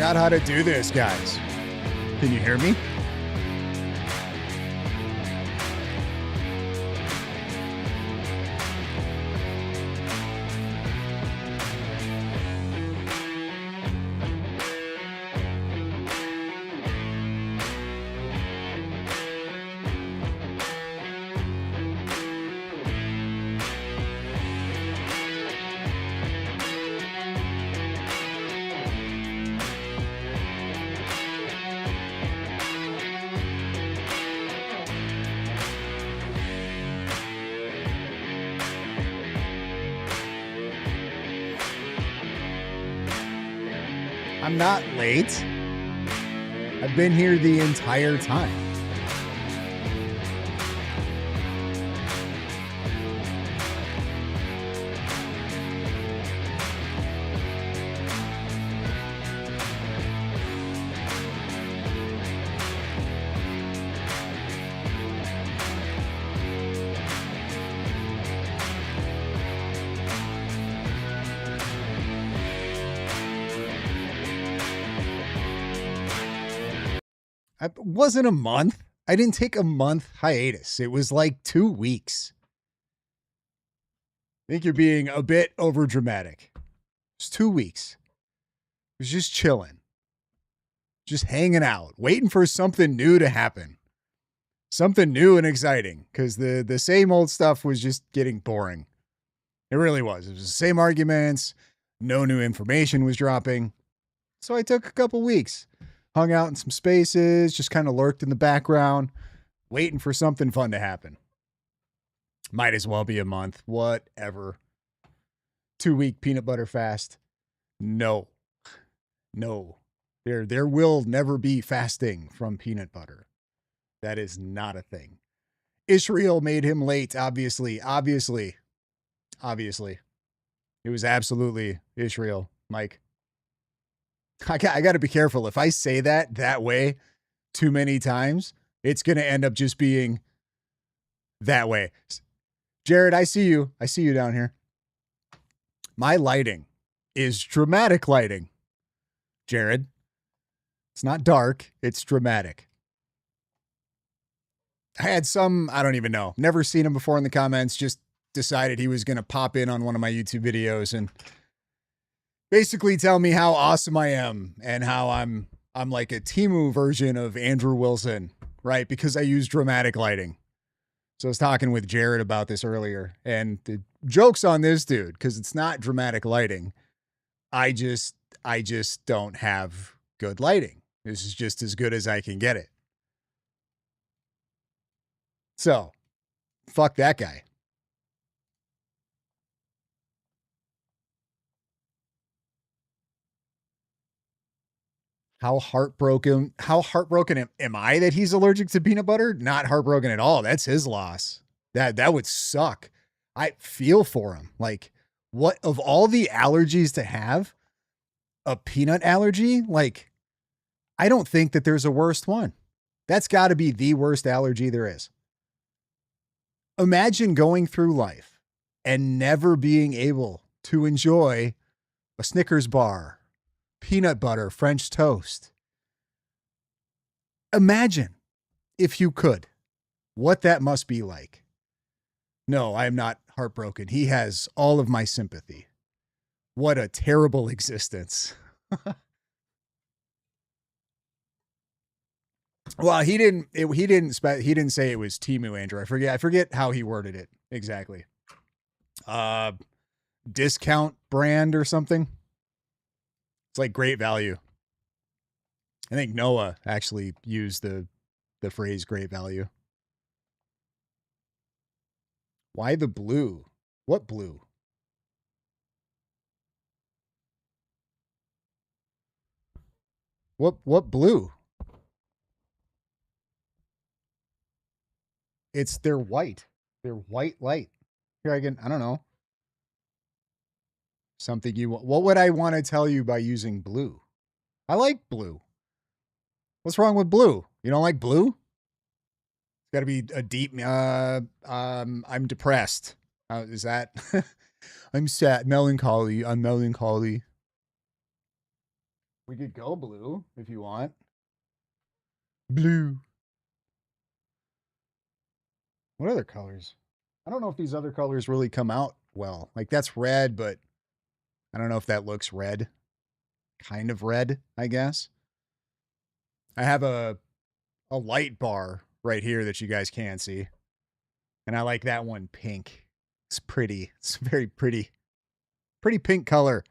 forgot how to do this, guys. Can you hear me? I'm not late. I've been here the entire time. It wasn't a month. I didn't take a month hiatus. It was like 2 weeks. I think you're being a bit over dramatic. It's 2 weeks. I was just chilling, just hanging out, waiting for something new to happen. Something new and exciting, because the same old stuff was just getting boring. It really was. It was the same arguments. No new information was dropping. So I took a couple weeks. Hung out in some spaces, just kind of lurked in the background, waiting for something fun to happen. Might as well be a month, whatever. 2-week peanut butter fast. No. There will never be fasting from peanut butter. That is not a thing. Israel made him late, obviously. It was absolutely Israel, Mike. I got to be careful. If I say that way too many times, it's going to end up just being that way. Jared, I see you. I see you down here. My lighting is dramatic lighting. Jared, it's not dark. It's dramatic. I had I don't even know. Never seen him before in the comments. Just decided he was going to pop in on one of my YouTube videos and basically tell me how awesome I am and how I'm like a Temu version of Andrew Wilson, right? Because I use dramatic lighting. So I was talking with Jared about this earlier, and the joke's on this dude because it's not dramatic lighting. I just don't have good lighting. This is just as good as I can get it. So, fuck that guy. How heartbroken am I that he's allergic to peanut butter? Not heartbroken at all. That's his loss. That would suck. I feel for him. Like, what of all the allergies to have, a peanut allergy? Like, I don't think that there's a worst one. That's got to be the worst allergy there is. Imagine going through life and never being able to enjoy a Snickers bar, peanut butter, French toast. Imagine, if you could, what that must be like. No, I am not heartbroken. He has all of my sympathy. What a terrible existence. Well, he didn't say it was Temu, Andrew. I forget how he worded it exactly. Discount brand or something. It's like great value. I think Noah actually used the phrase great value. Why the blue? What blue? What blue? They're white. They're white light. Here I don't know. Something what would I want to tell you by using blue? I like blue. What's wrong with blue? You don't like blue? It's got to be a deep, I'm depressed. Is that? I'm sad, melancholy. I'm melancholy. We could go blue if you want. Blue. What other colors? I don't know if these other colors really come out well. Like that's red, but I don't know if that looks red. Kind of red, I guess. I have a light bar right here that you guys can see. And I like that one pink. It's pretty. It's very pretty. Pretty pink color.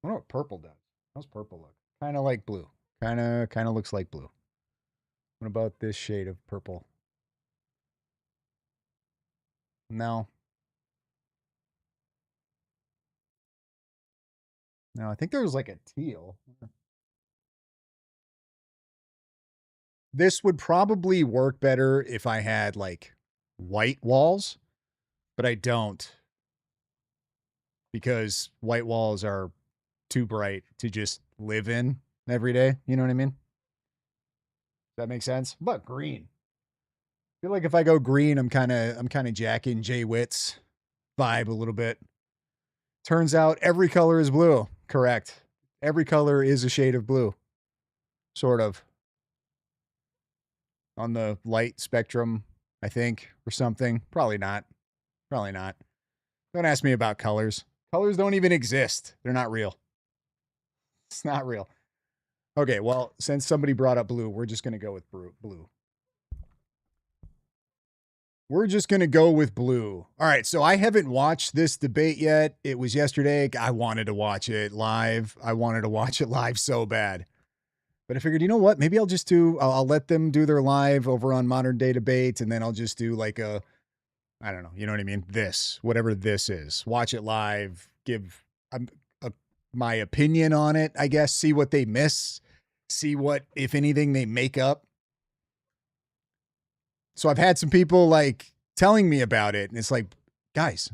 I wonder what purple does. How's purple look? Kind of like blue. Kind of looks like blue. What about this shade of purple? No. No, I think there was like a teal. This would probably work better if I had like white walls, but I don't because white walls are too bright to just live in every day. You know what I mean? That makes sense. But green. I feel like if I go green, I'm kind of jacking Jay Witt's vibe a little bit. Turns out every color is blue. Correct. Every color is a shade of blue. Sort of. On the light spectrum, I think, or something. Probably not. Probably not. Don't ask me about colors. Colors don't even exist. They're not real. It's not real. Okay, well, since somebody brought up blue, we're just going to go with blue. We're just going to go with blue. All right, so I haven't watched this debate yet. It was yesterday. I wanted to watch it live. I wanted to watch it live so bad. But I figured, you know what? Maybe I'll let them do their live over on Modern Day Debates, and then I'll just do like I don't know, you know what I mean? Whatever this is. Watch it live, give my opinion on it, I guess, see what they miss, see what, if anything, they make up. So I've had some people like telling me about it, and it's like, guys,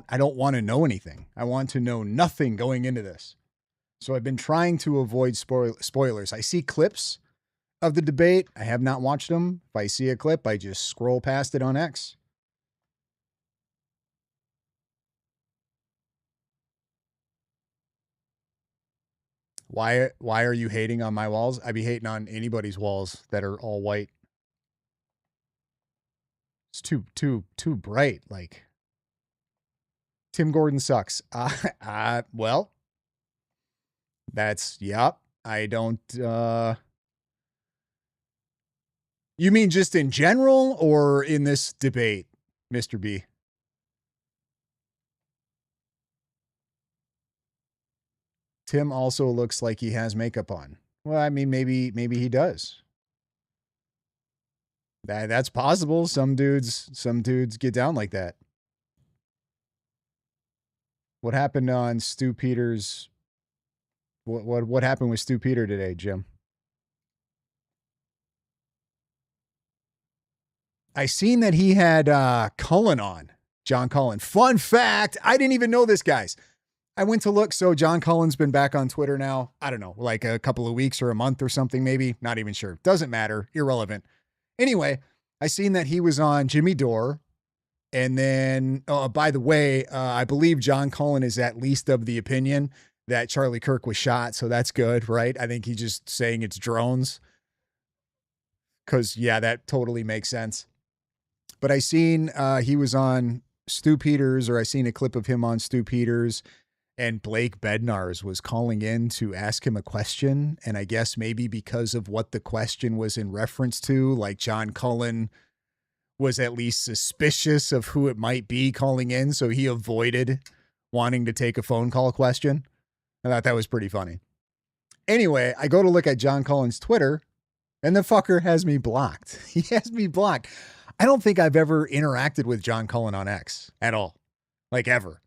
I don't want to know anything. I want to know nothing going into this. So I've been trying to avoid spoilers. I see clips of the debate. I have not watched them. If I see a clip, I just scroll past it on X. Why are you hating on my walls? I'd be hating on anybody's walls that are all white. It's too bright. Like Tim Gordon sucks. Well, yep. I don't, you mean just in general or in this debate, Mr. B? Tim also looks like he has makeup on. Well, I mean, maybe he does. That's possible. Some dudes get down like that. What happened on Stu Peters? What happened with Stu Peter today, Jim? I seen that he had Cullen on, John Cullen. Fun fact, I didn't even know this, guys. I went to look. So John Cullen's been back on Twitter now. I don't know, like a couple of weeks or a month or something, maybe. Not even sure. Doesn't matter. Irrelevant. Anyway, I seen that he was on Jimmy Dore. And then, by the way, I believe John Cullen is at least of the opinion that Charlie Kirk was shot. So that's good, right? I think he's just saying it's drones. Because, yeah, that totally makes sense. But I seen he was on Stu Peters, or I seen a clip of him on Stu Peters, and Blake Bednarz was calling in to ask him a question. And I guess maybe because of what the question was in reference to, like John Cullen was at least suspicious of who it might be calling in. So he avoided wanting to take a phone call question. I thought that was pretty funny. Anyway, I go to look at John Cullen's Twitter and the fucker has me blocked. He has me blocked. I don't think I've ever interacted with John Cullen on X at all. Like ever.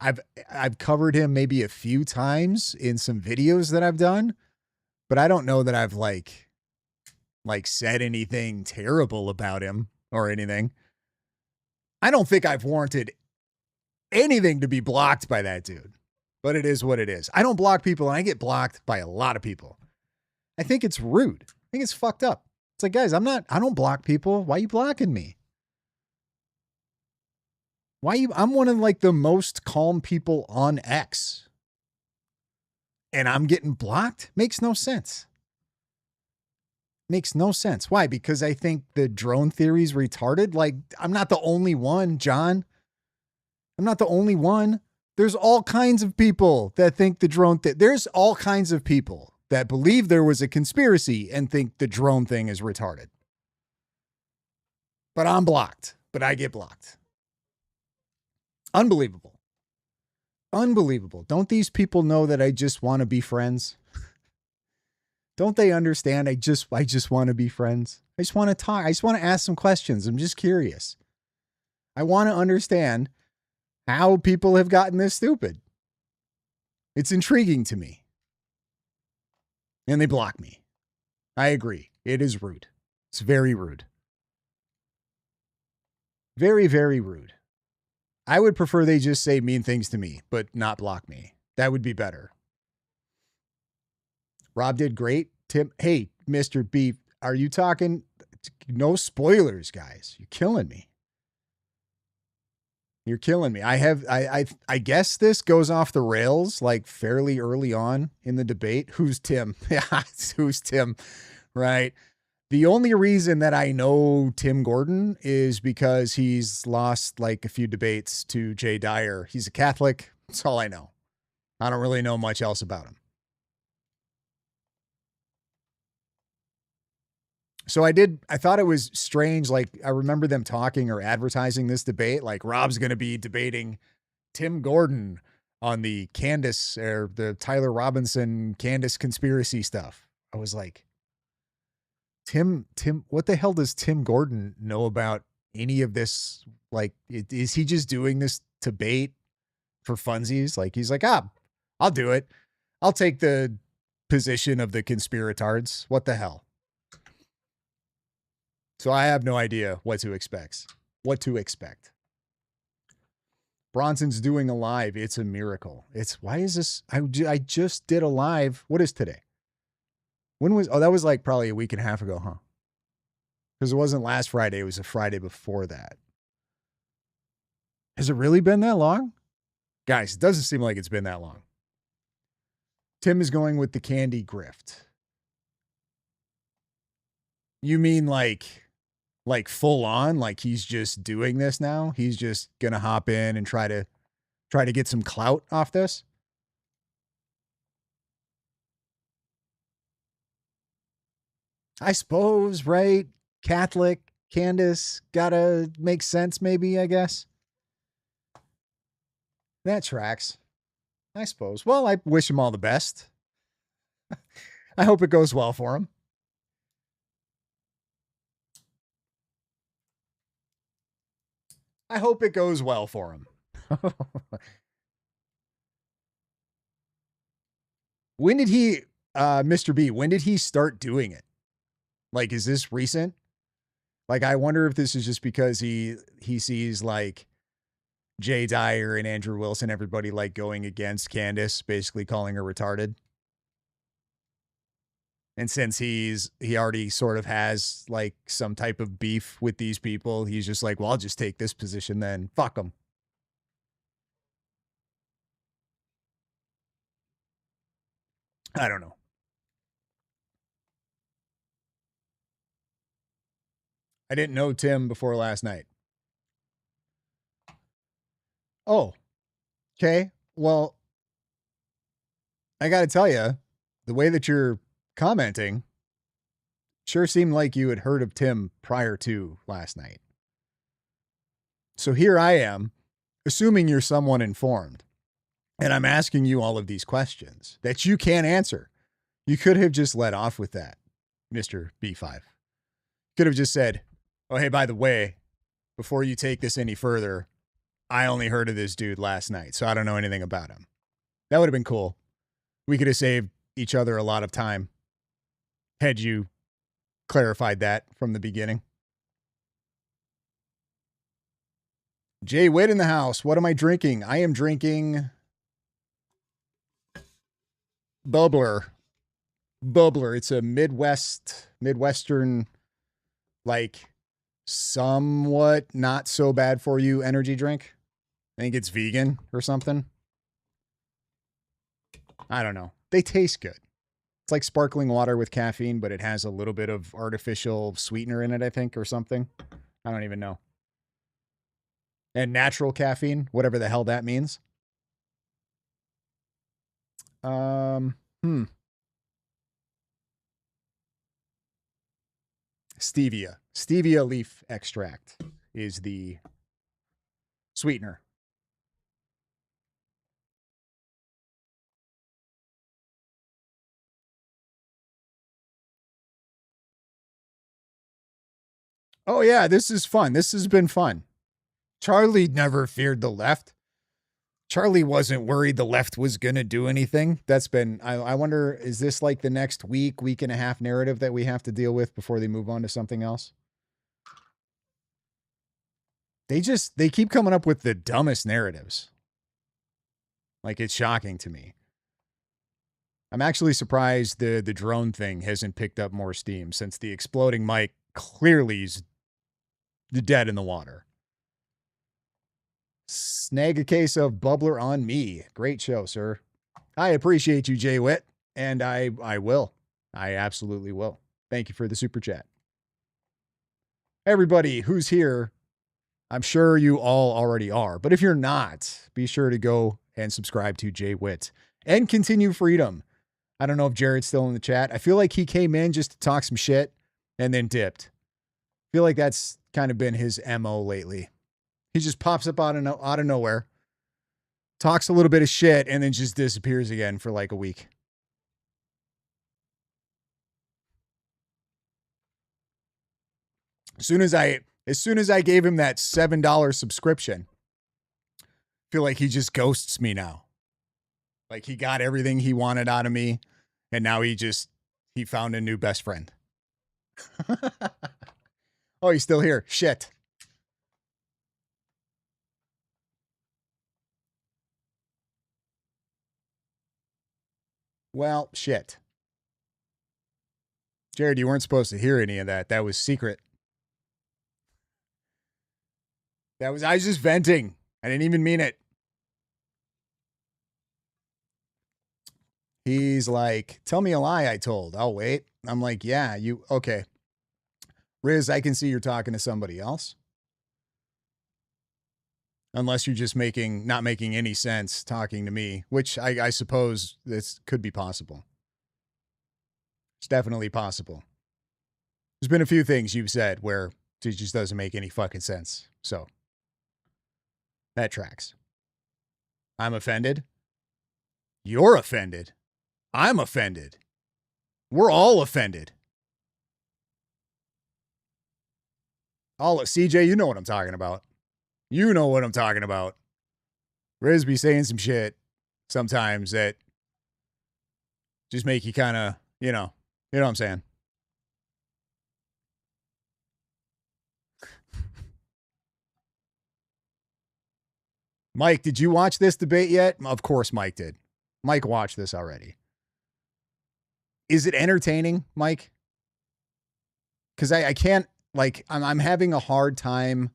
I've covered him maybe a few times in some videos that I've done, but I don't know that I've like said anything terrible about him or anything. I don't think I've warranted anything to be blocked by that dude, but it is what it is. I don't block people and I get blocked by a lot of people. I think it's rude. I think it's fucked up. It's like, guys, I don't block people. Why are you blocking me? I'm one of like the most calm people on X. And I'm getting blocked? Makes no sense. Makes no sense. Why? Because I think the drone theory is retarded? Like, I'm not the only one, John. I'm not the only one. There's all kinds of people that think the drone there's all kinds of people that believe there was a conspiracy and think the drone thing is retarded. But I'm blocked. But I get blocked. Unbelievable. Unbelievable. Don't these people know that I just want to be friends? Don't they understand? I just want to be friends. I just want to talk. I just want to ask some questions. I'm just curious. I want to understand how people have gotten this stupid. It's intriguing to me. And they block me. I agree. It is rude. It's very rude. Very, very rude. I would prefer they just say mean things to me, but not block me. That would be better. Rob did great. Tim, hey, Mr. B, are you talking? No spoilers, guys. You're killing me. You're killing me. I guess this goes off the rails like fairly early on in the debate. Who's Tim? Yeah, who's Tim? Right. The only reason that I know Tim Gordon is because he's lost like a few debates to Jay Dyer. He's a Catholic. That's all I know. I don't really know much else about him. So I thought it was strange. Like, I remember them talking or advertising this debate. Like, Rob's going to be debating Tim Gordon on the Candace or the Tyler Robinson Candace conspiracy stuff. I was like, Tim, what the hell does Tim Gordon know about any of this? Like, is he just doing this to bait for funsies? Like, he's like, I'll do it. I'll take the position of the conspiratards. What the hell? So I have no idea what to expect. Bronson's doing a live. It's a miracle. Why is this? I just did a live. What is today? That was like probably a week and a half ago, huh? Because it wasn't last Friday. It was a Friday before that. Has it really been that long? Guys, it doesn't seem like it's been that long. Tim is going with the candy grift. You mean like full on, like he's just doing this now? He's just going to hop in and try to get some clout off this? I suppose, right? Catholic, Candace, gotta make sense maybe, I guess. That tracks. I suppose. Well, I wish him all the best. I hope it goes well for him. I hope it goes well for him. When did he, Mr. B, when did he start doing it? Like, is this recent? Like, I wonder if this is just because he sees like Jay Dyer and Andrew Wilson, everybody like going against Candace, basically calling her retarded. And since he already sort of has like some type of beef with these people, he's just like, well, I'll just take this position then. Fuck them. I don't know. I didn't know Tim before last night. Oh, okay. Well, I got to tell you, the way that you're commenting sure seemed like you had heard of Tim prior to last night. So here I am, assuming you're someone informed, and I'm asking you all of these questions that you can't answer. You could have just let off with that, Mr. B5. Could have just said, oh, hey, by the way, before you take this any further, I only heard of this dude last night, so I don't know anything about him. That would have been cool. We could have saved each other a lot of time had you clarified that from the beginning. Jay Witt in the house. What am I drinking? I am drinking Bubbler. It's a Midwestern, like somewhat not so bad for you energy drink. I think it's vegan or something. I don't know. They taste good. It's like sparkling water with caffeine, but it has a little bit of artificial sweetener in it, I think, or something. I don't even know. And natural caffeine, whatever the hell that means. Um, hmm. Stevia. Stevia leaf extract is the sweetener. Oh, yeah, this is fun. This has been fun. Charlie never feared the left. Charlie wasn't worried the left was going to do anything. That's been, I wonder, is this like the next week and a half narrative that we have to deal with before they move on to something else? They keep coming up with the dumbest narratives. Like, it's shocking to me. I'm actually surprised the drone thing hasn't picked up more steam since the exploding mic clearly is dead in the water. Snag a case of bubbler on me. Great show, sir. I appreciate you, Jay Witt, and I will. I absolutely will. Thank you for the super chat. Everybody who's here, I'm sure you all already are, but if you're not, be sure to go and subscribe to Jay Witt and Continue Freedom. I don't know if Jared's still in the chat. I feel like he came in just to talk some shit and then dipped. I feel like that's kind of been his MO lately. He just pops up out of nowhere, talks a little bit of shit, and then just disappears again for like a week. As soon as I gave him that $7 subscription, I feel like he just ghosts me now. Like he got everything he wanted out of me, and now he found a new best friend. Oh, he's still here. Shit. Well, shit. Jared, you weren't supposed to hear any of that. That was secret. I was just venting. I didn't even mean it. He's like, tell me a lie I told. I'll wait. I'm like, yeah, okay. Riz, I can see you're talking to somebody else. Unless you're just not making any sense talking to me, which I suppose this could be possible. It's definitely possible. There's been a few things you've said where it just doesn't make any fucking sense. So that tracks. I'm offended. You're offended. I'm offended. We're all offended. CJ, you know what I'm talking about. You know what I'm talking about. Riz be saying some shit sometimes that just make you kind of, you know what I'm saying. Mike, did you watch this debate yet? Of course Mike did. Mike watched this already. Is it entertaining, Mike? Because I can't, like, I'm having a hard time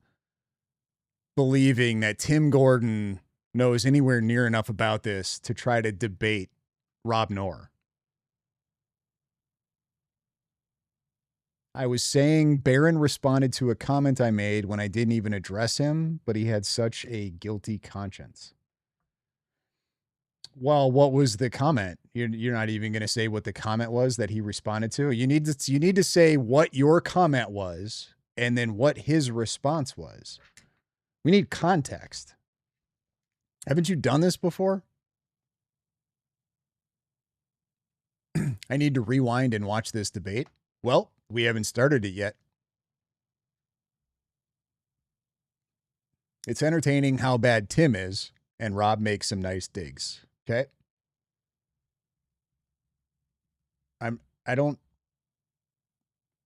believing that Tim Gordon knows anywhere near enough about this to try to debate Rob Noerr. I was saying Barron responded to a comment I made when I didn't even address him, but he had such a guilty conscience. Well, what was the comment? You're not even going to say what the comment was that he responded to. You need to say what your comment was and then what his response was. We need context. Haven't you done this before? I need to rewind and watch this debate. Well, we haven't started it yet. It's entertaining how bad Tim is, and Rob makes some nice digs. Okay. I don't.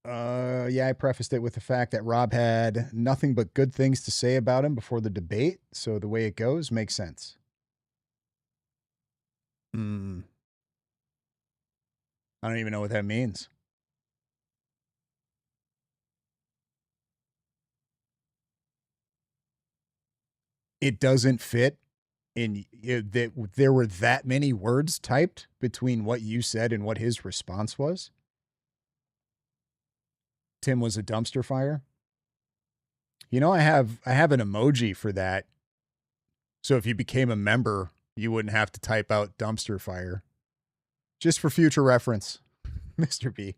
Yeah, I prefaced it with the fact that Rob had nothing but good things to say about him before the debate, so the way it goes makes sense. I don't even know what that means. it doesn't fit in that there were that many words typed between what you said and what his response was? Tim was a dumpster fire. You know, I have an emoji for that. So if you became a member, you wouldn't have to type out dumpster fire. Just for future reference, Mr. B.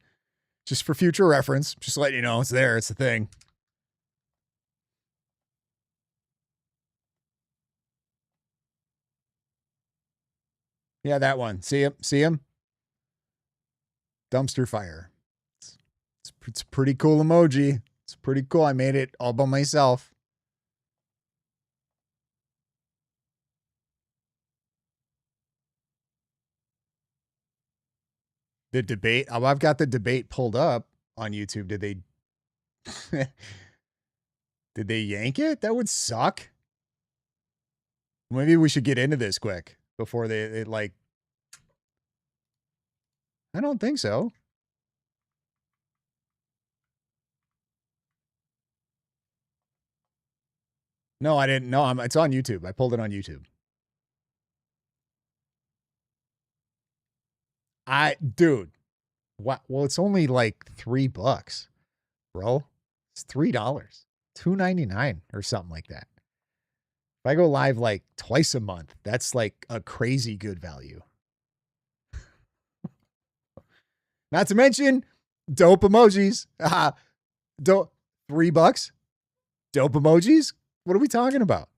Just for future reference. Just letting you know it's there. It's a thing. Yeah, that one. See him? See him? Dumpster fire. It's a pretty cool emoji. It's pretty cool. I made it all by myself. The debate. Oh, I've got the debate pulled up on YouTube. Did they did they yank it? That would suck. Maybe we should get into this quick before they like. I don't think so. No, I didn't. No, it's on YouTube. I pulled it on YouTube. Dude, what? Well, it's only like $3, bro. It's $3, $2.99 or something like that. If I go live like twice a month, that's like a crazy good value. Not to mention dope emojis. Dope $3. Dope emojis. What are we talking about?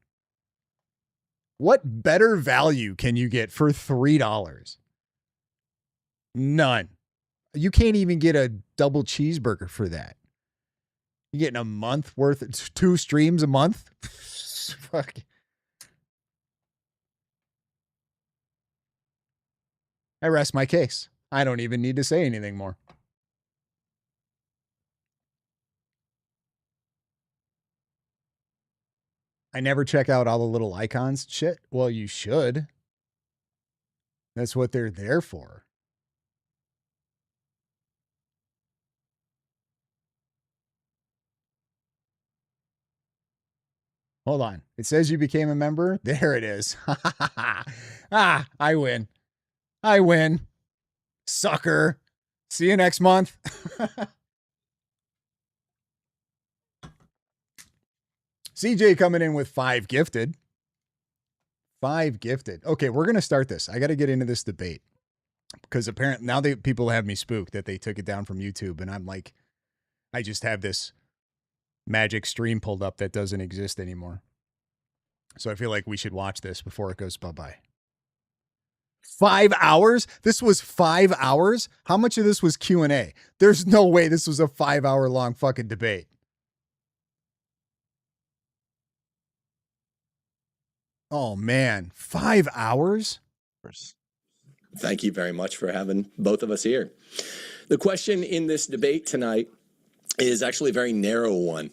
What better value can you get for $3? None. You can't even get a double cheeseburger for that. You're getting a month worth of 2 streams a month. Fuck. I rest my case. I don't even need to say anything more. I never check out all the little icons. Shit. Well, you should. That's what they're there for. Hold on. It says you became a member. There it is. I win. I win. Sucker. See you next month. CJ coming in with 5 gifted. 5 gifted. Okay, we're going to start this. I got to get into this debate because apparently now people have me spooked that they took it down from YouTube. And I'm like, I just have this magic stream pulled up that doesn't exist anymore. So I feel like we should watch this before it goes bye-bye. 5 hours? This was 5 hours? How much of this was Q&A? There's no way this was a 5-hour long fucking debate. Oh, man. 5 hours? Thank you very much for having both of us here. The question in this debate tonight is actually a very narrow one,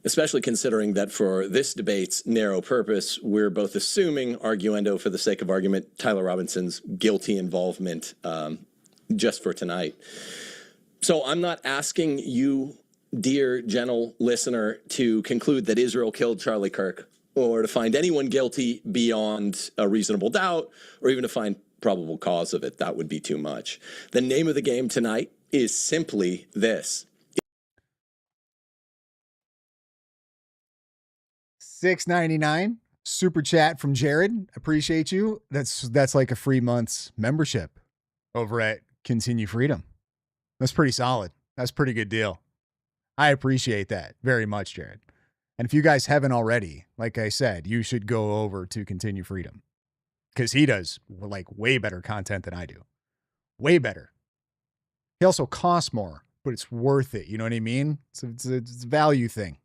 especially considering that for this debate's narrow purpose, we're both assuming, arguendo for the sake of argument, Tyler Robinson's guilty involvement just for tonight. So I'm not asking you, dear gentle listener, to conclude that Israel killed Charlie Kirk or to find anyone guilty beyond a reasonable doubt or even to find probable cause of it. That would be too much. The name of the game tonight is simply this. $6.99 super chat from Jared. Appreciate you. That's like a free month's membership over at Continue Freedom. That's pretty solid. That's a pretty good deal. I appreciate that very much, Jared. And if you guys haven't already, like I said, you should go over to Continue Freedom because he does like way better content than I do. Way better. He also costs more, but it's worth it. You know what I mean? It's a value thing.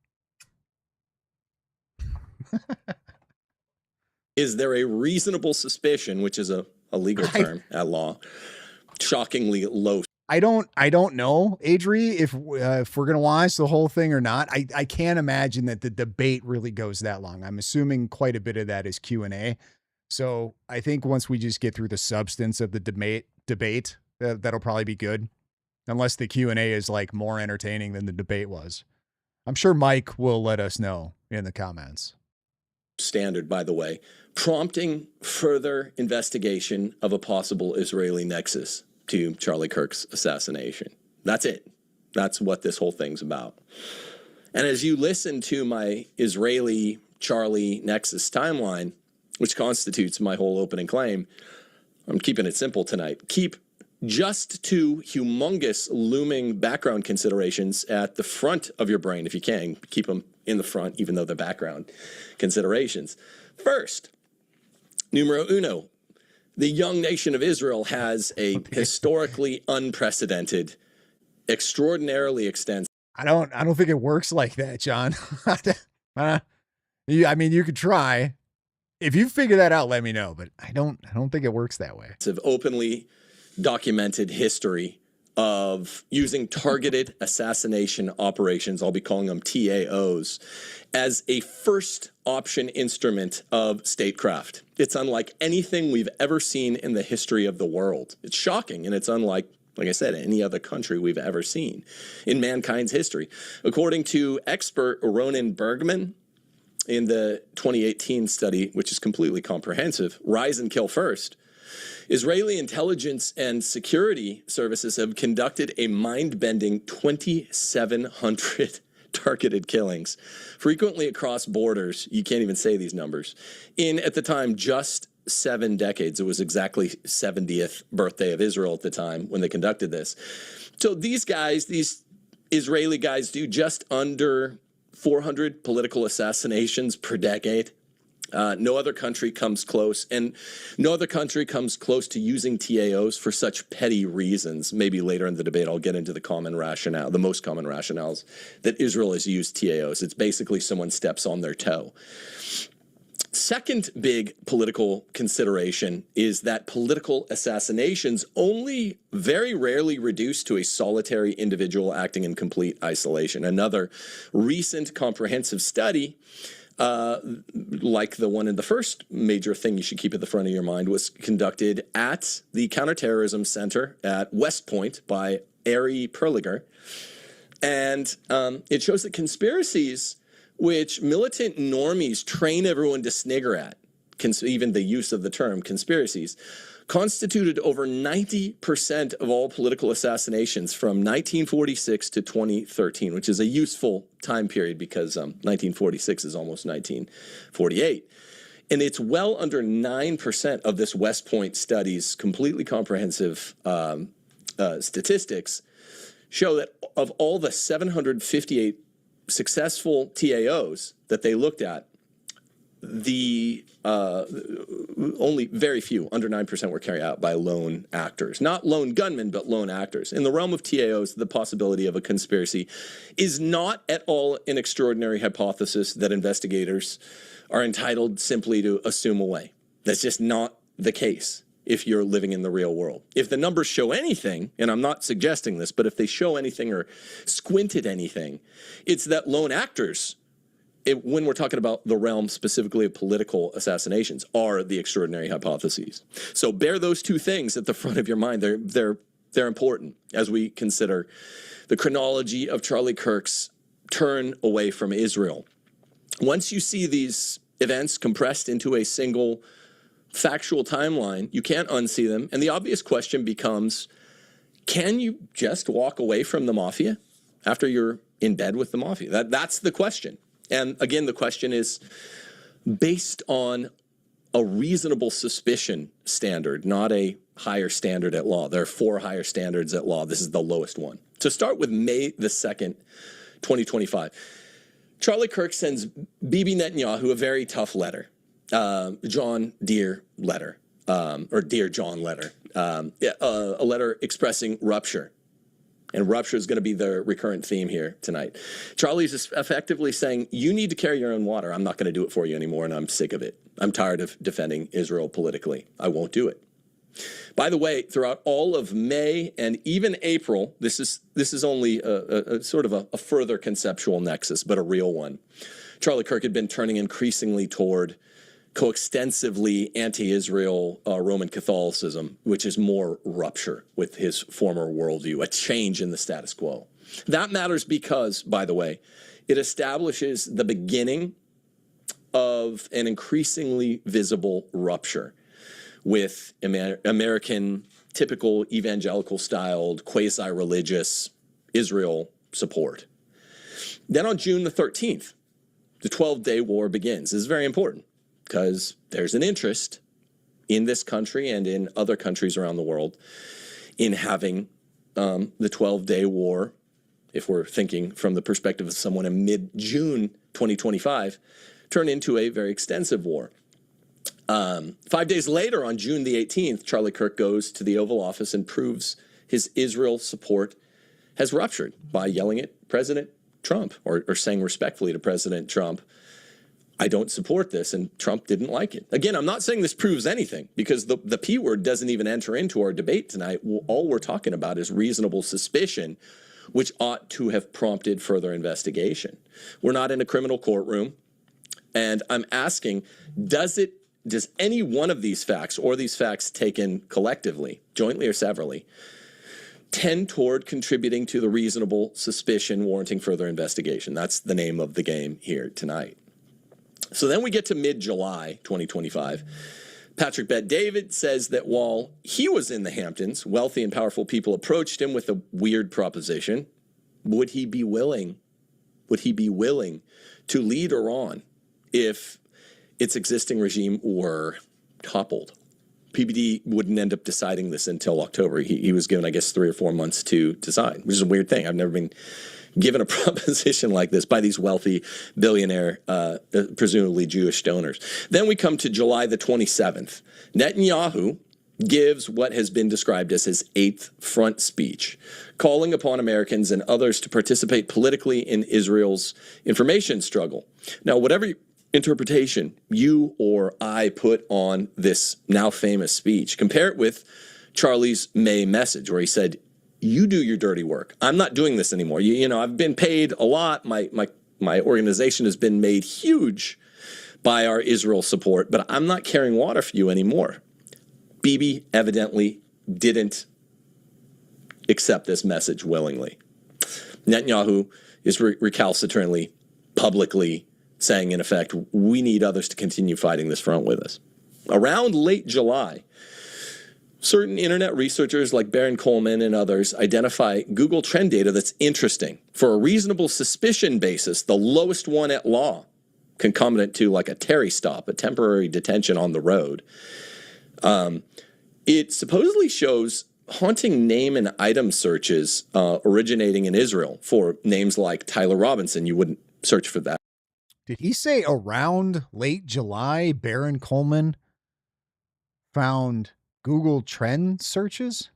Is there a reasonable suspicion, which is a legal term at law, shockingly low? I don't know, Adri, if we're going to watch the whole thing or not. I can't imagine that the debate really goes that long. I'm assuming quite a bit of that is Q&A. So I think once we just get through the substance of the debate, that'll probably be good. Unless the Q&A is like more entertaining than the debate was. I'm sure Mike will let us know in the comments. standard, by the way, prompting further investigation of a possible Israeli nexus to Charlie Kirk's assassination. That's it. That's what this whole thing's about. And as you listen to my Israeli Charlie nexus timeline, which constitutes my whole opening claim, I'm keeping it simple tonight. Keep just two humongous looming background considerations at the front of your brain, if you can. Keep them in the front, even though they're background considerations. First, numero uno, the young nation of Israel has a historically unprecedented, extraordinarily extensive. I don't think it works like that, John. I mean, you could try. If you figure that out, let me know. But I don't think it works that way. Openly documented history of using targeted assassination operations, I'll be calling them TAOs, as a first option instrument of statecraft. It's unlike anything we've ever seen in the history of the world. It's shocking, and it's unlike, like I said, any other country we've ever seen in mankind's history. According to expert Ronan Bergman, in the 2018 study, which is completely comprehensive, Rise and Kill First, Israeli intelligence and security services have conducted a mind-bending 2,700 targeted killings, frequently across borders. You can't even say these numbers. In, at the time, just 7 decades. It was exactly 70th birthday of Israel at the time when they conducted this. So these guys, these Israeli guys, do just under 400 political assassinations per decade. No other country comes close, and no other country comes close to using TAOs for such petty reasons. Maybe later in the debate, I'll get into the common rationale, the most common rationales that Israel has used TAOs. It's basically someone steps on their toe. Second big political consideration is that political assassinations only very rarely reduce to a solitary individual acting in complete isolation. Another recent comprehensive study, like the one in the first major thing you should keep at the front of your mind, was conducted at the Counterterrorism Center at West Point by Ari Perliger. And it shows that conspiracies which militant normies train everyone to snigger at, even the use of the term conspiracies, constituted over 90% of all political assassinations from 1946 to 2013, which is a useful time period because 1946 is almost 1948. And it's well under 9% of this West Point study's completely comprehensive statistics show that of all the 758 successful TAOs that they looked at, the only very few, under 9%, were carried out by lone actors. Not lone gunmen, but lone actors. In the realm of TAOs, the possibility of a conspiracy is not at all an extraordinary hypothesis that investigators are entitled simply to assume away. That's just not the case if you're living in the real world. If the numbers show anything, and I'm not suggesting this, but if they show anything or squint at anything, it's that lone actors, when we're talking about the realm specifically of political assassinations, are the extraordinary hypotheses. So bear those two things at the front of your mind. They're important as we consider the chronology of Charlie Kirk's turn away from Israel. Once you see these events compressed into a single factual timeline, you can't unsee them. And the obvious question becomes, can you just walk away from the mafia after you're in bed with the mafia? That's the question. And again, the question is based on a reasonable suspicion standard, not a higher standard at law. There are 4 higher standards at law. This is the lowest one. To start with May the 2nd, 2025, Charlie Kirk sends Bibi Netanyahu a very tough letter. John Deere letter, or Dear John letter, a letter expressing rupture. And rupture is going to be the recurrent theme here tonight. Charlie's effectively saying, you need to carry your own water. I'm not going to do it for you anymore, and I'm sick of it. I'm tired of defending Israel politically. I won't do it. By the way, throughout all of May and even April, this is only a sort of a further conceptual nexus, but a real one. Charlie Kirk had been turning increasingly toward coextensively anti-Israel Roman Catholicism, which is more rupture with his former worldview, a change in the status quo. That matters because, by the way, it establishes the beginning of an increasingly visible rupture with American typical evangelical-styled, quasi-religious Israel support. Then on June the 13th, the 12-day war begins. This is very important because there's an interest in this country and in other countries around the world in having the 12-day war, if we're thinking from the perspective of someone in mid-June 2025, turn into a very extensive war. 5 days later, on June the 18th, Charlie Kirk goes to the Oval Office and proves his Israel support has ruptured by yelling at President Trump or saying respectfully to President Trump, I don't support this, and Trump didn't like it. Again, I'm not saying this proves anything because the P word doesn't even enter into our debate tonight. All we're talking about is reasonable suspicion, which ought to have prompted further investigation. We're not in a criminal courtroom, and I'm asking, does any one of these facts or these facts taken collectively, jointly or severally, tend toward contributing to the reasonable suspicion warranting further investigation? That's the name of the game here tonight. So then we get to mid-July 2025. Patrick Bet-David says that while he was in the Hamptons, wealthy and powerful people approached him with a weird proposition. Would he be willing to lead Iran if its existing regime were toppled? PBD wouldn't end up deciding this until October. He was given, I guess, 3 or 4 months to decide, which is a weird thing. I've never been given a proposition like this by these wealthy billionaire, presumably Jewish donors. Then we come to July the 27th. Netanyahu gives what has been described as his 8th front speech, calling upon Americans and others to participate politically in Israel's information struggle. Now, whatever interpretation you or I put on this now famous speech, compare it with Charlie's May message where he said, you do your dirty work. I'm not doing this anymore. You know, I've been paid a lot. My organization has been made huge by our Israel support, but I'm not carrying water for you anymore. Bibi evidently didn't accept this message willingly. Netanyahu is recalcitrantly, publicly saying, in effect, we need others to continue fighting this front with us. Around late July, certain internet researchers like Baron Coleman and others identify Google Trend data that's interesting. For a reasonable suspicion basis, the lowest one at law, concomitant to like a Terry stop, a temporary detention on the road, it supposedly shows haunting name and item searches originating in Israel for names like Tyler Robinson. You wouldn't search for that. Did he say around late July, Baron Coleman found Google Trend searches?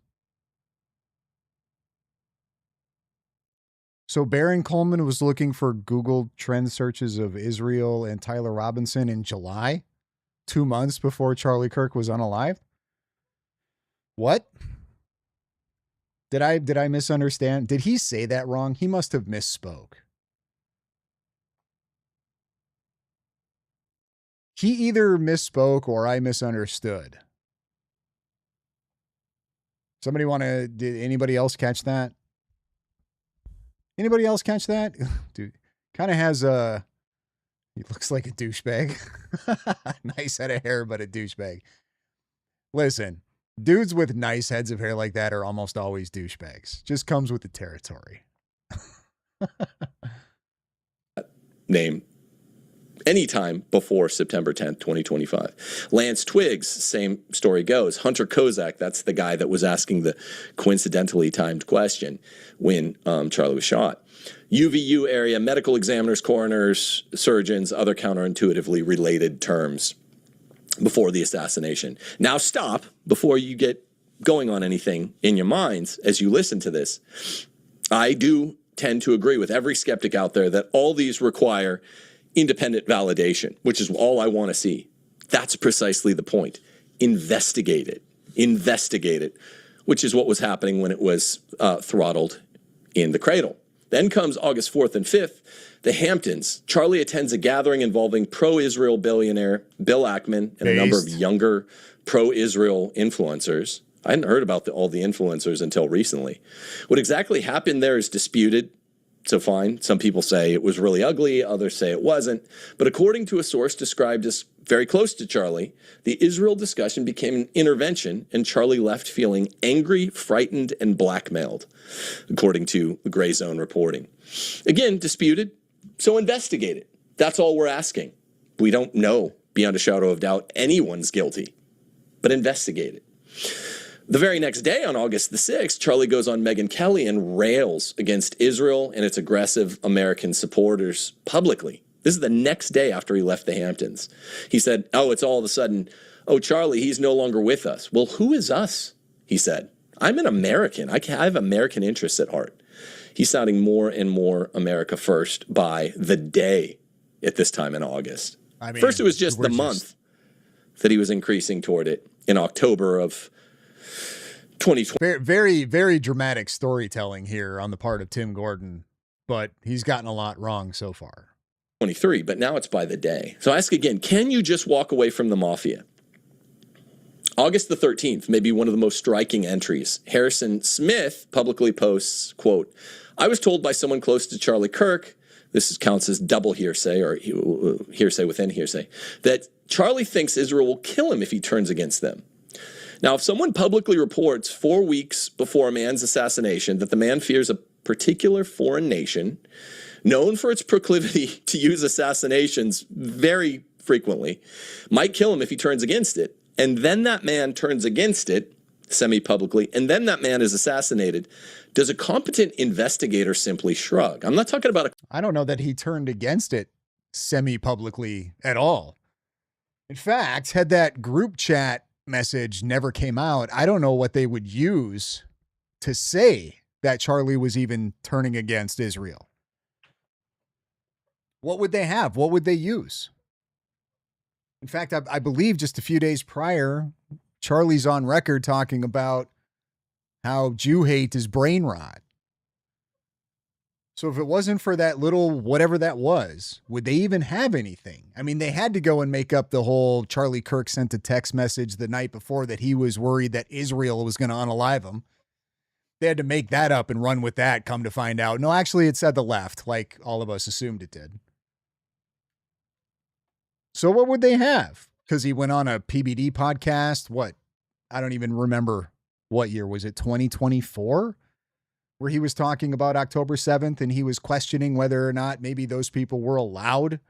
So Baron Coleman was looking for Google Trend searches of Israel and Tyler Robinson in July, 2 months before Charlie Kirk was unalived? What? Did I misunderstand? Did he say that wrong? He must have misspoke. He either misspoke or I misunderstood. Did anybody else catch that? Anybody else catch that? Dude, kind of has he looks like a douchebag. Nice head of hair, but a douchebag. Listen, dudes with nice heads of hair like that are almost always douchebags. Just comes with the territory. Name anytime before September 10th, 2025. Lance Twiggs, same story goes. Hunter Kozak, that's the guy that was asking the coincidentally timed question when Charlie was shot. UVU area medical examiners, coroners, surgeons, other counterintuitively related terms before the assassination. Now stop before you get going on anything in your minds as you listen to this. I do tend to agree with every skeptic out there that all these require independent validation, which is all I want to see. That's precisely the point. Investigate it, which is what was happening when it was throttled in the cradle. Then comes August 4th and 5th, the Hamptons. Charlie attends a gathering involving pro-Israel billionaire Bill Ackman and a number of younger pro-Israel influencers. I hadn't heard about all the influencers until recently. What exactly happened there is disputed. So fine, some people say it was really ugly, others say it wasn't. But according to a source described as very close to Charlie, the Israel discussion became an intervention, and Charlie left feeling angry, frightened, and blackmailed, according to the Gray Zone reporting. Again, disputed, so investigate it. That's all we're asking. We don't know, beyond a shadow of doubt, anyone's guilty, but investigate it. The very next day, on August the 6th, Charlie goes on Megyn Kelly and rails against Israel and its aggressive American supporters publicly. This is the next day after he left the Hamptons. He said, it's all of a sudden, Charlie, he's no longer with us. Well, who is us? He said. I'm an American. I have American interests at heart. He's sounding more and more America first by the day at this time in August. First, it was just the month that he was increasing toward it in October of 2020. Very, very, very dramatic storytelling here on the part of Tim Gordon, but he's gotten a lot wrong so far. 23, but now it's by the day. So I ask again, can you just walk away from the mafia? August the 13th, maybe one of the most striking entries. Harrison Smith publicly posts, quote, I was told by someone close to Charlie Kirk, this counts as double hearsay or hearsay within hearsay, that Charlie thinks Israel will kill him if he turns against them. Now, if someone publicly reports 4 weeks before a man's assassination that the man fears a particular foreign nation, known for its proclivity to use assassinations very frequently, might kill him if he turns against it, and then that man turns against it semi-publicly, and then that man is assassinated, does a competent investigator simply shrug? I'm not talking about I don't know that he turned against it semi-publicly at all. In fact, had that group chat message never came out, I don't know what they would use to say that Charlie was even turning against Israel. What would they have? What would they use? In fact, I believe just a few days prior, Charlie's on record talking about how Jew hate is brain rot. So if it wasn't for that little whatever that was, would they even have anything? I mean, they had to go and make up the whole Charlie Kirk sent a text message the night before that he was worried that Israel was going to unalive him. They had to make that up and run with that, come to find out. No, actually, it said the left, like all of us assumed it did. So what would they have? Because he went on a PBD podcast. What? I don't even remember what year. Was it 2024? Where he was talking about October 7th and he was questioning whether or not maybe those people were allowed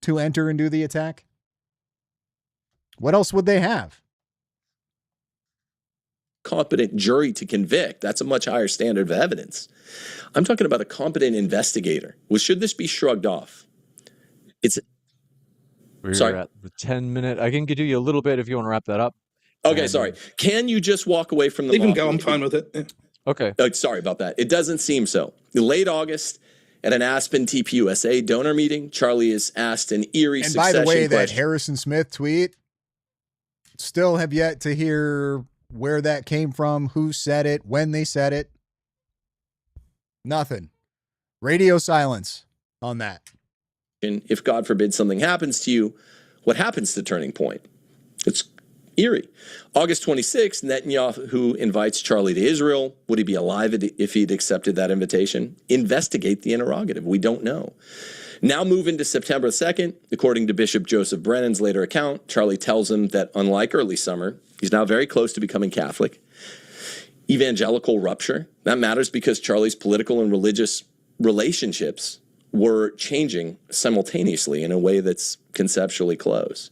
to enter and do the attack. What else would they have? Competent jury to convict. That's a much higher standard of evidence. I'm talking about a competent investigator. Well, should this be shrugged off? We're Sorry. at the 10-minute. I can do you a little bit if you want to wrap that up. Okay, sorry. Can you just walk away from the Leave him mafia? go. I'm fine with it. Yeah. Okay. Sorry about that. It doesn't seem so. In late August, at an Aspen TPUSA donor meeting, Charlie is asked an eerie And succession by the way, that question. Harrison Smith tweet, still have yet to hear where that came from, who said it, when they said it. Nothing. Radio silence on that. If God forbid something happens to you, what happens to Turning Point? It's eerie. August 26th, Netanyahu invites Charlie to Israel. Would he be alive if he'd accepted that invitation? Investigate the interrogative. We don't know. Now move into September 2nd. According to Bishop Joseph Brennan's later account, Charlie tells him that unlike early summer, he's now very close to becoming Catholic. Evangelical rupture. That matters because Charlie's political and religious relationships were changing simultaneously in a way that's conceptually close.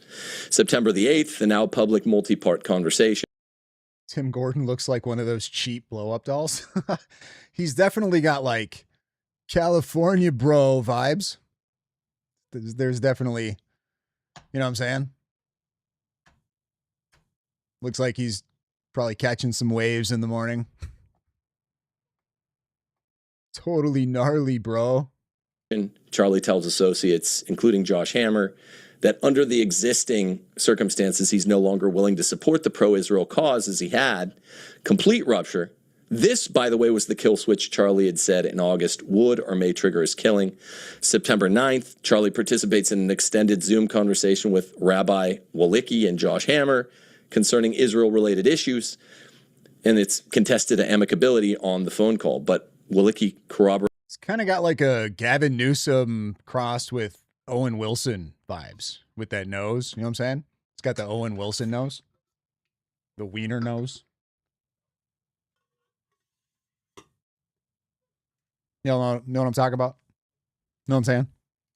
September the 8th, the now public multi-part conversation. Tim Gordon looks like one of those cheap blow-up dolls. He's definitely got like California bro vibes. There's definitely, you know what I'm saying? Looks like he's probably catching some waves in the morning. Totally gnarly, bro. Charlie tells associates, including Josh Hammer, that under the existing circumstances, he's no longer willing to support the pro-Israel cause as he had. Complete rupture. This, by the way, was the kill switch Charlie had said in August would or may trigger his killing. September 9th, Charlie participates in an extended Zoom conversation with Rabbi Walicki and Josh Hammer concerning Israel-related issues, and it's contested to amicability on the phone call. But Walicki corroborates. It's kind of got like a Gavin Newsom crossed with Owen Wilson vibes with that nose. You know what I'm saying? It's got the Owen Wilson nose, the wiener nose. You know what I'm talking about? Know what I'm saying?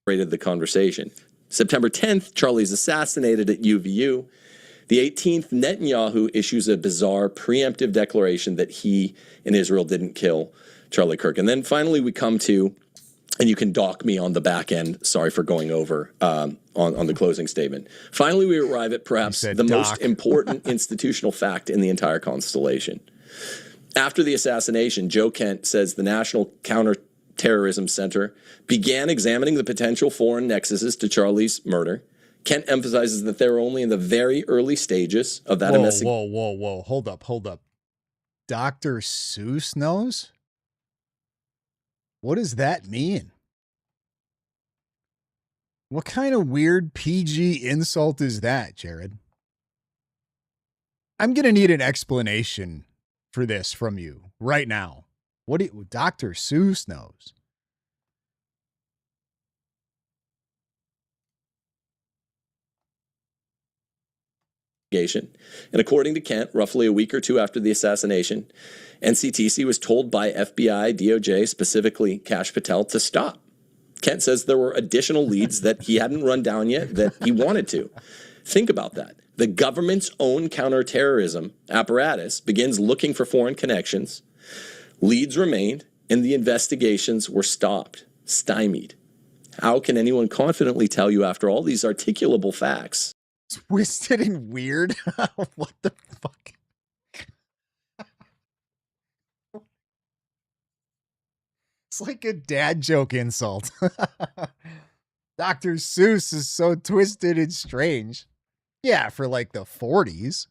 Rated the conversation. September 10th, Charlie's assassinated at UVU. The 18th, Netanyahu issues a bizarre preemptive declaration that he and Israel didn't kill Charlie Kirk. And then finally we come to, and you can dock me on the back end, sorry for going over on the closing statement. Finally, we arrive at perhaps the most important institutional fact in the entire constellation. After the assassination, Joe Kent says the National Counterterrorism Center began examining the potential foreign nexuses to Charlie's murder. Kent emphasizes that they were only in the very early stages of that investigation. Whoa. Hold up. Dr. Seuss knows? What does that mean? What kind of weird PG insult is that, Jared? I'm going to need an explanation for this from you right now. Dr. Seuss knows? And according to Kent, roughly a week or two after the assassination, NCTC was told by FBI, DOJ, specifically Kash Patel, to stop. Kent says there were additional leads that he hadn't run down yet that he wanted to. Think about that. The government's own counterterrorism apparatus begins looking for foreign connections. Leads remained, and the investigations were stopped, stymied. How can anyone confidently tell you after all these articulable facts? Twisted and weird? What the fuck? It's like a dad joke insult. Dr. Seuss is so twisted and strange. Yeah, for like the 40s.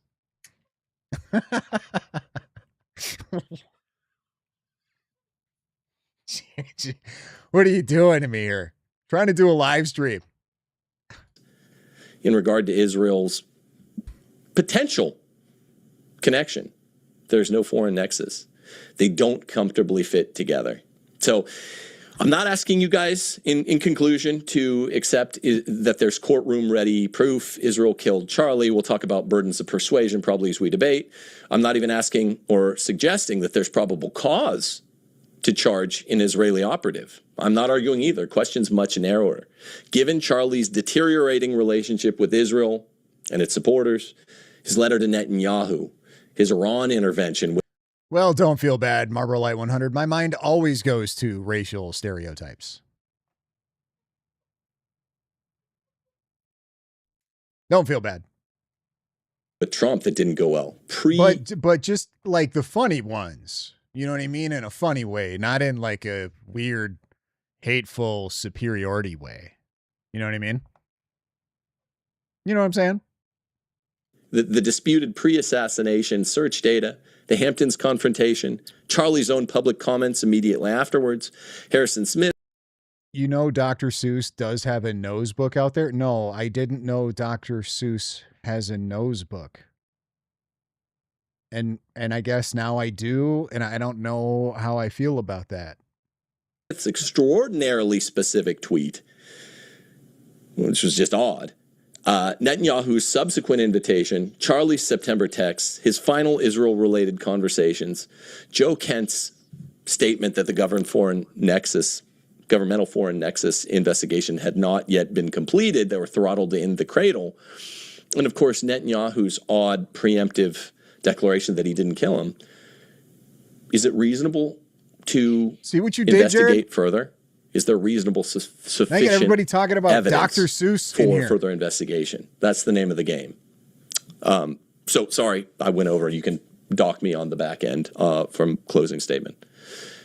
What are you doing to me here? Trying to do a live stream. In regard to Israel's potential connection, there's no foreign nexus. They don't comfortably fit together. So I'm not asking you guys, in conclusion, to accept that there's courtroom-ready proof Israel killed Charlie. We'll talk about burdens of persuasion probably as we debate. I'm not even asking or suggesting that there's probable cause to charge an Israeli operative. I'm not arguing either. Question's much narrower. Given Charlie's deteriorating relationship with Israel and its supporters, his letter to Netanyahu, his Iran intervention. Well, don't feel bad, Marlboro Light 100. My mind always goes to racial stereotypes. Don't feel bad. With Trump, that didn't go well. But just like the funny ones. You know what I mean? In a funny way, not in like a weird, hateful superiority way. You know what I mean? You know what I'm saying? The disputed pre-assassination search data, the Hamptons confrontation, Charlie's own public comments immediately afterwards, Harrison Smith. You know Dr. Seuss does have a nose book out there? No, I didn't know Dr. Seuss has a nose book. And I guess now I do, and I don't know how I feel about that. It's extraordinarily specific tweet, which was just odd. Netanyahu's subsequent invitation, Charlie's September text, his final Israel-related conversations, Joe Kent's statement that the governmental foreign nexus investigation had not yet been completed. They were throttled in the cradle. And of course, Netanyahu's odd preemptive declaration that he didn't kill him. Is it reasonable to see what you investigate did, further? Is there reasonable sufficient I get everybody talking about Dr. Seuss for further investigation? That's the name of the game. So sorry, I went over. You can dock me on the back end from closing statement.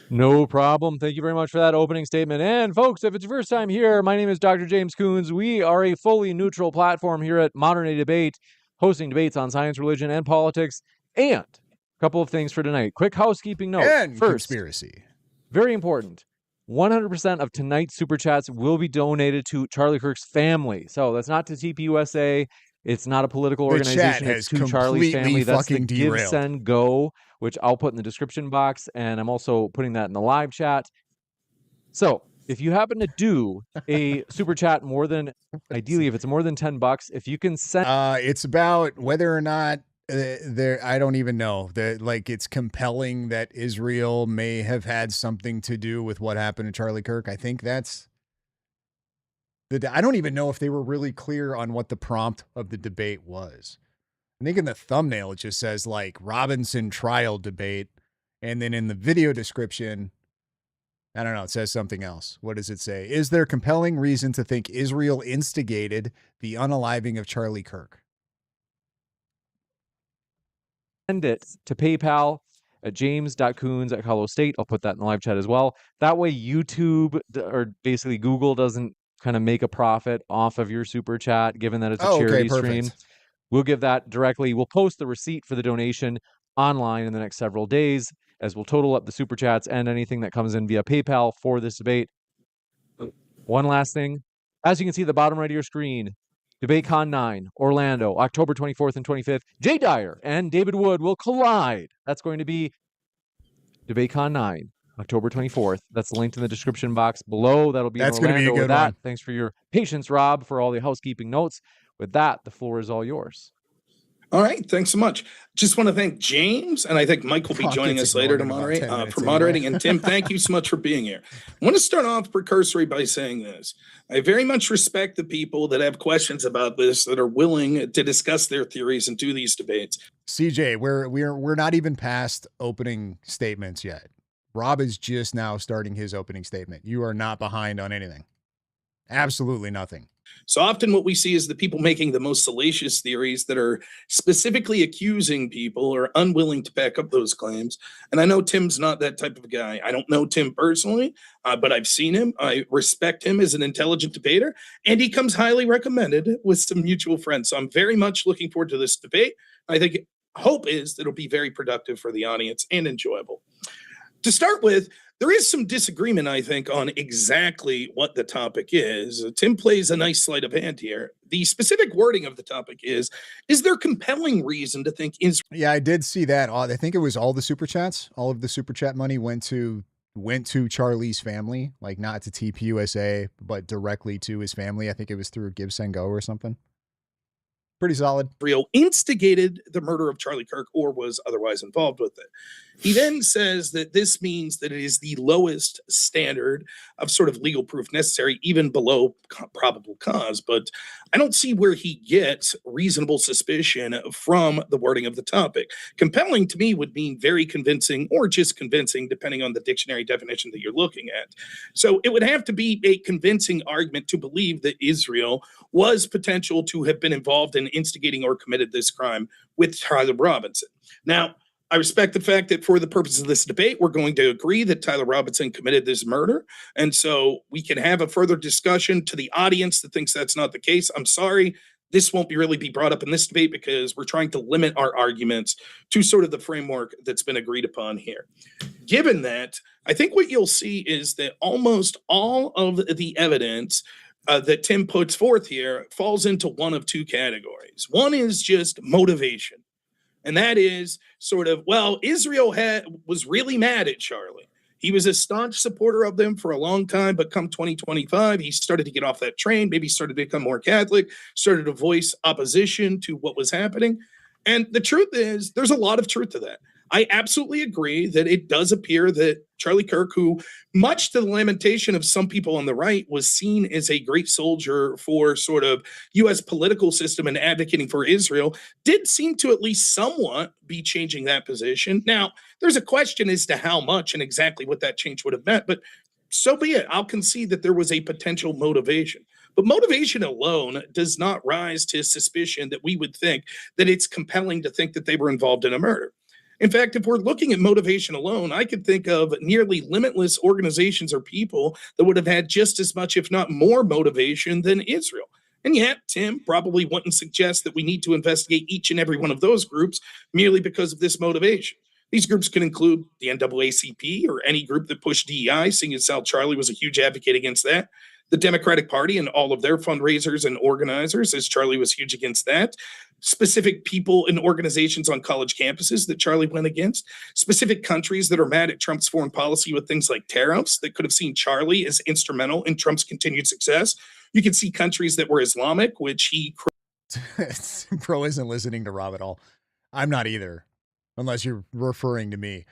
No problem. Thank you very much for that opening statement. And folks, if it's your first time here, my name is Dr. James Coons. We are a fully neutral platform here at Modern Day Debate, hosting debates on science, religion, and politics. And a couple of things for tonight. Quick housekeeping note. And first, conspiracy. Very important. 100% of tonight's super chats will be donated to Charlie Kirk's family. So that's not to TPUSA. It's not a political organization. It's to Charlie's family. That's the Give, Send, Go, which I'll put in the description box. And I'm also putting that in the live chat. So if you happen to do a super chat more than, ideally, if it's more than $10, if you can send. It's about whether or not there. I don't even know that. Like, it's compelling that Israel may have had something to do with what happened to Charlie Kirk. I think that's I don't even know if they were really clear on what the prompt of the debate was. I think in the thumbnail it just says like Robinson trial debate, and then in the video description, I don't know, it says something else. What does it say? Is there compelling reason to think Israel instigated the unaliving of Charlie Kirk? Send it to PayPal at james.coons@colostate. I'll put that in the live chat as well. That way YouTube or basically Google doesn't kind of make a profit off of your super chat, given that it's a charity stream. We'll give that directly. We'll post the receipt for the donation online in the next several days, as we'll total up the super chats and anything that comes in via PayPal for this debate. One last thing. As you can see at the bottom right of your screen, DebateCon 9, Orlando, October 24th and 25th. Jay Dyer and David Wood will collide. That's going to be DebateCon 9, October 24th. That's linked in the description box below. That'll be That's in Orlando. Going to be a good with that, one. Thanks for your patience, Rob, for all the housekeeping notes. With that, the floor is all yours. All right. Thanks so much. Just want to thank James, and I think Mike will be joining us later to moderate for moderating. And Tim, thank you so much for being here. I want to start off precursory by saying this. I very much respect the people that have questions about this, that are willing to discuss their theories and do these debates. CJ, we're not even past opening statements yet. Rob is just now starting his opening statement. You are not behind on anything. Absolutely nothing. So often what we see is the people making the most salacious theories that are specifically accusing people or unwilling to back up those claims. And I know Tim's not that type of guy. I don't know Tim personally, but I've seen him. I respect him as an intelligent debater, and he comes highly recommended with some mutual friends. So I'm very much looking forward to this debate. I think hope is that it'll be very productive for the audience and enjoyable. To start with, there is some disagreement, I think, on exactly what the topic is. Tim plays a nice sleight of hand here. The specific wording of the topic is there compelling reason to think Israel? Yeah, I did see that. I think it was all the super chats. All of the super chat money went to Charlie's family, like not to TPUSA, but directly to his family. I think it was through Give Send Go or something. Pretty solid. Israel instigated the murder of Charlie Kirk or was otherwise involved with it. He then says that this means that it is the lowest standard of sort of legal proof necessary, even below probable cause. But I don't see where he gets reasonable suspicion from the wording of the topic. Compelling to me would mean very convincing or just convincing, depending on the dictionary definition that you're looking at. So it would have to be a convincing argument to believe that Israel was potential to have been involved in instigating or committed this crime with Tyler Robinson. Now, I respect the fact that for the purpose of this debate, we're going to agree that Tyler Robinson committed this murder. And so we can have a further discussion. To the audience that thinks that's not the case, I'm sorry. This won't really be brought up in this debate because we're trying to limit our arguments to sort of the framework that's been agreed upon here. Given that, I think what you'll see is that almost all of the evidence that Tim puts forth here falls into one of two categories. One is just motivation. And that is sort of, well, Israel was really mad at Charlie. He was a staunch supporter of them for a long time, but come 2025, he started to get off that train, maybe started to become more Catholic, started to voice opposition to what was happening. And the truth is, there's a lot of truth to that. I absolutely agree that it does appear that Charlie Kirk, who, much to the lamentation of some people on the right, was seen as a great soldier for sort of U.S. political system and advocating for Israel, did seem to at least somewhat be changing that position. Now, there's a question as to how much and exactly what that change would have meant, but so be it. I'll concede that there was a potential motivation. But motivation alone does not rise to suspicion that we would think that it's compelling to think that they were involved in a murder. In fact, if we're looking at motivation alone, I could think of nearly limitless organizations or people that would have had just as much, if not more, motivation than Israel. And yet, Tim probably wouldn't suggest that we need to investigate each and every one of those groups merely because of this motivation. These groups can include the NAACP or any group that pushed DEI, seeing as Sal Charlie was a huge advocate against that. The Democratic Party and all of their fundraisers and organizers, as Charlie was huge against that. Specific people and organizations on college campuses that Charlie went against. Specific countries that are mad at Trump's foreign policy with things like tariffs that could have seen Charlie as instrumental in Trump's continued success. You can see countries that were Islamic, which he Bro isn't listening to Rob at all. I'm not either, unless you're referring to me.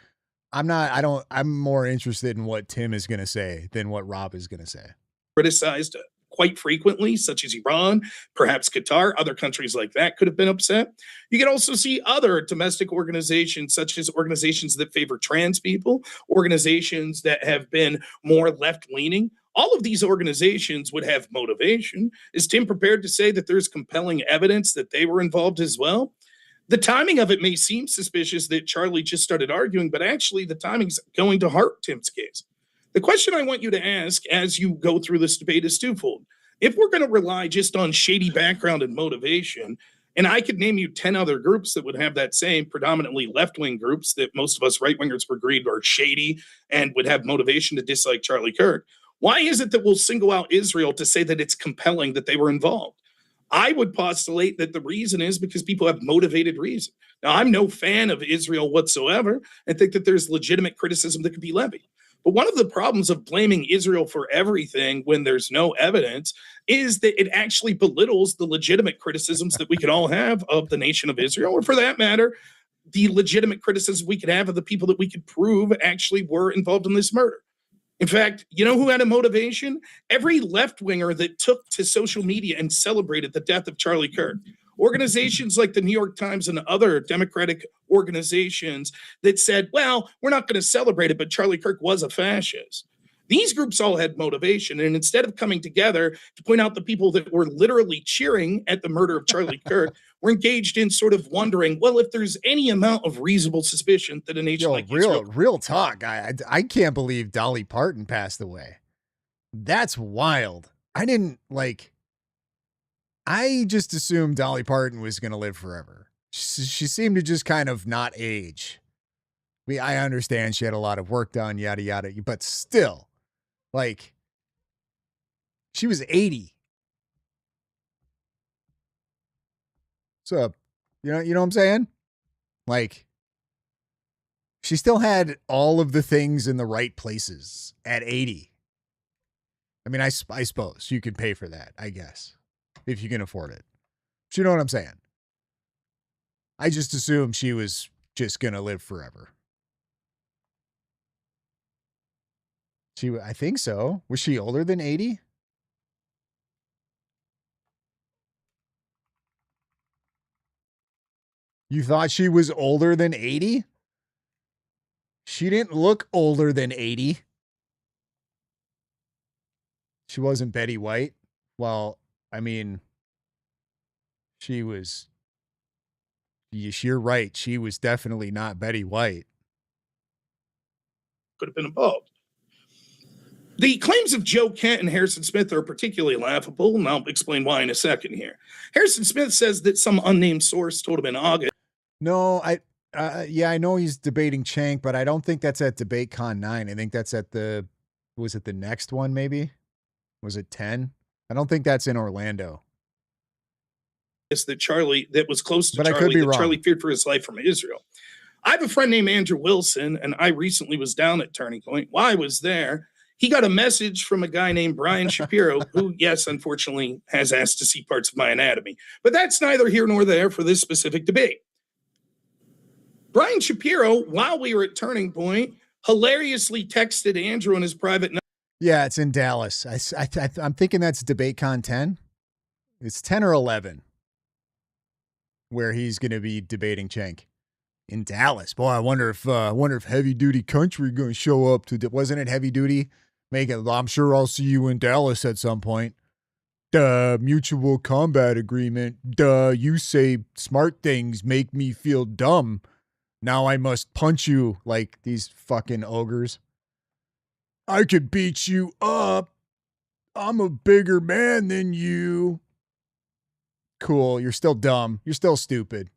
I'm more interested in what Tim is going to say than what Rob is going to say. criticized quite frequently, such as Iran, perhaps Qatar, other countries like that could have been upset. You can also see other domestic organizations, such as organizations that favor trans people, organizations that have been more left-leaning. All of these organizations would have motivation. Is Tim prepared to say that there's compelling evidence that they were involved as well? The timing of it may seem suspicious that Charlie just started arguing, but actually the timing's going to hurt Tim's case. The question I want you to ask as you go through this debate is twofold. If we're going to rely just on shady background and motivation, and I could name you 10 other groups that would have that same predominantly left-wing groups that most of us right-wingers would agree are shady and would have motivation to dislike Charlie Kirk, why is it that we'll single out Israel to say that it's compelling that they were involved? I would postulate that the reason is because people have motivated reason. Now, I'm no fan of Israel whatsoever and think that there's legitimate criticism that could be levied. But one of the problems of blaming Israel for everything when there's no evidence is that it actually belittles the legitimate criticisms that we could all have of the nation of Israel, or for that matter, the legitimate criticism we could have of the people that we could prove actually were involved in this murder. In fact, you know who had a motivation? Every left-winger that took to social media and celebrated the death of Charlie Kirk. Organizations like the New York Times and other Democratic organizations that said, well, we're not going to celebrate it, but Charlie Kirk was a fascist. These groups all had motivation. And instead of coming together to point out the people that were literally cheering at the murder of Charlie Kirk, were engaged in sort of wondering, well, if there's any amount of reasonable suspicion that a nation like Israel... Real talk. I can't believe Dolly Parton passed away. That's wild. I just assumed Dolly Parton was going to live forever. She seemed to just kind of not age. I understand she had a lot of work done, yada, yada, but still, she was 80. So, you know what I'm saying? She still had all of the things in the right places at 80. I mean, I suppose you could pay for that, I guess, if you can afford it. But you know what I'm saying? I just assumed she was just going to live forever. I think so. Was she older than 80? You thought she was older than 80? She didn't look older than 80. She wasn't Betty White. Well, I mean, she was... You're right. She was definitely not Betty White. Could have been involved. The claims of Joe Kent and Harrison Smith are particularly laughable, and I'll explain why in a second here. Harrison Smith says that some unnamed source told him in August. No, I know he's debating Chank, but I don't think that's at DebateCon 9. I think that's at was it the next one maybe? Was it 10? I don't think that's in Orlando. That was close to but Charlie, I could be that wrong. Charlie feared for his life from Israel. I have a friend named Andrew Wilson, and I recently was down at Turning Point. While I was there, he got a message from a guy named Brian Shapiro, who, yes, unfortunately, has asked to see parts of my anatomy. But that's neither here nor there for this specific debate. Brian Shapiro, while we were at Turning Point, hilariously texted Andrew on his private number. Yeah, it's in Dallas. I'm thinking that's DebateCon 10. It's 10 or 11 where he's going to be debating Chank in Dallas. Boy, I wonder if Heavy Duty Country going to show up to. Wasn't it Heavy Duty? I'm sure I'll see you in Dallas at some point. Mutual combat agreement. You say smart things make me feel dumb. Now I must punch you like these fucking ogres. I could beat you up. I'm a bigger man than you. Cool. You're still dumb. You're still stupid.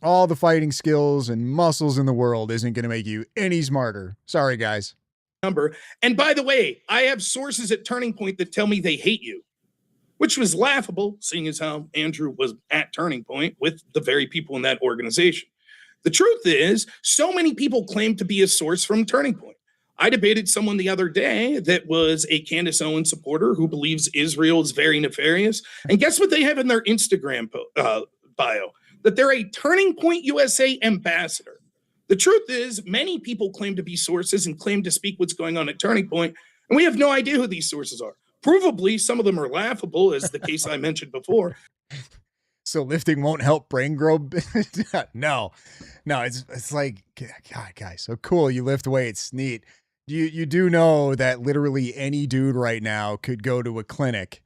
All the fighting skills and muscles in the world isn't going to make you any smarter. Sorry, guys. number. And by the way, I have sources at Turning Point that tell me they hate you, which was laughable, seeing as how Andrew was at Turning Point with the very people in that organization. The truth is, so many people claim to be a source from Turning Point. I debated someone the other day that was a Candace Owens supporter who believes Israel is very nefarious. And guess what they have in their Instagram bio? That they're a Turning Point USA ambassador. The truth is, many people claim to be sources and claim to speak what's going on at Turning Point, and we have no idea who these sources are. Provably, some of them are laughable, as the case I mentioned before. So lifting won't help brain grow? No, it's like, God, guys, so cool. You lift weights, neat. You do know that literally any dude right now could go to a clinic,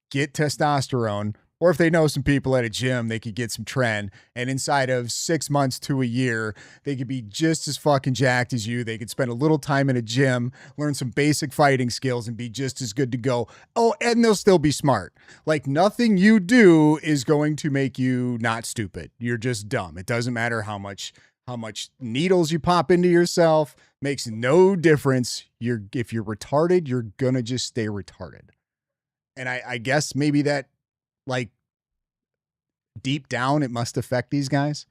get testosterone, or if they know some people at a gym, they could get some tren, and inside of 6 months to a year, they could be just as fucking jacked as you. They could spend a little time in a gym, learn some basic fighting skills, and be just as good to go. Oh, and they'll still be smart. Like, nothing you do is going to make you not stupid. You're just dumb. It doesn't matter how much needles you pop into yourself. Makes no difference. If you're retarded, you're gonna just stay retarded. And I guess maybe that, like, deep down, it must affect these guys.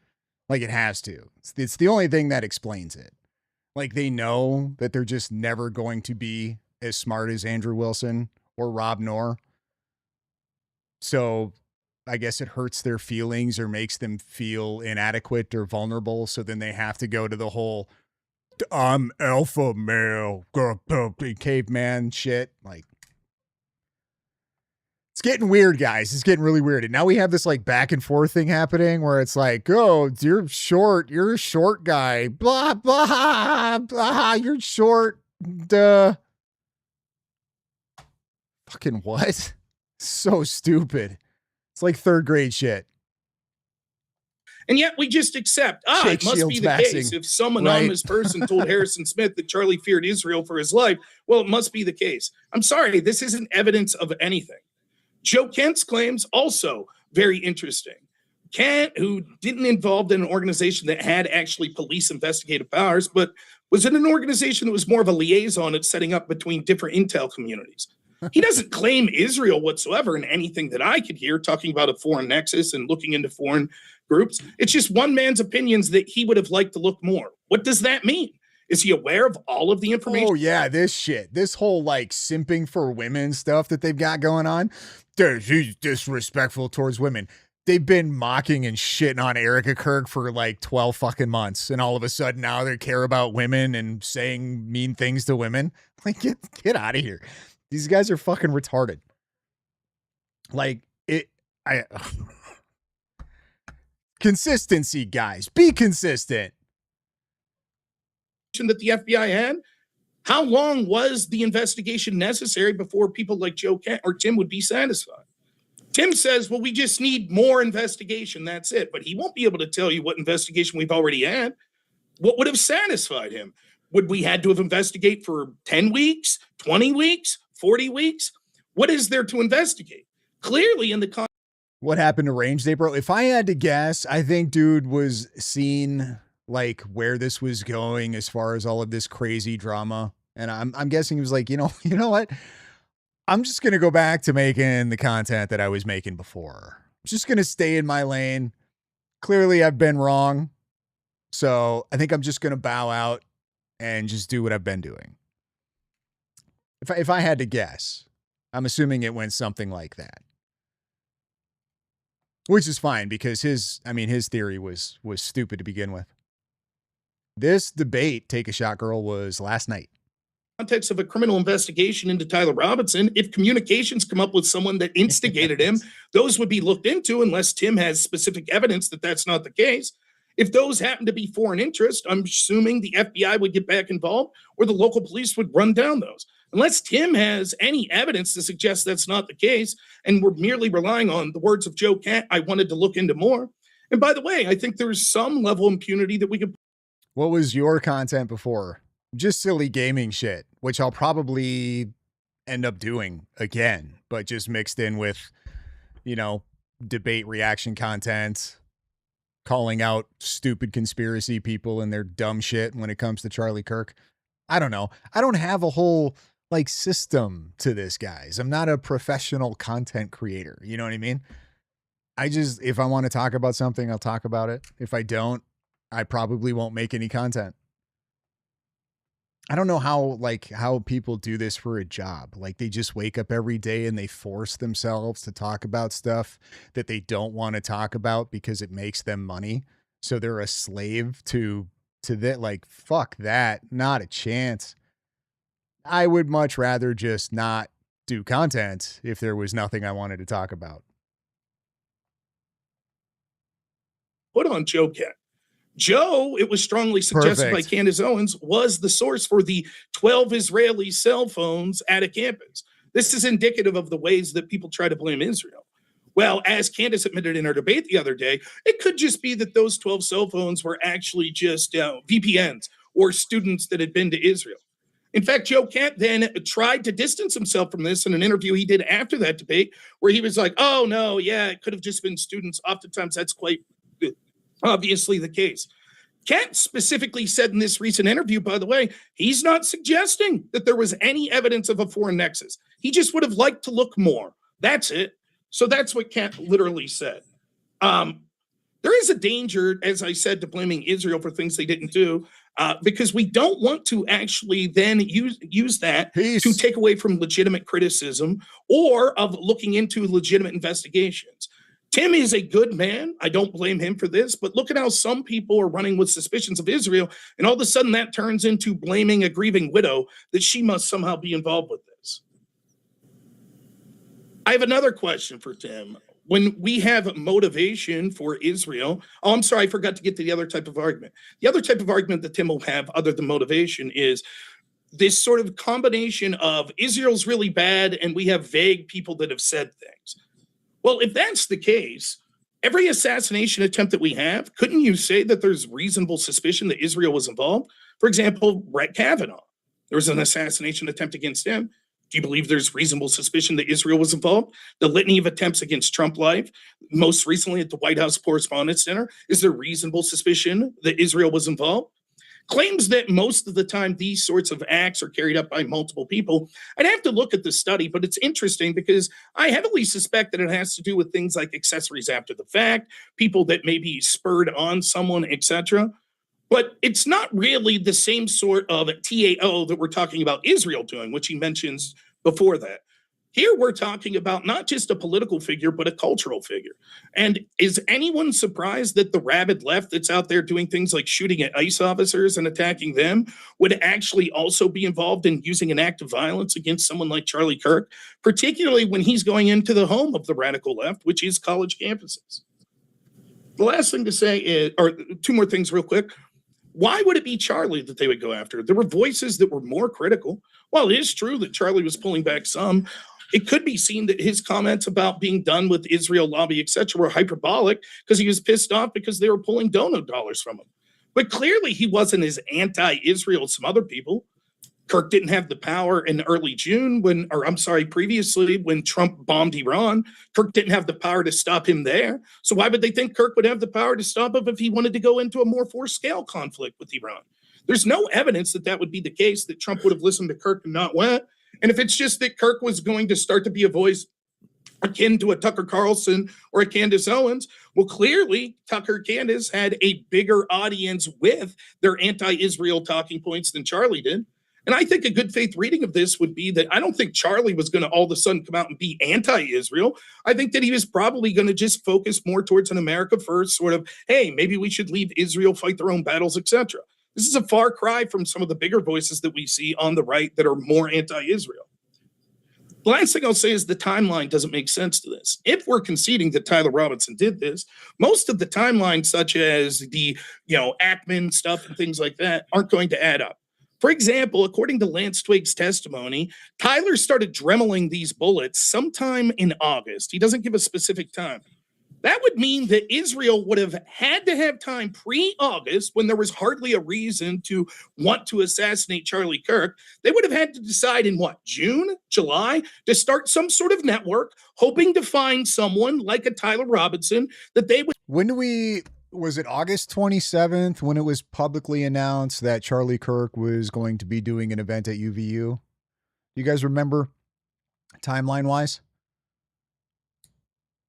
Like, it has to. It's the only thing that explains it. Like, they know that they're just never going to be as smart as Andrew Wilson or Rob Noerr. So I guess it hurts their feelings or makes them feel inadequate or vulnerable. So then they have to go to the whole, I'm alpha male, caveman shit. Like, it's getting weird, guys. It's getting really weird. And now we have this like back and forth thing happening where it's like, oh, you're a short guy. Blah, blah, blah, you're short. Duh. Fucking what? So stupid. It's like third grade shit. And yet we just accept, it must be the case. If some anonymous person told Harrison Smith that Charlie feared Israel for his life, well, it must be the case. I'm sorry, this isn't evidence of anything. Joe Kent's claims also very interesting. Kent, who didn't involve in an organization that had actually police investigative powers, but was in an organization that was more of a liaison at setting up between different intel communities. He doesn't claim Israel whatsoever in anything that I could hear, talking about a foreign nexus and looking into foreign groups. It's just one man's opinions that he would have liked to look more. What does that mean? Is he aware of all of the information? Oh, yeah, this shit. This whole, like, simping for women stuff that they've got going on. He's disrespectful towards women. They've been mocking and shitting on Erica Kirk for, like, 12 fucking months. And all of a sudden now they care about women and saying mean things to women. Like, get out of here. These guys are fucking retarded. Like, consistency, guys. Be consistent. That the FBI had? How long was the investigation necessary before people like Joe Kent or Tim would be satisfied? Tim says, well, we just need more investigation. That's it. But he won't be able to tell you what investigation we've already had. What would have satisfied him? Would we had to have investigated for 10 weeks, 20 weeks, 40 weeks? What is there to investigate? Clearly in the what happened to Range Day, bro? If I had to guess, I think dude was seen like where this was going as far as all of this crazy drama. And I'm guessing he was like, you know what? I'm just going to go back to making the content that I was making before. I'm just going to stay in my lane. Clearly I've been wrong. So I think I'm just going to bow out and just do what I've been doing. If I had to guess, I'm assuming it went something like that. Which is fine because his theory was stupid to begin with. This debate, Take a Shot Girl, was last night. Context of a criminal investigation into Tyler Robinson, if communications come up with someone that instigated him, those would be looked into unless Tim has specific evidence that that's not the case. If those happen to be foreign interest, I'm assuming the FBI would get back involved or the local police would run down those. Unless Tim has any evidence to suggest that's not the case, and we're merely relying on the words of Joe Kent, I wanted to look into more. And by the way, I think there's some level of impunity that we could. What was your content before? Just silly gaming shit, which I'll probably end up doing again, but just mixed in with, debate reaction content, calling out stupid conspiracy people and their dumb shit when it comes to Charlie Kirk. I don't know. I don't have a whole like system to this, guys. I'm not a professional content creator. You know what I mean? If I want to talk about something, I'll talk about it. If I don't, I probably won't make any content. I don't know how people do this for a job. Like they just wake up every day and they force themselves to talk about stuff that they don't want to talk about because it makes them money. So they're a slave to that. Like, fuck that. Not a chance. I would much rather just not do content if there was nothing I wanted to talk about. Put on Joe Kent. Joe, it was strongly suggested by Candace Owens, was the source for the 12 Israeli cell phones at a campus. This is indicative of the ways that people try to blame Israel. Well, as Candace admitted in her debate the other day, it could just be that those 12 cell phones were actually just VPNs or students that had been to Israel. In fact, Joe Kent then tried to distance himself from this in an interview he did after that debate, where he was like, oh, no, yeah, it could have just been students. Oftentimes, that's quite obviously the case. Kent specifically said in this recent interview, by the way, he's not suggesting that there was any evidence of a foreign nexus. He just would have liked to look more. That's it. So that's what Kent literally said. There is a danger, as I said, to blaming Israel for things they didn't do, because we don't want to actually then use that to take away from legitimate criticism or of looking into legitimate investigations. Tim is a good man. I don't blame him for this, but look at how some people are running with suspicions of Israel, and all of a sudden that turns into blaming a grieving widow that she must somehow be involved with this. I have another question for Tim. When we have motivation for Israel, I'm sorry, I forgot to get to the other type of argument. The other type of argument that Tim will have other than motivation is this sort of combination of Israel's really bad and we have vague people that have said things. Well, if that's the case, every assassination attempt that we have, couldn't you say that there's reasonable suspicion that Israel was involved? For example, Brett Kavanaugh, there was an assassination attempt against him. Do you believe there's reasonable suspicion that Israel was involved? The litany of attempts against Trump life, most recently at the White House Correspondents' Dinner, is there reasonable suspicion that Israel was involved? Claims that most of the time these sorts of acts are carried out by multiple people. I'd have to look at the study, but it's interesting because I heavily suspect that it has to do with things like accessories after the fact, people that maybe spurred on someone, etc. But it's not really the same sort of TAO that we're talking about Israel doing, which he mentions before that. Here we're talking about not just a political figure, but a cultural figure. And is anyone surprised that the rabid left that's out there doing things like shooting at ICE officers and attacking them would actually also be involved in using an act of violence against someone like Charlie Kirk, particularly when he's going into the home of the radical left, which is college campuses? The last thing to say is, or two more things real quick. Why would it be Charlie that they would go after? There were voices that were more critical. While it is true that Charlie was pulling back some, it could be seen that his comments about being done with Israel lobby, etc., were hyperbolic because he was pissed off because they were pulling donor dollars from him. But clearly he wasn't as anti-Israel as some other people. Kirk didn't have the power in early June previously when Trump bombed Iran. Kirk didn't have the power to stop him there. So why would they think Kirk would have the power to stop him if he wanted to go into a more forced-scale conflict with Iran? There's no evidence that that would be the case, that Trump would have listened to Kirk and not went. And if it's just that Kirk was going to start to be a voice akin to a Tucker Carlson or a Candace Owens, well, clearly Tucker Candace had a bigger audience with their anti-Israel talking points than Charlie did. And I think a good faith reading of this would be that I don't think Charlie was going to all of a sudden come out and be anti-Israel. I think that he was probably going to just focus more towards an America first sort of, hey, maybe we should leave Israel fight their own battles, etc. This is a far cry from some of the bigger voices that we see on the right that are more anti-Israel. The last thing I'll say is the timeline doesn't make sense to this. If we're conceding that Tyler Robinson did this, most of the timelines, such as the Ackman stuff and things like that, aren't going to add up. For example, according to Lance Twiggs' testimony, Tyler started dremeling these bullets sometime in August. He doesn't give a specific time. That would mean that Israel would have had to have time pre-August, when there was hardly a reason to want to assassinate Charlie Kirk. They would have had to decide in June, July, to start some sort of network, hoping to find someone like a Tyler Robinson that they would. When do we Was it August 27th when it was publicly announced that Charlie Kirk was going to be doing an event at UVU? You guys remember timeline wise?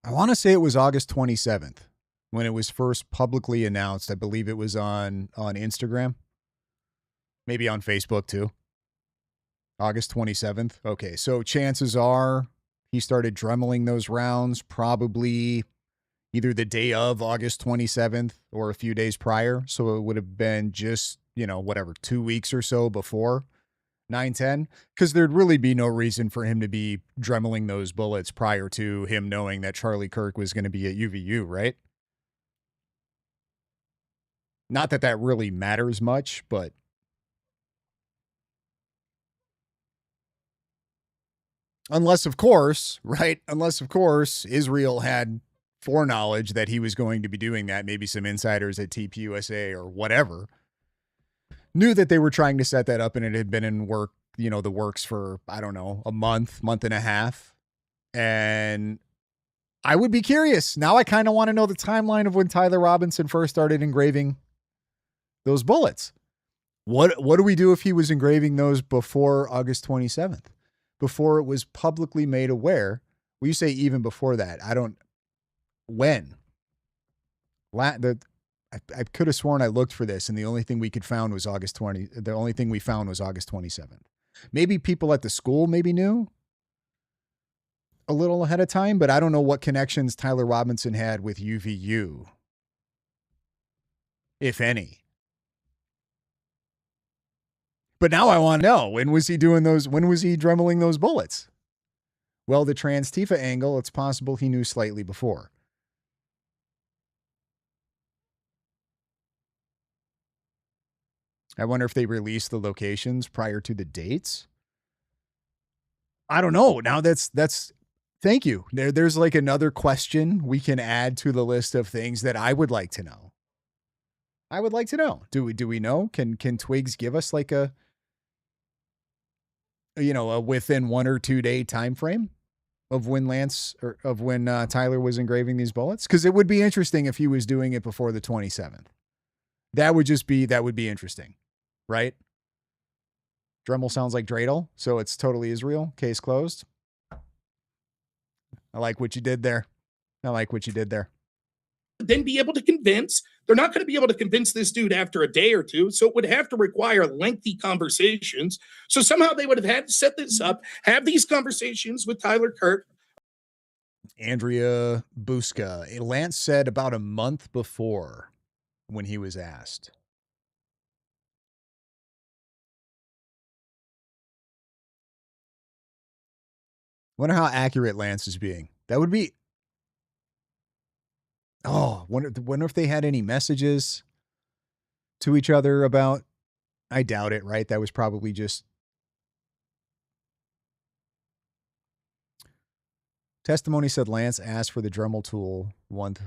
I want to say it was August 27th when it was first publicly announced. I believe it was on Instagram, maybe on Facebook too. August 27th. Okay, so chances are he started dremeling those rounds probably either the day of August 27th or a few days prior. So it would have been just, 2 weeks or so before 9/10, because there'd really be no reason for him to be dremeling those bullets prior to him knowing that Charlie Kirk was going to be at UVU, right? Not that that really matters much, but unless, of course, right? Unless, of course, Israel had foreknowledge that he was going to be doing that. Maybe some insiders at TPUSA or whatever knew that they were trying to set that up, and it had been in the works for, I don't know, a month and a half. And I would be curious. Now I kind of want to know the timeline of when Tyler Robinson first started engraving those bullets. What do we do if he was engraving those before August 27th? Before it was publicly made aware? Well, you say even before that. When? I could have sworn I looked for this, and the only thing we found was August 27th. Maybe people at the school maybe knew a little ahead of time, but I don't know what connections Tyler Robinson had with UVU, if any. But now I want to know, when was he dremeling those bullets? Well, the Trans Tifa angle, it's possible he knew slightly before. I wonder if they released the locations prior to the dates. I don't know. Now that's thank you. There's like another question we can add to the list of things that I would like to know. Do we know? Can Twigs give us like a within 1 or 2 day time frame of when Tyler was engraving these bullets? Because it would be interesting if he was doing it before the 27th. That would be interesting, right? Dremel sounds like dreidel, so it's totally Israel. Case closed. I like what you did there. Then be able to convince. They're not going to be able to convince this dude after a day or two. So it would have to require lengthy conversations. So somehow they would have had to set this up, have these conversations with Tyler Kirk. Andrea Buska. Lance said about a month before when he was asked. Wonder how accurate Lance is being. That would be. Oh, wonder if they had any messages to each other about. I doubt it, right? That was probably just. Testimony said Lance asked for the Dremel tool 1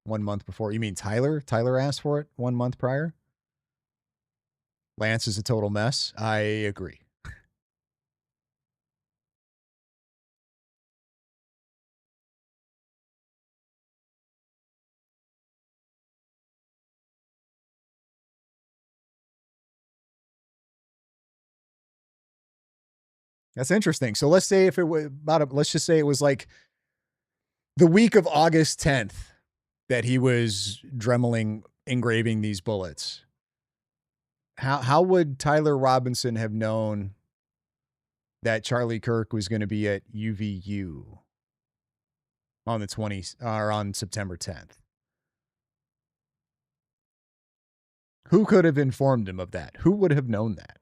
month before. You mean Tyler? Tyler asked for it 1 month prior? Lance is a total mess. I agree. That's interesting. So let's say if it was let's just say it was like the week of August 10th that he was dremeling, engraving these bullets. How would Tyler Robinson have known that Charlie Kirk was going to be at UVU on the 20th or on September 10th? Who could have informed him of that? Who would have known that?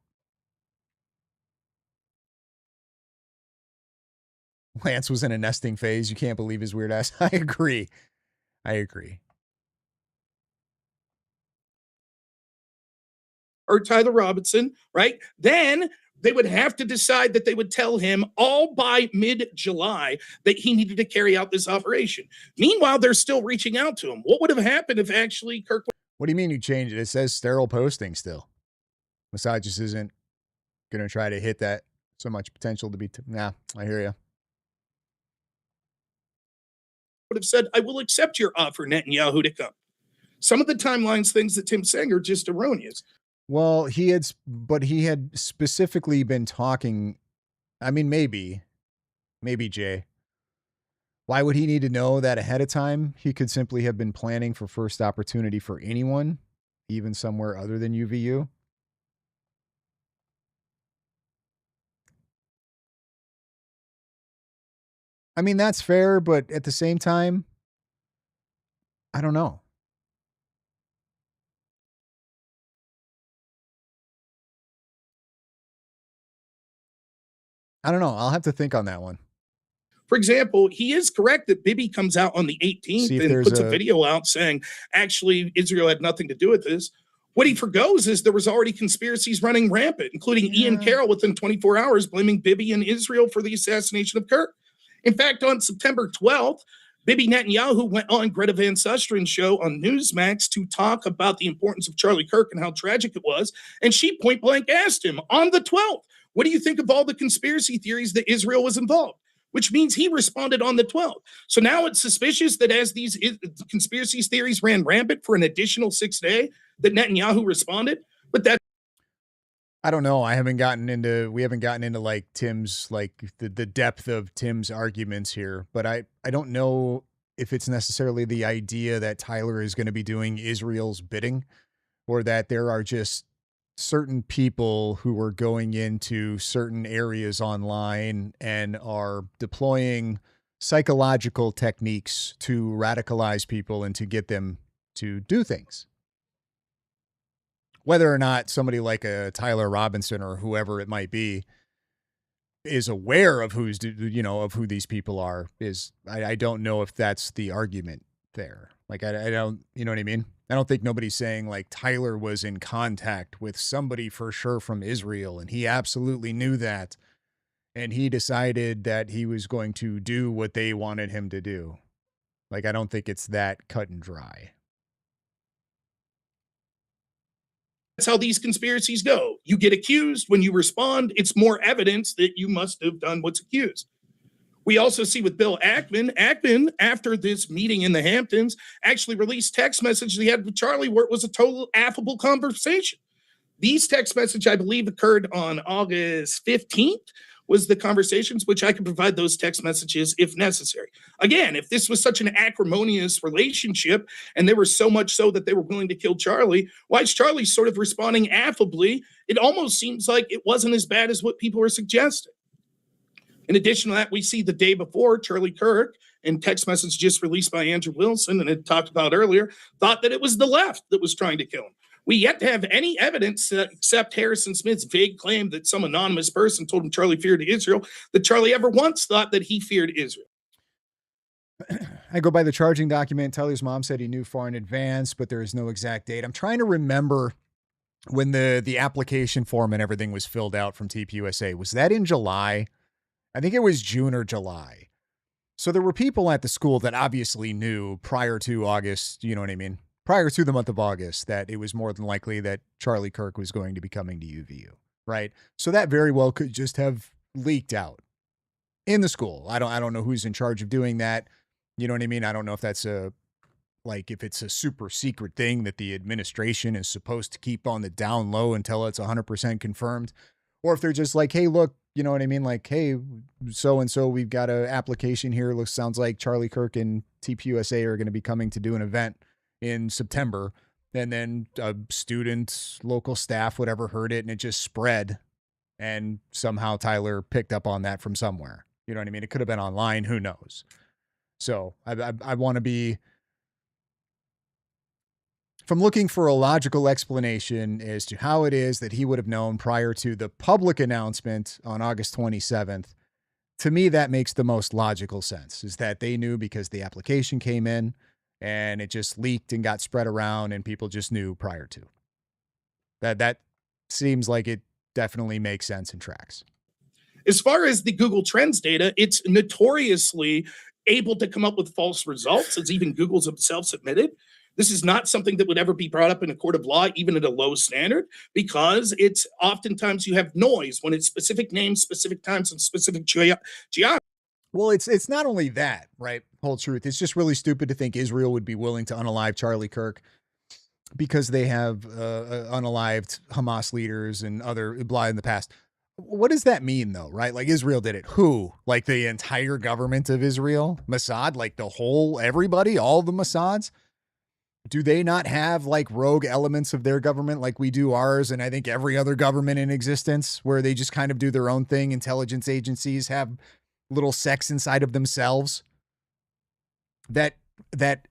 Lance was in a nesting phase. You can't believe his weird ass. I agree. Or Tyler Robinson, right? Then they would have to decide that they would tell him all by mid-July that he needed to carry out this operation. Meanwhile, they're still reaching out to him. What would have happened if actually Kirk... What do you mean you changed it? It says sterile posting still. Masad just isn't going to try to hit that so much potential to be... Nah, I hear you. Would have said, I will accept your offer, Netanyahu, to come. Some of the timelines things that Tim's saying are just erroneous. Well, he had specifically been talking. I mean, maybe Jay. Why would he need to know that ahead of time? He could simply have been planning for first opportunity for anyone, even somewhere other than UVU. I mean, that's fair, but at the same time, I don't know. I don't know. I'll have to think on that one. For example, he is correct that Bibi comes out on the 18th and puts a video out saying, actually, Israel had nothing to do with this. What he forgoes is there was already conspiracies running rampant, including Ian Carroll within 24 hours blaming Bibi and Israel for the assassination of Kirk. In fact, on September 12th, Bibi Netanyahu went on Greta Van Susteren's show on Newsmax to talk about the importance of Charlie Kirk and how tragic it was. And she point blank asked him on the 12th, what do you think of all the conspiracy theories that Israel was involved? Which means he responded on the 12th. So now it's suspicious that as these conspiracy theories ran rampant for an additional 6 days, that Netanyahu responded. But that, I don't know. We haven't gotten into like Tim's, like the depth of Tim's arguments here, but I don't know if it's necessarily the idea that Tyler is going to be doing Israel's bidding, or that there are just certain people who are going into certain areas online and are deploying psychological techniques to radicalize people and to get them to do things. Whether or not somebody like a Tyler Robinson or whoever it might be is aware of who these people are, I don't know if that's the argument there. Like, I don't, you know what I mean? I don't think nobody's saying like Tyler was in contact with somebody for sure from Israel and he absolutely knew that. And he decided that he was going to do what they wanted him to do. Like, I don't think it's that cut and dry. That's how these conspiracies go. You get accused. When you respond, it's more evidence that you must have done what's accused. We also see with Bill Ackman. Ackman, after this meeting in the Hamptons, actually released text messages he had with Charlie where it was a total affable conversation. These text messages, I believe, occurred on August 15th, was the conversations, which I could provide those text messages if necessary. Again, if this was such an acrimonious relationship and they were so much so that they were willing to kill Charlie, why is Charlie sort of responding affably? It almost seems like it wasn't as bad as what people were suggesting. In addition to that, we see the day before Charlie Kirk, in text message just released by Andrew Wilson, and it talked about earlier, thought that it was the left that was trying to kill him. We yet to have any evidence except Harrison Smith's vague claim that some anonymous person told him Charlie feared Israel, that Charlie ever once thought that he feared Israel. I go by the charging document. Tyler's mom said he knew far in advance, but there is no exact date. I'm trying to remember when the application form and everything was filled out from TPUSA. Was that in July? I think it was June or July. So there were people at the school that obviously knew prior to August, you know what I mean? Prior to the month of August, that it was more than likely that Charlie Kirk was going to be coming to UVU, right? So that very well could just have leaked out in the school. I don't know who's in charge of doing that. You know what I mean? I don't know if that's if it's a super secret thing that the administration is supposed to keep on the down low until it's 100% confirmed, or if they're just like, hey, look, you know what I mean? Like, hey, so-and-so, we've got an application here. Sounds like Charlie Kirk and TPUSA are going to be coming to do an event in September. And then students, local staff, whatever, heard it and it just spread. And somehow Tyler picked up on that from somewhere. You know what I mean? It could have been online. Who knows? So I want to be... From looking for a logical explanation as to how it is that he would have known prior to the public announcement on August 27th, to me, that makes the most logical sense, is that they knew because the application came in and it just leaked and got spread around and people just knew prior to. That seems like it definitely makes sense and tracks. As far as the Google Trends data, it's notoriously able to come up with false results, as even Google's themselves admitted. This is not something that would ever be brought up in a court of law, even at a low standard, because it's oftentimes you have noise when it's specific names, specific times, and specific geography. Well, it's not only that, right? Whole truth. It's just really stupid to think Israel would be willing to unalive Charlie Kirk because they have unalived Hamas leaders and other blah in the past. What does that mean, though, right? Like Israel did it. Who? Like the entire government of Israel? Mossad? Like the whole, everybody, all the Mossads? Do they not have like rogue elements of their government like we do ours and I think every other government in existence where they just kind of do their own thing? Intelligence agencies have little sects inside of themselves that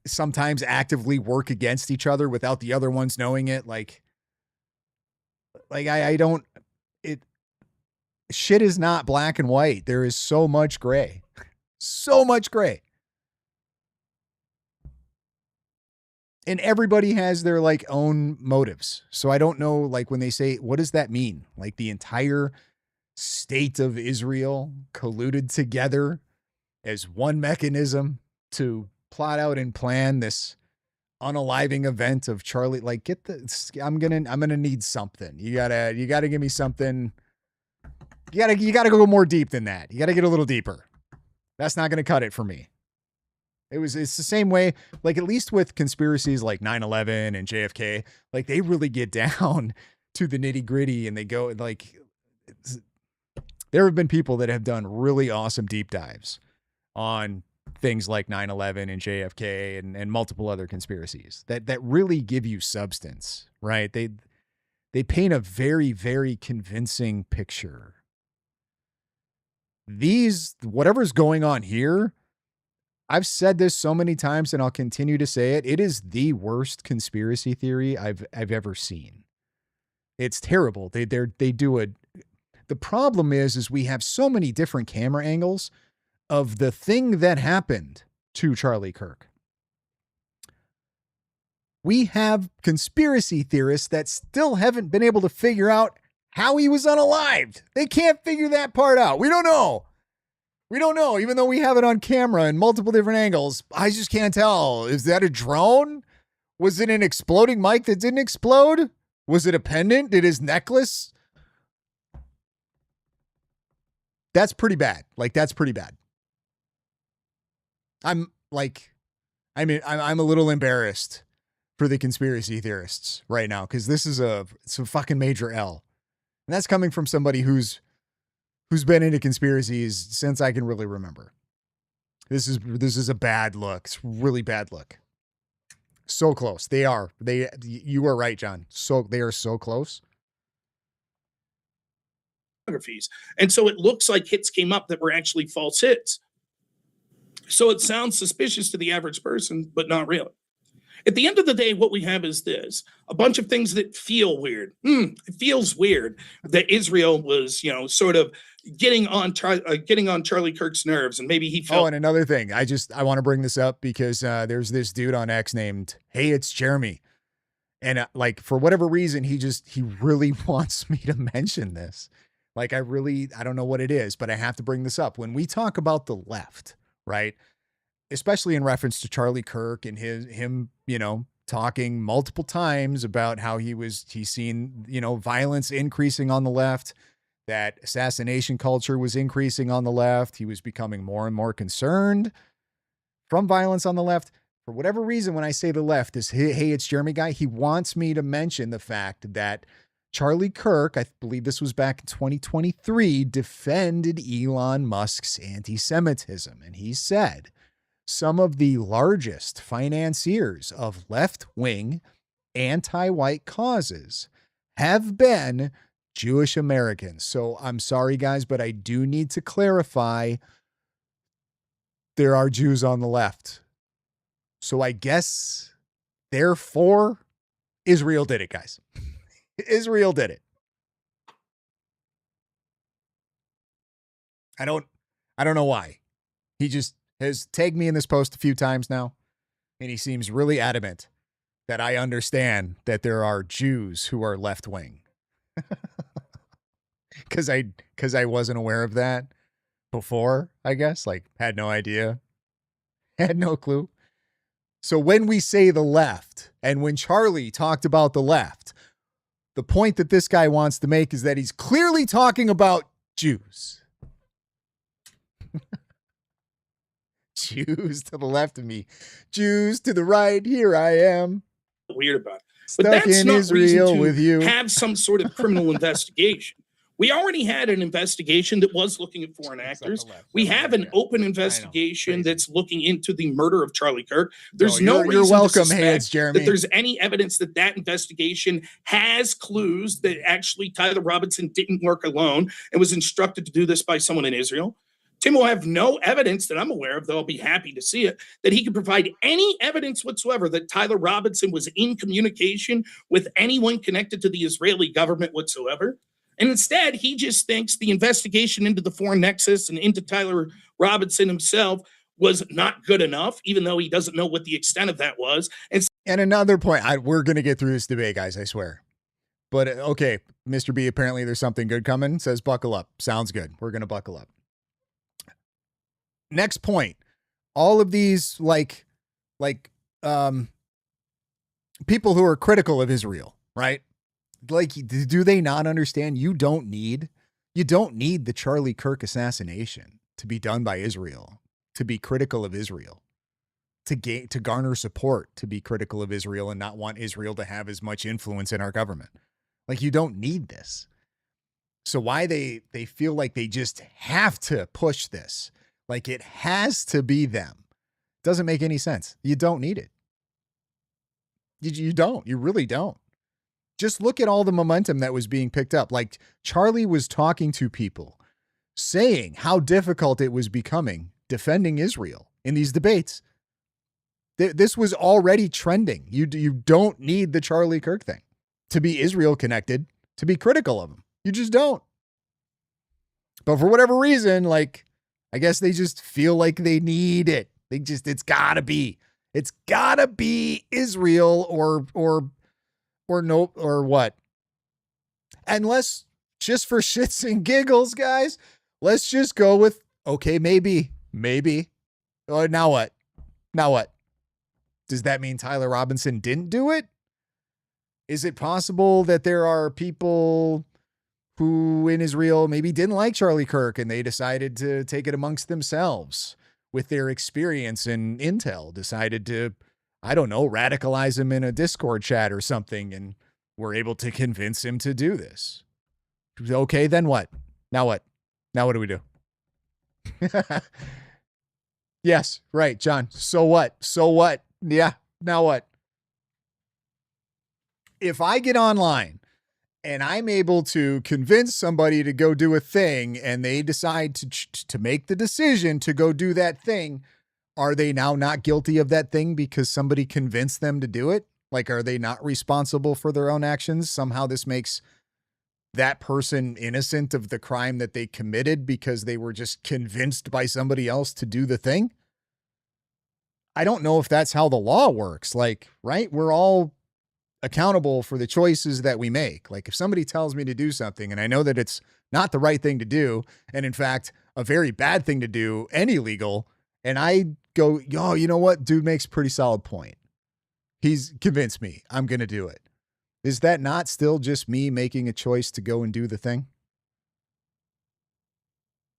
sometimes actively work against each other without the other ones knowing it. Like I don't, it, shit is not black and white. There is so much gray, so much gray. And everybody has their like own motives. So I don't know, like when they say, what does that mean? Like the entire state of Israel colluded together as one mechanism to plot out and plan this unaliving event of Charlie. Like get the, I'm gonna need something. You gotta give me something. You gotta go more deep than that. You gotta get a little deeper. That's not gonna cut it for me. It's the same way, like at least with conspiracies like 9/11 and JFK, like they really get down to the nitty gritty and they go like, there have been people that have done really awesome deep dives on things like 9/11 and JFK and multiple other conspiracies that really give you substance, right? They paint a very, very convincing picture. Whatever's going on here, I've said this so many times and I'll continue to say it. It is the worst conspiracy theory I've ever seen. It's terrible. They do it. The problem is we have so many different camera angles of the thing that happened to Charlie Kirk. We have conspiracy theorists that still haven't been able to figure out how he was unalived. They can't figure that part out. We don't know. We don't know, even though we have it on camera in multiple different angles. I just can't tell. Is that a drone? Was it an exploding mic that didn't explode? Was it a pendant? Did his necklace? That's pretty bad. Like, that's pretty bad. I'm a little embarrassed for the conspiracy theorists right now because this is it's a fucking major L. And that's coming from somebody who's been into conspiracies since I can really remember. This is a bad look. It's a really bad look. So close. You are right, John. They are so close. And so it looks like hits came up that were actually false hits. So it sounds suspicious to the average person, but not really. At the end of the day, what we have is this: a bunch of things that feel weird. It feels weird that Israel was, sort of getting on Charlie Kirk's nerves, and maybe he felt. Oh, and another thing, I want to bring this up because there's this dude on X named Hey, It's Jeremy, and like for whatever reason, he really wants me to mention this. Like I don't know what it is, but I have to bring this up when we talk about the left, right? Especially in reference to Charlie Kirk and him, talking multiple times about how he's seen, violence increasing on the left, that assassination culture was increasing on the left. He was becoming more and more concerned from violence on the left. For whatever reason, when I say the left, this Hey, It's Jeremy guy, he wants me to mention the fact that Charlie Kirk, I believe this was back in 2023, defended Elon Musk's anti-Semitism. And he said, some of the largest financiers of left-wing anti-white causes have been Jewish Americans. So I'm sorry, guys, but I do need to clarify there are Jews on the left. So I guess, therefore, Israel did it, guys. Israel did it. I don't know why. He just has tagged me in this post a few times now, and he seems really adamant that I understand that there are Jews who are left wing. Because I wasn't aware of that before, I guess. Like, had no idea. Had no clue. So when we say the left, and when Charlie talked about the left, the point that this guy wants to make is that he's clearly talking about Jews. Jews to the left of me, Jews to the right, here I am. Weird about it. But Stuck that's in not reason Israel to with you. have some sort of criminal investigation. We already had an investigation that was looking at foreign actors. We have an open investigation that's looking into the murder of Charlie Kirk. There's no you're reason welcome. to suspect Hey, it's Jeremy. that there's any evidence that that investigation has clues that actually Tyler Robinson didn't work alone and was instructed to do this by someone in Israel. Tim will have no evidence that I'm aware of, though I'll be happy to see it, that he could provide any evidence whatsoever that Tyler Robinson was in communication with anyone connected to the Israeli government whatsoever. And instead, he just thinks the investigation into the foreign nexus and into Tyler Robinson himself was not good enough, even though he doesn't know what the extent of that was. And another point, we're going to get through this debate, guys, I swear. But okay, Mr. B, apparently there's something good coming. Says buckle up. Sounds good. We're going to buckle up. Next point. All of these people who are critical of Israel, right? Like, do they not understand you don't need the Charlie Kirk assassination to be done by Israel, to be critical of Israel, to garner support, to be critical of Israel and not want Israel to have as much influence in our government. Like, you don't need this. So why they feel like they just have to push this, like it has to be them, doesn't make any sense. You don't need it. You don't. You really don't. Just look at all the momentum that was being picked up. Like, Charlie was talking to people, saying how difficult it was becoming defending Israel in these debates. This was already trending. You don't need the Charlie Kirk thing to be Israel connected, to be critical of him. You just don't. But for whatever reason, like, I guess they just feel like they need it. It's gotta be Israel or what? Unless, just for shits and giggles, guys, let's just go with, okay, maybe. Now what? Does that mean Tyler Robinson didn't do it? Is it possible that there are people who in Israel maybe didn't like Charlie Kirk and they decided to take it amongst themselves with their experience in intel, decided to, I don't know, radicalize him in a Discord chat or something, and were able to convince him to do this? Okay, then what? Now what? Now what do we do? Yes, right, John. So what? Yeah, now what? If I get online and I'm able to convince somebody to go do a thing and they decide to make the decision to go do that thing, are they now not guilty of that thing because somebody convinced them to do it? Like, are they not responsible for their own actions? Somehow this makes that person innocent of the crime that they committed because they were just convinced by somebody else to do the thing? I don't know if that's how the law works. Like, right? We're all accountable for the choices that we make. Like, if somebody tells me to do something and I know that it's not the right thing to do, and in fact, a very bad thing to do and illegal, and I go, yo, you know what? Dude makes a pretty solid point. He's convinced me. I'm going to do it. Is that not still just me making a choice to go and do the thing?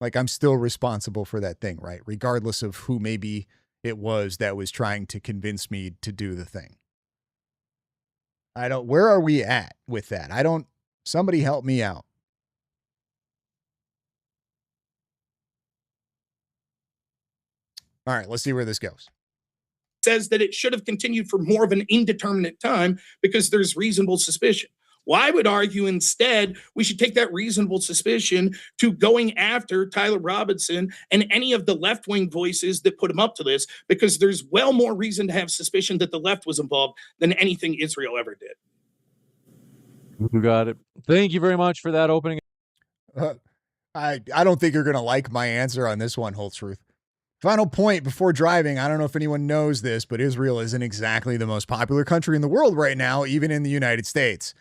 Like, I'm still responsible for that thing, right? Regardless of who maybe it was that was trying to convince me to do the thing. Where are we at with that? Somebody help me out. All right, let's see where this goes. Says that it should have continued for more of an indeterminate time because there's reasonable suspicion. Well, I would argue instead we should take that reasonable suspicion to going after Tyler Robinson and any of the left-wing voices that put him up to this, because there's well more reason to have suspicion that the left was involved than anything Israel ever did. You got it. Thank you very much for that opening. I don't think you're going to like my answer on this one, Whole Truth. Final point before driving. I don't know if anyone knows this, but Israel isn't exactly the most popular country in the world right now, even in the United States.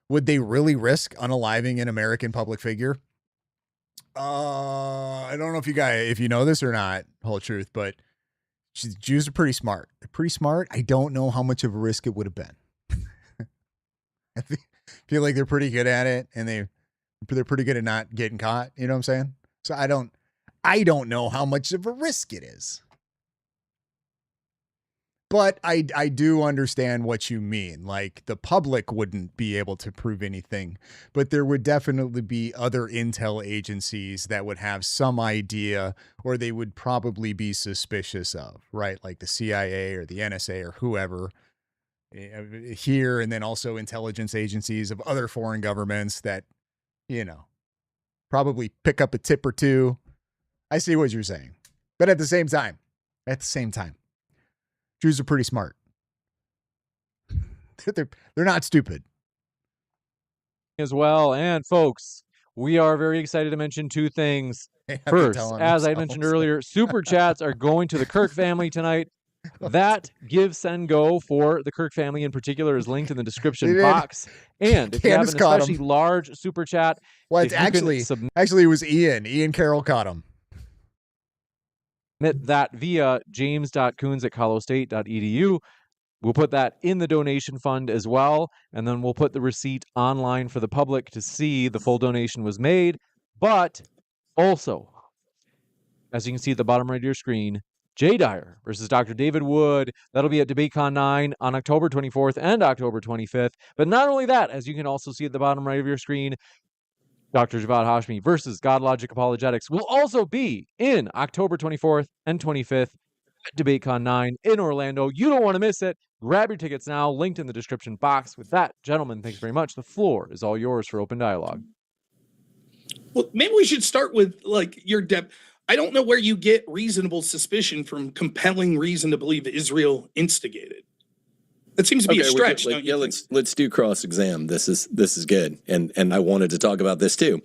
Would they really risk unaliving an American public figure? I don't know if you know this or not, Whole Truth, but Jews are pretty smart. They're pretty smart. I don't know how much of a risk it would have been. I feel like they're pretty good at it, and they're pretty good at not getting caught. You know what I'm saying? So I don't know how much of a risk it is. But I do understand what you mean. Like, the public wouldn't be able to prove anything, but there would definitely be other intel agencies that would have some idea, or they would probably be suspicious of, right? Like the CIA or the NSA or whoever here, and then also intelligence agencies of other foreign governments that, probably pick up a tip or two. I see what you're saying. But at the same time, Jews are pretty smart. They're not stupid. As well. And folks, we are very excited to mention two things. First, as I mentioned earlier, super chats are going to the Kirk family tonight. That give, send, go for the Kirk family in particular is linked in the description box. And if you have an especially large super chat, well, it's actually it was Ian. Ian Carroll caught him. Submit that via james.coons@colostate.edu. We'll put that in the donation fund as well, and then we'll put the receipt online for the public to see the full donation was made. But also, as you can see at the bottom right of your screen, Jay Dyer versus Dr. David Wood. That'll be at DebateCon 9 on October 24th and October 25th. But not only that, as you can also see at the bottom right of your screen, Dr. Javad Hashmi versus God Logic Apologetics will also be in October 24th and 25th at DebateCon 9 in Orlando. You don't want to miss it. Grab your tickets now, linked in the description box. With that, gentlemen, thanks very much. The floor is all yours for open dialogue. Well, maybe we should start with your depth. I don't know where you get reasonable suspicion from compelling reason to believe Israel instigated. That seems to be a stretch. Let's do cross-exam. This is good, and I wanted to talk about this too.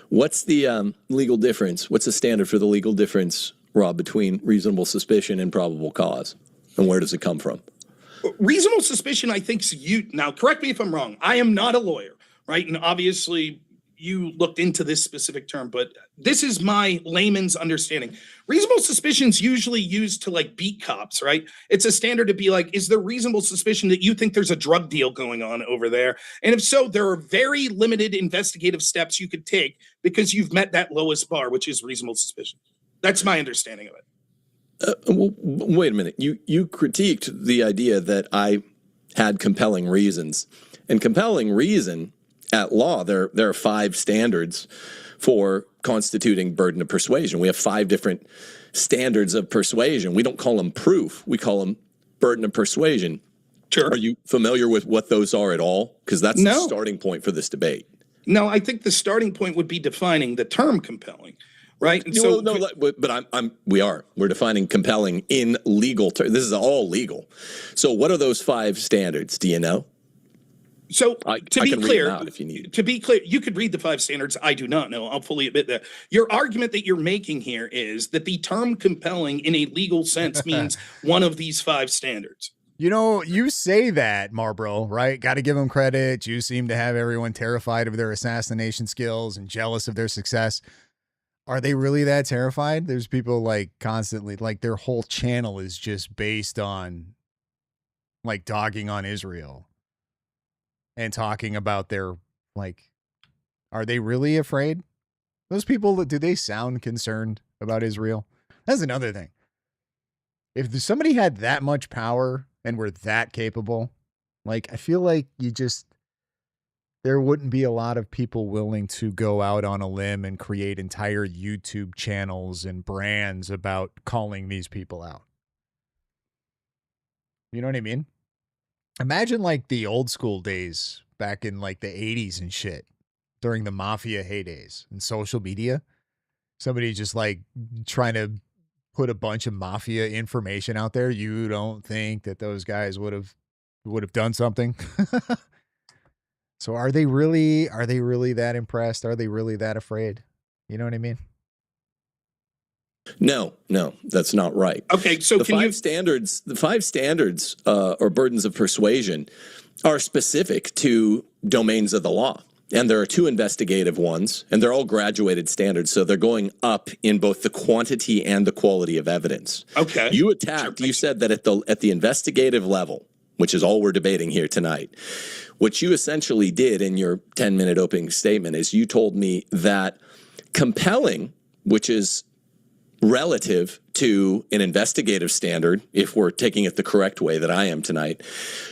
What's the legal difference? What's the standard for the legal difference, Rob, between reasonable suspicion and probable cause, and where does it come from? Reasonable suspicion, I think, now correct me if I'm wrong. I am not a lawyer, right? And obviously, you looked into this specific term, but this is my layman's understanding. Reasonable suspicion is usually used to beat cops, right? It's a standard to be like, is there reasonable suspicion that you think there's a drug deal going on over there? And if so, there are very limited investigative steps you could take because you've met that lowest bar, which is reasonable suspicion. That's my understanding of it. Wait a minute. You critiqued the idea that I had compelling reasons, and compelling reason at law, there are 5 standards for constituting burden of persuasion. We have 5 different standards of persuasion. We don't call them proof. We call them burden of persuasion. Sure. Are you familiar with what those are at all? Because that's the starting point for this debate. No, I think the starting point would be defining the term compelling, right? And so, but we're defining compelling in legal terms. This is all legal. So what are those 5 standards? Do you know? So to be clear, you could read the 5 standards. I do not know. I'll fully admit that. Your argument that you're making here is that the term compelling in a legal sense means one of these 5 standards. You say that, Marlboro, right? Got to give them credit. You seem to have everyone terrified of their assassination skills and jealous of their success. Are they really that terrified? There's people constantly, their whole channel is just based on dogging on Israel. And talking about their, are they really afraid? Those people, do they sound concerned about Israel? That's another thing. If somebody had that much power and were that capable, I feel like there wouldn't be a lot of people willing to go out on a limb and create entire YouTube channels and brands about calling these people out. You know what I mean? Imagine the old school days back in the 80s and shit during the mafia heydays and social media. Somebody just trying to put a bunch of mafia information out there. You don't think that those guys would have done something? So are they really that impressed? Are they really that afraid? You know what I mean? No, that's not right. Okay, so the 5 standards or burdens of persuasion are specific to domains of the law. And there are 2 investigative ones, and they're all graduated standards, so they're going up in both the quantity and the quality of evidence. Okay. You said that at the investigative level, which is all we're debating here tonight, what you essentially did in your 10-minute opening statement is you told me that compelling, which is relative to an investigative standard, if we're taking it the correct way that I am tonight,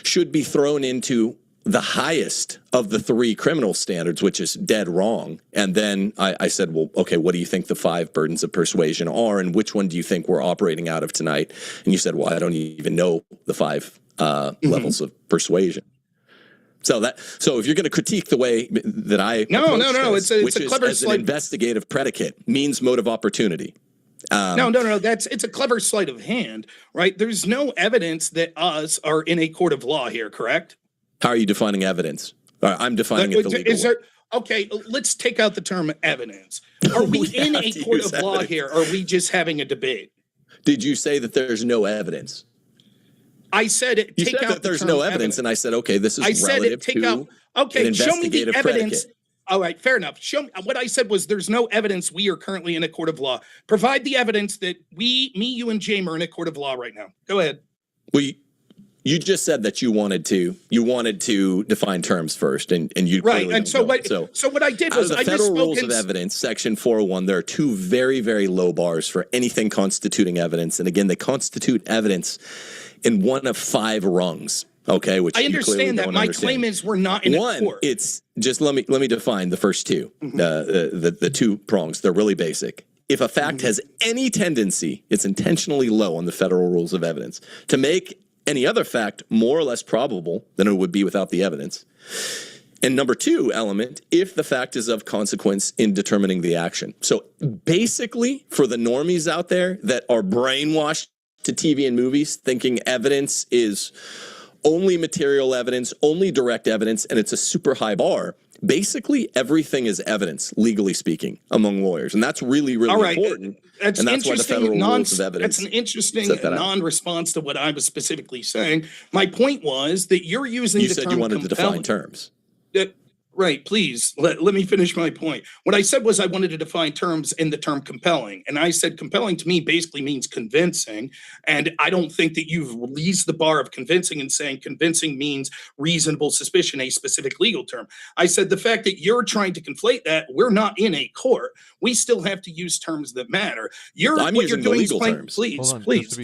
should be thrown into the highest of the three criminal standards, which is dead wrong. And then I said, well, okay, what do you think the 5 burdens of persuasion are, and which one do you think we're operating out of tonight? And you said, well, I don't even know the 5 levels of persuasion. So if you're going to critique the way that I no, this, it's a clever as an investigative predicate, means mode of opportunity. No. It's a clever sleight of hand, right? There's no evidence that us are in a court of law here, correct? How are you defining evidence? I'm defining it the legal way. Okay, let's take out the term evidence. Are we in a court of law here, or are we just having a debate? Did you say that there's no evidence? I said it. You said that there's no evidence, and I said, okay, this is relative to okay, an show me the investigative evidence. predicate. All right, fair enough. Show me what I said was there's no evidence we are currently in a court of law. Provide the evidence that me, you, and James are in a court of law right now. Go ahead. You just said that you wanted to define terms first, and you right. And so what I did was out of the Federal Rules of Evidence, Section 401. There are 2 very, very low bars for anything constituting evidence, and again, they constitute evidence in one of 5 rungs. Okay, which I understand that. My claim is we're not in a court. It's just let me define the first 2, the 2 prongs. They're really basic. If a fact has any tendency, it's intentionally low on the Federal Rules of Evidence to make any other fact more or less probable than it would be without the evidence. And number 2 element, if the fact is of consequence in determining the action. So basically, for the normies out there that are brainwashed to TV and movies thinking evidence is only material evidence, only direct evidence, and it's a super high bar, basically everything is evidence, legally speaking, among lawyers. And that's really, really important. That's and that's why the Federal Rules of Evidence. That's an interesting non-response to what I was specifically saying. My point was that you're using the term compelling. You said you wanted to define terms. Right, please, let me finish my point. What I said was I wanted to define terms in the term compelling. And I said compelling to me basically means convincing. And I don't think that you've released the bar of convincing and saying convincing means reasonable suspicion, a specific legal term. I said the fact that you're trying to conflate that, we're not in a court. We still have to use terms that matter. I'm using the legal terms. Please,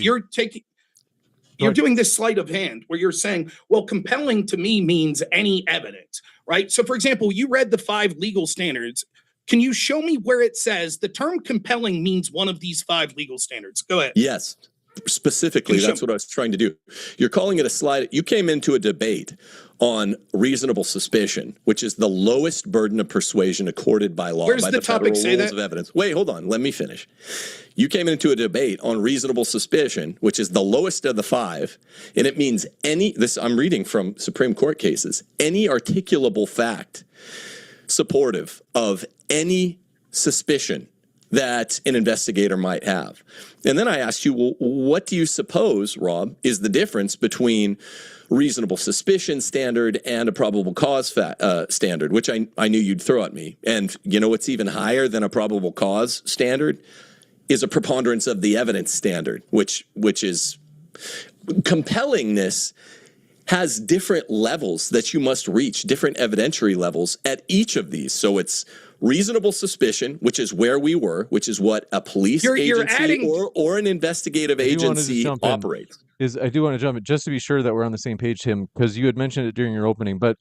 you're doing this sleight of hand where you're saying, well, compelling to me means any evidence, right? So, for example, you read the 5 legal standards. Can you show me where it says the term compelling means one of these 5 legal standards? Go ahead. Yes. Specifically, that's what I was trying to do. You're calling it a slide. You came into a debate on reasonable suspicion, which is the lowest burden of persuasion accorded by law. Where's by the topic Federal say Rules that? of Evidence. Wait, hold on. Let me finish. You came into a debate on reasonable suspicion, which is the lowest of the 5, and it means I'm reading from Supreme Court cases, any articulable fact supportive of any suspicion that an investigator might have. And then I asked you, well, what do you suppose, Rob, is the difference between reasonable suspicion standard and a probable cause standard, which I knew you'd throw at me. And you know what's even higher than a probable cause standard is a preponderance of the evidence standard, which is compellingness has different levels that you must reach, different evidentiary levels at each of these. So it's reasonable suspicion, which is where we were, which is what a police agency or an investigative agency operates. I do want to jump in just to be sure that we're on the same page, Tim, because you had mentioned it during your opening, but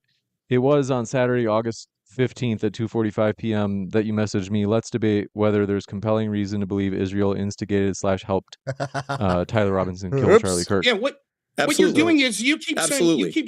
it was on Saturday, August 15th at 2:45 p.m. that you messaged me. Let's debate whether there's compelling reason to believe Israel instigated / helped Tyler Robinson kill Charlie Kirk. Yeah, what you're doing is you keep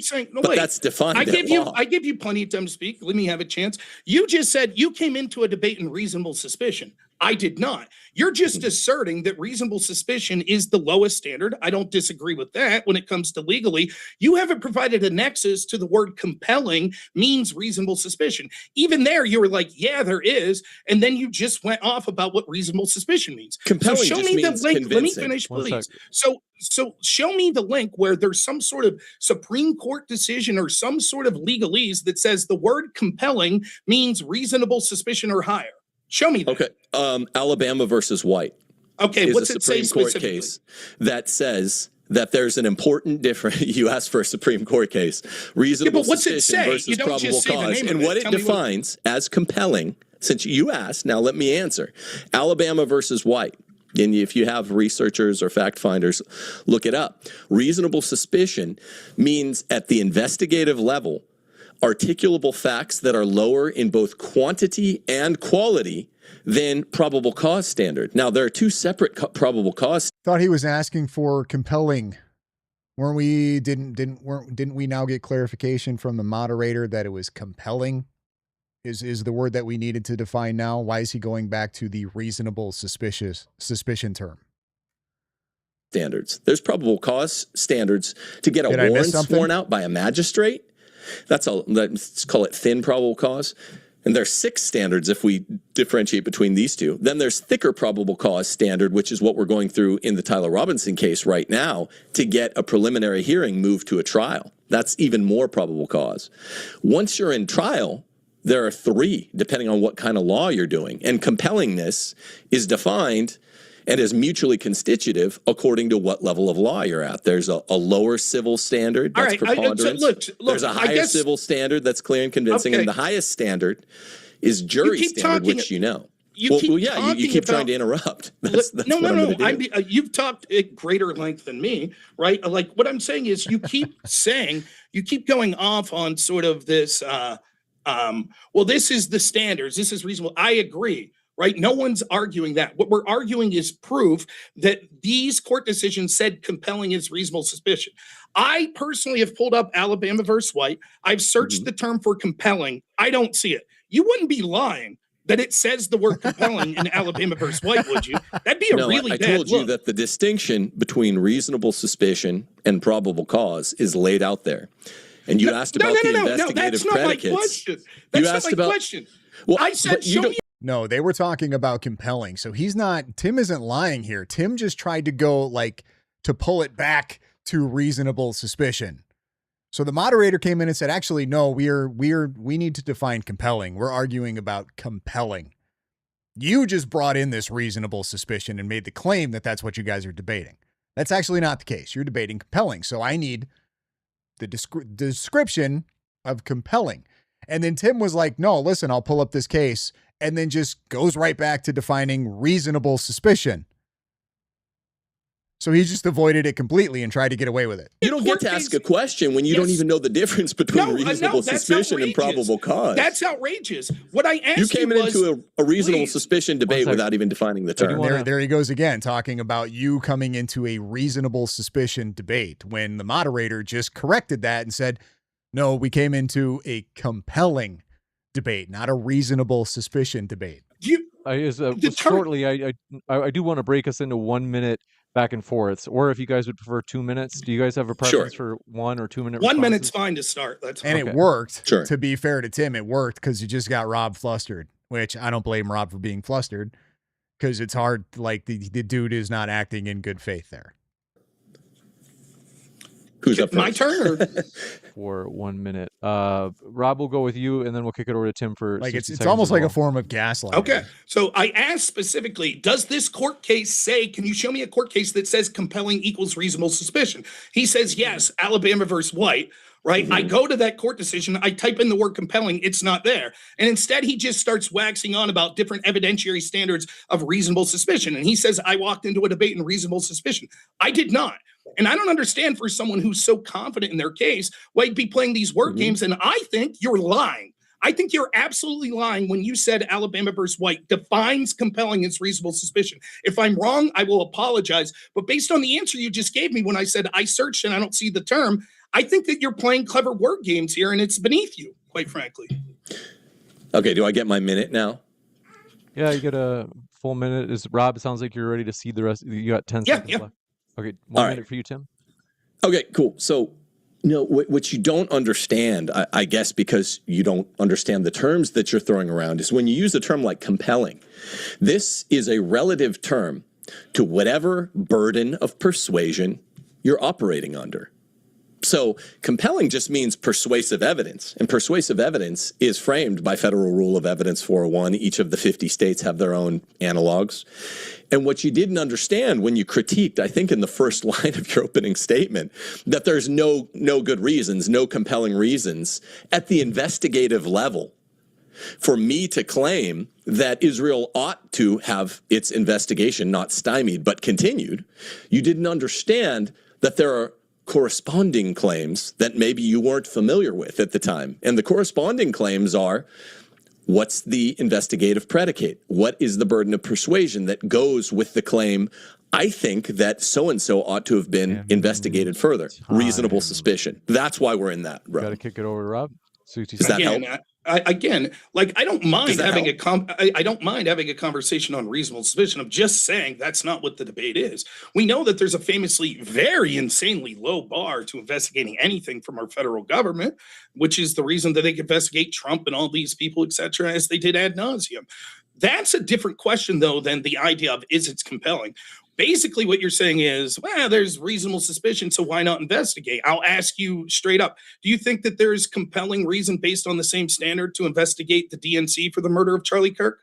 saying, no, but wait. that's defined. I give you plenty of time to speak. Let me have a chance. You just said you came into a debate in reasonable suspicion. I did not. You're just asserting that reasonable suspicion is the lowest standard. I don't disagree with that when it comes to legally. You haven't provided a nexus to the word compelling means reasonable suspicion. Even there, you were like, yeah, there is. And then you just went off about what reasonable suspicion means. Compelling so show just me the means link. convincing. Let me finish, please. So show me the link where there's some sort of Supreme Court decision or some sort of legalese that says the word compelling means reasonable suspicion or higher. Show me that. Okay. Alabama versus White. Okay, what's it say Supreme Court specifically? case that says that there's an important difference. You asked for a Supreme Court case. Reasonable suspicion versus probable cause. And what it defines as compelling, since you asked, now let me answer. Alabama versus White. And if you have researchers or fact finders, look it up. Reasonable suspicion means at the investigative level, articulable facts that are lower in both quantity and quality than probable cause standard. Now, there are two separate probable cause. Thought he was asking for compelling. Weren't we? Didn't we now get clarification from the moderator that it was compelling? Is the word that we needed to define now? Why is he going back to the reasonable suspicion term? Standards. There's probable cause standards to get a Did I miss warrant something? sworn out by a magistrate. Let's call it thin probable cause. And there's 6 standards if we differentiate between these two. Then there's thicker probable cause standard, which is what we're going through in the Tyler Robinson case right now to get a preliminary hearing moved to a trial. That's even more probable cause. Once you're in trial, there are 3, depending on what kind of law you're doing. And compellingness is defined and is mutually constitutive according to what level of law you're at. There's a lower civil standard, that's preponderance. Look, There's a higher civil standard that's clear and convincing, and the highest standard is jury standard, which you know. You keep trying to interrupt. That's no. You've talked at greater length than me, right? Like what I'm saying is you keep going off on sort of this, well, this is the standards. This is reasonable. I agree, right? No one's arguing that. What we're arguing is proof that these court decisions said compelling is reasonable suspicion. I personally have pulled up Alabama versus White. I've searched the term for compelling. I don't see it. You wouldn't be lying that it says the word compelling in Alabama versus White, would you? That'd be a really bad look. I told you that the distinction between reasonable suspicion and probable cause is laid out there. And you asked about the investigative predicates. That's not my question. Well, I said, show me. No, they were talking about compelling. So Tim isn't lying here. Tim just tried to go to pull it back to reasonable suspicion. So the moderator came in and said, actually, no, we need to define compelling. We're arguing about compelling. You just brought in this reasonable suspicion and made the claim that that's what you guys are debating. That's actually not the case. You're debating compelling. So I need the description of compelling. And then Tim was like, no, listen, I'll pull up this case, and then just goes right back to defining reasonable suspicion. So he just avoided it completely and tried to get away with it. You don't get to ask a question when you don't even know the difference between reasonable suspicion and probable cause. That's outrageous. What I asked you came into a reasonable suspicion debate without even defining the term. There he goes again, talking about you coming into a reasonable suspicion debate when the moderator just corrected that and said, no, we came into a compelling debate, not a reasonable suspicion debate. I do want to break us into 1 minute back and forths, or if you guys would prefer 2 minutes. Do you guys have a preference for 1 or 2 minute? 1 minute's fine to start. That's fine. And it worked. Sure. To be fair to Tim, it worked because you just got Rob flustered, which I don't blame Rob for being flustered because it's hard. Like the dude is not acting in good faith there. Who's up first? My turn. For 1 minute. Rob will go with you, and then we'll kick it over to Tim for it's almost like a form of gaslighting. Okay. So I asked specifically, does this court case say, can you show me a court case that says compelling equals reasonable suspicion? He says, yes, Alabama versus White, right? I go to that court decision, I type in the word compelling, it's not there. And instead he just starts waxing on about different evidentiary standards of reasonable suspicion. And he says, I walked into a debate in reasonable suspicion. I did not. And I don't understand for someone who's so confident in their case, why you'd be playing these word games. And I think you're lying. I think you're absolutely lying when you said Alabama versus White defines compelling as reasonable suspicion. If I'm wrong, I will apologize. But based on the answer you just gave me when I said I searched and I don't see the term, I think that you're playing clever word games here and it's beneath you, quite frankly. Okay, do I get my minute now? Yeah, you get a full minute. Rob, it sounds like you're ready to see the rest. You got 10 seconds left. Okay, 1 minute for you, Tim. Okay, cool. So, what you don't understand, I guess, because you don't understand the terms that you're throwing around, is when you use a term like compelling, this is a relative term to whatever burden of persuasion you're operating under. So compelling just means persuasive evidence, and persuasive evidence is framed by Federal Rule of Evidence 401. Each of the 50 states have their own analogs. And what you didn't understand when you critiqued, I think in the first line of your opening statement, that there's no good reasons, no compelling reasons at the investigative level for me to claim that Israel ought to have its investigation not stymied but continued, you didn't understand that there are corresponding claims that maybe you weren't familiar with at the time. And the corresponding claims are, what's the investigative predicate? What is the burden of persuasion that goes with the claim, I think that so-and-so ought to have been investigated further? Reasonable suspicion. That's why we're in that realm. Got to kick it over to Rob. Does that help? Again, like I don't mind having help? I don't mind having a conversation on reasonable suspicion. I'm just saying that's not what the debate is. We know that there's a famously very insanely low bar to investigating anything from our federal government, which is the reason that they investigate Trump and all these people, etc., as they did ad nauseum. That's a different question, though, than the idea of is it compelling. Basically, what you're saying is, well, there's reasonable suspicion, so why not investigate? I'll ask you straight up. Do you think that there's compelling reason based on the same standard to investigate the DNC for the murder of Charlie Kirk?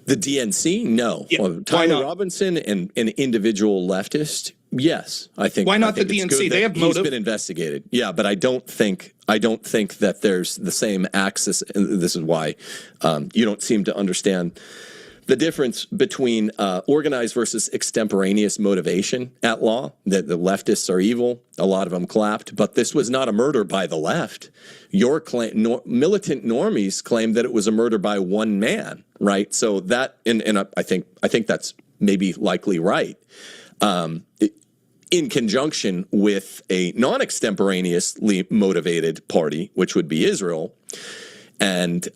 The DNC? No. Yeah, well, Tyler Robinson and an individual leftist? Yes. I think. Why not the DNC? They have motive. He's been investigated. Yeah, but I don't think that there's the same axis. And this is why you don't seem to understand the difference between organized versus extemporaneous motivation at law. That the leftists are evil. A lot of them clapped, but this was not a murder by the left. Your claim, militant normies claim that it was a murder by one man, right? So that, and I think that's maybe likely right. In conjunction with a non-extemporaneously motivated party, which would be Israel, and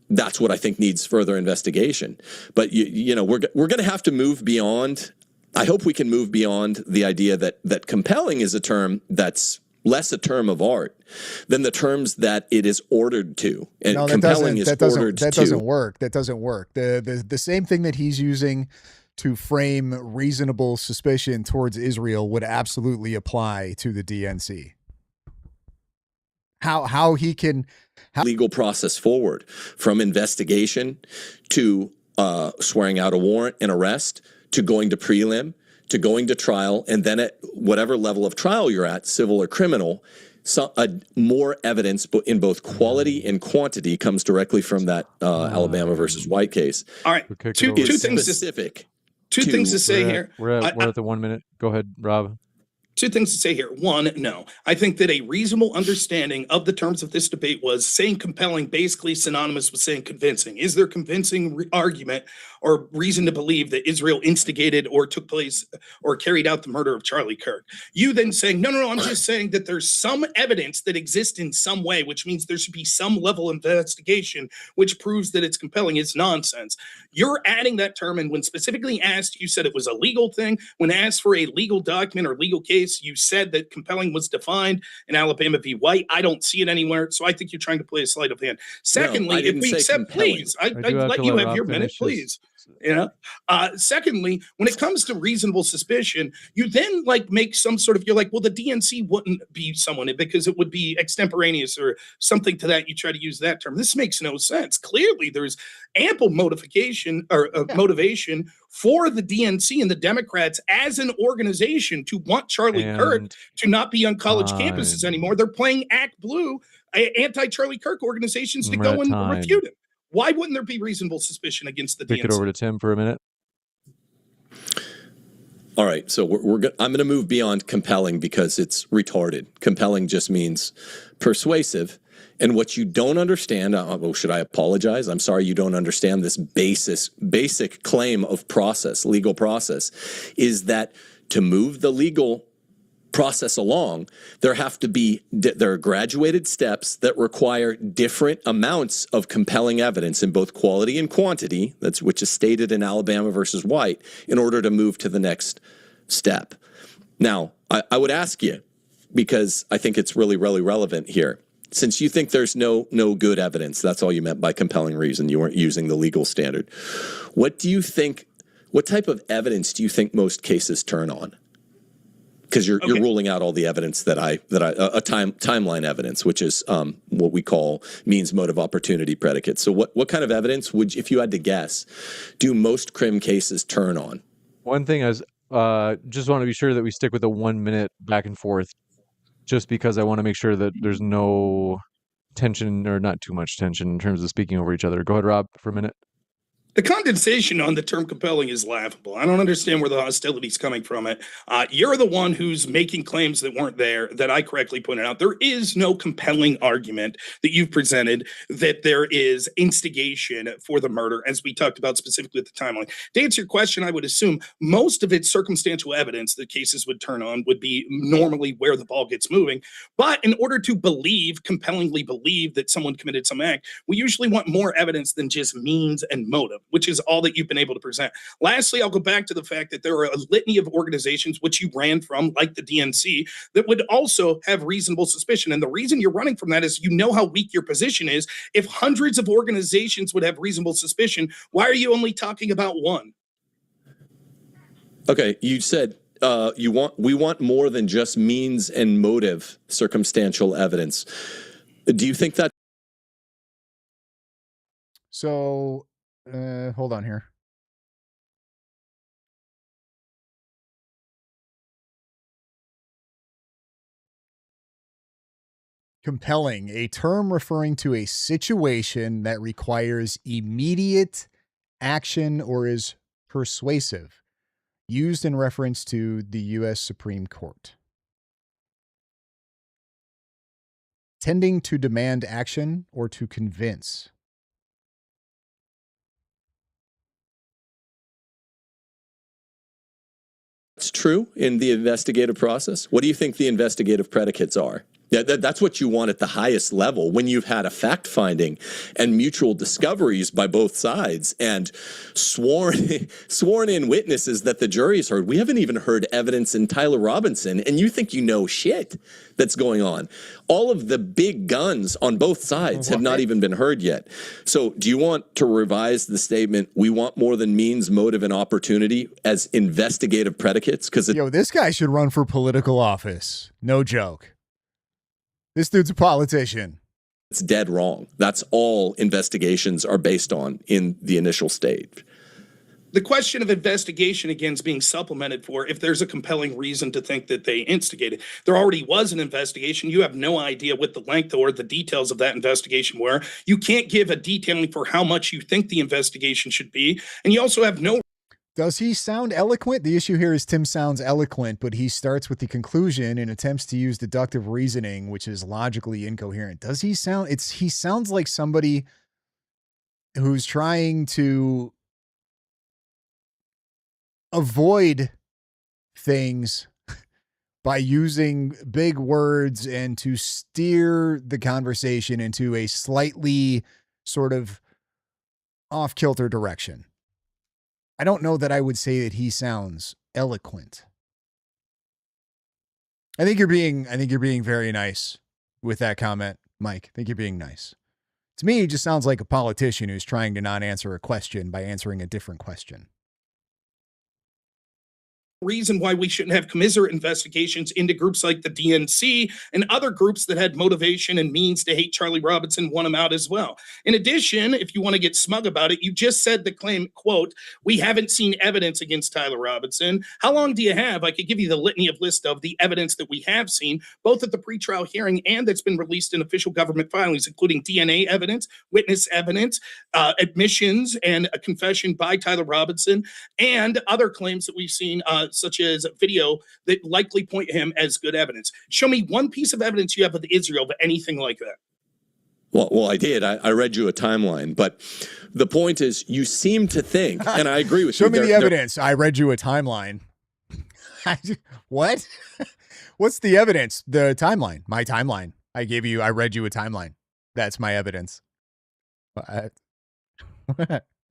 that's what I think needs further investigation. But you know, we're going to have to move beyond. I hope we can move beyond the idea that compelling is a term that's less a term of art than the terms that it is ordered to. And no, compelling is ordered to. That doesn't work. That doesn't work. The same thing that he's using to frame reasonable suspicion towards Israel would absolutely apply to the DNC. How he can legal process forward from investigation to swearing out a warrant and arrest to going to prelim to going to trial, and then at whatever level of trial you're at, civil or criminal, more evidence in both quality and quantity comes directly from that Alabama versus White case. All right, two things specific. Two things to say here. We're at the 1 minute. Go ahead, Rob. Two things to say here. One, no. I think that a reasonable understanding of the terms of this debate was saying compelling basically synonymous with saying convincing. Is there convincing argument or reason to believe that Israel instigated or took place or carried out the murder of Charlie Kirk? You then saying, no, I'm just saying that there's some evidence that exists in some way, which means there should be some level of investigation which proves that it's compelling. It's nonsense. You're adding that term, and when specifically asked, you said it was a legal thing. When asked for a legal document or legal case, you said that compelling was defined in Alabama v. White. I don't see it anywhere, so I think you're trying to play a sleight of hand. Secondly, if we accept, please, I'd let you have your minute, please. You know. Secondly, when it comes to reasonable suspicion, you then make some sort of, you're like, well, the DNC wouldn't be someone because it would be extemporaneous or something to that. You try to use that term. This makes no sense. Clearly, there's ample motivation for the DNC and the Democrats as an organization to want Charlie Kirk to not be on college campuses anymore. They're playing Act Blue, anti-Charlie Kirk organizations to go and refute him. Why wouldn't there be reasonable suspicion against the DNC? Kick it over to Tim for a minute. All right, so I'm going to move beyond compelling because it's retarded. Compelling just means persuasive. And what you don't understand, should I apologize? I'm sorry you don't understand this basic claim of process, legal process, is that to move the legal process along, there are graduated steps that require different amounts of compelling evidence in both quality and quantity, which is stated in Alabama versus White, in order to move to the next step. Now, I would ask you, because I think it's really, really relevant here, since you think there's no good evidence, that's all you meant by compelling reason, you weren't using the legal standard. What type of evidence do you think most cases turn on? Because you're ruling out all the evidence timeline evidence, which is what we call means, motive, opportunity predicate. So what kind of evidence if you had to guess, do most crim cases turn on? One thing is, just want to be sure that we stick with the 1 minute back and forth, just because I want to make sure that there's no tension, or not too much tension in terms of speaking over each other. Go ahead, Rob, for a minute. The condensation on the term compelling is laughable. I don't understand where the hostility's coming from. You're the one who's making claims that weren't there, that I correctly pointed out. There is no compelling argument that you've presented that there is instigation for the murder, as we talked about specifically with the timeline. To answer your question, I would assume most of its circumstantial evidence that cases would turn on would be normally where the ball gets moving. But in order to compellingly believe that someone committed some act, we usually want more evidence than just means and motive, which is all that you've been able to present. Lastly, I'll go back to the fact that there are a litany of organizations which you ran from, like the DNC, that would also have reasonable suspicion. And the reason you're running from that is you know how weak your position is. If hundreds of organizations would have reasonable suspicion, why are you only talking about one? Okay, you said we want more than just means and motive circumstantial evidence. Do you think that? So, hold on here. Compelling, a term referring to a situation that requires immediate action or is persuasive, used in reference to the U.S. Supreme Court. Tending to demand action or to convince. It's true in the investigative process. What do you think the investigative predicates are? That's what you want at the highest level when you've had a fact finding and mutual discoveries by both sides and sworn in witnesses that the jury's heard. We haven't even heard evidence in Tyler Robinson, and you think you know shit that's going on. All of the big guns on both sides have not even been heard yet. So do you want to revise the statement, we want more than means, motive, and opportunity as investigative predicates? Because this guy should run for political office. No joke. This dude's a politician. It's dead wrong. That's all investigations are based on in the initial stage. The question of investigation, again, is being supplemented for if there's a compelling reason to think that they instigated. There already was an investigation. You have no idea what the length or the details of that investigation were. You can't give a detailing for how much you think the investigation should be. And you also have no. Does he sound eloquent? The issue here is Tim sounds eloquent, but he starts with the conclusion and attempts to use deductive reasoning, which is logically incoherent. Does he sound, he sounds like somebody who's trying to avoid things by using big words and to steer the conversation into a slightly sort of off-kilter direction. I don't know that I would say that he sounds eloquent. I think you're being very nice with that comment, Mike. I think you're being nice. To me, he just sounds like a politician who's trying to not answer a question by answering a different question. Reason why we shouldn't have commiserate investigations into groups like the DNC and other groups that had motivation and means to hate Charlie Robinson want him out as well. In addition, if you want to get smug about it, you just said the claim, quote, we haven't seen evidence against Tyler Robinson. How long do you have? I could give you the litany of list of the evidence that we have seen, both at the pretrial hearing and that's been released in official government filings, including DNA evidence, witness evidence, admissions, and a confession by Tyler Robinson, and other claims that we've seen, such as video that likely point him as good evidence. Show me one piece of evidence you have with Israel of anything like that. Well, I did. I read you a timeline, but the point is, you seem to think, and I agree with you. Show me the evidence. I read you a timeline. What? What's the evidence? The timeline. My timeline. I read you a timeline. That's my evidence. All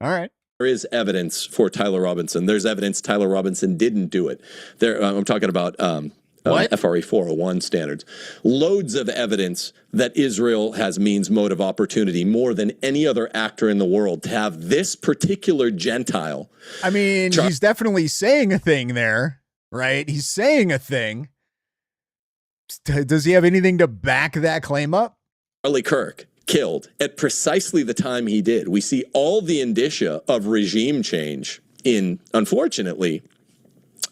right. There is evidence for Tyler Robinson. There's evidence Tyler Robinson didn't do it. I'm talking about FRA 401 standards. Loads of evidence that Israel has means, motive, opportunity more than any other actor in the world to have this particular Gentile. I mean, he's definitely saying a thing there, right? He's saying a thing. Does he have anything to back that claim up? Charlie Kirk killed at precisely the time he did. We see all the indicia of regime change in, unfortunately,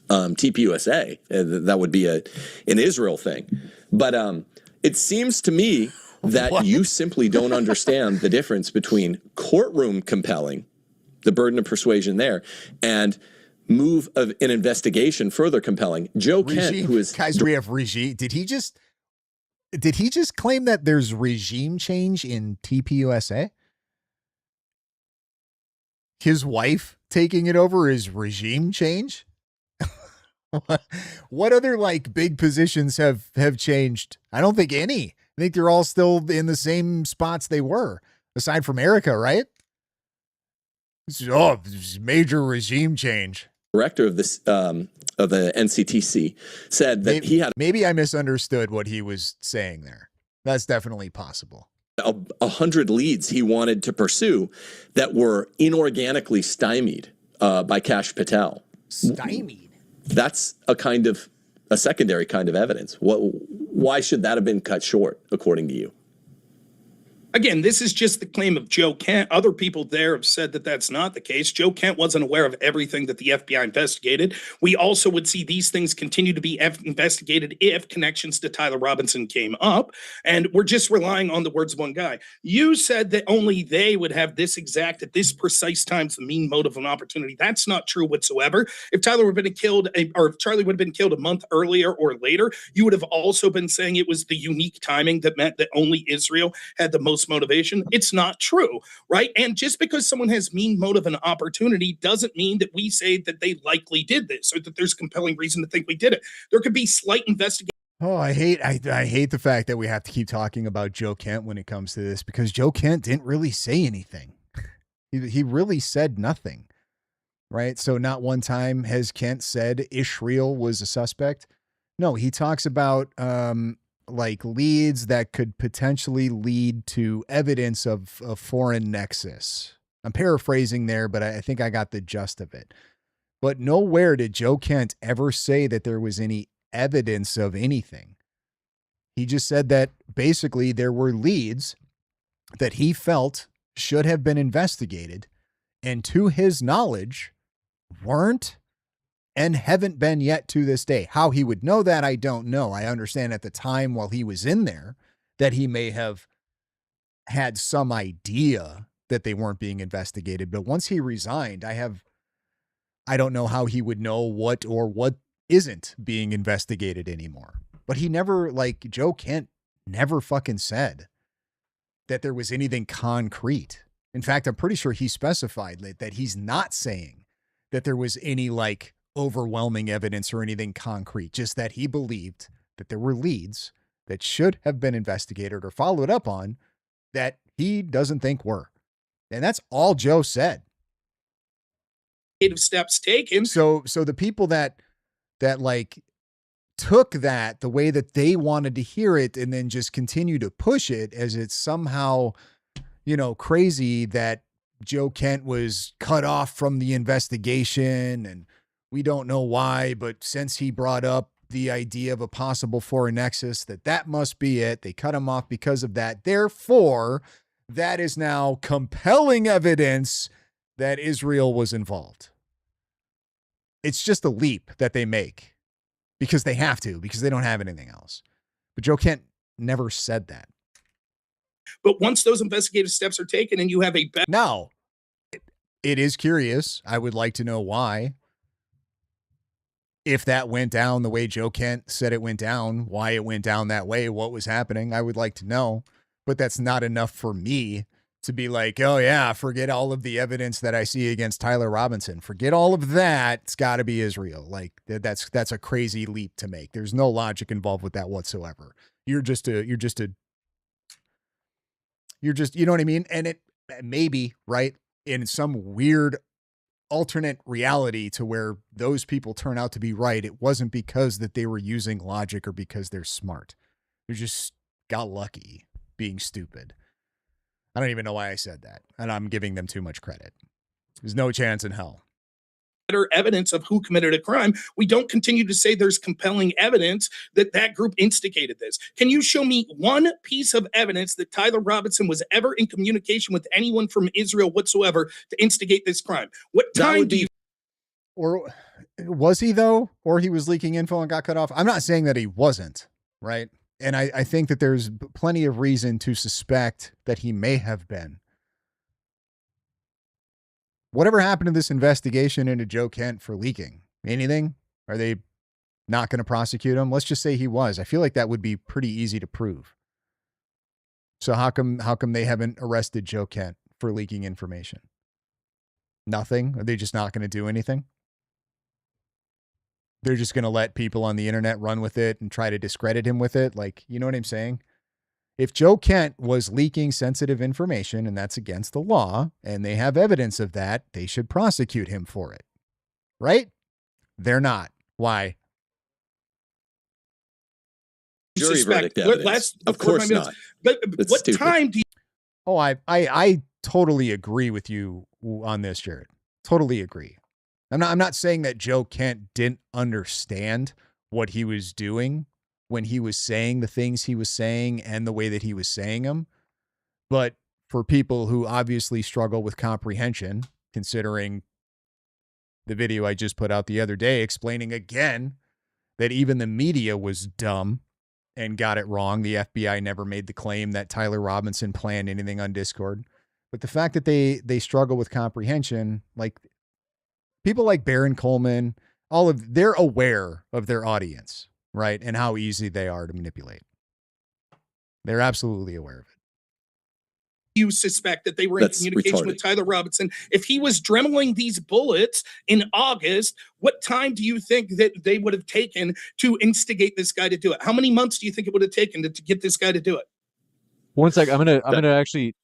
TPUSA. That would be an Israel thing. But it seems to me that What? you simply don't understand the difference between courtroom compelling, the burden of persuasion there, and move of an investigation further compelling. Joe Kent, Regime. who is Guys, we have regime. Did he just claim that there's regime change in TPUSA? His wife taking it over is regime change? What other like big positions have changed? I don't think any. I think they're all still in the same spots they were, aside from Erica, right? This is major regime change. director of this of the NCTC, said that maybe I misunderstood what he was saying there. That's definitely possible. 100 leads he wanted to pursue that were inorganically stymied by Kash Patel. Stymied? That's a secondary kind of evidence. Why should that have been cut short, according to you? Again, this is just the claim of Joe Kent. Other people there have said that that's not the case. Joe Kent wasn't aware of everything that the FBI investigated. We also would see these things continue to be investigated if connections to Tyler Robinson came up. And we're just relying on the words of one guy. You said that only they would have this exact, at this precise time, the mean motive and opportunity. That's not true whatsoever. If Tyler would have been killed, or if Charlie would have been killed a month earlier or later, you would have also been saying it was the unique timing that meant that only Israel had the most motivation. It's not true, right? And just because someone has mean motive and opportunity doesn't mean that we say that they likely did this or that there's compelling reason to think we did it. There could be slight investigation. Oh, I hate the fact that we have to keep talking about Joe Kent when it comes to this, because Joe Kent didn't really say anything. He really said nothing, right? So not one time has Kent said Israel was a suspect. No, he talks about like leads that could potentially lead to evidence of a foreign nexus. I'm paraphrasing there, but I think I got the gist of it. But nowhere did Joe Kent ever say that there was any evidence of anything. He just said that basically there were leads that he felt should have been investigated, and to his knowledge, weren't and haven't been yet to this day. How he would know that, I don't know. I understand at the time while he was in there that he may have had some idea that they weren't being investigated. But once he resigned, I don't know how he would know what isn't being investigated anymore. But he never, like, Joe Kent never fucking said that there was anything concrete. In fact, I'm pretty sure he specified that he's not saying that there was any like overwhelming evidence or anything concrete, just that he believed that there were leads that should have been investigated or followed up on that he doesn't think were. And that's all Joe said. Steps taken. So the people that like took that the way that they wanted to hear it and then just continue to push it as it's somehow, crazy that Joe Kent was cut off from the investigation and we don't know why, but since he brought up the idea of a possible foreign nexus, that must be it. They cut him off because of that. Therefore, that is now compelling evidence that Israel was involved. It's just a leap that they make because they have to, because they don't have anything else. But Joe Kent never said that. But once those investigative steps are taken and you have a better... Now, it is curious. I would like to know why. If that went down the way Joe Kent said it went down, why it went down that way, what was happening, I would like to know. But that's not enough for me to be like, oh yeah, forget all of the evidence that I see against Tyler Robinson. Forget all of that. It's got to be Israel. Like that's a crazy leap to make. There's no logic involved with that whatsoever. You're just, you know what I mean? And it maybe, right, in some weird alternate reality to where those people turn out to be right, it wasn't because that they were using logic or because they're smart. They just got lucky being stupid. I don't even know why I said that, and I'm giving them too much credit. There's no chance in hell. Evidence of who committed a crime. We don't continue to say there's compelling evidence that group instigated this. Can you show me one piece of evidence that Tyler Robinson was ever in communication with anyone from Israel whatsoever to instigate this crime? What time do you... Or was he though? Or he was leaking info and got cut off? I'm not saying that he wasn't, right? And I think that there's plenty of reason to suspect that he may have been. Whatever happened to this investigation into Joe Kent for leaking? Anything? Are they not going to prosecute him? Let's just say he was. I feel like that would be pretty easy to prove. So how come they haven't arrested Joe Kent for leaking information? Nothing? Are they just not going to do anything? They're just going to let people on the internet run with it and try to discredit him with it? Like, you know what I'm saying? If Joe Kent was leaking sensitive information and that's against the law and they have evidence of that, they should prosecute him for it. Right? They're not. Why? Jury verdict evidence. Of course not. But That's what stupid. time do you Oh, I totally agree with you on this, Jared. Totally agree. I'm not saying that Joe Kent didn't understand what he was doing when he was saying the things he was saying and the way that he was saying them. But for people who obviously struggle with comprehension, considering the video I just put out the other day explaining again that even the media was dumb and got it wrong. The FBI never made the claim that Tyler Robinson planned anything on Discord. But the fact that they struggle with comprehension, like people like Baron Coleman, they're aware of their audience, right? And how easy they are to manipulate. They're absolutely aware of it. suspect that they were in That's communication retarded. with Tyler Robinson? If he was dremeling these bullets in August, what time do you think that they would have taken to instigate this guy to do it? How many months do you think it would have taken to get this guy to do it? One sec. I'm gonna actually,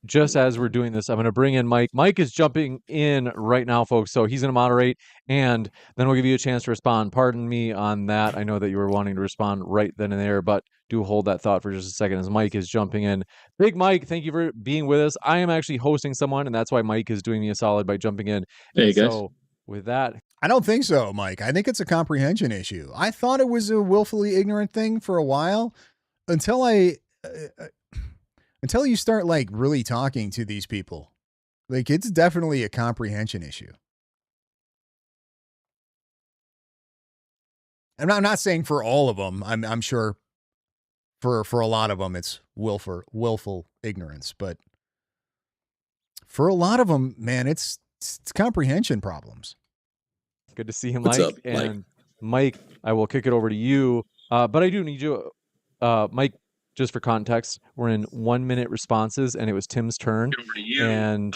just as we're doing this, I'm gonna bring in Mike. Mike is jumping in right now, folks. So he's gonna moderate, and then we'll give you a chance to respond. Pardon me on that. I know that you were wanting to respond right then and there, but do hold that thought for just a second as Mike is jumping in. Big Mike, thank you for being with us. I am actually hosting someone, and that's why Mike is doing me a solid by jumping in. Hey, guys. So with that, I don't think so, Mike. I think it's a comprehension issue. I thought it was a willfully ignorant thing for a while until you start like really talking to these people. Like, it's definitely a comprehension issue. I'm not saying for all of them. I'm sure for a lot of them it's willful ignorance, but for a lot of them, man, it's comprehension problems. good to see him, What's Mike. up, Mike? And Mike, I will kick it over to you. But I do need you, Mike, just for context, we're in 1 minute responses and it was Tim's turn. And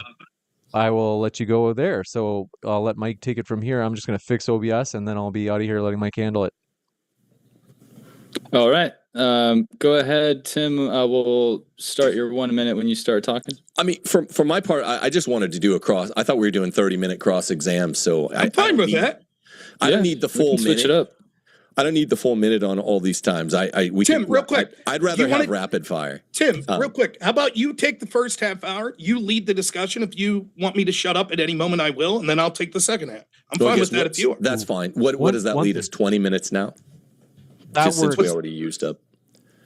I will let you go there. So I'll let Mike take it from here. I'm just going to fix OBS and then I'll be out of here letting Mike handle it. All right. Go ahead, Tim. We'll start your 1 minute when you start talking. I mean, for my part, I just wanted to do a cross. I thought we were doing 30-minute cross exams, so I'm fine with that. I don't need the full minute. Switch it up. I don't need the full minute on all these times. Tim, real quick. I'd rather You wanna- have rapid fire. Tim, real quick, how about you take the first half hour? You lead the discussion. If you want me to shut up at any moment, I will, and then I'll take the second half. I'm So I fine guess with that if you are. That's fine. What does that one lead thing- us? 20 minutes now? That Just since works. we already used up.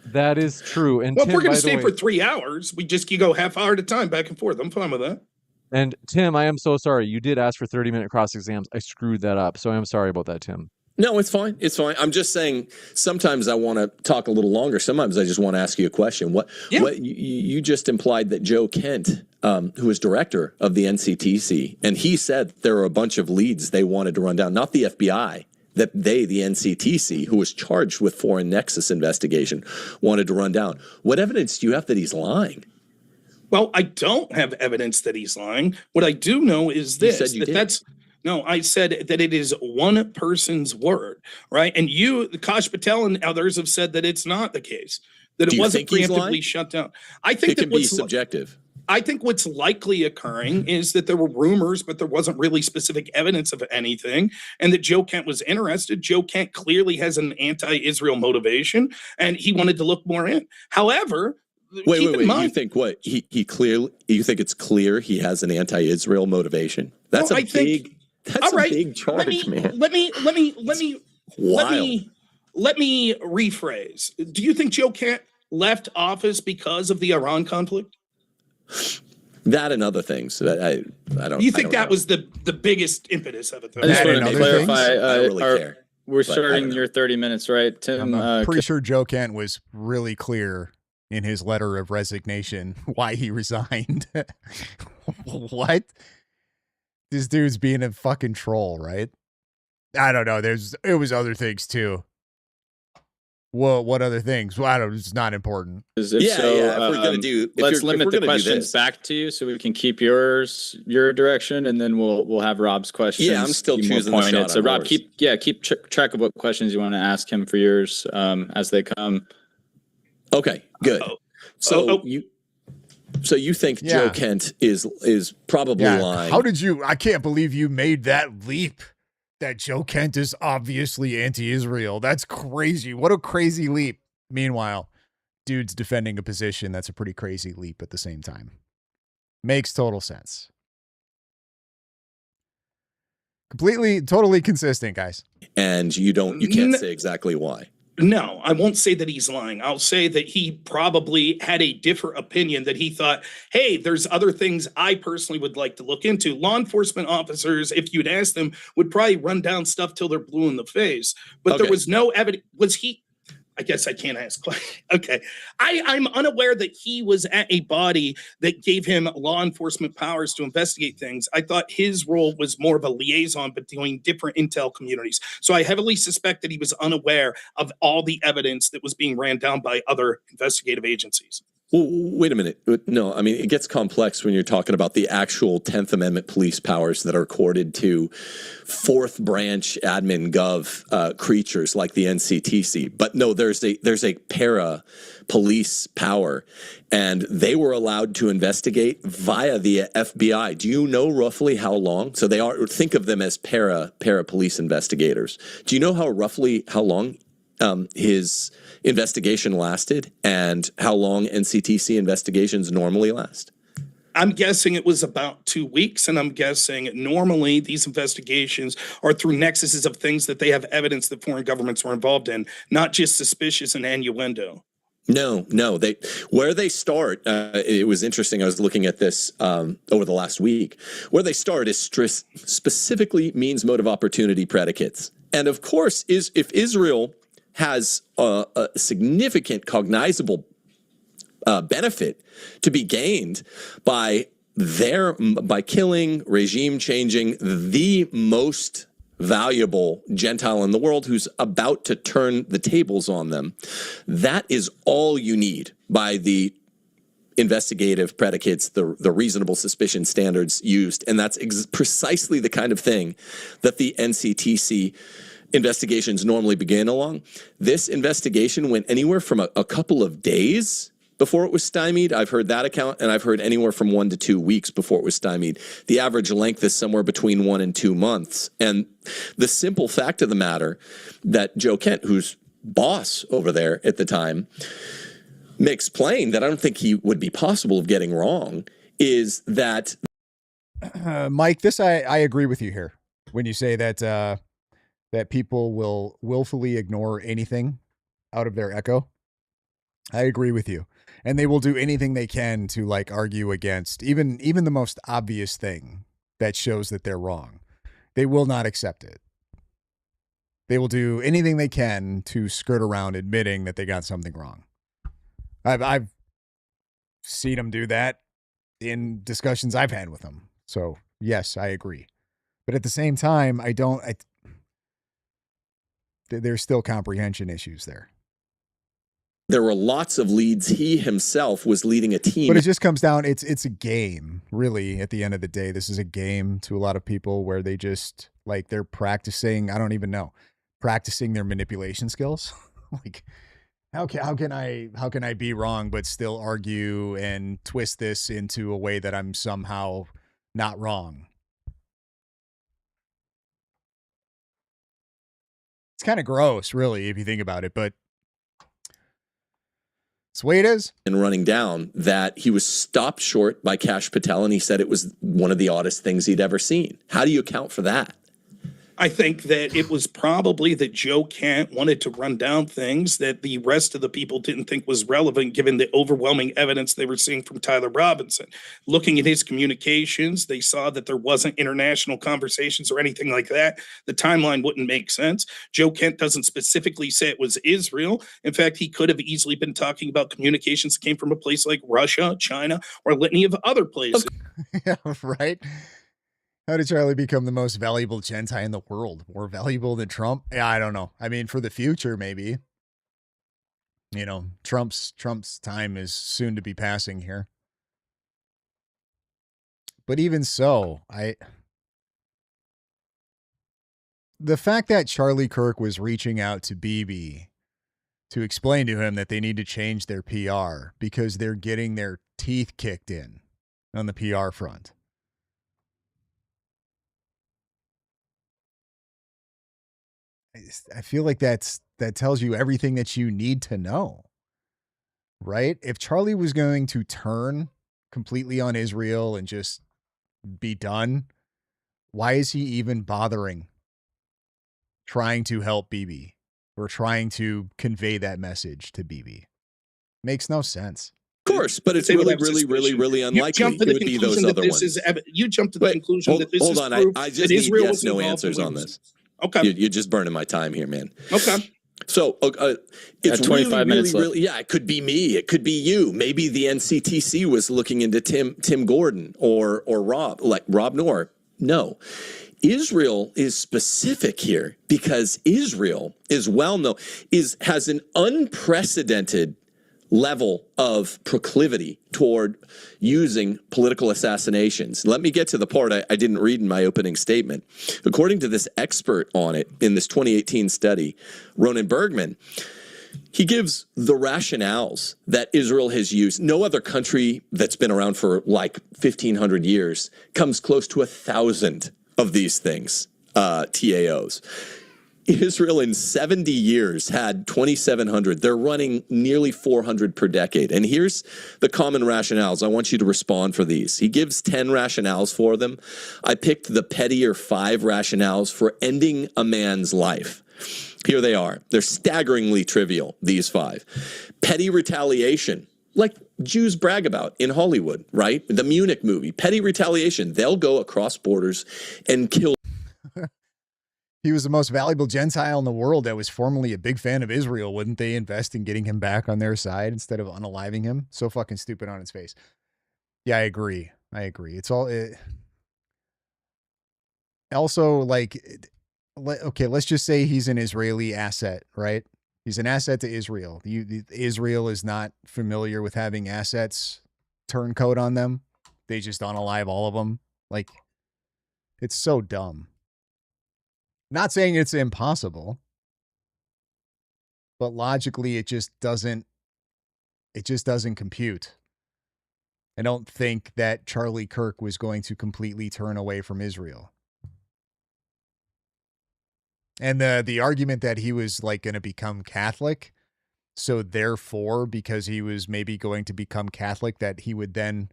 That is true. And Well, if Tim, we're going by to the stay way, for 3 hours, you go half hour at a time, back and forth. I'm fine with that. and Tim, I am so sorry. You did ask for 30-minute cross exams. I screwed that up. So I'm sorry about that, Tim. No, it's fine. It's fine. I'm just saying sometimes I want to talk a little longer. Sometimes I just want to ask you a question. What you just implied that Joe Kent, who is director of the NCTC, and he said there are a bunch of leads they wanted to run down, not the FBI, that they, the NCTC, who was charged with foreign nexus investigation, wanted to run down. What evidence do you have that he's lying? Well, I don't have evidence that he's lying. What I do know is You this. said you did. No, I said that it is one person's word, right? And Kash Patel and others have said that it's not the case, that Do it you wasn't think he's lying? preemptively shut down. I think It can that be subjective. I think what's likely occurring is that there were rumors, but there wasn't really specific evidence of anything, and that Joe Kent was interested. Joe Kent clearly has an anti-Israel motivation, and he wanted to look more in. However, Wait. keep in You mind, think what? You think it's clear he has an anti-Israel motivation? That's No, a I think- big. That's all right, a big charge, man. Let me Wild. rephrase. Do you think Joe Kent left office because of the Iran conflict? That and other things. I don't. Do you think I don't that know. was the biggest impetus of it? Though? I just That wanted and to other clarify. I don't really care. We're But I starting don't know. your 30 minutes, right, Tim? I'm pretty sure Joe Kent was really clear in his letter of resignation why he resigned. What? This dude's being a fucking troll, right? I don't know. It was other things too. Well, what other things? Well, I don't. It's not important. If Yeah, so, yeah. If we're gonna do, if let's you're- if limit we're the gonna do questions this- back to you, so we can keep your direction, and then we'll have Rob's questions. Yeah, I'm still be more choosing the pointed. shot So on Rob, yours. keep track of what questions you want to ask him for yours as they come. Okay, good. So Oh. you think Yeah. Joe Kent is probably lying? How did you? I can't believe you made that leap. That Joe Kent is obviously anti-Israel. That's crazy. What a crazy leap. Meanwhile, dude's defending a position that's a pretty crazy leap at the same time. Makes total sense. Completely, totally consistent, guys. And you can't say exactly why. No, I won't say that he's lying. I'll say that he probably had a different opinion, that he thought, hey, there's other things I personally would like to look into. Law enforcement officers, if you'd ask them, would probably run down stuff till they're blue in the face. But there Okay. was no evidence. Was he? I guess I can't ask. Okay. I'm unaware that he was at a body that gave him law enforcement powers to investigate things. I thought his role was more of a liaison between different intel communities. So I heavily suspect that he was unaware of all the evidence that was being ran down by other investigative agencies. Well, wait a minute. No, I mean, it gets complex when you're talking about the actual 10th Amendment police powers that are accorded to fourth branch admin gov creatures like the NCTC. But no, there's a para police power, and they were allowed to investigate via the FBI. Do you know roughly how long? So think of them as para police investigators. Do you know how long his investigation lasted and how long NCTC investigations normally last? I'm guessing it was about 2 weeks, and I'm guessing normally these investigations are through nexuses of things that they have evidence that foreign governments were involved in, not just suspicious and innuendo. No. Where they start, it was interesting. I was looking at this over the last week. Where they start is specifically means motive opportunity predicates. And of course, if Israel has a significant cognizable benefit to be gained by killing, regime changing the most valuable Gentile in the world who's about to turn the tables on them. That is all you need by the investigative predicates, the reasonable suspicion standards used. And that's precisely the kind of thing that the NCTC investigations normally begin along. This investigation went anywhere from a couple of days before it was stymied. I've heard that account, and I've heard anywhere from 1 to 2 weeks before it was stymied. The average length is somewhere between 1 and 2 months. And the simple fact of the matter that Joe Kent, who's boss over there at the time, makes plain that I don't think he would be possible of getting wrong is that Mike, this I agree with you here when you say that that people will willfully ignore anything out of their echo. I agree with you. And they will do anything they can to argue against even the most obvious thing that shows that they're wrong. They will not accept it. They will do anything they can to skirt around admitting that they got something wrong. I've seen them do that in discussions I've had with them. So yes, I agree. But at the same time, there's still comprehension issues there. there were lots of leads. He himself was leading a team. But it just comes down, it's a game, really, at the end of the day. This is a game to a lot of people where they just, they're practicing, I don't even know, practicing their manipulation skills. How can I be wrong but still argue and twist this into a way that I'm somehow not wrong? It's kind of gross, really, if you think about it, but it's the way it is. And running down that he was stopped short by Kash Patel, and he said it was one of the oddest things he'd ever seen. How do you account for that? I think that it was probably that Joe Kent wanted to run down things that the rest of the people didn't think was relevant, given the overwhelming evidence they were seeing from Tyler Robinson. Looking at his communications, they saw that there wasn't international conversations or anything like that. The timeline wouldn't make sense. Joe Kent doesn't specifically say it was Israel. In fact, he could have easily been talking about communications that came from a place like Russia, China, or a litany of other places. Yeah, right. How did Charlie become the most valuable Gentile in the world? More valuable than Trump? Yeah, I don't know. I mean, for the future, maybe. You know, Trump's time is soon to be passing here. But even so, the fact that Charlie Kirk was reaching out to Bibi to explain to him that they need to change their PR because they're getting their teeth kicked in on the PR front. I feel like that tells you everything that you need to know, right? If Charlie was going to turn completely on Israel and just be done, why is he even bothering trying to help Bibi or trying to convey that message to Bibi? Makes no sense. Of course, but it's really unlikely. It would be those other ones. You jumped to the conclusion that this is hold on. I just need yes, no answers on this. Okay. You're just burning my time here, man. Okay. So it's 25 minutes left. yeah, it could be me. It could be you. Maybe the NCTC was looking into Tim Gordon or Rob Noerr. No. Israel is specific here because Israel is well known, has an unprecedented level of proclivity toward using political assassinations. Let me get to the part I didn't read in my opening statement. According to this expert on it in this 2018 study, Ronan Bergman, he gives the rationales that Israel has used. No other country that's been around for like 1,500 years comes close to 1,000 of these things, TAOs. Israel in 70 years had 2,700. They're running nearly 400 per decade. And here's the common rationales. I want you to respond for these. He gives 10 rationales for them. I picked the pettier 5 rationales for ending a man's life. Here they are. They're staggeringly trivial, these 5. Petty retaliation, like Jews brag about in Hollywood, right? The Munich movie. Petty retaliation. They'll go across borders and kill. He was the most valuable Gentile in the world that was formerly a big fan of Israel. Wouldn't they invest in getting him back on their side instead of unaliving him? So fucking stupid on its face. Yeah, I agree. It's all... Also, like... Okay, let's just say he's an Israeli asset, right? He's an asset to Israel. Israel is not familiar with having assets turncoat on them. They just unalive all of them. Like, it's so dumb. Not saying it's impossible, but logically it just doesn't compute. I don't think that Charlie Kirk was going to completely turn away from Israel. And the argument that he was like going to become Catholic, so therefore, because he was maybe going to become Catholic, that he would then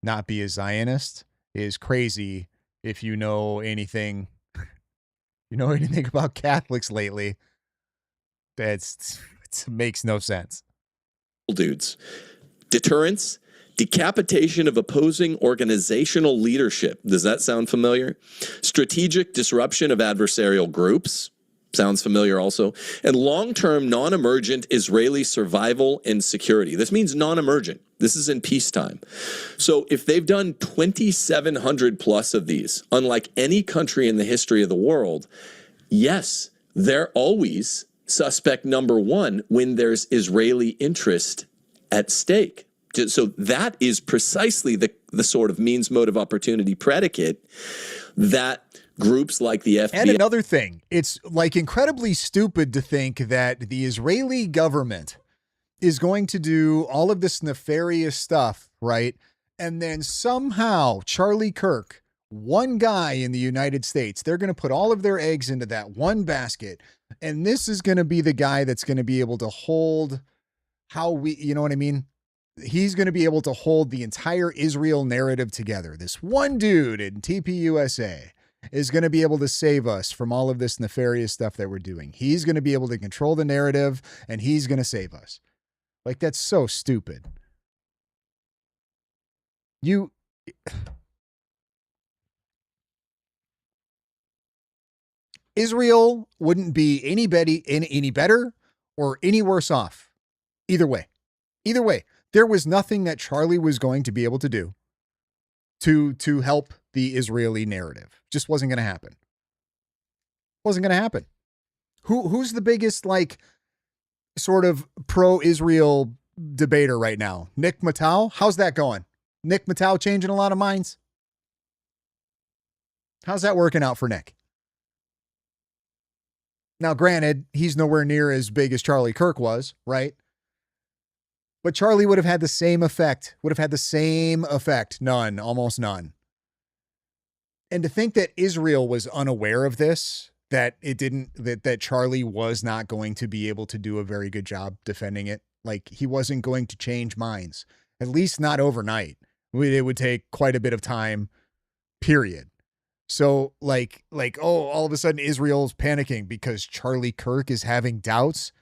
not be a Zionist is crazy if you know anything. You know anything about Catholics lately? It makes no sense. Dudes. Deterrence, decapitation of opposing organizational leadership. Does that sound familiar? Strategic disruption of adversarial groups. Sounds familiar also. And long-term non-emergent Israeli survival and security. This means non-emergent. This is in peacetime. So if they've done 2,700 plus of these, unlike any country in the history of the world, yes, they're always suspect number 1 when there's Israeli interest at stake. So that is precisely the sort of means, motive, opportunity predicate that groups like the FBI. And another thing, it's like incredibly stupid to think that the Israeli government is going to do all of this nefarious stuff, right? And then somehow Charlie Kirk, one guy in the United States, they're going to put all of their eggs into that one basket. And this is going to be the guy that's going to be able to hold you know what I mean? He's going to be able to hold the entire Israel narrative together. This one dude in TPUSA. is going to be able to save us from all of this nefarious stuff that we're doing. He's going to be able to control the narrative, and he's going to save us. Like, that's so stupid. Israel wouldn't be any better or any worse off. Either way. There was nothing that Charlie was going to be able to do to help the Israeli narrative. Just wasn't going to happen. Who's the biggest, like, sort of pro-Israel debater right now? Nick Matau? How's that going? Nick Matau changing a lot of minds? How's that working out for Nick? Now, granted, he's nowhere near as big as Charlie Kirk was, right? But Charlie would have had the same effect. None, almost none. And to think that Israel was unaware of this, that Charlie was not going to be able to do a very good job defending it. Like, he wasn't going to change minds, at least not overnight. It would take quite a bit of time, period. So all of a sudden Israel's panicking because Charlie Kirk is having doubts.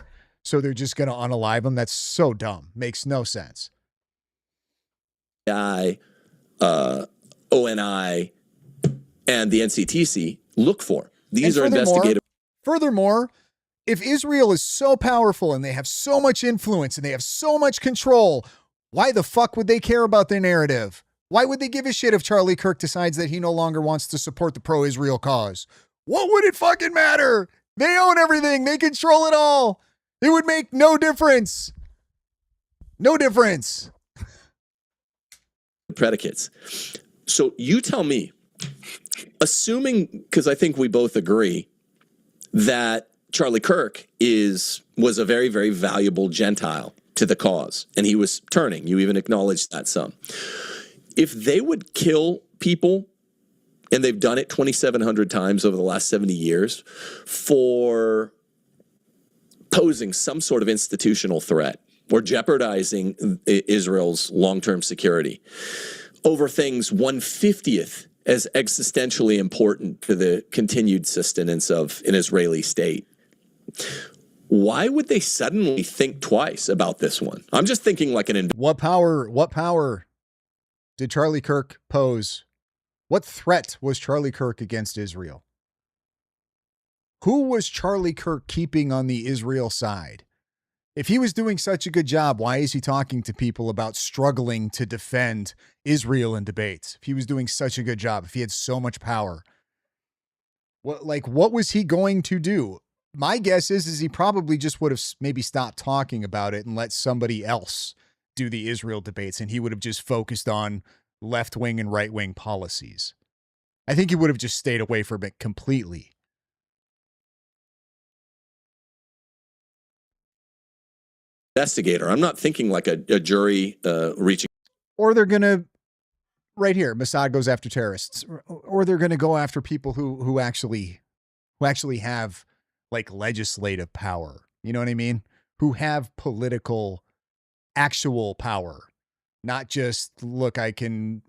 So they're just going to unalive him. That's so dumb. Makes no sense. ONI, and the NCTC look for. These are investigative. Furthermore, if Israel is so powerful and they have so much influence and they have so much control, why the fuck would they care about their narrative? Why would they give a shit if Charlie Kirk decides that he no longer wants to support the pro-Israel cause? What would it fucking matter? They own everything. They control it all. It would make no difference. No difference. Predicates. So you tell me, assuming, because I think we both agree that Charlie Kirk was a very, very valuable Gentile to the cause, and he was turning. You even acknowledged that some. If they would kill people, and they've done it 2,700 times over the last 70 years, for posing some sort of institutional threat or jeopardizing Israel's long-term security over things 1/50th as existentially important to the continued sustenance of an Israeli state, why would they suddenly think twice about this one? I'm just thinking like what power did Charlie Kirk pose? What threat was Charlie Kirk against Israel? Who was Charlie Kirk keeping on the Israel side? If he was doing such a good job, why is he talking to people about struggling to defend Israel in debates? If he was doing such a good job, if he had so much power, what was he going to do? My guess is he probably just would have maybe stopped talking about it and let somebody else do the Israel debates, and he would have just focused on left-wing and right-wing policies. I think he would have just stayed away from it completely. Investigator. I'm not thinking like a jury reaching. Or they're going to, right here, Mossad goes after terrorists. Or they're going to go after people who actually have like legislative power. You know what I mean? Who have political, actual power. Not just, look, I can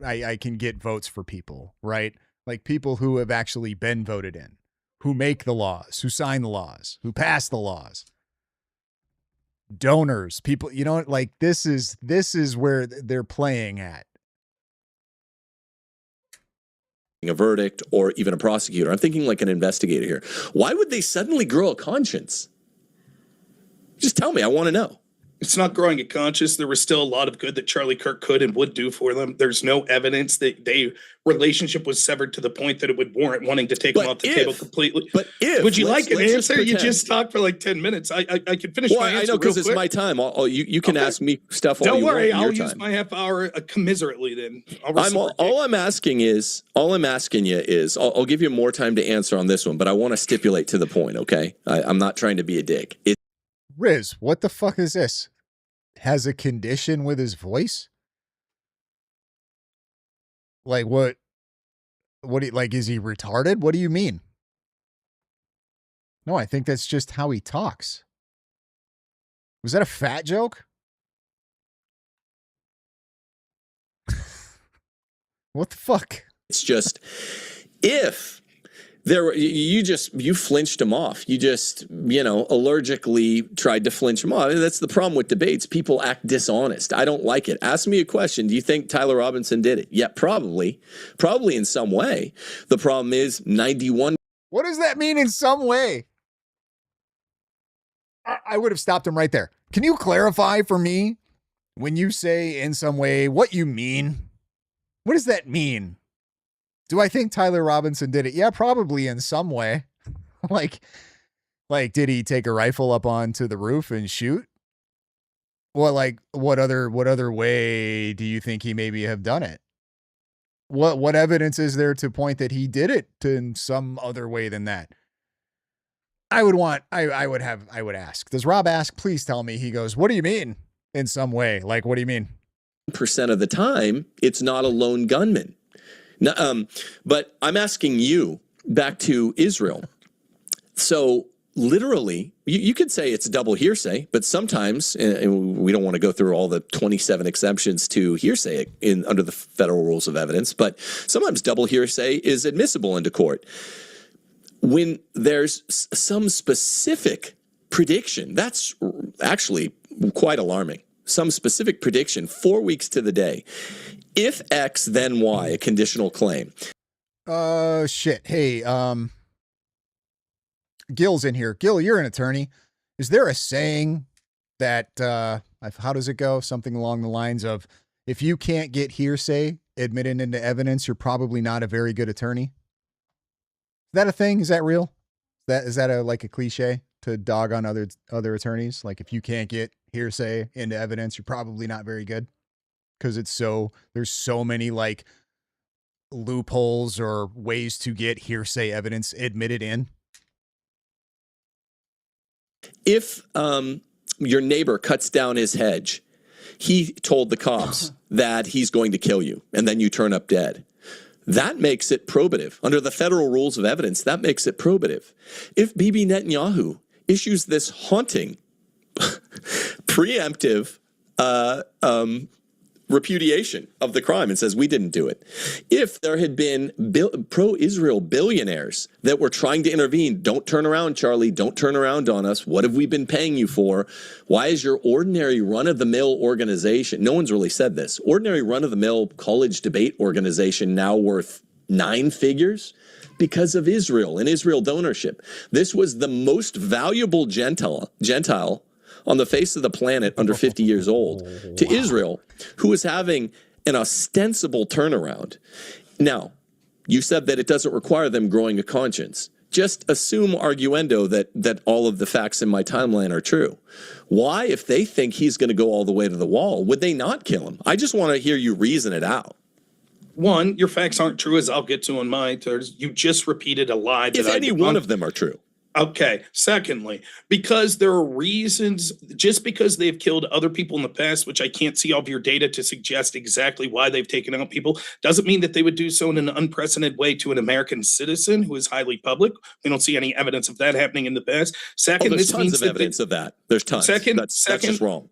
get votes for people, right? Like people who have actually been voted in, who make the laws, who sign the laws, who pass the laws. Donors, people, you know, like this is where they're playing at. A verdict or even a prosecutor. I'm thinking like an investigator here. Why would they suddenly grow a conscience? Just tell me. I want to know. It's not growing a conscience. There was still a lot of good that Charlie Kirk could and would do for them. There's no evidence that they relationship was severed to the point that it would warrant wanting to take them off the table completely. But would you like an answer? You just talked for like 10 minutes. I can finish my answer. I know because it's my time. You can ask me stuff. Don't worry. I'll use my half hour commiserately then. All I'm asking you is I'll give you more time to answer on this one, but I want to stipulate to the point. Okay, I'm not trying to be a dick. Riz, what the fuck is this? Has a condition with his voice? Like what like, is he retarded? What do you mean? No, I think that's just how he talks. Was that a fat joke? What the fuck? It's just, if You flinched him off. You just, allergically tried to flinch him off. That's the problem with debates. People act dishonest. I don't like it. Ask me a question. Do you think Tyler Robinson did it? Yeah, probably in some way. The problem is 91. What does that mean in some way? I would have stopped him right there. Can you clarify for me when you say in some way what you mean? What does that mean? Do I think Tyler Robinson did it? Yeah, probably in some way. like, did he take a rifle up onto the roof and shoot? Well, what other way do you think he maybe have done it? What evidence is there to point that he did it in some other way than that? I would ask. Does Rob ask? Please tell me. He goes, what do you mean in some way? Like, what do you mean? % of the time, it's not a lone gunman. But I'm asking you back to Israel. So literally, you could say it's double hearsay, but sometimes, and we don't want to go through all the 27 exceptions to hearsay under the federal rules of evidence, but sometimes double hearsay is admissible into court. When there's some specific prediction, that's actually quite alarming. Some specific prediction, 4 weeks to the day. If X, then Y, a conditional claim. Shit. Hey, Gil's in here. Gil, you're an attorney. Is there a saying that, how does it go? Something along the lines of, if you can't get hearsay admitted into evidence, you're probably not a very good attorney. Is that a thing? Is that real? Is that a cliche to dog on other attorneys? Like, if you can't get hearsay into evidence, you're probably not very good. Because there's so many loopholes or ways to get hearsay evidence admitted in. If your neighbor cuts down his hedge, he told the cops that he's going to kill you, and then you turn up dead. That makes it probative. Under the federal rules of evidence, that makes it probative. If Bibi Netanyahu issues this haunting, preemptive repudiation of the crime and says we didn't do it. If there had been pro-Israel billionaires that were trying to intervene, don't turn around, Charlie, don't turn around on us. What have we been paying you for? Why is your ordinary run-of-the-mill organization, no one's really said this, ordinary run-of-the-mill college debate organization now worth 9 figures? Because of Israel and Israel donorship. This was the most valuable Gentile on the face of the planet under 50 years old to Israel, who is having an ostensible turnaround. Now, you said that it doesn't require them growing a conscience. Just assume arguendo that all of the facts in my timeline are true. Why, if they think he's going to go all the way to the wall, would they not kill him? I just want to hear you reason it out. One, your facts aren't true, as I'll get to in my thirds. You just repeated a lie. If any one of them are true. Okay. Secondly, because there are reasons, just because they've killed other people in the past, which I can't see all of your data to suggest exactly why they've taken out people, doesn't mean that they would do so in an unprecedented way to an American citizen who is highly public. We don't see any evidence of that happening in the past. Second, there's tons of evidence of that. There's tons. That's just wrong.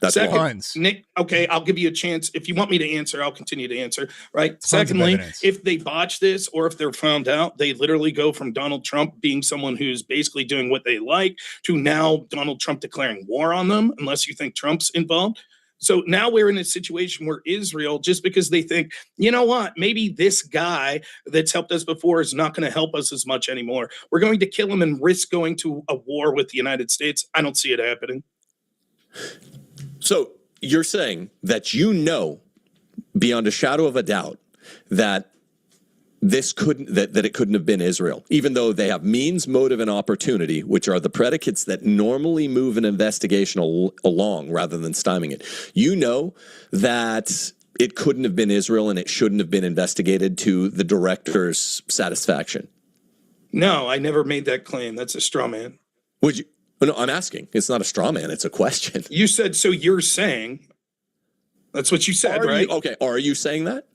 That's second, Nick, okay, I'll give you a chance. If you want me to answer, I'll continue to answer, right? Secondly, if they botch this or if they're found out, they literally go from Donald Trump being someone who's basically doing what they like to now Donald Trump declaring war on them, unless you think Trump's involved. So now we're in a situation where Israel, just because they think, you know what, maybe this guy that's helped us before is not going to help us as much anymore. We're going to kill him and risk going to a war with the United States. I don't see it happening. So you're saying that beyond a shadow of a doubt that it couldn't have been Israel, even though they have means, motive, and opportunity, which are the predicates that normally move an investigation along rather than stymieing it. You know that it couldn't have been Israel and it shouldn't have been investigated to the director's satisfaction. No, I never made that claim. That's a straw man. Would you? No, I'm asking. It's not a straw man. It's a question. You said, so you're saying, that's what you said, right? Okay. Are you saying that?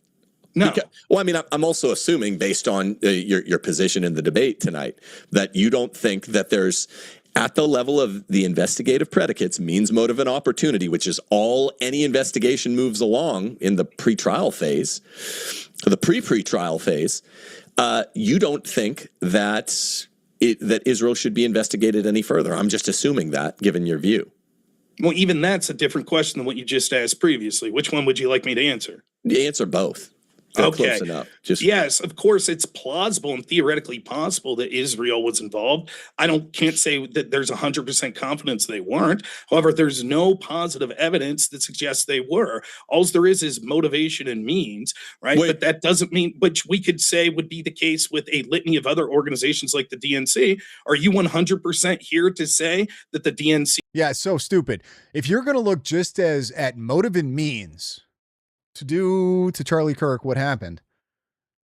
No. Well, I mean, I'm also assuming based on your position in the debate tonight that you don't think that there's at the level of the investigative predicates, means, motive, and opportunity, which is all any investigation moves along in the pretrial phase, the pre-trial phase, You don't think that that Israel should be investigated any further. I'm just assuming that, given your view. Well, even that's a different question than what you just asked previously. Which one would you like me to answer? Answer both. They're close enough. Yes, of course, it's plausible and theoretically possible that Israel was involved. Can't say that there's 100% confidence they weren't. However, there's no positive evidence that suggests they were. All there is motivation and means, right? But that doesn't mean, which we could say would be the case with a litany of other organizations like the DNC. Are you 100% here to say that the DNC? Yeah, it's so stupid. If you're going to look just as at motive and means to do to Charlie Kirk what happened,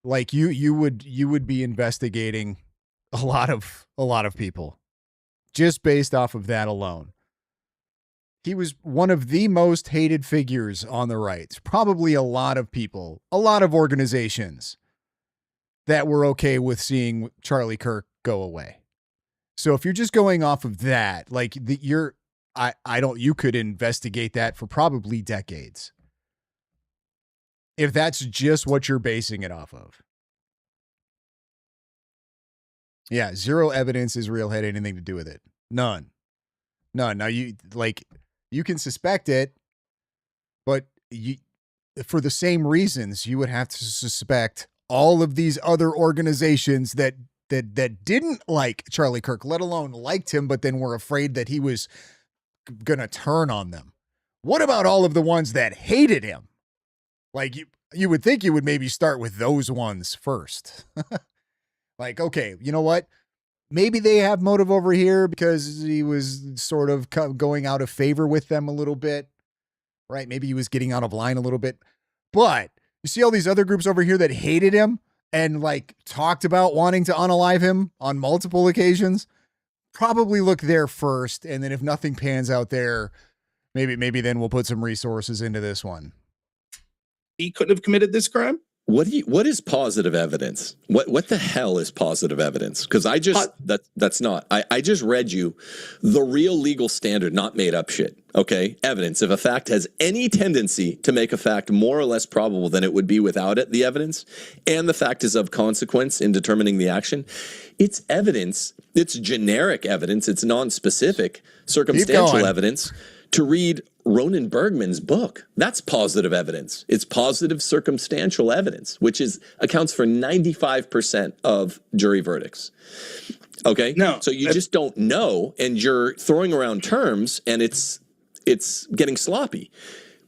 like you would be investigating a lot of people just based off of that alone. He was one of the most hated figures on the right. Probably a lot of people, a lot of organizations that were okay with seeing Charlie Kirk go away. So if you're just going off of that, like you could investigate that for probably decades. If that's just what you're basing it off of. Yeah, zero evidence Israel had anything to do with it. None. Now you can suspect it, but for the same reasons you would have to suspect all of these other organizations that didn't like Charlie Kirk, let alone liked him, but then were afraid that he was going to turn on them. What about all of the ones that hated him? Like you would think you would maybe start with those ones first. Like, okay, you know what? Maybe they have motive over here because he was sort of going out of favor with them a little bit, right? Maybe he was getting out of line a little bit. But you see all these other groups over here that hated him and like talked about wanting to unalive him on multiple occasions. Probably look there first. And then if nothing pans out there, maybe then we'll put some resources into this one. He couldn't have committed this crime? What is positive evidence? What the hell is positive evidence? Because I just read you the real legal standard, not made up shit. Okay, evidence. If a fact has any tendency to make a fact more or less probable than it would be without it, the evidence, and the fact is of consequence in determining the action, it's evidence. It's generic evidence. It's non-specific circumstantial evidence. To read Ronan Bergman's book, that's positive evidence. It's positive circumstantial evidence, which accounts for 95% of jury verdicts. Okay? No. So you just don't know, and you're throwing around terms, and it's getting sloppy.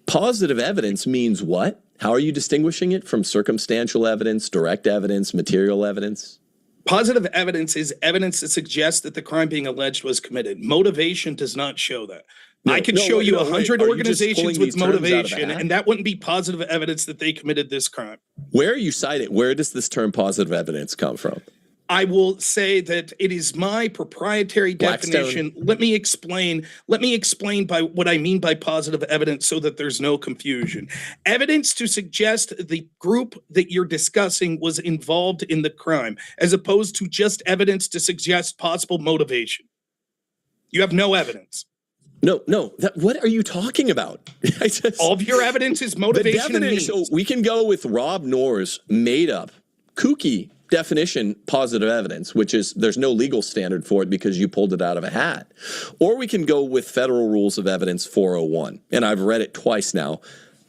Positive evidence means what? How are you distinguishing it from circumstantial evidence, direct evidence, material evidence? Positive evidence is evidence that suggests that the crime being alleged was committed. Motivation does not show that. I could show you 100 organizations with motivation, and that wouldn't be positive evidence that they committed this crime. Where are you citing? Where does this term positive evidence come from? I will say that it is my proprietary definition. Let me explain by what I mean by positive evidence so that there's no confusion. Evidence to suggest the group that you're discussing was involved in the crime, as opposed to just evidence to suggest possible motivation. You have no evidence. No. What are you talking about? All of your evidence is motivation and means. So we can go with Rob Noerr's made up, kooky definition, positive evidence, which is there's no legal standard for it because you pulled it out of a hat. Or we can go with Federal Rules of Evidence 401. And I've read it twice now.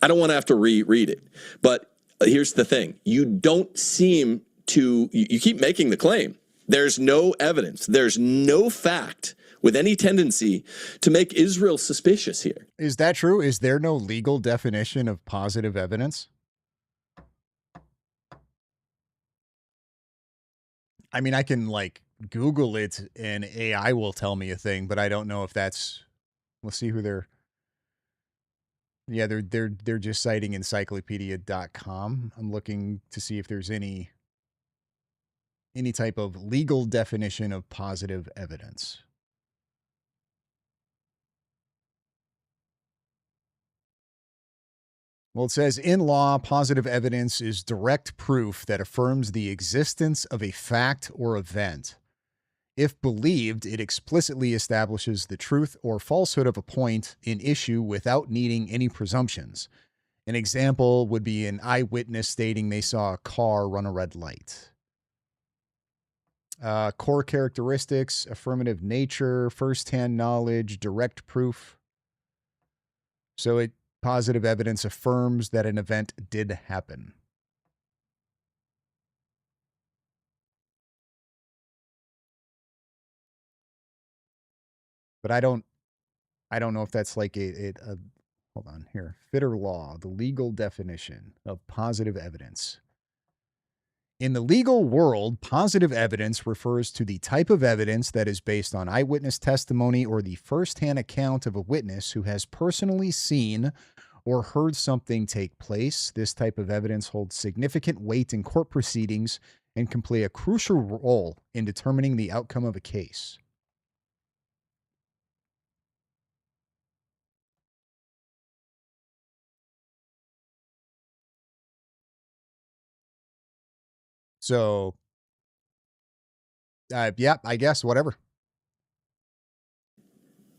I don't want to have to reread it. But here's the thing. You don't seem to, you keep making the claim. There's no evidence. There's no fact with any tendency to make Israel suspicious here. Is that true? Is there no legal definition of positive evidence? I mean, I can like Google it and AI will tell me a thing, but I don't know if that's, let's see who they're just citing encyclopedia.com. I'm looking to see if there's any type of legal definition of positive evidence. Well, it says, in law, positive evidence is direct proof that affirms the existence of a fact or event. If believed, it explicitly establishes the truth or falsehood of a point in issue without needing any presumptions. An example would be an eyewitness stating they saw a car run a red light. Core characteristics, affirmative nature, firsthand knowledge, direct proof. So positive evidence affirms that an event did happen. But I don't know if that's like a hold on here. Fitter law, the legal definition of positive evidence. In the legal world, positive evidence refers to the type of evidence that is based on eyewitness testimony or the firsthand account of a witness who has personally seen or heard something take place. This type of evidence holds significant weight in court proceedings and can play a crucial role in determining the outcome of a case. So, yeah, I guess, whatever.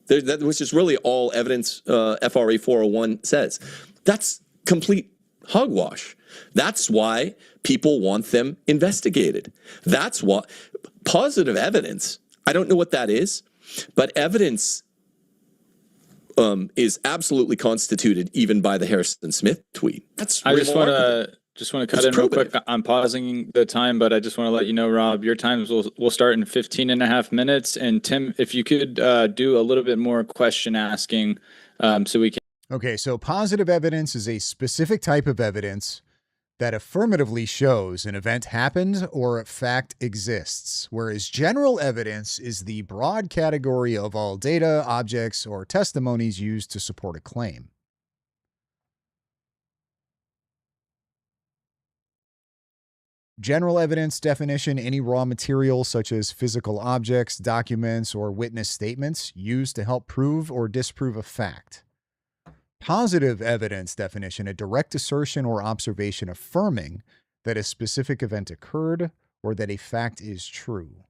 Which is really all evidence FRA 401 says. That's complete hogwash. That's why people want them investigated. That's why positive evidence, I don't know what that is, but evidence is absolutely constituted even by the Harrison Smith tweet. That's I just want to cut in real quick. I'm pausing the time, but I just want to let you know, Rob, your times will start in 15 and a half minutes. And Tim, if you could do a little bit more question asking so we can. Okay, so positive evidence is a specific type of evidence that affirmatively shows an event happened or a fact exists, whereas general evidence is the broad category of all data, objects, or testimonies used to support a claim. General evidence definition, any raw material such as physical objects, documents, or witness statements used to help prove or disprove a fact. Positive evidence definition, a direct assertion or observation affirming that a specific event occurred or that a fact is true.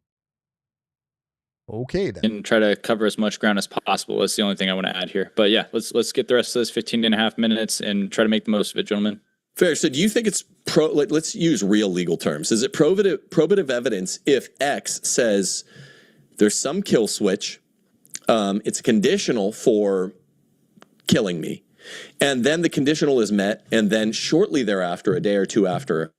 Okay, then. And try to cover as much ground as possible. That's the only thing I want to add here. But yeah, let's get the rest of this 15 and a half minutes and try to make the most of it, gentlemen. Fair. So do you think it's let's use real legal terms. Is it probative evidence if X says there's some kill switch, it's conditional for killing me, and then the conditional is met, and then shortly thereafter, a day or two after,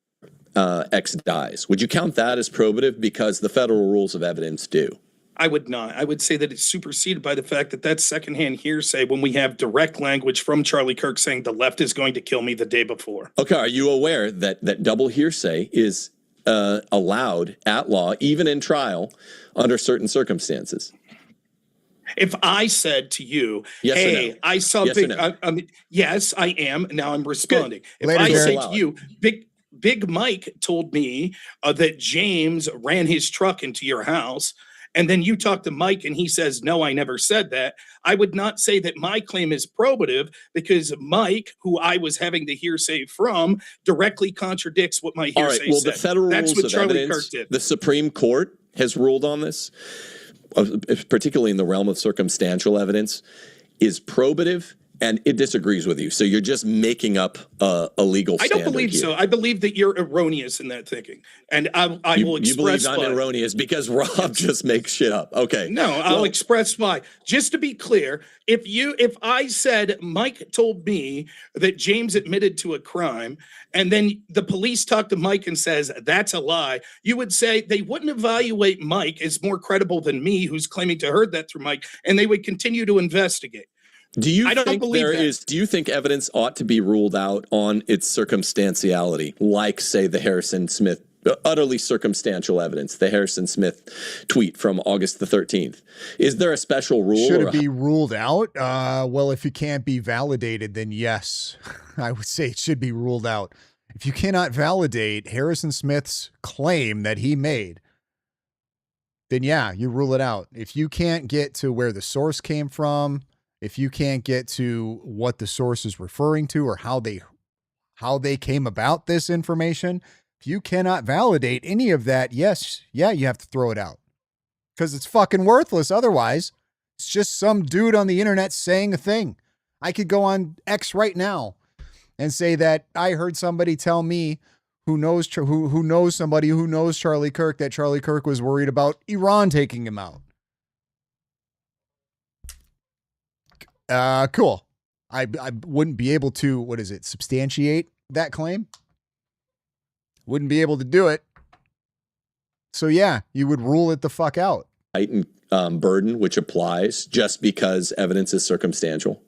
X dies? Would you count that as probative because the federal rules of evidence do? I would not. I would say that it's superseded by the fact that that's secondhand hearsay when we have direct language from Charlie Kirk saying the left is going to kill me the day before. Okay, are you aware that double hearsay is allowed at law, even in trial, under certain circumstances? If I said to you, yes hey, no? I saw yes big, no? Yes, I am. Now I'm responding. Good. If Later, I say allowed. to you, Big Mike told me that James ran his truck into your house, and then you talk to Mike and he says, no, I never said that, I would not say that my claim is probative because Mike, who I was having the hearsay from, directly contradicts what my hearsay All right, well, said. the federal That's rules what of Charlie evidence, Kirk did. The Supreme Court has ruled on this, particularly in the realm of circumstantial evidence, is probative, and it disagrees with you. So you're just making up a legal standard. I don't believe here. so. I believe that you're erroneous in that thinking. And I will express You believe I'm why. erroneous because Rob just makes shit up. Okay. No, I'll express why. Just to be clear, if I said Mike told me that James admitted to a crime, and then the police talk to Mike and says that's a lie, you would say they wouldn't evaluate Mike as more credible than me, who's claiming to heard that through Mike, and they would continue to investigate. Do you I don't think believe that. Do you think evidence ought to be ruled out on its circumstantiality, like, say, the Harrison Smith, utterly circumstantial evidence, the Harrison Smith tweet from August the 13th? Is there a special rule? Should it be ruled out? Well, if it can't be validated, then yes, I would say it should be ruled out. If you cannot validate Harrison Smith's claim that he made, then yeah, you rule it out. If you can't get to where the source came from, if you can't get to what the source is referring to or how they came about this information, if you cannot validate any of that, you have to throw it out because it's fucking worthless. Otherwise, it's just some dude on the internet saying a thing. I could go on X right now and say that I heard somebody tell me who knows somebody who knows Charlie Kirk, that Charlie Kirk was worried about Iran taking him out. Cool. I wouldn't be able to, substantiate that claim? Wouldn't be able to do it. So yeah, you would rule it the fuck out. Heightened burden, which applies just because evidence is circumstantial.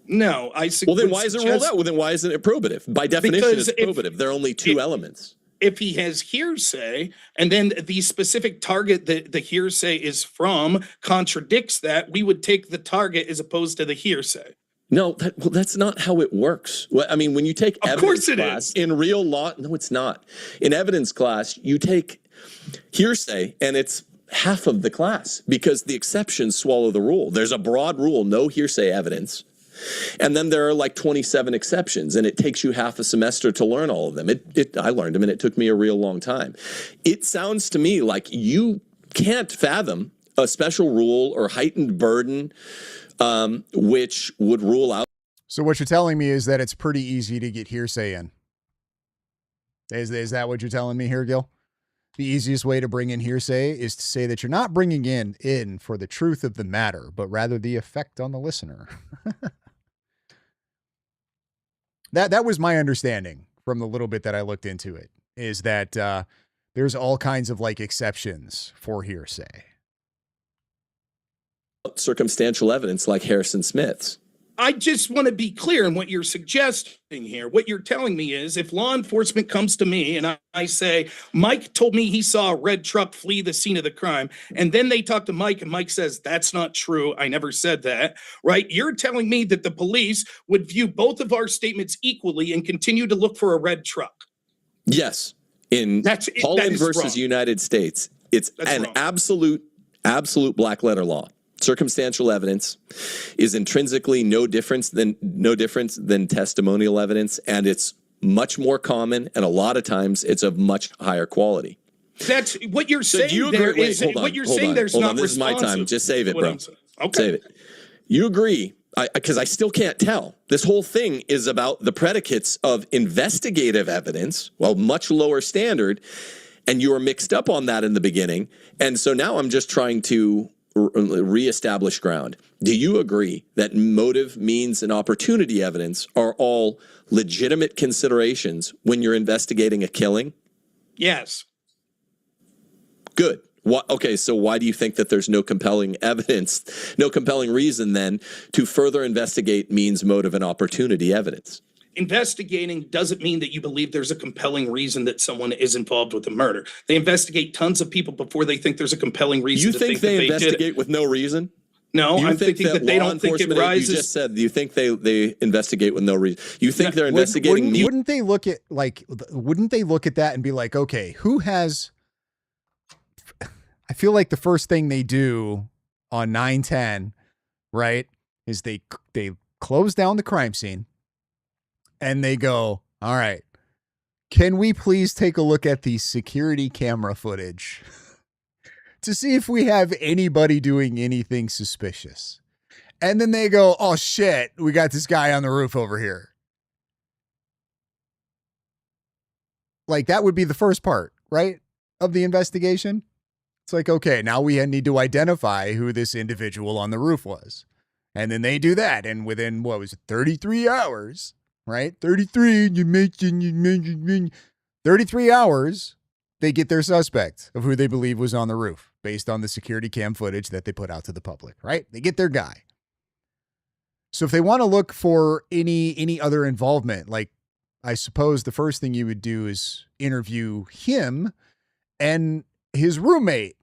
No, well, then why is it ruled out? Well, then why isn't it probative? By definition, it's probative. There are only two elements. If he has hearsay, and then the specific target that the hearsay is from contradicts that, we would take the target as opposed to the hearsay. No, that's not how it works. Well, I mean, when you take evidence class in real law, no, it's not. In evidence class, you take hearsay, and it's half of the class because the exceptions swallow the rule. There's a broad rule, no hearsay evidence. And then there are like 27 exceptions, and it takes you half a semester to learn all of them. I learned them, and it took me a real long time. It sounds to me like you can't fathom a special rule or heightened burden which would rule out. So what you're telling me is that it's pretty easy to get hearsay in. Is that what you're telling me here, Gil? The easiest way to bring in hearsay is to say that you're not bringing in for the truth of the matter, but rather the effect on the listener. That was my understanding from the little bit that I looked into it, is that there's all kinds of like exceptions for hearsay. Circumstantial evidence like Harrison Smith's. I just want to be clear in what you're suggesting here. What you're telling me is if law enforcement comes to me and I say, Mike told me he saw a red truck flee the scene of the crime, and then they talk to Mike and Mike says, that's not true, I never said that, right? You're telling me that the police would view both of our statements equally and continue to look for a red truck? Yes. In Holland versus United States, it's an absolute black letter law. Circumstantial evidence is intrinsically no different than testimonial evidence, and it's much more common, and a lot of times it's of much higher quality. That's what you're saying. So There's not. This is my time. Just save it, bro. Okay. Save it. You agree? Because I still can't tell. This whole thing is about the predicates of investigative evidence, well, much lower standard, and you were mixed up on that in the beginning, and so now I'm just trying to reestablish ground. Do you agree that motive, means, and opportunity evidence are all legitimate considerations when you're investigating a killing? Yes. Good. Okay, so why do you think that there's no compelling evidence, no compelling reason then to further investigate means, motive, and opportunity evidence? Investigating doesn't mean that you believe there's a compelling reason that someone is involved with a murder. They investigate tons of people before they think there's a compelling reason. You think they investigate with no reason? No, I'm thinking that they don't think it rises. You just said, do you think they investigate with no reason? You think they're investigating? Wouldn't they look at that and be like, okay, who has? I feel like the first thing they do on 9/10, right, is they close down the crime scene. And they go, all right, can we please take a look at the security camera footage to see if we have anybody doing anything suspicious? And then they go, oh shit, we got this guy on the roof over here. Like that would be the first part, right, of the investigation. It's like, okay, now we need to identify who this individual on the roof was. And then they do that. And within, 33 hours... right? 33 hours, they get their suspect of who they believe was on the roof based on the security cam footage that they put out to the public, right? They get their guy. So if they want to look for any other involvement, like I suppose the first thing you would do is interview him and his roommate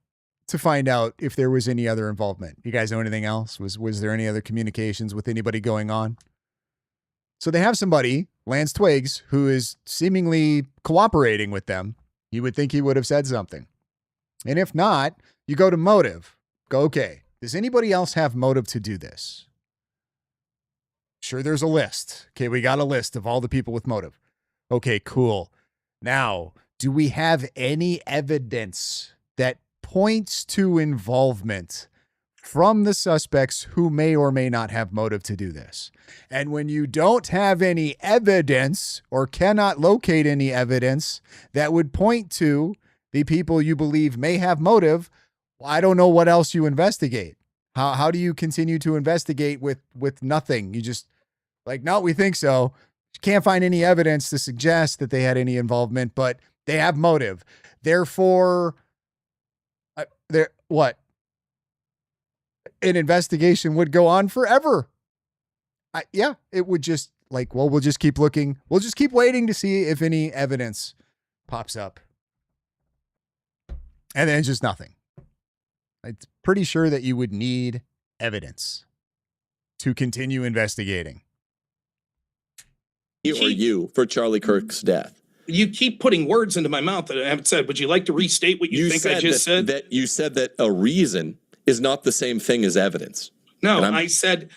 to find out if there was any other involvement. You guys know anything else? Was there any other communications with anybody going on? So they have somebody, Lance Twiggs, who is seemingly cooperating with them. You would think he would have said something. And if not, you go to motive. Go, okay, does anybody else have motive to do this? Sure, there's a list. Okay, we got a list of all the people with motive. Okay, cool. Now, do we have any evidence that points to involvement from the suspects who may or may not have motive to do this. And when you don't have any evidence or cannot locate any evidence that would point to the people you believe may have motive, well, I don't know what else you investigate. How do you continue to investigate with nothing? You just like, no, we think so. You can't find any evidence to suggest that they had any involvement, but they have motive. Therefore, what? An investigation would go on forever. Yeah, it would just like, well, we'll just keep looking. We'll just keep waiting to see if any evidence pops up. And then just nothing. I'm pretty sure that you would need evidence to continue investigating. Or you for Charlie Kirk's death. You keep putting words into my mouth that I haven't said. Would you like to restate what you think I just said? That you said that a reason is not the same thing as evidence. No, I said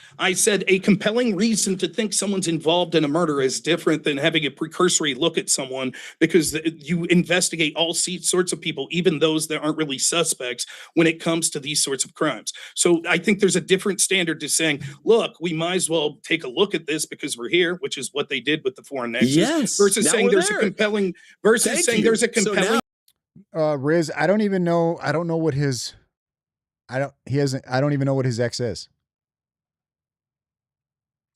a compelling reason to think someone's involved in a murder is different than having a precursory look at someone, because you investigate all sorts of people, even those that aren't really suspects, when it comes to these sorts of crimes. So I think there's a different standard to saying, look, we might as well take a look at this because we're here, which is what they did with the foreign nexus. Yes, versus saying there's a compelling Riz, I don't even know. I don't know what his. I don't even know what his ex is.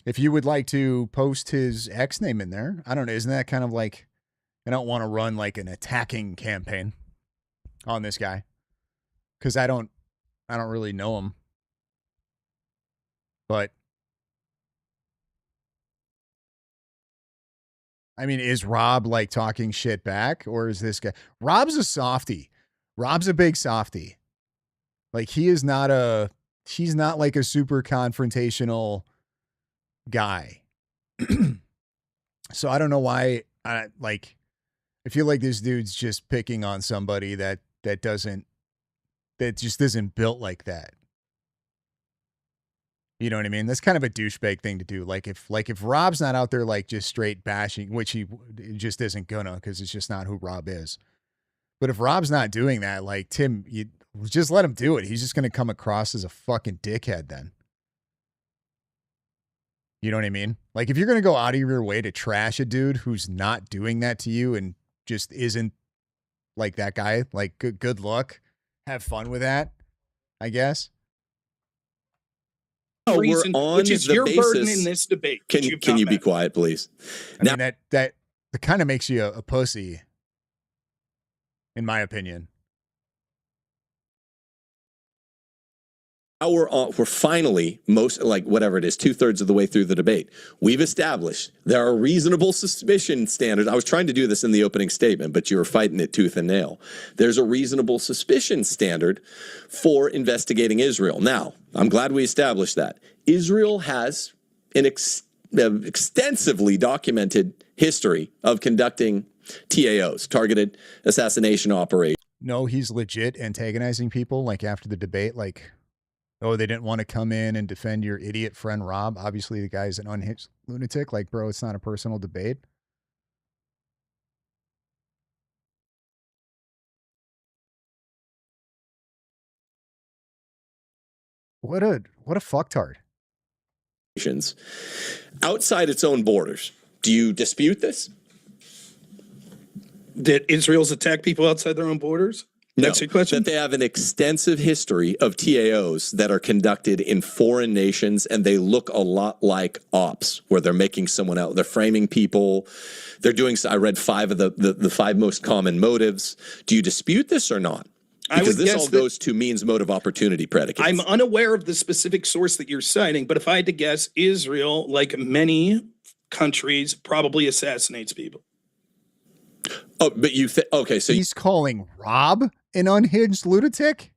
If you would like to post his ex name in there, I don't know. Isn't that kind of like, I don't want to run like an attacking campaign on this guy because I don't really know him. But I mean, is Rob like talking shit back, or is this guy? Rob's a softie. Rob's a big softie. Like he's not like a super confrontational guy. So I don't know why I feel like this dude's just picking on somebody that just isn't built like that. You know what I mean? That's kind of a douchebag thing to do. Like if Rob's not out there like just straight bashing, which he just isn't gonna, because it's just not who Rob is. But if Rob's not doing that, like Tim, you just let him do it. He's just gonna come across as a fucking dickhead then. You know what I mean? Like if you're going to go out of your way to trash a dude who's not doing that to you and just isn't like that guy, like good luck. Have fun with that, I guess. Reason, we're on which is your basis, burden in this debate. Can you be quiet, please? I mean, that kind of makes you a pussy, in my opinion. Now we're finally whatever it is, 2/3 of the way through the debate. We've established there are reasonable suspicion standards. I was trying to do this in the opening statement, but you were fighting it tooth and nail. There's a reasonable suspicion standard for investigating Israel. Now, I'm glad we established that. Israel has an extensively documented history of conducting TAOs, targeted assassination operations. No, he's legit antagonizing people like after the debate, like, oh, they didn't want to come in and defend your idiot friend Rob. Obviously, the guy's an unhinged lunatic. Like, bro, it's not a personal debate. What a fucktard. Outside its own borders. Do you dispute this? That Israel's attacked people outside their own borders? That's your question? That they have an extensive history of TAOs that are conducted in foreign nations, and they look a lot like ops, where they're making someone out. They're framing people. They're doing, I read 5 of the 5 most common motives. Do you dispute this or not? Because this all goes to means, motive, opportunity predicates. I'm unaware of the specific source that you're citing, but if I had to guess, Israel, like many countries, probably assassinates people. Oh, but you think, okay, so he's calling Rob an unhinged lunatic?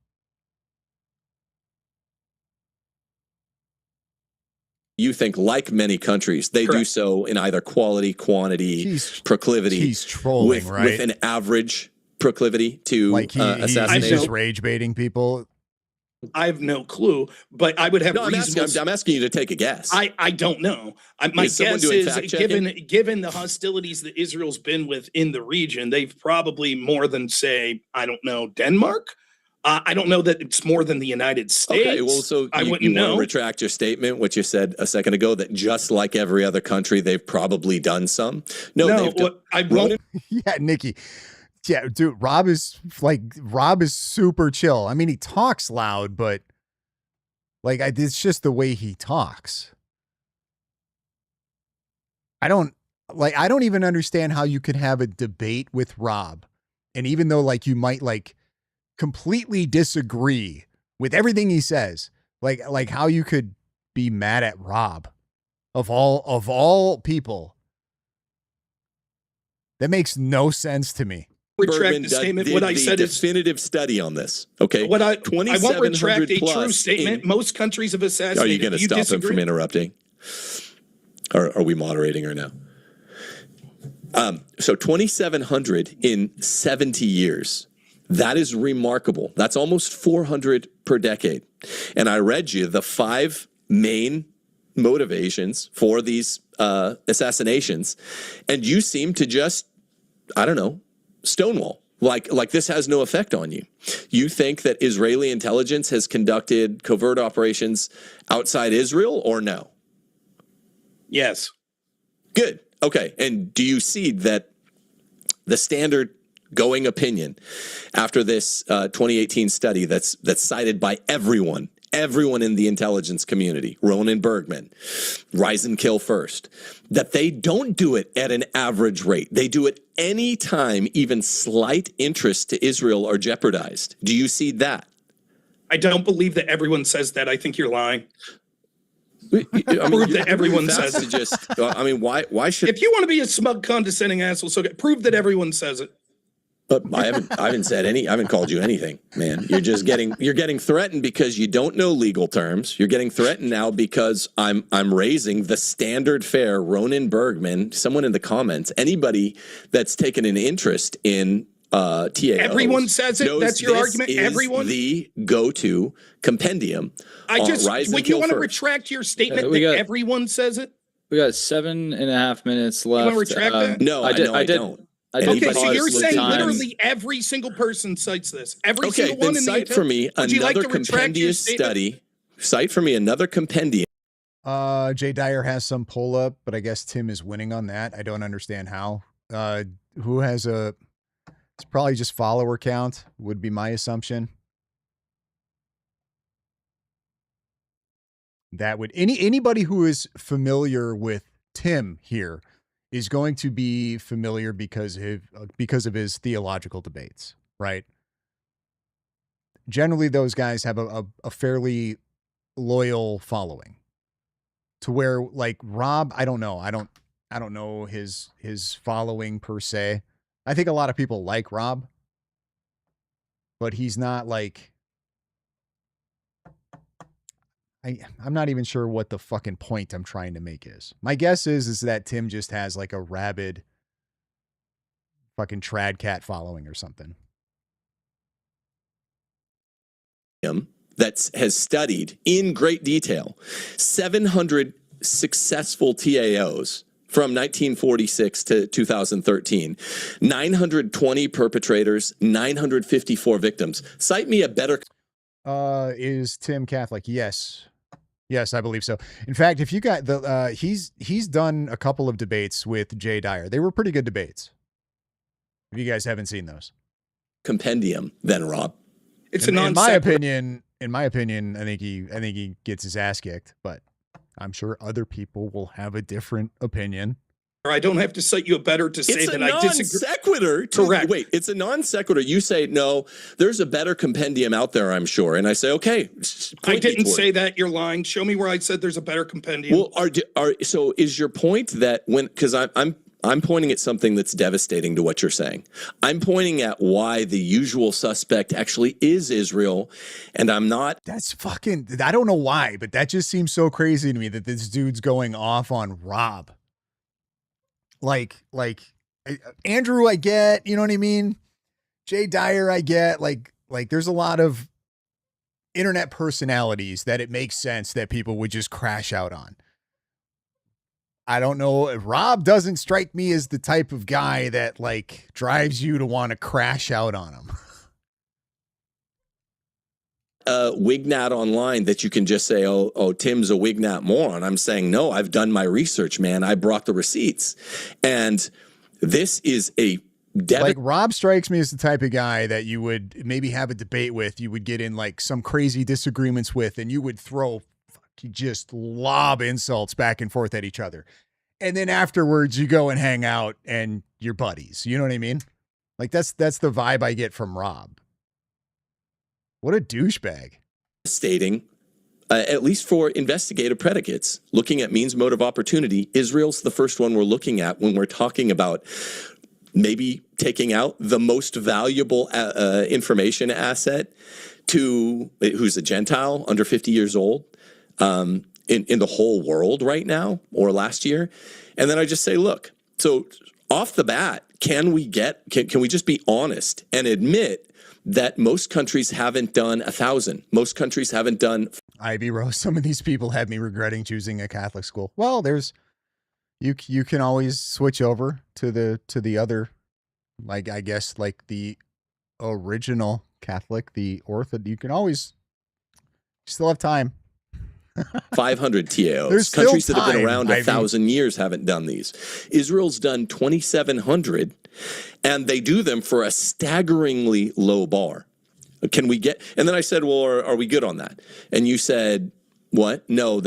You think, like many countries, they do so in either quality, quantity, proclivity. He's trolling, right? With an average proclivity to assassination. He's just rage baiting people. I have no clue, but I would have reasons. I'm asking you to take a guess. I don't know. My guess is, given the hostilities that Israel's been with in the region, they've probably more than, say, I don't know, Denmark. I don't know that it's more than the United States. Okay, well, so I you wouldn't want know. to retract your statement, what you said a second ago, that just like every other country, they've probably done some. No, I won't. Yeah, Nikki. Yeah, dude, Rob is super chill. I mean, he talks loud, but like it's just the way he talks. I don't even understand how you could have a debate with Rob. And even though like you might like completely disagree with everything he says, like how you could be mad at Rob of all people. That makes no sense to me. Retract the statement. What I said is definitive study on this. Okay. What I won't retract a true plus statement. Most countries have assassinated. Are you going to stop him from interrupting? Or are we moderating or no? So 2,700 in 70 years. That is remarkable. That's almost 400 per decade. And I read you the 5 main motivations for these assassinations, and you seem to just, I don't know, stonewall. Like this has no effect on you. You think that Israeli intelligence has conducted covert operations outside Israel or no? Yes. Good. Okay. And do you see that the standard going opinion after this 2018 study that's cited by everyone in the intelligence community, Ronan Bergman, Rise and Kill First, that they don't do it at an average rate. They do it any time even slight interest to Israel are jeopardized. Do you see that? I don't believe that everyone says that. I think you're lying. I mean, prove that everyone says it. Why should? If you want to be a smug, condescending asshole, so prove that everyone says it. But I haven't said any. I haven't called you anything, man. You're getting threatened because you don't know legal terms. You're getting threatened now because I'm raising the standard fare. Ronan Bergman, someone in the comments, anybody that's taken an interest in TAOs. Everyone says it. That's your argument. Everyone. The go-to compendium. Would you want to retract your statement that everyone says it? We got 7.5 minutes left. You want to retract that? No, I don't. Okay, so you're saying literally every single person cites this. Every single one in the cite for me another compendious study. Cite for me another compendium. Jay Dyer has some pull up, but I guess Tim is winning on that. I don't understand how. Who has a? It's probably just follower count would be my assumption. That would anybody who is familiar with Tim here is going to be familiar because of his theological debates, right? Generally, those guys have a fairly loyal following. To where, like, Rob, I don't know. I don't know his following per se. I think a lot of people like Rob, but he's not like. I'm not even sure what the fucking point I'm trying to make is. My guess is that Tim just has like a rabid fucking trad cat following or something. That has studied in great detail 700 successful TAOs from 1946 to 2013, 920 perpetrators, 954 victims. Cite me a better. Is Tim Catholic? Yes, I believe so. In fact, if you got he's done a couple of debates with Jay Dyer. They were pretty good debates. If you guys haven't seen those. Compendium, then, Rob. It's in my opinion, I think he gets his ass kicked, but I'm sure other people will have a different opinion. I don't have to cite you a better to say that I disagree. It's a non sequitur. Correct. Wait, it's a non sequitur. You say, no, there's a better compendium out there, I'm sure. And I say, okay. I didn't say that. You're lying. Show me where I said there's a better compendium. Well, so is your point that because I'm pointing at something that's devastating to what you're saying. I'm pointing at why the usual suspect actually is Israel, and I'm not. That's fucking, I don't know why, but that just seems so crazy to me that this dude's going off on Rob. Like Andrew, I get, you know what I mean? Jay Dyer, I get, like there's a lot of internet personalities that it makes sense that people would just crash out on. I don't know. Rob doesn't strike me as the type of guy that like drives you to want to crash out on him. a Wignat online that you can just say, oh, Tim's a Wignat moron. I'm saying, no, I've done my research, man. I brought the receipts. And this is a like Rob strikes me as the type of guy that you would maybe have a debate with. You would get in like some crazy disagreements with, and you would throw just lob insults back and forth at each other. And then afterwards you go and hang out and you're buddies. You know what I mean? Like that's the vibe I get from Rob. What a douchebag. Stating, at least for investigative predicates, looking at means, motive, opportunity, Israel's the first one we're looking at when we're talking about maybe taking out the most valuable information asset to who's a Gentile under 50 years old in the whole world right now or last year. And then I just say, look, so off the bat, can we just be honest and admit that most countries haven't done 1,000? Most countries haven't done. Ivy Rose, some of these people have me regretting choosing a Catholic school. Well, there's you can always switch over to the other, like I guess like the original Catholic, the Orthodox. You can always still have time. 500 TAOs. There's countries still that have been time, around Ivy. 1,000 years haven't done these. Israel's done 2,700, and they do them for a staggeringly low bar. Can we get? And then I said, well, are we good on that? And you said, what? No,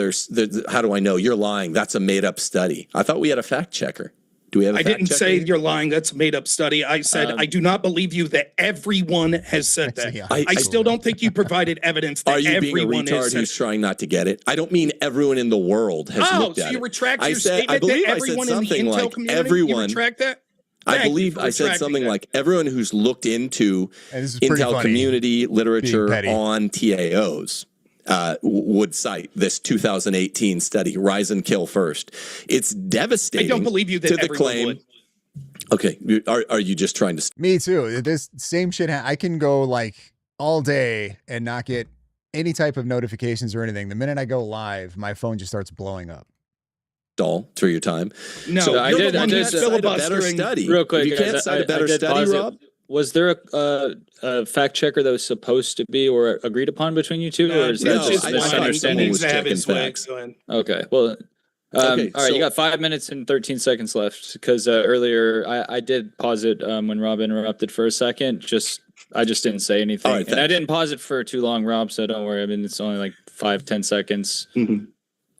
how do I know? You're lying. That's a made up study. I thought we had a fact checker. Do we have a I fact didn't checker? say you're lying. That's a made up study. I said, I do not believe you that everyone has said that. Yeah, I still don't think you provided evidence that Are you being a everyone has retard said. who's trying not to get it? I don't mean everyone in the world has Oh, looked so at you it. retract I your said, statement I believe that I said everyone in the something intel like community? everyone. You retract that? I Thank you believe for I said retracting something that. like everyone who's looked into And this is pretty intel funny, community being literature petty. on TAOs would cite this 2018 study, Rise and Kill First. It's devastating. I don't believe you that to the everyone claim. would. Okay, are you just trying to? Me too. This same shit. I can go like all day and not get any type of notifications or anything. The minute I go live, my phone just starts blowing up. Stall through your time. No, So I you're did- the I one did who's cite a better filibustering. study. Real quick, If you can't guys, cite a I better did study, pause it. Rob. Was there a fact checker that was supposed to be or agreed upon between you two, or is that No, just I a thought misunderstanding? someone was Needs to have checking his way. facts. Go ahead. Okay, well, Okay, all right, so- you got 5 minutes and 13 seconds left because earlier I did pause it when Rob interrupted for a second. I just didn't say anything, All right, and I thanks. didn't pause it for too long, Rob. So don't worry. I mean, it's only like 5-10 seconds.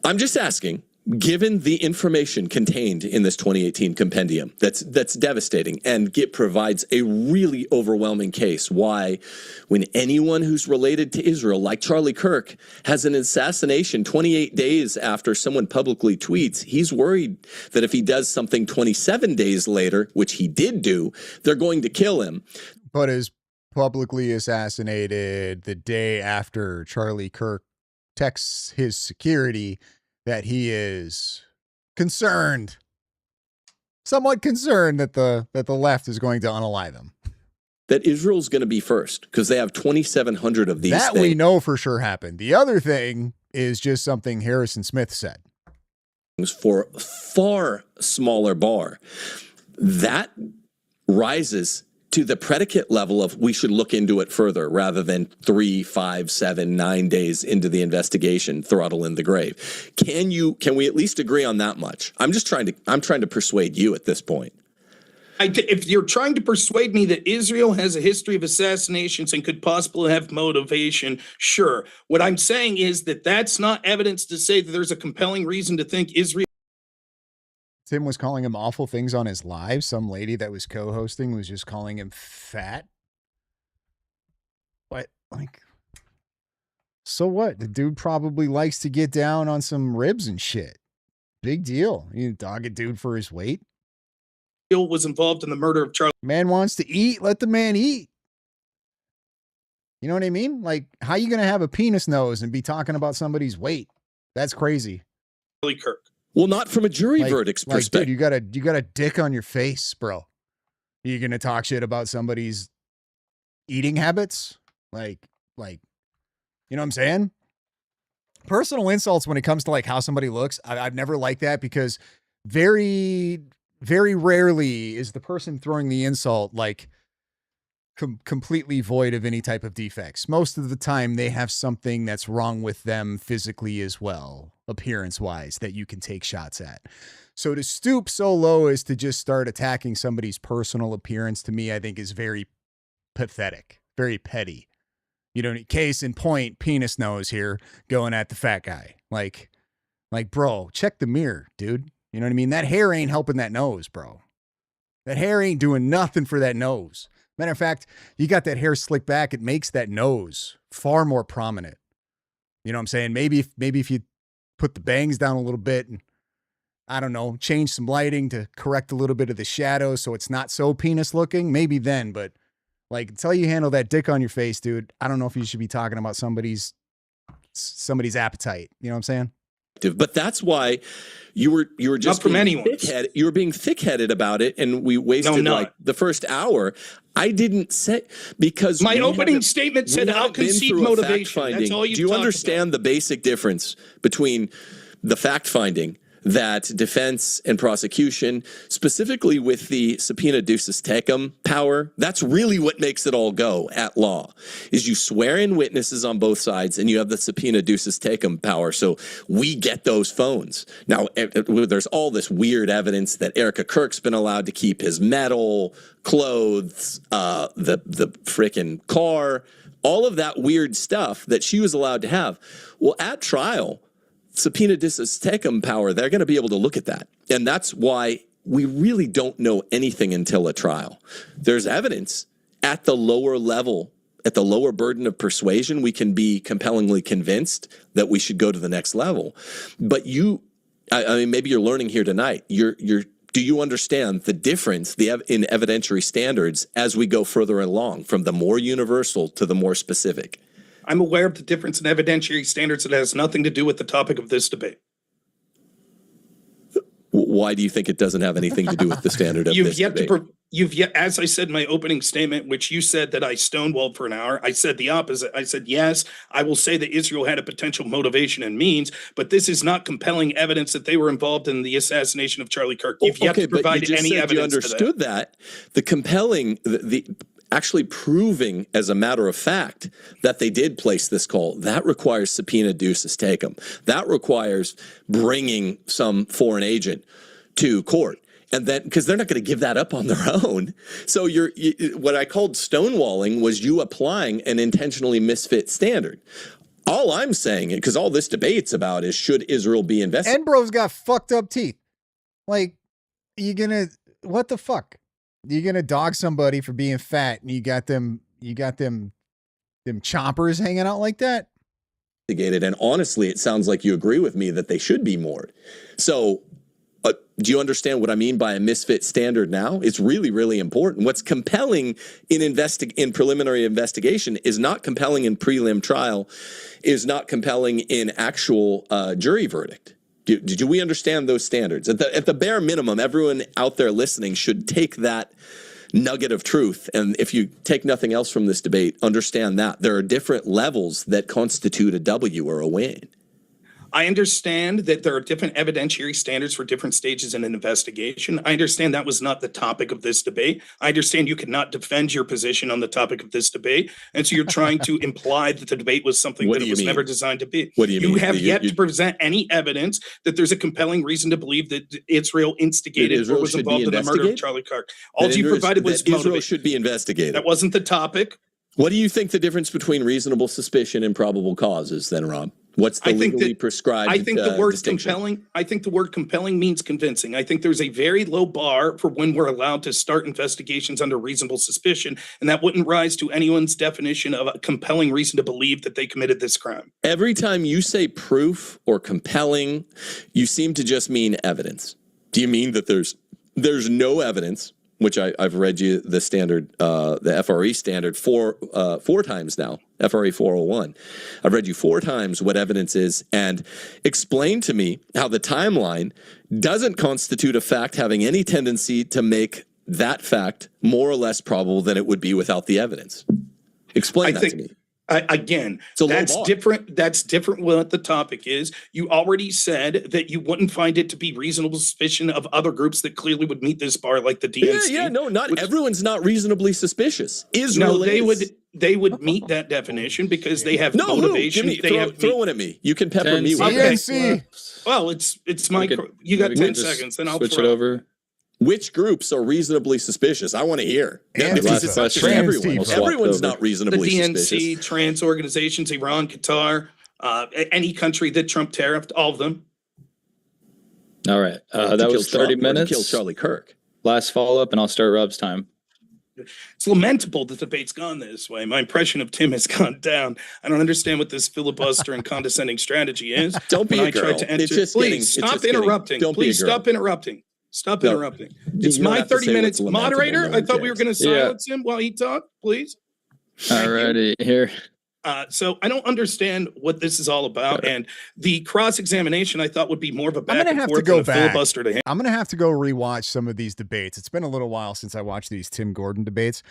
I'm just asking, given the information contained in this 2018 compendium, that's devastating, and it provides a really overwhelming case why, when anyone who's related to Israel, like Charlie Kirk, has an assassination 28 days after someone publicly tweets, he's worried that if he does something 27 days later, which he did do, they're going to kill him. But is publicly assassinated the day after Charlie Kirk texts his security that he is somewhat concerned that the left is going to unalive him. That Israel's going to be first because they have 2,700 of these That things. we know for sure happened. The other thing is just something Harrison Smith said. For a far smaller bar. That rises to the predicate level of we should look into it further rather than 3, 5, 7, 9 days into the investigation, throttle in the grave. Can we at least agree on that much? I'm trying to persuade you at this point. If you're trying to persuade me that Israel has a history of assassinations and could possibly have motivation, sure. What I'm saying is that that's not evidence to say that there's a compelling reason to think Israel. Tim was calling him awful things on his live. Some lady that was co-hosting was just calling him fat. What? Like, so what? The dude probably likes to get down on some ribs and shit. Big deal. You dog a dude for his weight. was involved in the murder of Charlie. Man wants to eat. Let the man eat. You know what I mean? Like, how you going to have a penis nose and be talking about somebody's weight? That's crazy. Kirk. Well, not from a jury verdict's Dude, perspective. you got a dick on your face, bro. You going to talk shit about somebody's eating habits? Like, you know what I'm saying? Personal insults when it comes to like how somebody looks, I've never liked that because very, very rarely is the person throwing the insult like completely void of any type of defects. Most of the time, they have something that's wrong with them physically as well, appearance-wise, that you can take shots at. So to stoop so low as to just start attacking somebody's personal appearance, to me, I think is very pathetic, very petty. You know, case in point, penis nose here going at the fat guy. Like, bro, check the mirror, dude. You know what I mean? That hair ain't helping that nose, bro. That hair ain't doing nothing for that nose. Matter of fact, you got that hair slicked back, it makes that nose far more prominent. You know what I'm saying? Maybe if you put the bangs down a little bit and, I don't know, change some lighting to correct a little bit of the shadow so it's not so penis looking, maybe then, but like until you handle that dick on your face, dude, I don't know if you should be talking about somebody's appetite. You know what I'm saying? But that's why you were just not from anyone. You were being thick-headed about it, and we wasted like the first hour. I didn't say because my opening statement said I'll concede motivation. That's all you. Do you understand the basic difference between the fact finding that defense and prosecution, specifically with the subpoena ducis tecum power, that's really what makes it all go at law, is you swear in witnesses on both sides and you have the subpoena ducis tecum power. So we get those phones. Now, there's all this weird evidence that Erica Kirk's been allowed to keep his medal, clothes, the frickin' car, all of that weird stuff that she was allowed to have. Well, at trial, subpoena ducis tecum power, they're going to be able to look at that. And that's why we really don't know anything until a trial. There's evidence at the lower level, at the lower burden of persuasion, we can be compellingly convinced that we should go to the next level. But I mean, maybe you're learning here tonight. Do you understand the difference in evidentiary standards as we go further along, from the more universal to the more specific? I'm aware of the difference in evidentiary standards that has nothing to do with the topic of this debate. Why do you think it doesn't have anything to do with the standard of this debate? As I said in my opening statement, which you said that I stonewalled for an hour, I said the opposite. I said, yes, I will say that Israel had a potential motivation and means, but this is not compelling evidence that they were involved in the assassination of Charlie Kirk. You've yet to provide any evidence. You understood that. The compelling, actually proving as a matter of fact that they did place this call, that requires subpoena ducis tecum. That requires bringing some foreign agent to court. And then, because they're not going to give that up on their own. So what I called stonewalling was you applying an intentionally misfit standard. All I'm saying, because all this debate's about, is should Israel be investigated? And bro's got fucked up teeth. Like, what the fuck? You're gonna dog somebody for being fat, and you got them chompers hanging out like that? And honestly, it sounds like you agree with me that they should be moored. So, do you understand what I mean by a misfit standard now? It's really, really important. What's compelling in preliminary investigation is not compelling in prelim trial, is not compelling in actual jury verdict. Do we understand those standards? At the bare minimum, everyone out there listening should take that nugget of truth. And if you take nothing else from this debate, understand that there are different levels that constitute a W or a win. I understand that there are different evidentiary standards for different stages in an investigation. I understand that was not the topic of this debate. I understand you could not defend your position on the topic of this debate. And so you're trying to imply that the debate was something that it was never designed to be. What do you mean? You have yet to present any evidence that there's a compelling reason to believe that Israel instigated or was involved in the murder of Charlie Kirk. All you provided was Israel should be investigated. That wasn't the topic. What do you think the difference between reasonable suspicion and probable cause is then, Rob? What's the legally prescribed I think the word distinction? compelling. I think the word compelling means convincing. I think there's a very low bar for when we're allowed to start investigations under reasonable suspicion, and that wouldn't rise to anyone's definition of a compelling reason to believe that they committed this crime. Every time you say proof or compelling, you seem to just mean evidence. Do you mean that there's no evidence? Which I've read you the standard, the FRE standard four times now, FRE 401. I've read you 4 times what evidence is, and explain to me how the timeline doesn't constitute a fact having any tendency to make that fact more or less probable than it would be without the evidence. Explain that to me. Again, It's a low that's bar. different. That's different. What the topic is. You already said that you wouldn't find it to be reasonable suspicion of other groups that clearly would meet this bar, like the DNC. Yeah, no, not everyone's not reasonably suspicious. Israel No, they is. they would meet that definition because they have motivation. Throw one at me. You can pepper me with DNC. Well, it's my. You got 10 seconds, then I'll switch it over. Which groups are reasonably suspicious? I want to hear. Last question. Everyone's not The reasonably DNC, suspicious. trans organizations, Iran, Qatar, any country that Trump tariffed, all of them. All right. That was 30 minutes. Kill Charlie Kirk. Last follow-up, and I'll start Rob's time. It's lamentable the debate's gone this way. My impression of Tim has gone down. I don't understand what this filibuster and condescending strategy is. Don't be a girl. Please stop interrupting. Please stop interrupting. Stop interrupting. It's my 30 minutes. Moderator, I thought we were going to silence him while he talked, please. All righty, here. So I don't understand what this is all about. And the cross-examination I thought would be more of a back and forth than a filibuster to him. I'm going to have to go rewatch some of these debates. It's been a little while since I watched these Tim Gordon debates.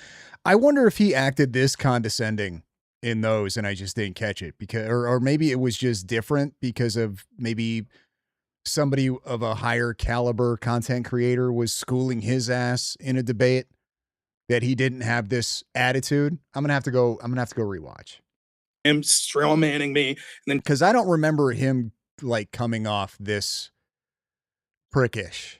I wonder if he acted this condescending in those and I just didn't catch it, because, or maybe it was just different because of maybe somebody of a higher caliber content creator was schooling his ass in a debate that he didn't have this attitude. I'm going to have to go rewatch him strawmanning me. And then, cause I don't remember him like coming off this prickish,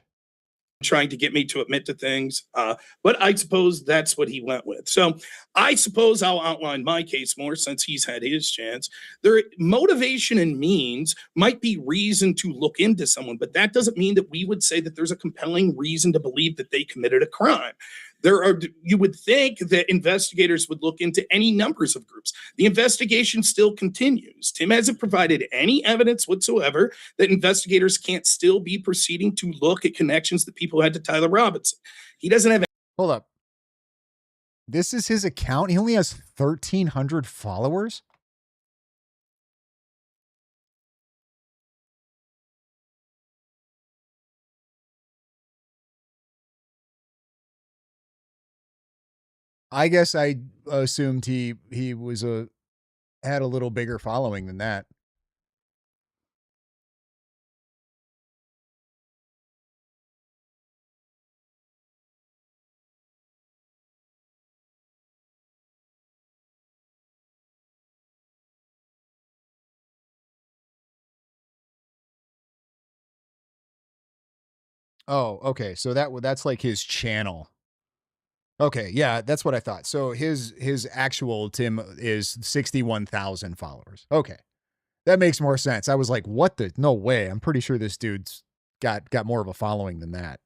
trying to get me to admit to things. But I suppose that's what he went with. So I suppose I'll outline my case more since he's had his chance. Their motivation and means might be reason to look into someone, but that doesn't mean that we would say that there's a compelling reason to believe that they committed a crime. You would think that investigators would look into any numbers of groups. The investigation still continues. Tim hasn't provided any evidence whatsoever that investigators can't still be proceeding to look at connections that people had to Tyler Robinson. He doesn't have. Hold up. This is his account. He only has 1,300 followers. I guess I assumed he was had a little bigger following than that. Oh, okay. So that's like his channel. Okay, yeah, that's what I thought. So his actual Tim is 61,000 followers. Okay. That makes more sense. I was like, what the? No way. I'm pretty sure this dude's got more of a following than that.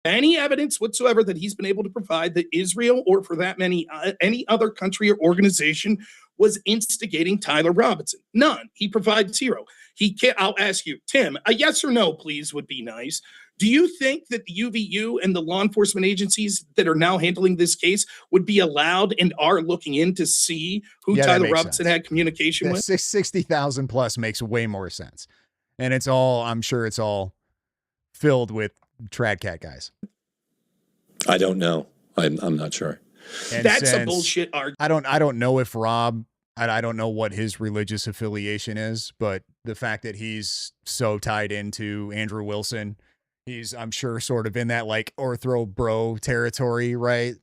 Any evidence whatsoever that he's been able to provide that Israel, or for that any other country or organization, was instigating Tyler Robinson. None. He provides zero. He can't. I'll ask you, Tim, a yes or no, please, would be nice. Do you think that the UVU and the law enforcement agencies that are now handling this case would be allowed and are looking in to see who Tyler Robinson had communication with? 60,000 plus makes way more sense. And it's all, I'm sure it's all filled with trad cat guys. I don't know. I'm not sure. And that's a bullshit argument. I don't know if Rob, I don't know what his religious affiliation is, but the fact that he's so tied into Andrew Wilson, he's, I'm sure, sort of in that like ortho bro territory, right?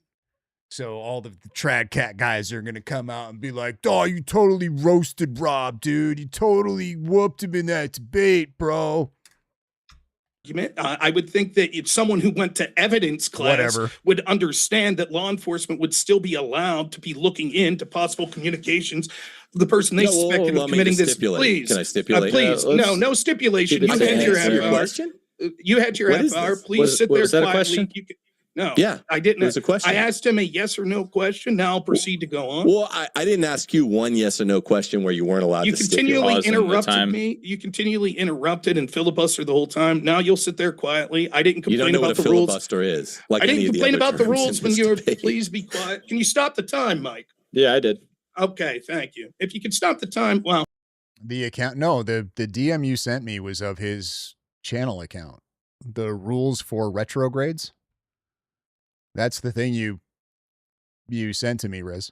So all the trad cat guys are going to come out and be like, oh, you totally roasted Rob, dude. You totally whooped him in that debate, bro. I would think that if someone who went to evidence class would understand that law enforcement would still be allowed to be looking into possible communications of the person they suspected of committing this. Please, can I stipulate? Please, no stipulation. You had your half hour. You had your half hour. Please sit there quietly. No, yeah, I didn't. There's a question. I asked him a yes or no question. Now I'll proceed to go on. Well, I didn't ask you one yes or no question where you weren't allowed to continually interrupted me. You continually interrupted and filibustered the whole time. Now you'll sit there quietly. I didn't complain you don't know about what the a rules. Filibuster is. Like I didn't complain about the rules when you were. Please be quiet. Can you stop the time, Mike? Yeah, I did. Okay, thank you. If you could stop the time, well. The account, no, the DM you sent me was of his channel account. the rules for retrogrades. That's the thing you sent to me, Riz.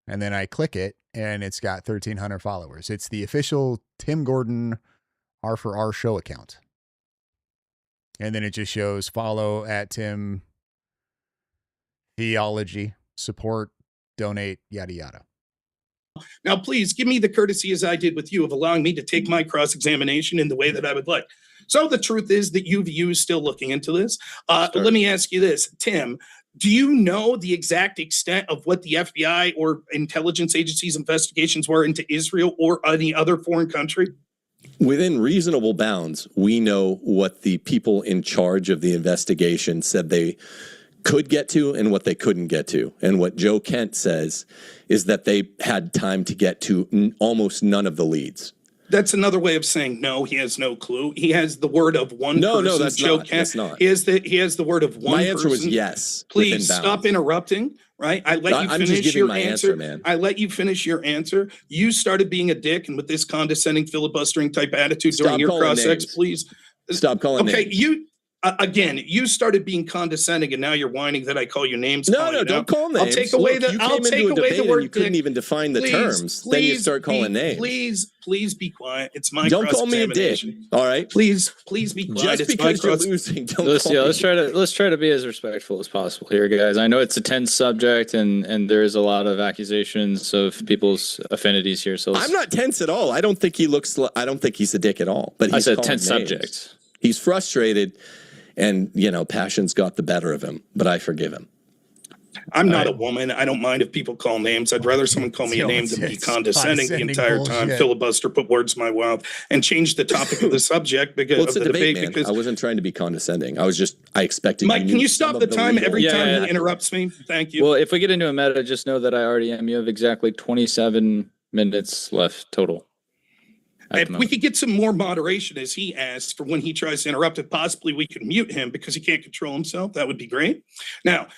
And then I click it, and it's got 1,300 followers. It's the official Tim Gordon R for R show account. And then it just shows follow at Tim Theology, support, donate, yada, yada. Now, please give me the courtesy, as I did with you, of allowing me to take my cross-examination in the way that I would like. So the truth is that UVU is still looking into this. Let me ask you this, Tim. Do you know the exact extent of what the FBI or intelligence agencies' investigations were into Israel or any other foreign country? Within reasonable bounds, we know what the people in charge of the investigation said they could get to and what they couldn't get to. And what Joe Kent says is that they had time to get to almost none of the leads. That's another way of saying no. He has no clue. He has the word of one person. No, that's Joe not. Kent. That's not. He has the word of one person. My answer was yes. Please stop interrupting. Right? I let you finish your answer, man. I let you finish your answer. You started being a dick and with this condescending filibustering type attitude during your cross-ex. Please stop calling names. Okay, you. Again, you started being condescending, and now you're whining that I call you names. No, don't call names. I'll take away the word. You couldn't even define the terms. Then you start calling names. Please be quiet. It's my don't call me a dick. All right. Please be quiet. Just because you're losing, don't let's try to be as respectful as possible here, guys. I know it's a tense subject, and there is a lot of accusations of people's affinities here. So I'm not tense at all. I don't think he's a dick at all. But I said tense subject. He's frustrated. And, passion's got the better of him, but I forgive him. I'm not a woman. I don't mind if people call names. I'd rather someone call me a name than be condescending the entire time, filibuster, put words in my mouth, and change the topic of the subject because of the debate. Man. I wasn't trying to be condescending. I expected. Mike, can you stop the time every time he interrupts me? Thank you. Well, if we get into a meta, just know that I already am. You have exactly 27 minutes left total. If we could get some more moderation, as he asked, for when he tries to interrupt, if possibly we could mute him because he can't control himself, that would be great. Now,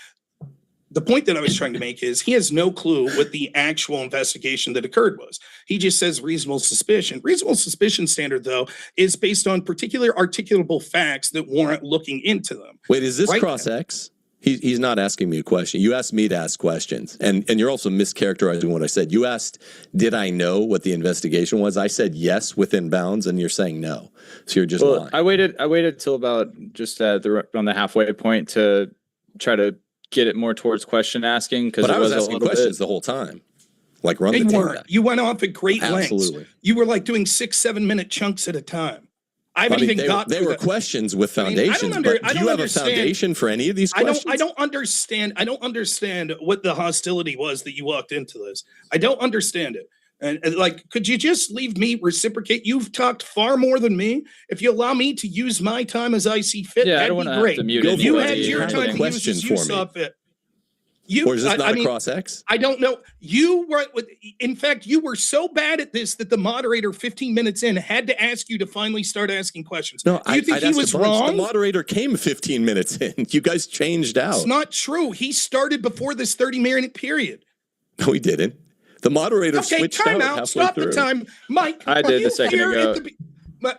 the point that I was trying to make is he has no clue what the actual investigation that occurred was. He just says reasonable suspicion. Reasonable suspicion standard, though, is based on particular articulable facts that warrant looking into them. Wait, is this cross-X? He's not asking me a question. You asked me to ask questions, and you're also mischaracterizing what I said. You asked, did I know what the investigation was? I said yes, within bounds, and you're saying no. So you're just lying. I waited till about just on the halfway point to try to get it more towards question asking, because I was asking questions the whole time. Like run the tape back. You went off at great lengths. Absolutely. You were like doing 6-7 minute chunks at a time. I haven't even got they were questions with foundations. Do you have a foundation for any of these questions? I don't understand what the hostility was that you walked into this. I don't understand it. And could you just leave me reciprocate? You've talked far more than me. If you allow me to use my time as I see fit, that'd be great. You had your time to use as you saw fit. Or is this not a cross-X? I don't know. In fact, you were so bad at this that the moderator 15 minutes in had to ask you to finally start asking questions. No, Do you think he was wrong? The moderator came 15 minutes in. You guys changed out. It's not true. He started before this 30-minute period. No, he didn't. The moderator switched time out. Stop the time. Mike, I did a second ago.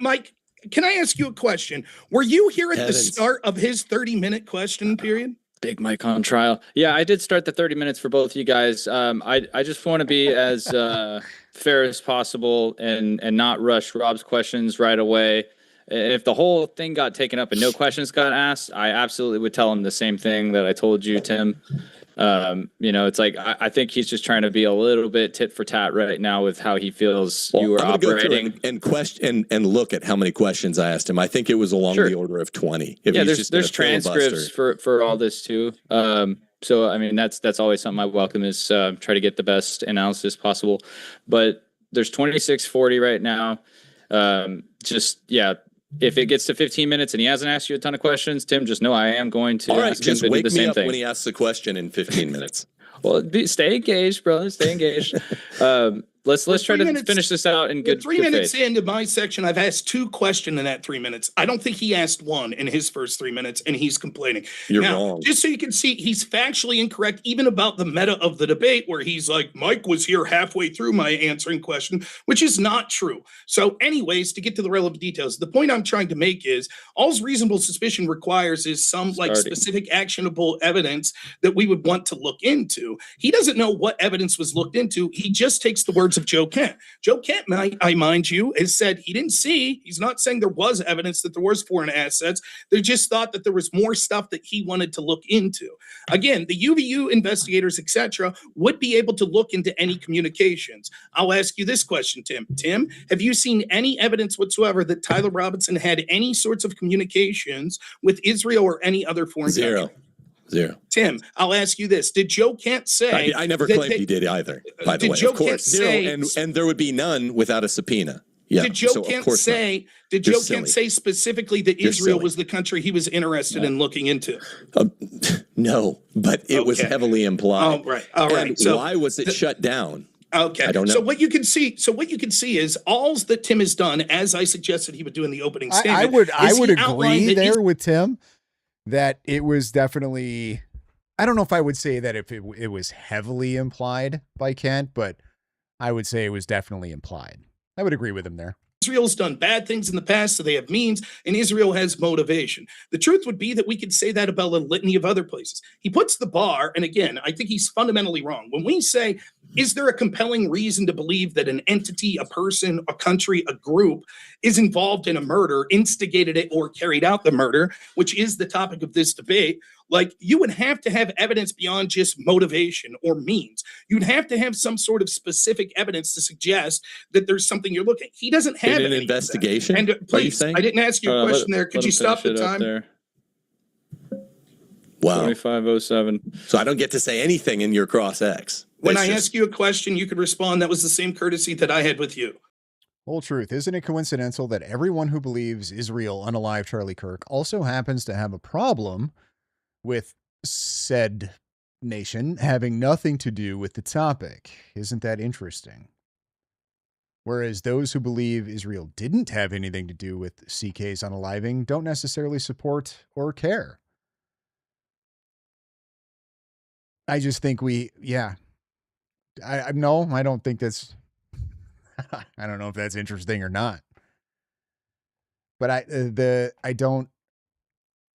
Mike, can I ask you a question? Were you here at the start of his 30-minute question period? Big Mike on trial. Yeah, I did start the 30 minutes for both of you guys. I just want to be as fair as possible and not rush Rob's questions right away. If the whole thing got taken up and no questions got asked, I absolutely would tell him the same thing that I told you, Tim. It's like I think he's just trying to be a little bit tit for tat right now with how he feels you were operating. Go and look at how many questions I asked him. I think it was along the order of 20. There's transcripts for all this too. So I mean that's always something I welcome is try to get the best analysis possible. But there's 2640 right now. If it gets to 15 minutes and he hasn't asked you a ton of questions, Tim, just know I am going to ask him to do the same thing. Just wake me up when he asks the question in 15 minutes. Well, stay engaged, brother. Stay engaged. let's try to finish this out in good 3 good minutes faith. into my section, I've asked 2 questions in that 3 minutes. I don't think he asked 1 in his first 3 minutes, and he's complaining. You're now, wrong. Just so you can see, he's factually incorrect, even about the meta of the debate, where he's like, Mike was here halfway through my answering question, which is not true. So anyways, to get to the relevant details, the point I'm trying to make is all reasonable suspicion requires is some like specific actionable evidence that we would want to look into. He doesn't know what evidence was looked into. He just takes the words of Joe Kent. Joe Kent, I mind you, has said he didn't see, he's not saying there was evidence that there was foreign assets. They just thought that there was more stuff that he wanted to look into. Again, the UVU investigators, etc., would be able to look into any communications. I'll ask you this question, Tim. Tim, have you seen any evidence whatsoever that Tyler Robinson had any sorts of communications with Israel or any other foreign country? Zero. Tim, I'll ask you this. Did Joe Kent say... I never claimed he did either, by the way. Joe of course, Kent zero, say, and there would be none without a subpoena. Yeah, did Joe Kent say... Did Joe Kent say specifically that Israel was the country he was interested in looking into? No, but it was heavily implied. Oh, right. All right. And so why was it shut down? Okay. I don't know. So what you can see is all that Tim has done, as I suggested he would do in the opening statement. I would agree there with Tim that it was definitely, I don't know if I would say that if it was heavily implied by Kent, but I would say it was definitely implied. I would agree with him there. Israel's done bad things in the past, so they have means, and Israel has motivation. The truth would be that we could say that about a litany of other places. He puts the bar, and again, I think he's fundamentally wrong. When we say, is there a compelling reason to believe that an entity, a person, a country, a group is involved in a murder, instigated it, or carried out the murder, which is the topic of this debate, like you would have to have evidence beyond just motivation or means. You'd have to have some sort of specific evidence to suggest that there's something you're looking at. He doesn't have an investigation. And please, I didn't ask you a question there. Could you stop the time? There. Wow. 2507. So I don't get to say anything in your cross X. When I ask you a question, you could respond. That was the same courtesy that I had with you. Whole truth. Isn't it coincidental that everyone who believes Israel unalive Charlie Kirk also happens to have a problem with said nation having nothing to do with the topic? Isn't that interesting? Whereas those who believe Israel didn't have anything to do with CK's unaliving don't necessarily support or care. I just think I don't think that's, I don't know if that's interesting or not. But I don't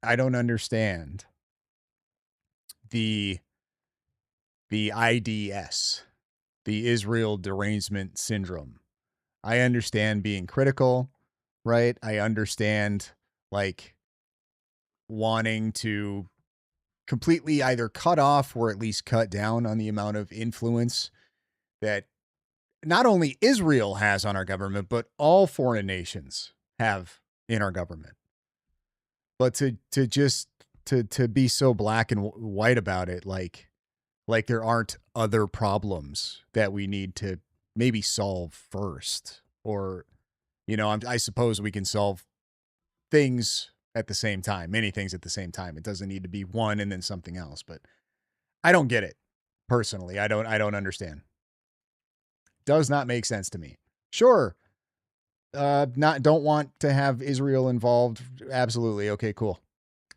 understand the IDS, the Israel derangement syndrome. I understand being critical, right? I understand like wanting to completely either cut off or at least cut down on the amount of influence that not only Israel has on our government, but all foreign nations have in our government. But to be so black and white about it, like there aren't other problems that we need to maybe solve first, or, I suppose we can solve things at the same time, many things at the same time. It doesn't need to be one and then something else, but I don't get it personally. I don't understand. Does not make sense to me. Sure. Don't want to have Israel involved. Absolutely. Okay, cool.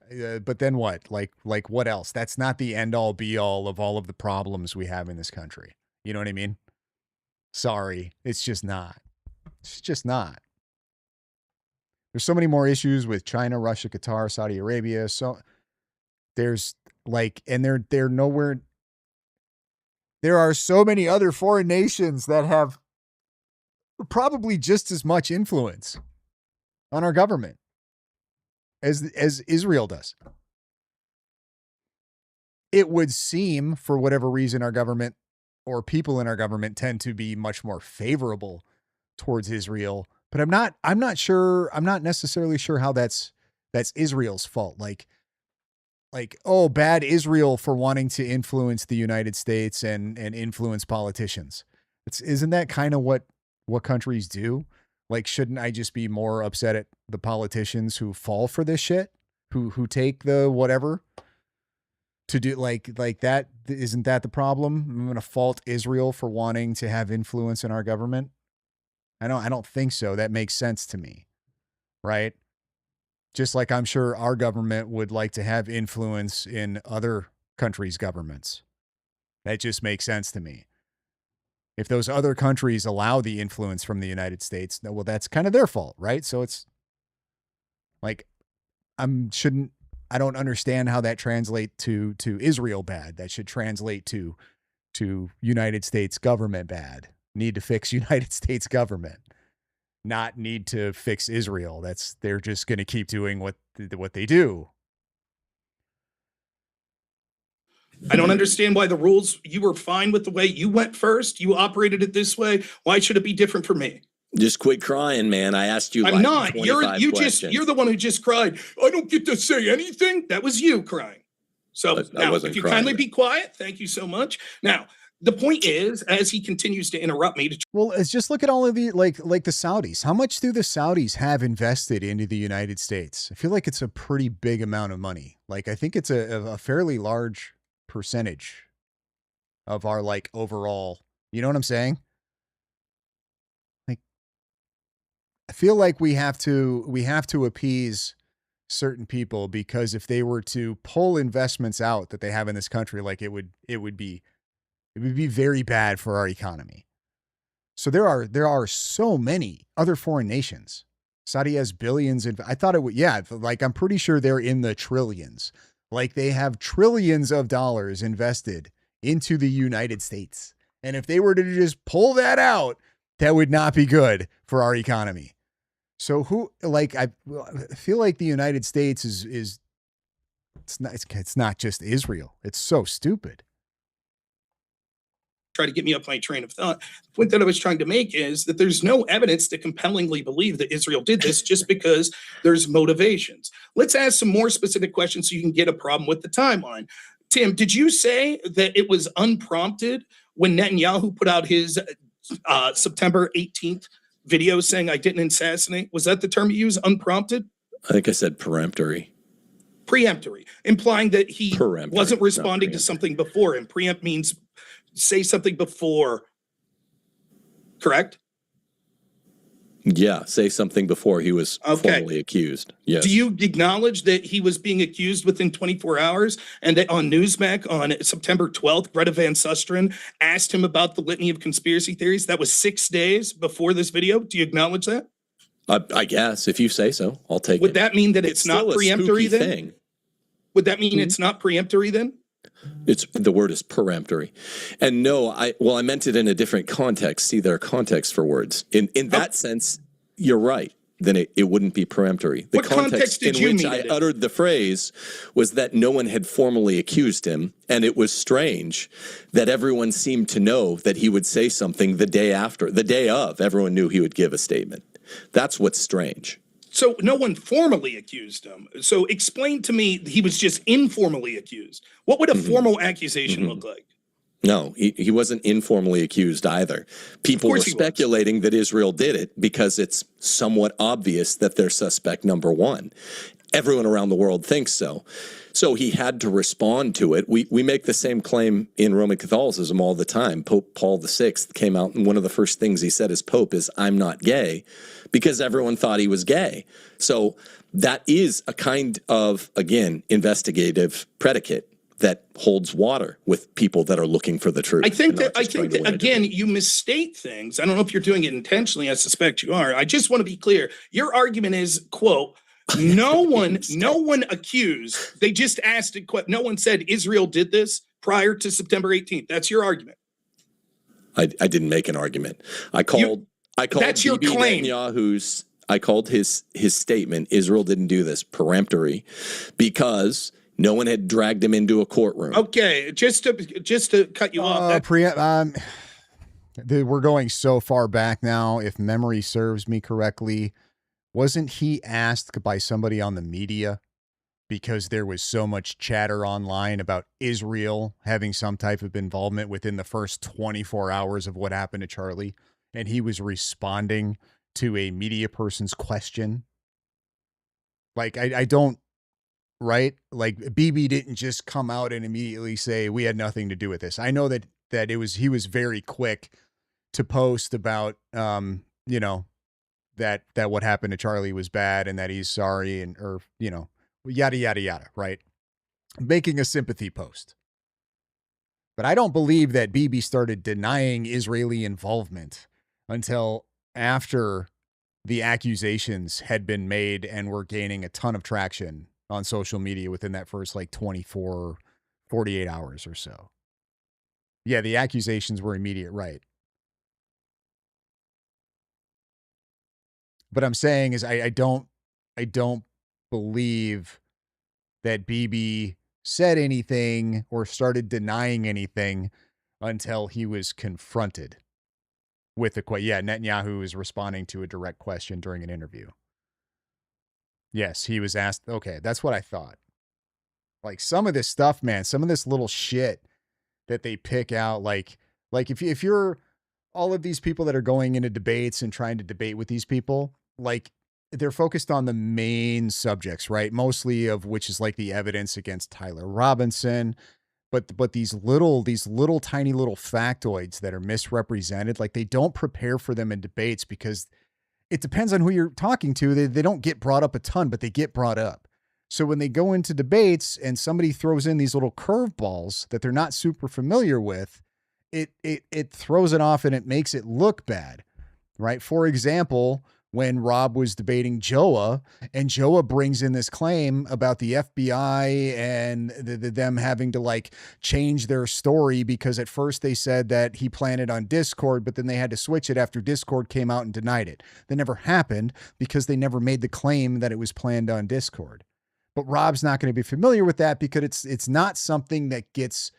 But then what? Like what else? That's not the end all be all of all of the problems we have in this country. You know what I mean? Sorry. It's just not. It's just not. There's so many more issues with China, Russia, Qatar, Saudi Arabia. So there's and they're nowhere. There are so many other foreign nations that have probably just as much influence on our government as Israel does. It would seem, for whatever reason, our government or people in our government tend to be much more favorable towards Israel, but I'm not sure. I'm not necessarily sure how that's Israel's fault. Bad Israel for wanting to influence the United States and influence politicians. Isn't that kind of what countries do? Like, shouldn't I just be more upset at the politicians who fall for this shit? Who take the whatever? to do like that. Isn't that the problem? I'm going to fault Israel for wanting to have influence in our government. I don't think so. That makes sense to me. Right? Just like I'm sure our government would like to have influence in other countries' governments. That just makes sense to me. If those other countries allow the influence from the United States, well, that's kind of their fault, right? So it's like I don't understand how that translates to Israel bad. That should translate to United States government bad. Need to fix United States government, not need to fix Israel. They're just going to keep doing what they do. I don't understand why the rules, you were fine with the way you went first. You operated it this way. Why should it be different for me? Just quit crying, man. I asked you. I'm not. 25 questions. You're the one who just cried. I don't get to say anything. That was you crying. So now, if you kindly be quiet, thank you so much. Now, the point is, as he continues to interrupt me, well, it's just look at all of the like the Saudis. How much do the Saudis have invested into the United States? I feel like it's a pretty big amount of money. Like I think it's a fairly large percentage of our like overall, you know what I'm saying? Like I feel like we have to appease certain people, because if they were to pull investments out that they have in this country, like it would be very bad for our economy. So there are so many other foreign nations. Saudi has billions I thought it would, yeah, like I'm pretty sure they're in the trillions. Like they have trillions of dollars invested into the United States. And if they were to just pull that out, that would not be good for our economy. So I feel like the United States is it's not just Israel. It's so stupid. Try to get me up my train of thought. The point that I was trying to make is that there's no evidence to compellingly believe that Israel did this just because there's motivations. Let's ask some more specific questions so you can get a problem with the timeline. Tim, did you say that it was unprompted when Netanyahu put out his September 18th video saying I didn't assassinate? Was that the term you used, unprompted? I think I said peremptory. Preemptory, implying that he wasn't responding to something before him. Preempt means say something before, correct? Yeah, say something before he was formally accused. Yes. Do you acknowledge that he was being accused within 24 hours and that on Newsmax on September 12th, Greta Van Susteren asked him about the litany of conspiracy theories? That was 6 days before this video. Do you acknowledge that? I guess if you say so, I'll take it. Would that mean that it's not preemptory then? Thing. Would that mean it's not preemptory then? The word is peremptory. And no, I meant it in a different context. See, there are contexts for words. In that sense, you're right. Then it wouldn't be peremptory. The context in which I uttered the phrase was that no one had formally accused him, and it was strange that everyone seemed to know that he would say something the day of. Everyone knew he would give a statement. That's what's strange. So no one formally accused him. So explain to me, he was just informally accused. What would a formal accusation look like? No, he wasn't informally accused either. People were speculating that Israel did it because it's somewhat obvious that they're suspect number one. Everyone around the world thinks so. So he had to respond to it. We make the same claim in Roman Catholicism all the time. Pope Paul VI came out, and one of the first things he said as Pope is, "I'm not gay," because everyone thought he was gay. So that is a kind of, again, investigative predicate that holds water with people that are looking for the truth. I think that again, you misstate things. I don't know if you're doing it intentionally. I suspect you are. I just want to be clear. Your argument is, quote, no one accused. They just asked it. No one said Israel did this prior to September 18th. That's your argument. I didn't make an argument. I called that's your claim. Netanyahu's. I called his statement, Israel didn't do this, peremptory, because no one had dragged him into a courtroom. Okay, just to cut you off. We're going so far back now. If memory serves me correctly, wasn't he asked by somebody on the media, because there was so much chatter online about Israel having some type of involvement within the first 24 hours of what happened to Charlie, and he was responding to a media person's question? Like, I don't right? Like Bibi didn't just come out and immediately say we had nothing to do with this. I know that he was very quick to post about you know, that what happened to Charlie was bad and that he's sorry and or you know, yada yada yada, right? Making a sympathy post. But I don't believe that Bibi started denying Israeli involvement until after the accusations had been made and were gaining a ton of traction on social media within that first like 24, 48 hours or so. Yeah, the accusations were immediate, right? But I'm saying is I don't believe that Bibi said anything or started denying anything until he was confronted with the question. Yeah, Netanyahu is responding to a direct question during an interview. Yes, he was asked. Okay, that's what I thought. Like some of this stuff, man, some of this little shit that they pick out, like if you're all of these people that are going into debates and trying to debate with these people, like they're focused on the main subjects, right? Mostly of which is like the evidence against Tyler Robinson, but these little tiny little factoids that are misrepresented, like they don't prepare for them in debates because it depends on who you're talking to. They don't get brought up a ton, but they get brought up. So when they go into debates and somebody throws in these little curveballs that they're not super familiar with, it throws it off and it makes it look bad, right? For example, when Rob was debating Joa, and Joa brings in this claim about the FBI and them having to like change their story because at first they said that he planted on Discord, but then they had to switch it after Discord came out and denied it. That never happened because they never made the claim that it was planned on Discord. But Rob's not going to be familiar with that because it's not something that gets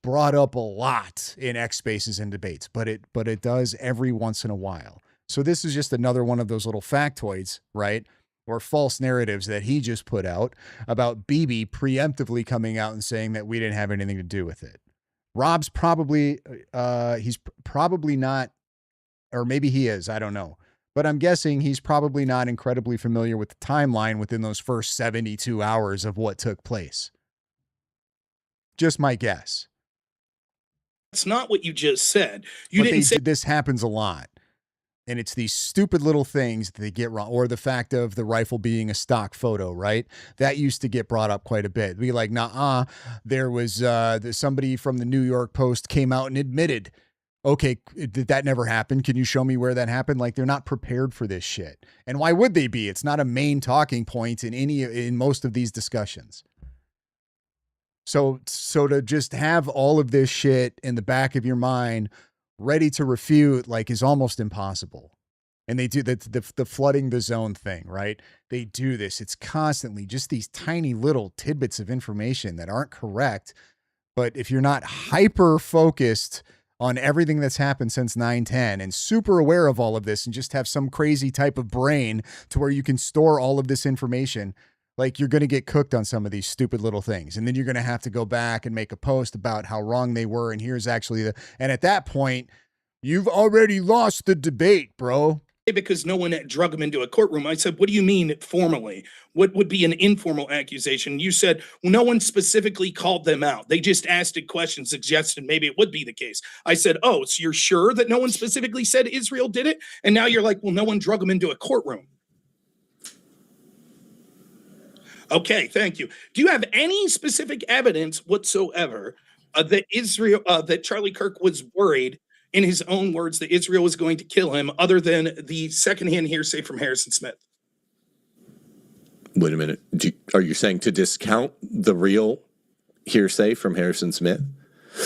brought up a lot in X Spaces and debates, but it does every once in a while. So this is just another one of those little factoids, right? Or false narratives that he just put out about Bibi preemptively coming out and saying that we didn't have anything to do with it. Rob's probably, he's probably not, or maybe he is, I don't know. But I'm guessing he's probably not incredibly familiar with the timeline within those first 72 hours of what took place. Just my guess. That's not what you just said. You didn't say this happens a lot. And it's these stupid little things that they get wrong, or the fact of the rifle being a stock photo, right? That used to get brought up quite a bit. Be like, nah, there was somebody from the New York Post came out and admitted, okay, that never happened. Can you show me where that happened? Like they're not prepared for this shit. And why would they be? It's not a main talking point in most of these discussions. So to just have all of this shit in the back of your mind ready to refute, like, is almost impossible. And they do the flooding the zone thing, right? They do this. It's constantly just these tiny little tidbits of information that aren't correct. But if you're not hyper focused on everything that's happened since 9/10 and super aware of all of this and just have some crazy type of brain to where you can store all of this information, like you're going to get cooked on some of these stupid little things. And then you're going to have to go back and make a post about how wrong they were. And here's actually and at that point, you've already lost the debate, bro. Because no one drug him into a courtroom. I said, what do you mean formally? What would be an informal accusation? You said, well, no one specifically called them out. They just asked a question, suggested maybe it would be the case. I said, oh, so you're sure that no one specifically said Israel did it? And now you're like, well, no one drug him into a courtroom. Okay, thank you. Do you have any specific evidence whatsoever that Charlie Kirk was worried, in his own words, that Israel was going to kill him, other than the secondhand hearsay from Harrison Smith? Wait a minute. Are you saying to discount the real hearsay from Harrison Smith?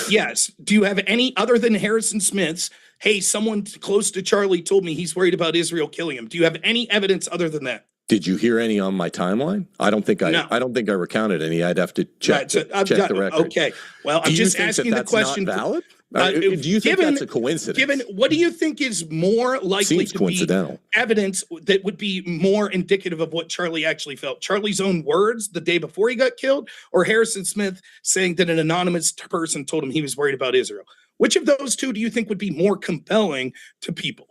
Yes. Do you have any other than Harrison Smith's, hey, someone close to Charlie told me he's worried about Israel killing him? Do you have any evidence other than that? Did you hear any on my timeline? I don't think I recounted any. I'd have to check the record. Okay. Well, I'm just asking the question. Not valid? Do you think that's a coincidence? What do you think is more likely to be evidence that would be more indicative of what Charlie actually felt? Charlie's own words the day before he got killed, or Harrison Smith saying that an anonymous person told him he was worried about Israel? Which of those two do you think would be more compelling to people?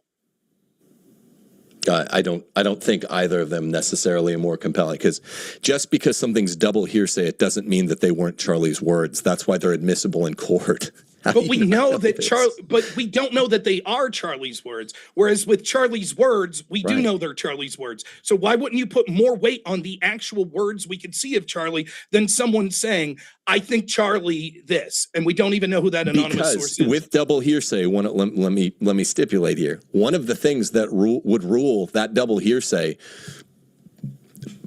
I don't think either of them necessarily are more compelling, because just because something's double hearsay, it doesn't mean that they weren't Charlie's words. That's why they're admissible in court. But we know that but we don't know that they are Charlie's words. Whereas with Charlie's words, we do know they're Charlie's words. So why wouldn't you put more weight on the actual words we could see of Charlie than someone saying, I think Charlie this, and we don't even know who that anonymous source is? With double hearsay, let me stipulate here. One of the things that would rule that double hearsay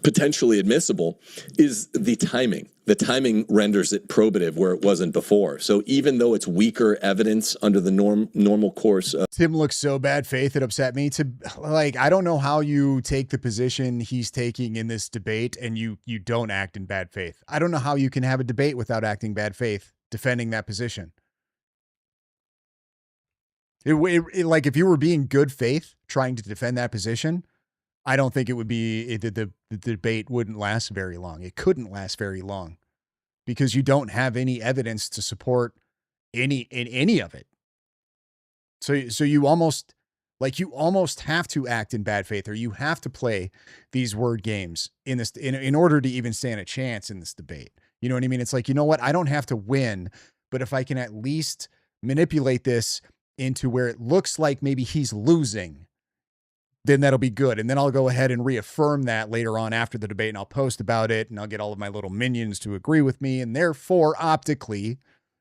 potentially admissible is the timing. The timing renders it probative where it wasn't before. So even though it's weaker evidence under the normal course of— Tim looks so bad faith, it upset me. I don't know how you take the position he's taking in this debate and you don't act in bad faith. I don't know how you can have a debate without acting bad faith defending that position. Like if you were being good faith trying to defend that position, I don't think it would be, the debate wouldn't last very long. It couldn't last very long because you don't have any evidence to support any of it. So you almost have to act in bad faith, or you have to play these word games in this in order to even stand a chance in this debate. You know what I mean? It's like, you know what? I don't have to win, but if I can at least manipulate this into where it looks like maybe he's losing, then that'll be good. And then I'll go ahead and reaffirm that later on after the debate, and I'll post about it, and I'll get all of my little minions to agree with me. And therefore, optically,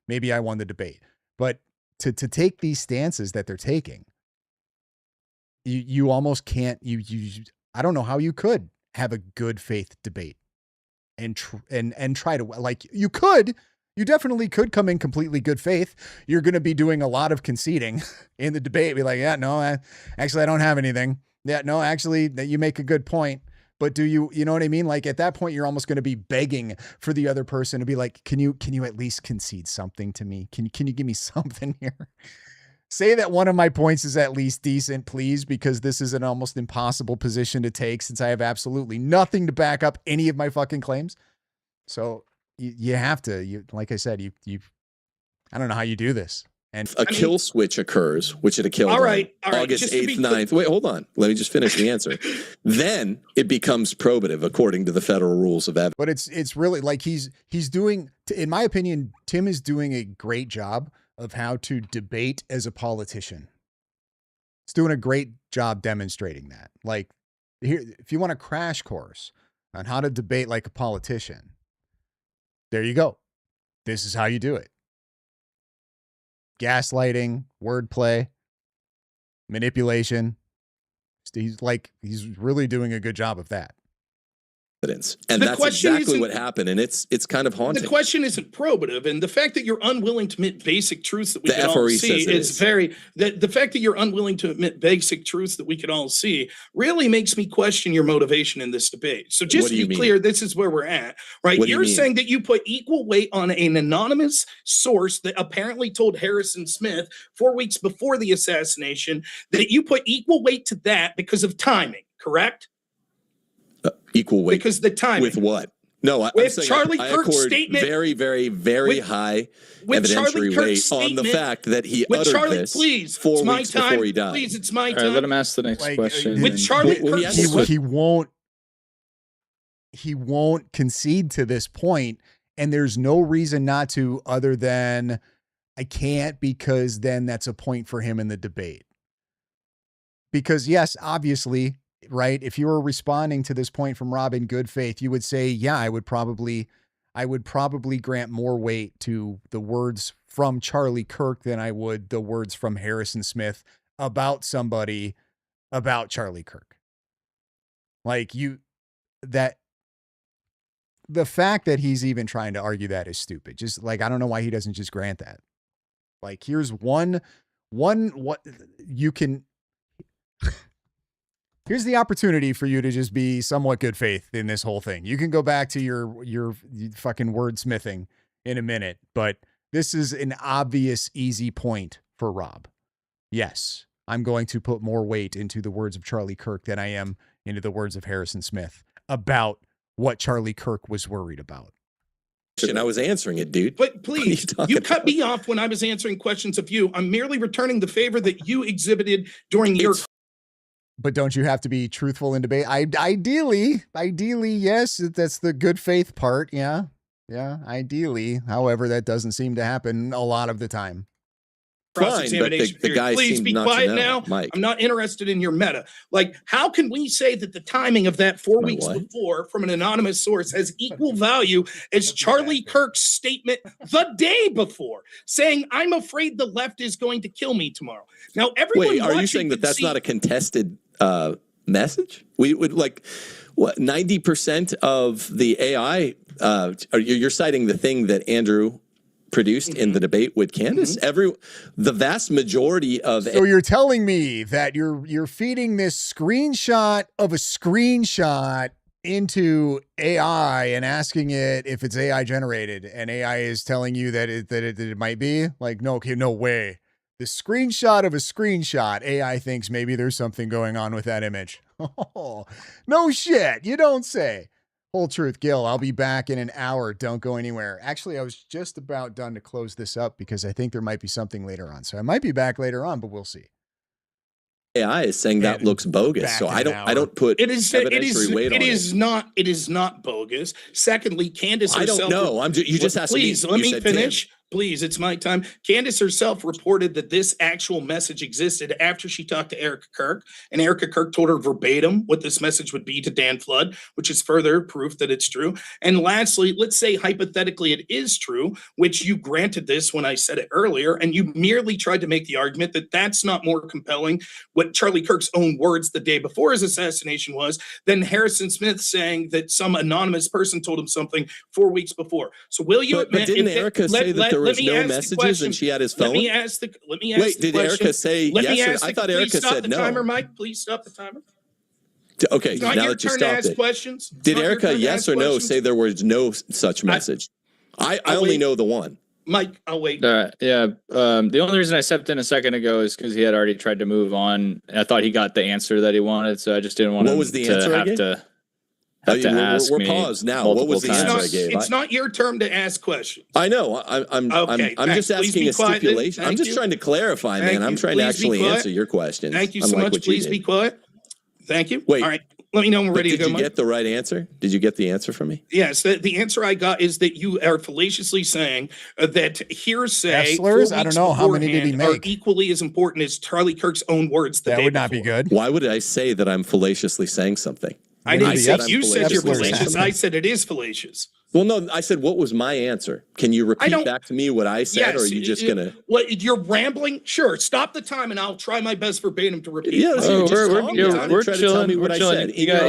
maybe I won the debate. But to take these stances that they're taking, you almost can't, I don't know how you could have a good faith debate and try to, like, you definitely could come in completely good faith. You're going to be doing a lot of conceding in the debate. Be like, yeah, no, actually, I don't have anything. Yeah, no, actually, you make a good point. But do you know what I mean? Like at that point, you're almost going to be begging for the other person to be like, can you at least concede something to me? Can you give me something here? Say that one of my points is at least decent, please, because this is an almost impossible position to take since I have absolutely nothing to back up any of my fucking claims. So you have to, like I said, I don't know how you do this. And kill switch occurs, which it killed all right, August 8th, 9th. Wait, hold on. Let me just finish the answer. Then it becomes probative according to the federal rules of evidence. But it's really like he's doing, in my opinion, Tim is doing a great job of how to debate as a politician. He's doing a great job demonstrating that. Like here, if you want a crash course on how to debate like a politician, there you go. This is how you do it. Gaslighting, wordplay, manipulation. He's really doing a good job of that. And that's exactly what happened. And it's kind of haunting. The question isn't probative. And the fact that you're unwilling to admit basic truths that we can all see is very, the fact that you're unwilling to admit basic truths that we can all see really makes me question your motivation in this debate. So just to be clear, this is where we're at, right? You're saying that you put equal weight on an anonymous source that apparently told Harrison Smith 4 weeks before the assassination, that you put equal weight to that because of timing, correct? Equal weight because the time with what? No, I'm saying Charlie Kirk's statement, very, very, very high evidentiary weight on the fact that he uttered this 4 weeks before he died. Please, it's my time. All right, let him ask the next question. With Charlie Kirk, he won't concede to this point, and there's no reason not to other than I can't, because then that's a point for him in the debate. Because yes, obviously, right, if you were responding to this point from Rob in good faith, you would say, yeah, I would probably grant more weight to the words from Charlie Kirk than I would the words from Harrison Smith about somebody about Charlie Kirk. Like the fact that he's even trying to argue that is stupid. Just like, I don't know why he doesn't just grant that. Like, here's one what you can here's the opportunity for you to just be somewhat good faith in this whole thing. You can go back to your fucking wordsmithing in a minute, but this is an obvious, easy point for Rob. Yes, I'm going to put more weight into the words of Charlie Kirk than I am into the words of Harrison Smith about what Charlie Kirk was worried about. And I was answering it, dude. But please, you cut me off when I was answering questions of you. I'm merely returning the favor that you exhibited during your But don't you have to be truthful in debate? Ideally, yes, that's the good faith part. Yeah. Ideally. However, that doesn't seem to happen a lot of the time. Cross-examination. The guy please be quiet now. Mike. I'm not interested in your meta. Like, how can we say that the timing of that 4 weeks before from an anonymous source has equal value as Charlie Kirk's statement the day before, saying, "I'm afraid the left is going to kill me tomorrow"? Now, everyone. Wait, are you saying that that's not a contested message? We would like what 90% of the AI. You're citing the thing that Andrew produced in the debate with Candace. The vast majority of. So you're telling me that you're feeding this screenshot of a screenshot into AI and asking it if it's AI generated, and AI is telling you that it might be like, no way. The screenshot of a screenshot, AI thinks maybe there's something going on with that image. Oh, no shit. You don't say. Whole truth, Gil. I'll be back in an hour. Don't go anywhere. Actually, I was just about done to close this up because I think there might be something later on. So I might be back later on, but we'll see. AI is saying that looks bogus. So I don't put evidentiary weight on it. It is not bogus. Secondly, Candace herself. I don't know. You just asked me. Please let me finish. Please, it's my time. Candace herself reported that this actual message existed after she talked to Erica Kirk, and Erica Kirk told her verbatim what this message would be to Dan Flood, which is further proof that it's true. And lastly, let's say hypothetically it is true, which you granted this when I said it earlier, and you merely tried to make the argument that that's not more compelling, what Charlie Kirk's own words the day before his assassination was, than Harrison Smith saying that some anonymous person told him something 4 weeks before. So will you admit? But didn't Erica say that there was no messages and she had his phone? Let me ask the Wait, did Erica say yes? I thought Erica said no. Timer, Mike. Please stop the timer. Okay, now that you stopped it. Questions. Did Erica, yes or no, say there was no such message? I only know the one. Mike, I'll wait. The only reason I stepped in a second ago is because he had already tried to move on. I thought he got the answer that he wanted, so I just didn't want We're paused now. What was the answer I gave? It's not your turn to ask questions. I know. I'm just asking a stipulation. I'm just trying to clarify, man. I'm trying to actually answer your questions. Thank you so much. Please be quiet. Thank you. Wait. All right. Let me know when we're ready to go. Did you get the right answer? Did you get the answer from me? Yes. The answer I got is that you are fallaciously saying that hearsay. I don't know. How many did he make? Are equally as important as Charlie Kirk's own words. That would not be good. Why would I say that I'm fallaciously saying something? I didn't say you said you're fallacious. I said it is fallacious. Well, no, I said, what was my answer? Can you repeat back to me what I said, yes, or are you just going to... You're rambling? Sure. Stop the time, and I'll try my best verbatim to repeat. Yeah, we're chilling. You got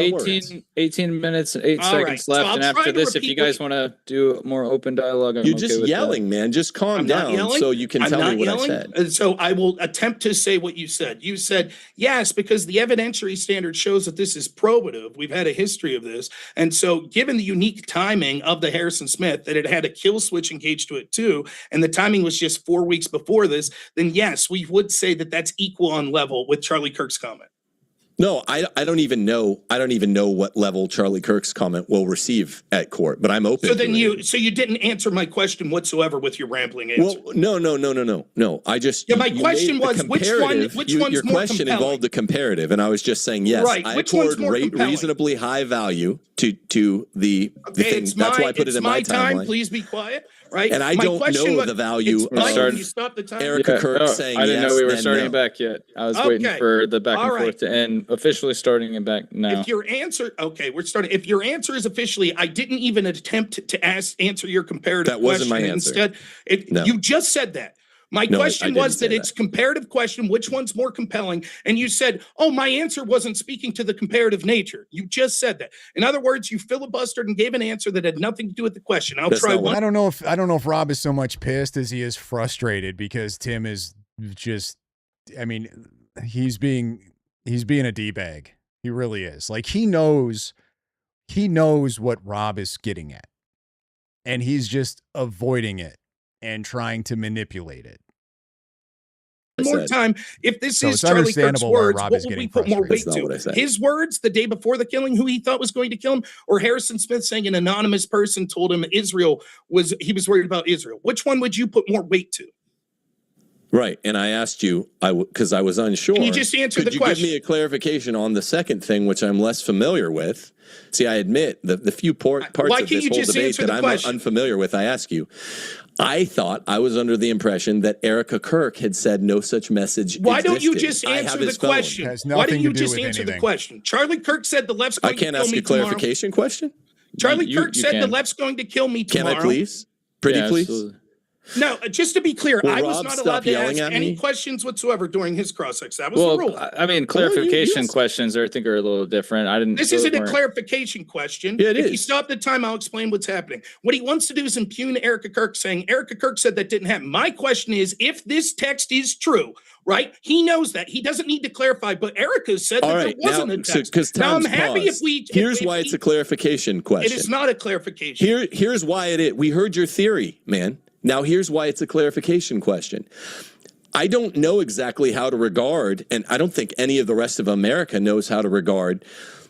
18 minutes and 8 seconds left, and after this, if you guys want to do more open dialogue, You're just yelling, man. Just calm down so you can tell me what I said. So I will attempt to say what you said. You said, yes, because the evidentiary standard shows that this is probative. We've had a history of this. And so given the unique timing of the Harrison Smith, that it had a kill switch engaged to it too, and the timing was just 4 weeks before this, then yes, we would say that that's equal on level with Charlie Kirk's comment. No, I don't even know. I don't even know what level Charlie Kirk's comment will receive at court, but I'm open. So then you didn't answer my question whatsoever with your rambling answer. Well, no. I just my question was which one's your more question compelling? Involved the comparative, and I was just saying yes. Right. I Which one's accord more compelling? Reasonably high value to the thing. That's why I put it in my timeline. Please be quiet. Right. And I don't know the value of you stop the time. Erica Kirk saying I didn't yes, know we were then starting no. back yet. I was waiting for the back and forth to end. Officially starting it back now. If your answer, we're starting. If your answer is officially, I didn't even attempt to answer your comparative that wasn't question. My answer. Instead, you just said that. My question was that it's comparative question. Which one's more compelling? And you said, oh, my answer wasn't speaking to the comparative nature. You just said that. In other words, you filibustered and gave an answer that had nothing to do with the question. I'll try one. I don't know if Rob is so much pissed as he is frustrated because Tim is just, I mean, he's being a D-bag. He really is. Like he knows what Rob is getting at. And he's just avoiding it and trying to manipulate it. One more time, if this is Charlie Kirk's words, what would we put more weight to? His words the day before the killing, who he thought was going to kill him, or Harrison Smith saying an anonymous person told him he was worried about Israel? Which one would you put more weight to? Right. And I asked you, because I was unsure. Can you just answer the question? Could you give me a clarification on the second thing, which I'm less familiar with? See, I admit the few parts of this whole debate that I'm unfamiliar with, I ask you. I thought I was under the impression that Erica Kirk had said no such message Why existed. don't you just answer the question? Why don't you just answer the question? Charlie Kirk said the left's going to kill me tomorrow. I can't ask a clarification question? Charlie Kirk said the left's going to kill me tomorrow. Can I please? Pretty please? Absolutely. No, just to be clear, I was Rob not stop allowed to yelling ask at any me? questions whatsoever during his cross-ex. That was the rule. I mean, clarification questions I think are a little different. This isn't a clarification question. Yeah, it if is. you stop the time, I'll explain what's happening. What he wants to do is impugn Erica Kirk, saying Erica Kirk said that didn't happen. My question is, if this text is true, right? He knows that. He doesn't need to clarify, but Erica said that there wasn't a text. Now, I'm happy if we... Here's why it's a clarification question. It is not a clarification. Here's why it is. We heard your theory, man. Now, here's why it's a clarification question. I don't know exactly how to regard, and I don't think any of the rest of America knows how to regard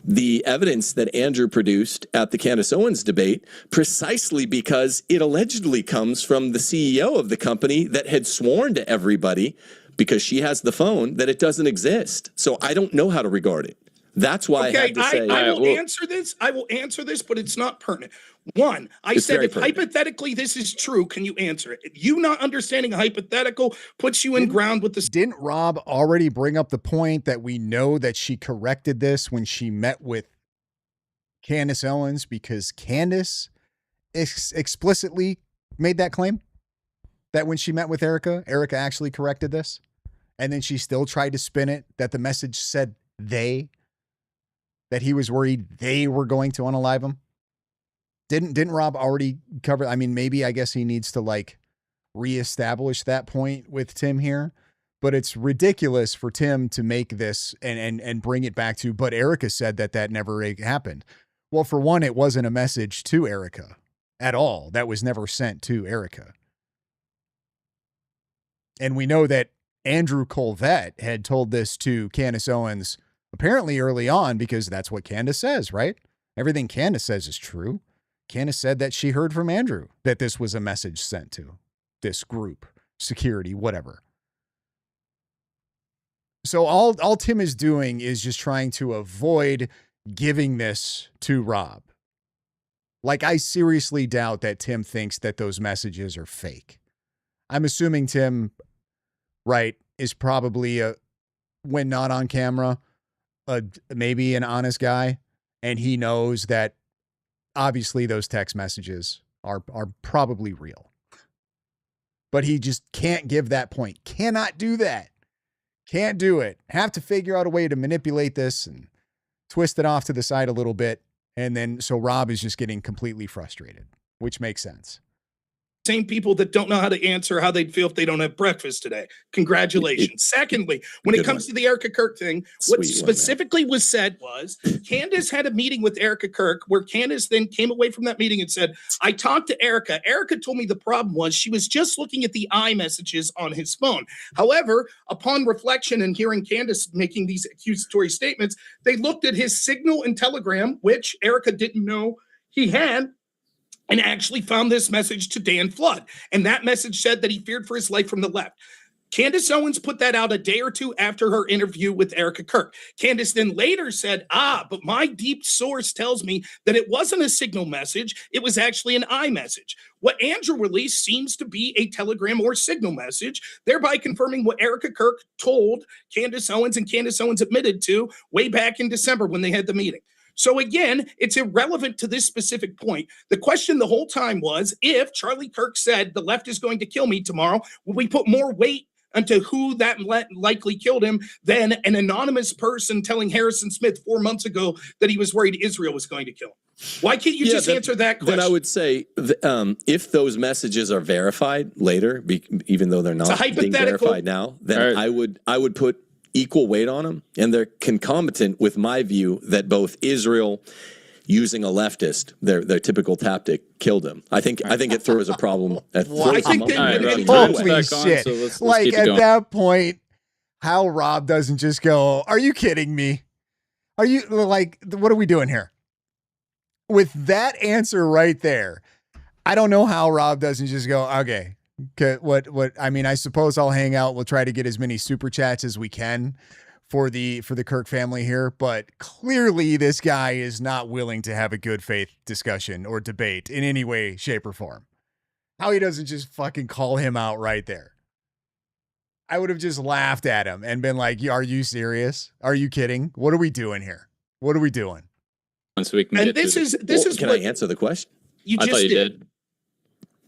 the evidence that Andrew produced at the Candace Owens debate, precisely because it allegedly comes from the CEO of the company that had sworn to everybody, because she has the phone, that it doesn't exist. So I don't know how to regard it. That's why I had to say... I will answer this. I will answer this, but it's not pertinent. One, I said if hypothetically this is true, can you answer it? You not understanding a hypothetical puts you in ground with this. Didn't Rob already bring up the point that we know that she corrected this when she met with Candace Owens, because Candace explicitly made that claim that when she met with Erica actually corrected this, and then she still tried to spin it that the message said that he was worried they were going to unalive him. Didn't Rob already cover? I mean, maybe I guess he needs to like reestablish that point with Tim here, but it's ridiculous for Tim to make this and bring it back to, but Erica said that never happened. Well, for one, it wasn't a message to Erica at all. That was never sent to Erica. And we know that Andrew Colvette had told this to Candace Owens apparently early on, because that's what Candace says, right? Everything Candace says is true. Candace said that she heard from Andrew that this was a message sent to this group, security, whatever. So all Tim is doing is just trying to avoid giving this to Rob. Like, I seriously doubt that Tim thinks that those messages are fake. I'm assuming Tim, right, is probably when not on camera, maybe an honest guy, and he knows that obviously those text messages are probably real. But he just can't give that point. Cannot do that. Can't do it. Have to figure out a way to manipulate this and twist it off to the side a little bit. And then so Rob is just getting completely frustrated, which makes sense. Same people that don't know how to answer how they'd feel if they don't have breakfast today. Congratulations. Secondly, when it comes to the Erica Kirk thing, what specifically was said was Candace had a meeting with Erica Kirk where Candace then came away from that meeting and said, I talked to Erica. Erica told me the problem was she was just looking at the iMessages on his phone. However, upon reflection and hearing Candace making these accusatory statements, they looked at his Signal and Telegram, which Erica didn't know he had, and actually found this message to Dan Flood. And that message said that he feared for his life from the left. Candace Owens put that out a day or two after her interview with Erica Kirk. Candace then later said, but my deep source tells me that it wasn't a Signal message. It was actually an iMessage. What Andrew released seems to be a Telegram or Signal message, thereby confirming what Erica Kirk told Candace Owens and Candace Owens admitted to way back in December when they had the meeting. So again, it's irrelevant to this specific point. The question the whole time was, if Charlie Kirk said the left is going to kill me tomorrow, will we put more weight into who that likely killed him than an anonymous person telling Harrison Smith 4 months ago that he was worried Israel was going to kill him? Why can't you just answer that question? Then I would say, if those messages are verified later, even though they're not being verified now, then I would put equal weight on them, and they're concomitant with my view that both Israel using a leftist, their typical tactic, killed him. I think it throws a problem. Holy shit! At that point, how Rob doesn't just go, "Are you kidding me? Are you like, what are we doing here?" With that answer right there, I don't know how Rob doesn't just go, "Okay, Okay, what I mean, I suppose I'll hang out. We'll try to get as many super chats as we can for the Kirk family here, but clearly this guy is not willing to have a good faith discussion or debate in any way, shape, or form. How he doesn't just fucking call him out right there. I would have just laughed at him and been like, "Are you serious? Are you kidding? What are we doing here? What are we doing?" So we can And get this to is this is Can what I answer the question? you I just thought you did.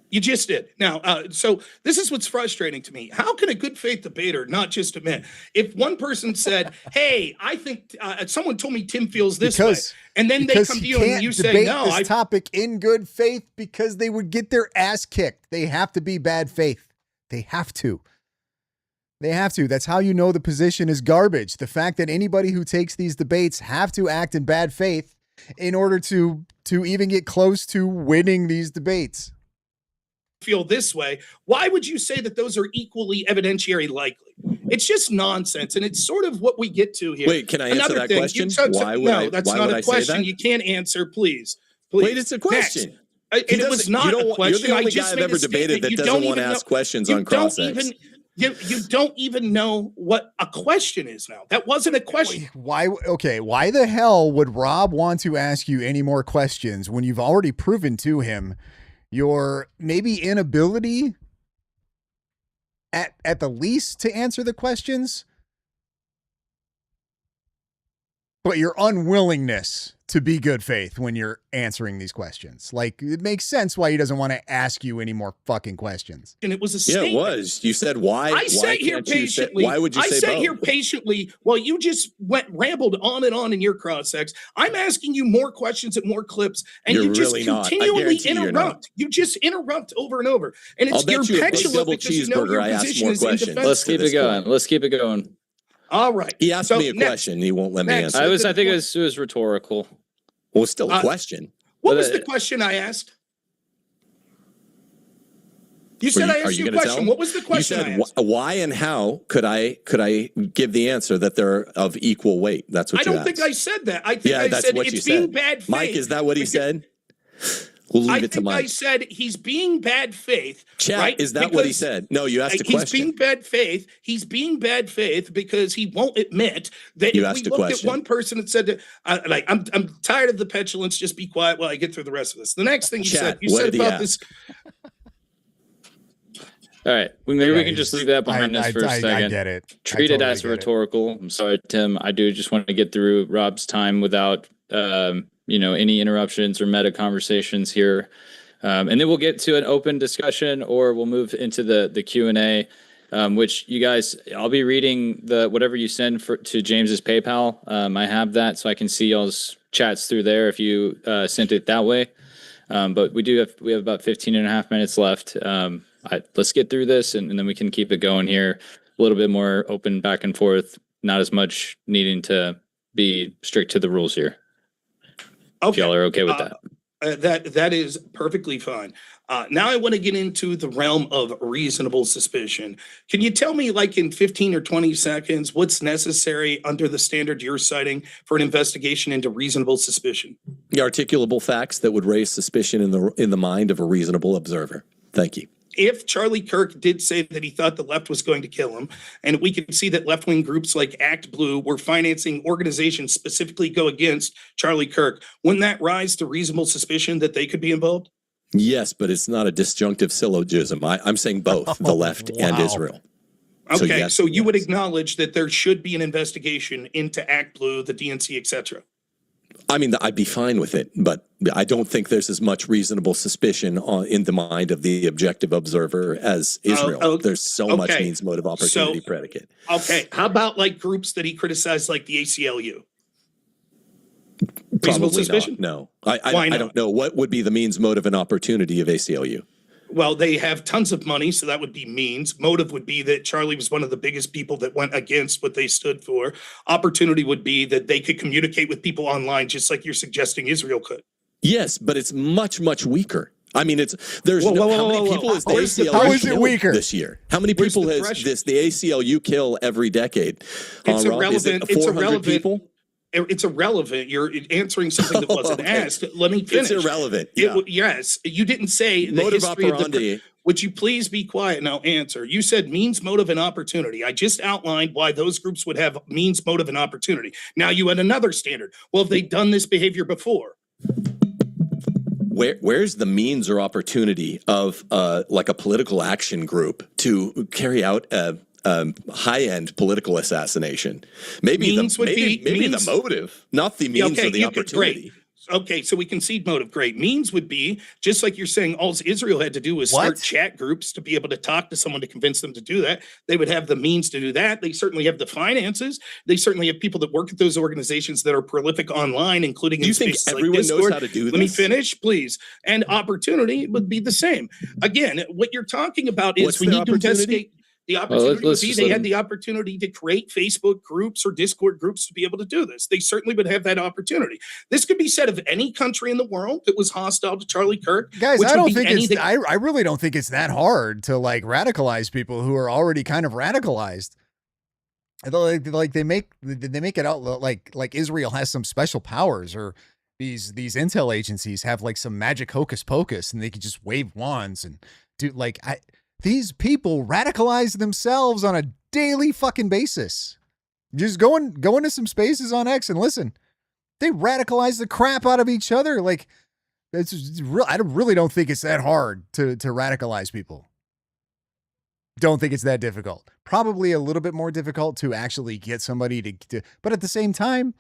You just did. Now, so this is what's frustrating to me. How can a good faith debater not just admit if one person said, "Hey, I think someone told me Tim feels this way," and then they come to you and you say, "No, I topic in good faith," because they would get their ass kicked. They have to be bad faith. They have to. They have to. That's how you know the position is garbage. The fact that anybody who takes these debates have to act in bad faith in order to even get close to winning these debates. feel this way, why would you say that those are equally evidentiary likely? It's just nonsense, and it's sort of what we get to here. Wait, can I answer that question? That's not a question. You can't answer, please. Wait, it's a question. It was not a question. You're the only guy I've ever debated that doesn't want to ask questions on cross-ex. You don't even know what a question is now. That wasn't a question. Why? Okay. Why the hell would Rob want to ask you any more questions when you've already proven to him your maybe inability at the least to answer the questions, but your unwillingness to be good faith when you're answering these questions? Like, it makes sense why he doesn't want to ask you any more fucking questions. And it was a statement. Yeah, it was. You said why? I sat here patiently. Why would you say both? I sat here patiently while you just rambled on and on in your cross-ex. I'm asking you more questions and more clips, and you just continually interrupt. You just interrupt over and over. And it's your petulant because you know your position is indefensible. Let's keep it going. Let's keep it going. All right. He asked me a question. He won't let me answer. I think it was rhetorical. Well, it's still a question. What was the question I asked? You said I asked you a question. What was the question I asked? Why and how could I give the answer that they're of equal weight? That's what you asked. I don't think I said that. I think I said it's being bad faith. Mike, is that what he said? We'll leave it to Mike. I said he's being bad faith. Chat, right? Is that what he said? No, you asked a question. He's being bad faith. He's being bad faith because he won't admit that if we looked at one person and said, I'm tired of the petulance, just be quiet while I get through the rest of this. The next thing you said about this. All right. Maybe we can just leave that behind us for a second. I get it. Treat it as rhetorical. I'm sorry, Tim. I do just want to get through Rob's time without any interruptions or meta conversations here. And then we'll get to an open discussion, or we'll move into the Q&A, which you guys, I'll be reading whatever you send to James's PayPal. I have that, so I can see y'all's chats through there if you sent it that way. But we have about 15 and a half minutes left. Let's get through this, and then we can keep it going here. A little bit more open back and forth, not as much needing to be strict to the rules here. Okay. Y'all are okay with that? That is perfectly fine. Now I want to get into the realm of reasonable suspicion. Can you tell me, like in 15 or 20 seconds, what's necessary under the standard you're citing for an investigation into reasonable suspicion? The articulable facts that would raise suspicion in the mind of a reasonable observer. Thank you. If Charlie Kirk did say that he thought the left was going to kill him, and we can see that left-wing groups like Act Blue were financing organizations specifically go against Charlie Kirk, wouldn't that rise to reasonable suspicion that they could be involved? Yes, but it's not a disjunctive syllogism. I'm saying both the left and Israel. Okay, so you would acknowledge that there should be an investigation into Act Blue, the DNC, etc. I mean, I'd be fine with it, but I don't think there's as much reasonable suspicion in the mind of the objective observer as Israel. There's so much means, motive, opportunity, predicate. Okay, how about like groups that he criticized, like the ACLU? Reasonable suspicion? No. I don't know. What would be the means, motive, and opportunity of ACLU? Well, they have tons of money, so that would be means. Motive would be that Charlie was one of the biggest people that went against what they stood for. Opportunity would be that they could communicate with people online, just like you're suggesting Israel could. Yes, but it's much, much weaker. I mean, how many people has the ACLU killed this year? How many people has the ACLU kill every decade? It's irrelevant. It's irrelevant. It's irrelevant. You're answering something that wasn't asked. Let me finish. It's irrelevant. Yes, you didn't say the motive history operandi. Would you please be quiet now? Answer. You said means, motive, and opportunity. I just outlined why those groups would have means, motive, and opportunity. Now you had another standard. Well, have they done this behavior before? Where's the means or opportunity of like a political action group to carry out a high-end political assassination? Maybe the motive, not the means or the opportunity. Great. Okay, so we concede motive. Great. Means would be, just like you're saying, all Israel had to do was start chat groups to be able to talk to someone to convince them to do that. They would have the means to do that. They certainly have the finances. They certainly have people that work at those organizations that are prolific online, including do you think everyone like knows how to do this? Let me finish, please. And opportunity would be the same. Again, what you're talking about is we need to investigate. The opportunity would be they had the opportunity to create Facebook groups or Discord groups to be able to do this. They certainly would have that opportunity. This could be said of any country in the world that was hostile to Charlie Kirk. Guys, I don't think it's, I really don't think it's that hard to like radicalize people who are already kind of radicalized. Like they make it out like Israel has some special powers, or these intel agencies have like some magic hocus pocus and they can just wave wands and do like these people radicalize themselves on a daily fucking basis. Just go into some spaces on X and listen. They radicalize the crap out of each other. Like, it's real. I really don't think it's that hard to radicalize people. Don't think it's that difficult. Probably a little bit more difficult to actually get somebody to but at the same time,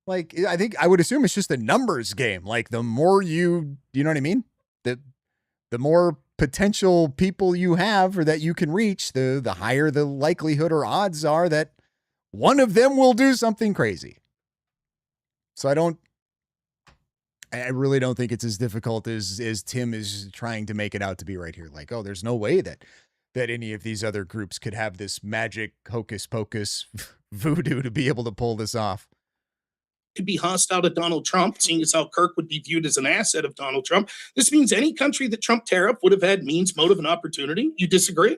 like, I would assume it's just a numbers game. Like, the more you know what I mean? The more potential people you have or that you can reach, the higher the likelihood or odds are that one of them will do something crazy. So I really don't think it's as difficult as Tim is trying to make it out to be right here. Like, oh, there's no way that any of these other groups could have this magic hocus pocus voodoo to be able to pull this off. Could be hostile to Donald Trump, seeing as how Kirk would be viewed as an asset of Donald Trump. This means any country that Trump tariff would have had means, motive, and opportunity. You disagree?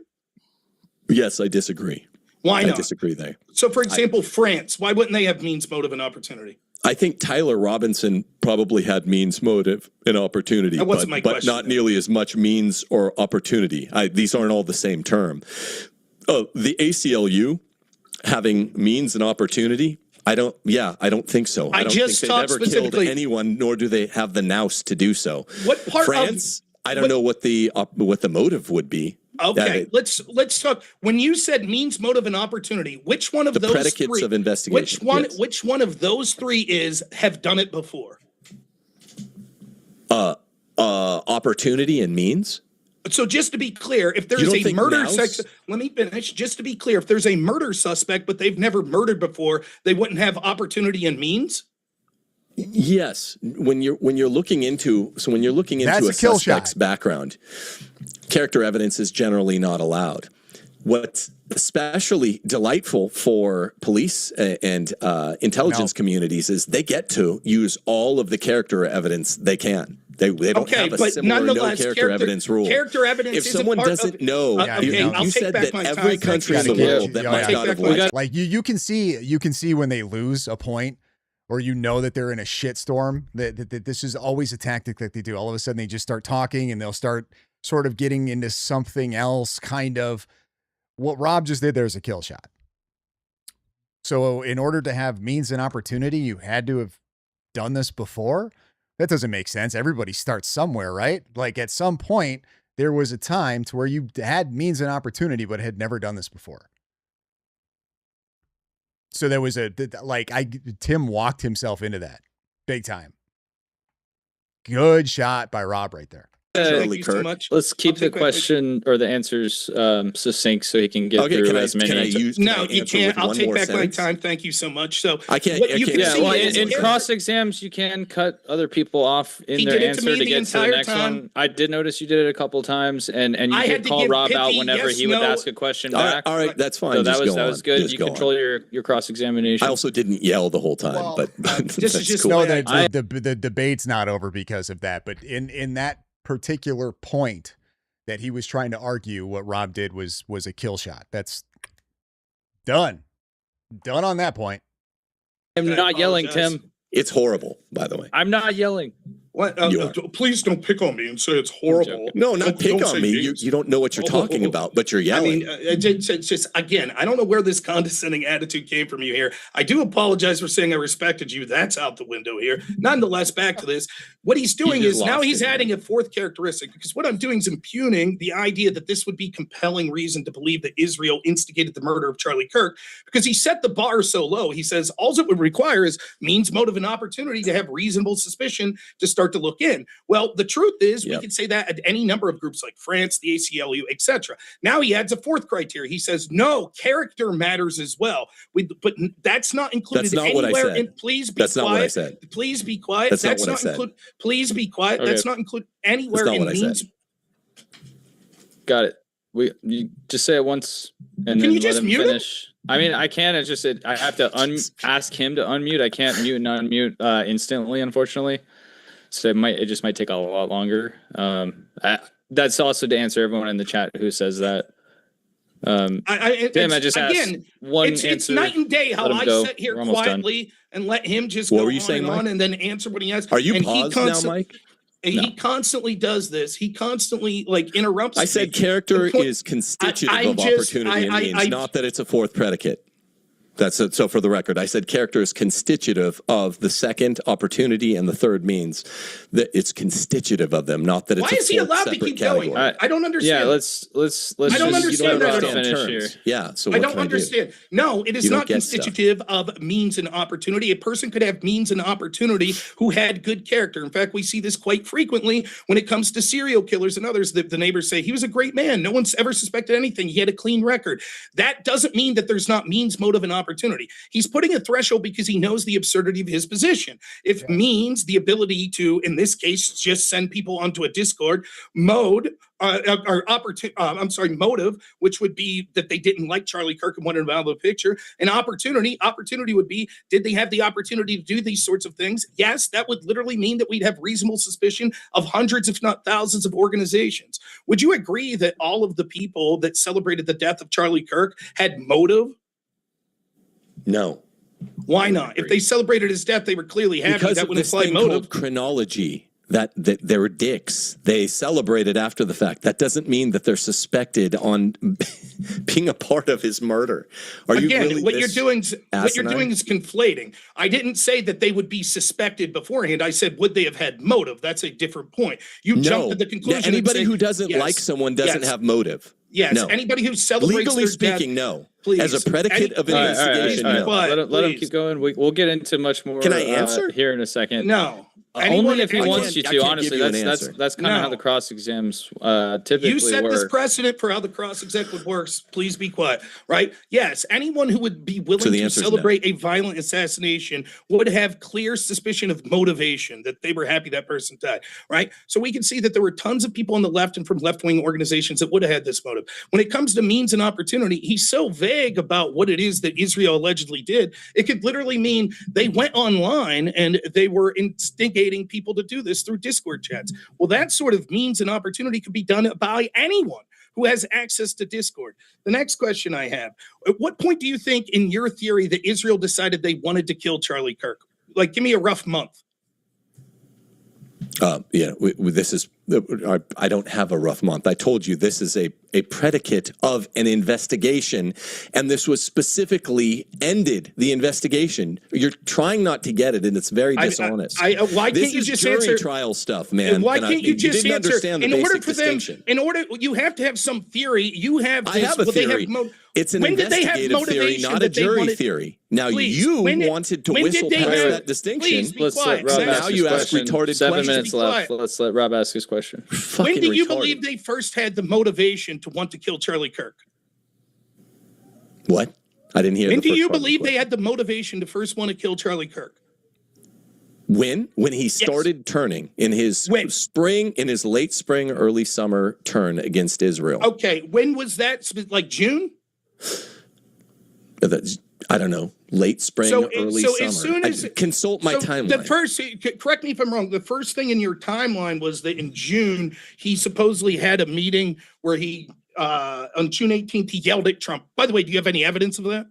Yes, I disagree. Why not? I disagree there. So, for example, France, why wouldn't they have means, motive, and opportunity? I think Tyler Robinson probably had means, motive, and opportunity, but not nearly as much means or opportunity. These aren't all the same term. The ACLU having means and opportunity, I don't think so. I don't think they've ever killed anyone, nor do they have the nous to do so. What part France? I don't know what the motive would be. Okay, let's talk. When you said means, motive, and opportunity, which one of those predicates of investigation? Which one of those three have done it before? Opportunity and means. So just to be clear, if there's a murder let me finish. Just to be clear, if there's a murder suspect but they've never murdered before, they wouldn't have opportunity and means? Yes, when you're looking into a suspect's background, character evidence is generally not allowed. What's especially delightful for police and intelligence communities is they get to use all of the character evidence they can. They don't have a similar no character evidence rule. Character evidence. If someone doesn't know, you said that every country in the world that might not have watched. Like you can see when they lose a point, or you know that they're in a shitstorm. That this is always a tactic that they do. All of a sudden, they just start talking and they'll start sort of getting into something else. Kind of what Rob just did. There's a kill shot. So in order to have means and opportunity, you had to have done this before. That doesn't make sense. Everybody starts somewhere, right? Like at some point, there was a time to where you had means and opportunity, but had never done this before. So there was Tim walked himself into that big time. Good shot by Rob right there. Thank you so much. Let's keep the question or the answers succinct so he can get through as many. No, you can't. I'll take back my time. Thank you so much. So I can't. In cross exams, you can cut other people off in their answer to get to the next one. I did notice you did it a couple times, and you could call Rob out whenever he would ask a question back. All right, that's fine. So that was good. You control your cross examination. I also didn't yell the whole time, but just know that the debate's not over because of that. But in that particular point that he was trying to argue, what Rob did was a kill shot. That's done on that point. I'm not yelling, Tim. It's horrible, by the way. I'm not yelling. What? You are. Please don't pick on me and say it's horrible. No, not Don't pick say on me. names. You don't know what you're talking about, but you're yelling. I mean, it's just, again, I don't know where this condescending attitude came from you here. I do apologize for saying I respected you. That's out the window here. Nonetheless, back to this. What he's doing is now he's adding a fourth characteristic, because what I'm doing is impugning the idea that this would be compelling reason to believe that Israel instigated the murder of Charlie Kirk, because he set the bar so low. He says all it would require is means, motive, and opportunity to have reasonable suspicion to start to look in. Well, the truth is, we could say that at any number of groups like France, the ACLU, etc. Now he adds a fourth criteria. He says, no, character matters as well. But that's not included That's not anywhere. what I said. Please be That's quiet. not what I said. Please be quiet. That's not what I said. Please be quiet. Okay. That's not included anywhere That's not in what I means. said. Got it. You just say it once and Can then you let just him mute him? finish. I mean, I can. It's just I have to ask him to unmute. I can't mute and unmute instantly, unfortunately. So it just might take a lot longer. That's also to answer everyone in the chat who says that. Tim, I just asked one it's answer. night and day how I go. sit here We're almost done. quietly and let him just What go were you on saying, and on Mike? and then answer what he has. Are you and paused now, Mike? He constantly does this. He constantly interrupts. I said me. character The point- is constitutive I'm of just- opportunity and means, not that it's a fourth predicate. That's it. So for the record, I said character is constitutive of the second opportunity and the third means. That it's constitutive of them, not that it's Why a is he fourth allowed to separate keep category. going? I don't understand. Yeah, let's. I don't understand let that Rob at all. finish here. Yeah, so I what don't can understand. No, it is You don't not get stuff. constitutive of means and opportunity. A person could have means and opportunity who had good character. In fact, we see this quite frequently when it comes to serial killers and others. The neighbors say he was a great man. No one's ever suspected anything. He had a clean record. That doesn't mean that there's not means, motive, and opportunity. He's putting a threshold because he knows the absurdity of his position. If means the ability to, in this case, just send people onto a Discord motive, which would be that they didn't like Charlie Kirk and wanted him out of the picture. And opportunity would be, did they have the opportunity to do these sorts of things? Yes, that would literally mean that we'd have reasonable suspicion of hundreds, if not thousands, of organizations. Would you agree that all of the people that celebrated the death of Charlie Kirk had motive? No. Why not? If they celebrated his death, they were clearly happy. Because That of would this imply thing motive. called chronology. That they were dicks. They celebrated after the fact. That doesn't mean that they're suspected on being a part of his murder. Are you really what you're doing is asinine? conflating. I didn't say that they would be suspected beforehand. I said, would they have had motive? That's a different point. You jumped to the conclusion. Anybody and who said, doesn't yes, like someone doesn't yes, have motive. Yes. No. Anybody who celebrates Legally their speaking, death, no. please. As a predicate of an All right, investigation, all right. no. But Let him please. keep going. We'll get into much more. Can I answer? Here in a second? No. Only if he anyone- wants you I to. can't Honestly, give you an that's answer. that's kind of how No. the cross exams typically You set work. this precedent for how the cross executive works. Please be quiet. Right? Yes. Anyone who would be willing So the to answer is celebrate a violent assassination would have clear suspicion of motivation, that they were happy that person died. Right? So we can see that there were tons of people on the left and from left-wing organizations that would have had this motive. When it comes to means and opportunity, he's so vague about what it is that Israel allegedly did. It could literally mean they went online and they were instigating people to do this through Discord chats. Well, that sort of means and opportunity could be done by anyone who has access to Discord. The next question I have, at what point do you think in your theory that Israel decided they wanted to kill Charlie Kirk? Like, give me a rough month. This is, I don't have a rough month. I told you this is a predicate of an investigation, and this was specifically ended the investigation. You're trying not to get it, and it's very dishonest. Why this can't you is just jury answer trial stuff, man. And why And can't you just didn't answer? understand the In order basic for them, distinction. you have to have some theory. You have. I This, have a well, they theory. It's an when did they have investigative theory, motivation not a that they jury wanted- theory. Now Please, you when did- wanted to when did whistle they past have- that distinction. Please be Let's quiet. let Rob Now ask his you ask question. retarded 7 questions. minutes Be left. quiet. Let's let Rob ask his question. When Fucking do you retarded. believe they first had the motivation to want to kill Charlie Kirk? What? I didn't hear. When the do first you part of the believe they question. had the motivation to first want to kill Charlie Kirk? When he started turning in his late spring, early summer turn against Israel. Okay, when was that? Like June? I don't know, late spring, early so summer. as soon as Consult my timeline. The first, correct me if I'm wrong. The first thing in your timeline was that in June he supposedly had a meeting where he on June 18th he yelled at Trump. By the way, do you have any evidence of that?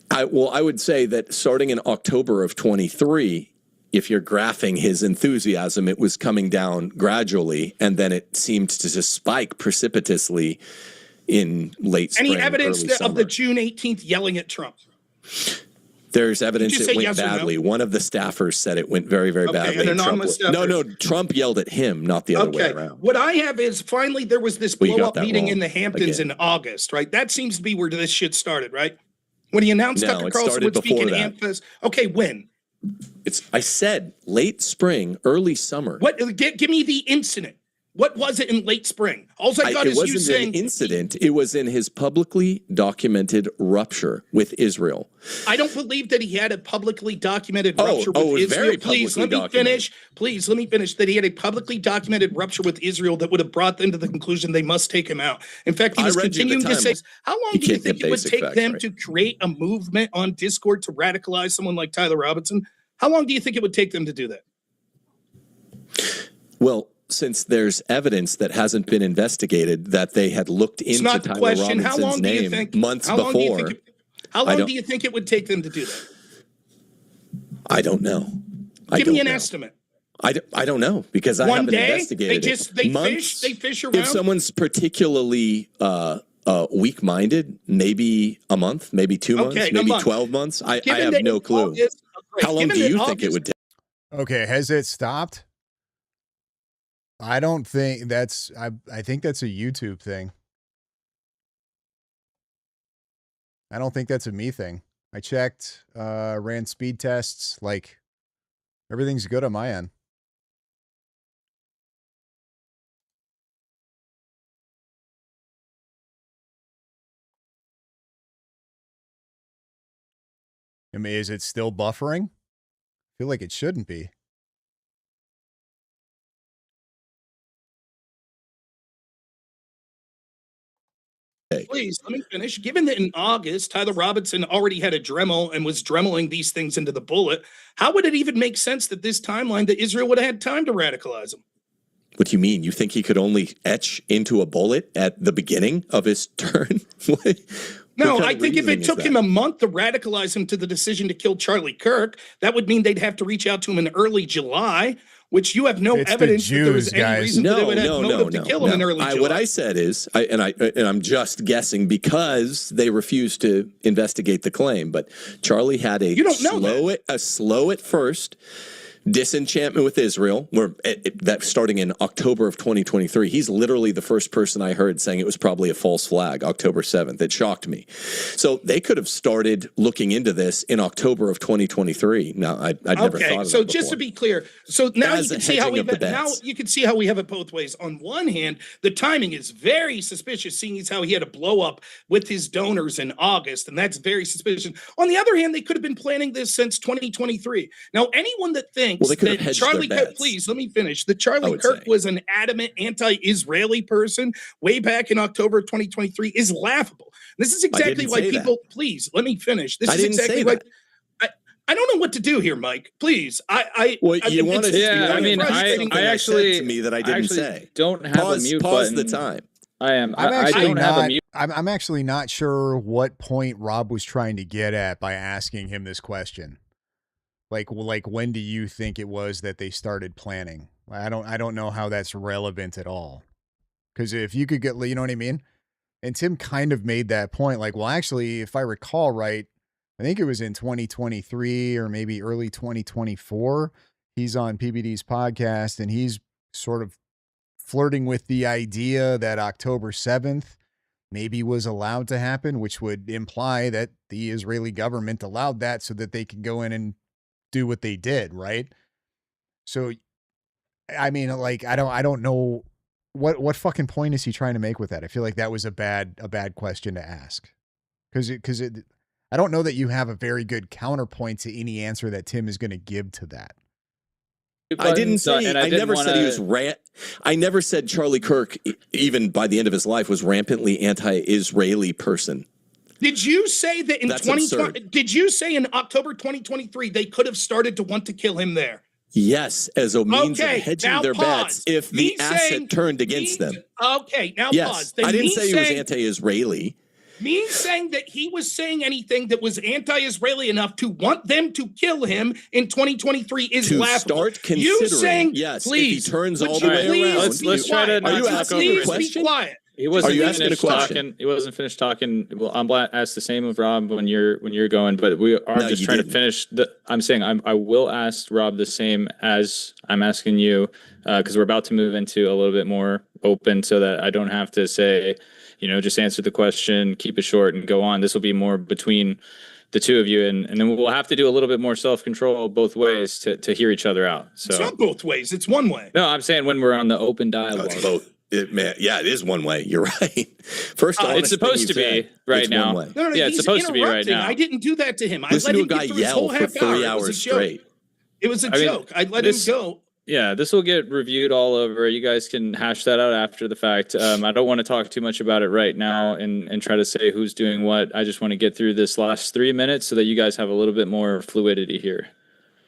I would say that starting in October of 23, if you're graphing his enthusiasm, it was coming down gradually, and then it seemed to just spike precipitously in late spring. Any evidence early of the summer. June 18th yelling at Trump? There's evidence Did you it say went yes or no? badly. One of the staffers said it went very, very Okay, badly. an and anonymous No, Trump yelled at him, not the other way around. What I have is finally there was this Well, you blow got up that meeting wrong in the Hamptons again. in August, right? That seems to be where this shit started, right? When he announced No, Tucker it Carlson started would speak before in that. Amphas. Okay, when? I said late spring, early summer. What? Give me the incident. What was it in late spring? All I got It is you wasn't saying an incident. It was in his publicly documented rupture with Israel. I don't believe that he had a publicly documented Oh, rupture it with was Israel. very Please publicly let me finish. Please let me finish. That he had a publicly documented rupture with Israel that would have brought them to the conclusion they must take him out. In fact, he I was read you the continuing to say, timeline. how long You do you can't think get it would basic take facts them right. to create a movement on Discord to radicalize someone like Tyler Robinson? How long do you think it would take them to do that? Well, since there's evidence that hasn't been investigated that they had looked It's into not the Tyler question. How Robinson's long do you name think? months How long do you before, think? How long do you think it would take them to do that? I don't know. Give me an estimate. I don't know because I One haven't day? investigated They Months? fish around? If someone's particularly weak-minded, maybe a month, maybe 2 months, Okay, a maybe month. 12 months. I Given have that no in clue. August- How long given do that you think August- it would take? Okay, has it stopped? I don't think that's I think that's a YouTube thing. I don't think that's a me thing. I checked, ran speed tests, like everything's good on my end. I mean, is it still buffering? I feel like it shouldn't be. Please, let me finish. Given that in August, Tyler Robinson already had a Dremel and was dremeling these things into the bullet, how would it even make sense that this timeline that Israel would have had time to radicalize him? What do you mean? You think he could only etch into a bullet at the beginning of his turn? No, I think if it took him a month to radicalize him to the decision to kill Charlie Kirk, that would mean they'd have to reach out to him in early July, which you have no It's the evidence that there was Jews, any guys. reason that they would have motive to kill him in early July. What I said is, and I'm just guessing because they refused to investigate the claim, but Charlie had You don't know a slow at first disenchantment with Israel, that starting in October of 2023. He's literally the first person I heard saying it was probably a false flag, October 7th. It shocked me. So they could have started looking into this in October of 2023. Now, I'd never thought of that so just to be clear, so now As you a can see how hedging we of the now bets. you can see how we have it both ways. On one hand, the timing is very suspicious, seeing as how he had a blow up with his donors in August, and that's very suspicious. On the other hand, they could have been planning this since 2023. Now, anyone that thinks they could have that hedged Charlie their Kirk, bets. please let me finish. That I Charlie would Kirk say. was an adamant anti-Israeli person way back in October of 2023 is laughable. This is exactly didn't why say that. people. Please let me finish. This I is didn't exactly say why. that. I don't know what to do here, Mike. Please, Well, you wanted to Yeah, I mean, I actually said to me that I didn't actually say. don't have a mute Pause button. the time. I am. I'm I actually don't have a not. mute. I'm actually not sure what point Rob was trying to get at by asking him this question. Like when do you think it was that they started planning? I don't know how that's relevant at all. Because if you could get, you know what I mean? And Tim kind of made that point. Like, well, actually, if I recall right, I think it was in 2023 or maybe early 2024. He's on PBD's podcast and he's sort of flirting with the idea that October 7th maybe was allowed to happen, which would imply that the Israeli government allowed that so that they could go in and do what they did, right? So, I mean, like, I don't know what fucking point is he trying to make with that? I feel like that was a bad question to ask, because I don't know that you have a very good counterpoint to any answer that Tim is going to give to that. I didn't say. and I never said he was wanna- I never said Charlie Kirk, even by the end of his life, was rampantly anti-Israeli person. Did you say that in That's 2020? absurd. Did you say in October 2023 they could have started to want to kill him there? Yes, as a means of Okay, hedging now their pause. bets if Me the asset saying- turned against them. Okay, now Yes, pause. Then I didn't me say he was saying- anti-Israeli. Me saying that he was saying anything that was anti-Israeli enough to want them to kill him in 2023 is to laughable. start considering, You saying, yes, please, if he turns would all you the way please around. be Let's try to quiet? not Are you talk asking over a Please it. be question? quiet. He wasn't Are you asking a finished question? talking. He wasn't finished talking. Well, I'm ask the same of Rob when you're going, but we are No, just you trying didn't. to finish. I'm saying I will ask Rob the same as I'm asking you, because we're about to move into a little bit more open, so that I don't have to say, just answer the question, keep it short, and go on. This will be more between the two of you, and then we'll have to do a little bit more self-control both ways to hear each other out. So It's not both ways. It's one way. no, I'm saying when we're on the open No, dialogue. it's both. It is one way. You're right. First, It's supposed to be right now. One way. No, Yeah, it's he's supposed to be right interrupting. now. I didn't do that to him. I Listen let to a him guy get through his yell whole for half 3 hour. It was a hours joke. straight. It was a I mean, joke. I let him go. Yeah, this will get reviewed all over. You guys can hash that out after the fact. I don't want to talk too much about it right now and try to say who's doing what. I just want to get through this last 3 minutes so that you guys have a little bit more fluidity here.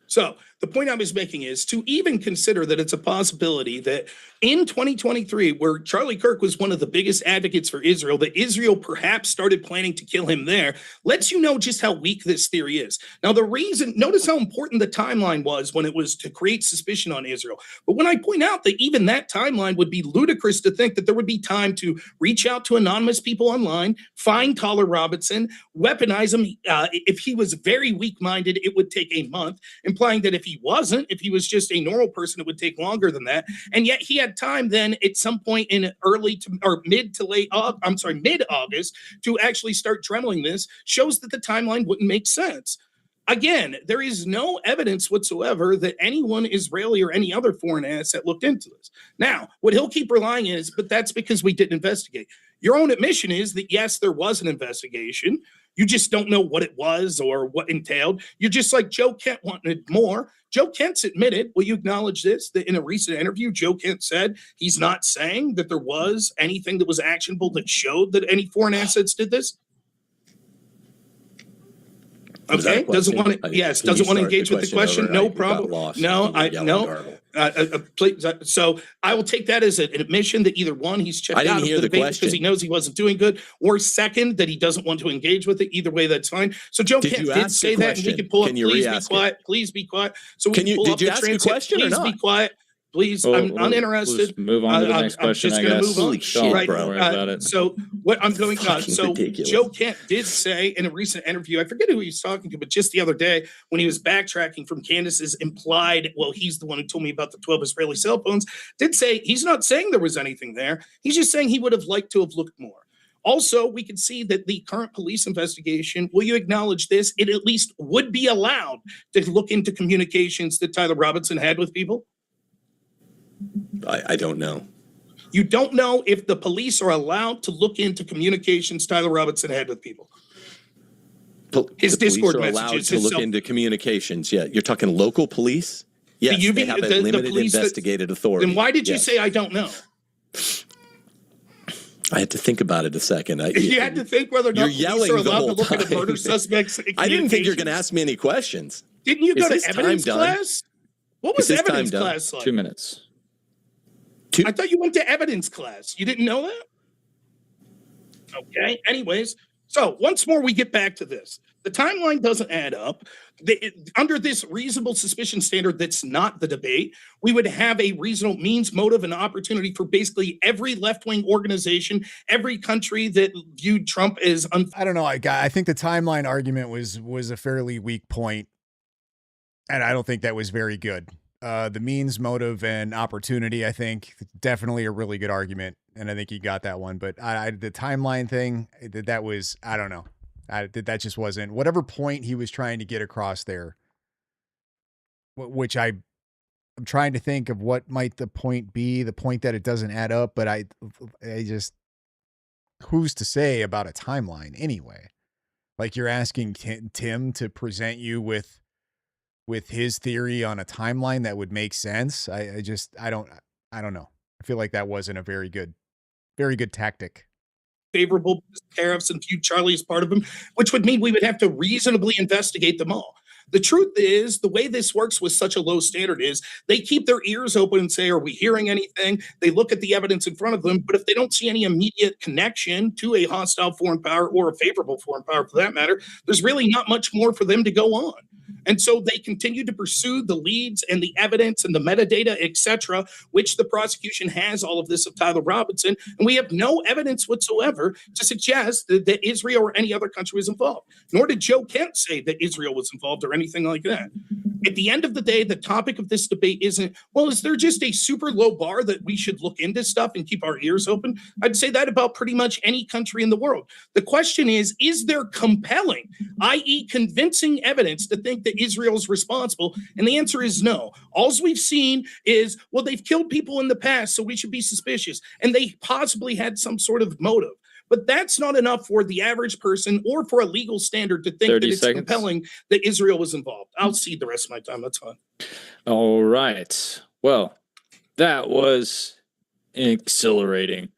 So the point I was making is to even consider that it's a possibility that in 2023, where Charlie Kirk was one of the biggest advocates for Israel, that Israel perhaps started planning to kill him there, lets you know just how weak this theory is. Now, the reason, notice how important the timeline was when it was to create suspicion on Israel. But when I point out that even that timeline would be ludicrous to think that there would be time to reach out to anonymous people online, find Tyler Robinson, weaponize him. If he was very weak-minded, it would take a month, implying that if he wasn't, if he was just a normal person, it would take longer than that. And yet he had time then at some point in mid-August to actually start trembling this, shows that the timeline wouldn't make sense. Again, there is no evidence whatsoever that anyone Israeli or any other foreign asset looked into this. Now, what he'll keep relying is, but that's because we didn't investigate. Your own admission is that, yes, there was an investigation. You just don't know what it was or what entailed. You're just like Joe Kent wanted more. Joe Kent's admitted, will you acknowledge this, that in a recent interview, Joe Kent said he's not saying that there was anything that was actionable that showed that any foreign assets did this? Okay, doesn't want to. Yes, doesn't want to engage with the question. No problem. No, please. So I will take that as an admission that either one, he's checked out of the debate because he knows he wasn't doing good, or second, that he doesn't want to engage with it. Either way, that's fine. So Joe Kent did say that, and we can pull up. Please be quiet. Please be quiet. So we can pull up the transcript. Please be quiet. Please, I'm uninterested. We'll just move on to the next question. I'm just going to move on. Holy shit, right, bro. About it. So what I'm going on. So ridiculous. Joe Kent did say in a recent interview, I forget who he was talking to, but just the other day when he was backtracking from Candace's implied, well, he's the one who told me about the 12 Israeli cell phones, did say he's not saying there was anything there. He's just saying he would have liked to have looked more. Also, we can see that the current police investigation, will you acknowledge this? It at least would be allowed to look into communications that Tyler Robinson had with people. I don't know. You don't know if the police are allowed to look into communications Tyler Robinson had with people. His Discord messages. Allowed to look into communications. Yeah, you're talking local police. Yes, they have a limited investigative authority. Then why did you say I don't know? I had to think about it a second. You had to think whether or not police are allowed to look at a murder suspect's I didn't think you were going to ask me any questions. Didn't you go to evidence class? What was evidence class like? 2 minutes. I thought you went to evidence class. You didn't know that? Okay. Anyways, so once more, we get back to this. The timeline doesn't add up. Under this reasonable suspicion standard that's not the debate, we would have a reasonable means, motive, and opportunity for basically every left-wing organization, every country that viewed Trump as I don't know. I think the timeline argument was a fairly weak point, and I don't think that was very good. The means, motive, and opportunity, I think, definitely a really good argument, and I think he got that one. But the timeline thing, that was, I don't know. That just wasn't, whatever point he was trying to get across there, which I'm trying to think of what might the point be, the point that it doesn't add up, but I just, who's to say about a timeline anyway? Like, you're asking Tim to present you with his theory on a timeline that would make sense. I don't know. I feel like that wasn't a very good tactic. Favorable tariffs and viewed Charlie as part of them, which would mean we would have to reasonably investigate them all. The truth is, the way this works with such a low standard is they keep their ears open and say, are we hearing anything? They look at the evidence in front of them, but if they don't see any immediate connection to a hostile foreign power or a favorable foreign power for that matter, there's really not much more for them to go on. And so they continue to pursue the leads and the evidence and the metadata, etc., which the prosecution has all of this of Tyler Robinson. And we have no evidence whatsoever to suggest that Israel or any other country was involved. Nor did Joe Kent say that Israel was involved or anything like that. At the end of the day, the topic of this debate isn't, well, is there just a super low bar that we should look into stuff and keep our ears open? I'd say that about pretty much any country in the world. The question is there compelling, i.e. convincing evidence to think that Israel is responsible? And the answer is no. All we've seen is, well, they've killed people in the past, so we should be suspicious. And they possibly had some sort of motive. But that's not enough for the average person or for a legal standard to think that it's compelling that Israel was involved. I'll cede the rest of my time. That's fine. All right. Well, that was exhilarating.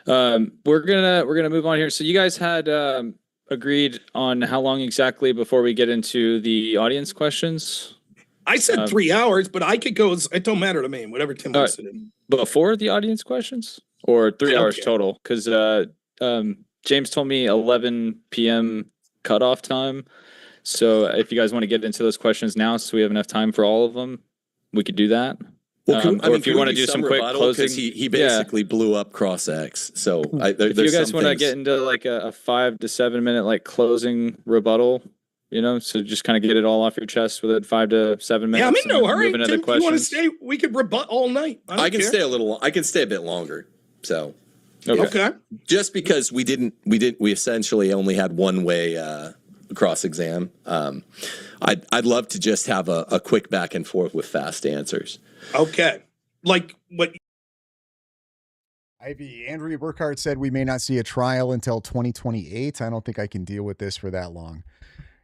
We're gonna move on here. So you guys had agreed on how long exactly before we get into the audience questions? I said 3 hours, but I could go. It don't matter to me. Whatever Tim wants to do. Before the audience questions, or 3 hours total? Because James told me 11 p.m. cutoff time. So if you guys want to get into those questions now, so we have enough time for all of them, we could do that. Well, or if you want to do some quick closing, he basically blew up Cross-X. So if you guys want to get into like a 5 to 7 minute like closing rebuttal, so just kind of get it all off your chest within 5 to 7 minutes. Yeah, I'm in no hurry. Tim, if you want to stay, we could rebut all night. I can stay I can stay a bit longer. So. Okay. Just because we essentially only had one way cross exam. I'd love to just have a quick back and forth with fast answers. Okay. Like what? Andrea Burkhardt said we may not see a trial until 2028. I don't think I can deal with this for that long.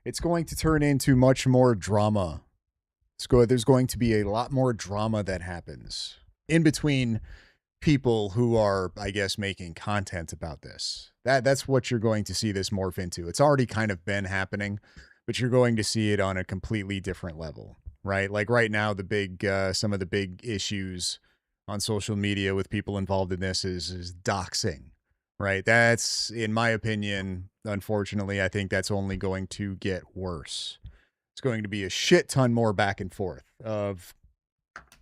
It's going to turn into much more drama. There's going to be a lot more drama that happens in between people who are, I guess, making content about this. That's what you're going to see this morph into. It's already kind of been happening, but you're going to see it on a completely different level, right? Like right now, some of the big issues on social media with people involved in this is doxing, right? That's, in my opinion, unfortunately, I think that's only going to get worse. It's going to be a shit ton more back and forth of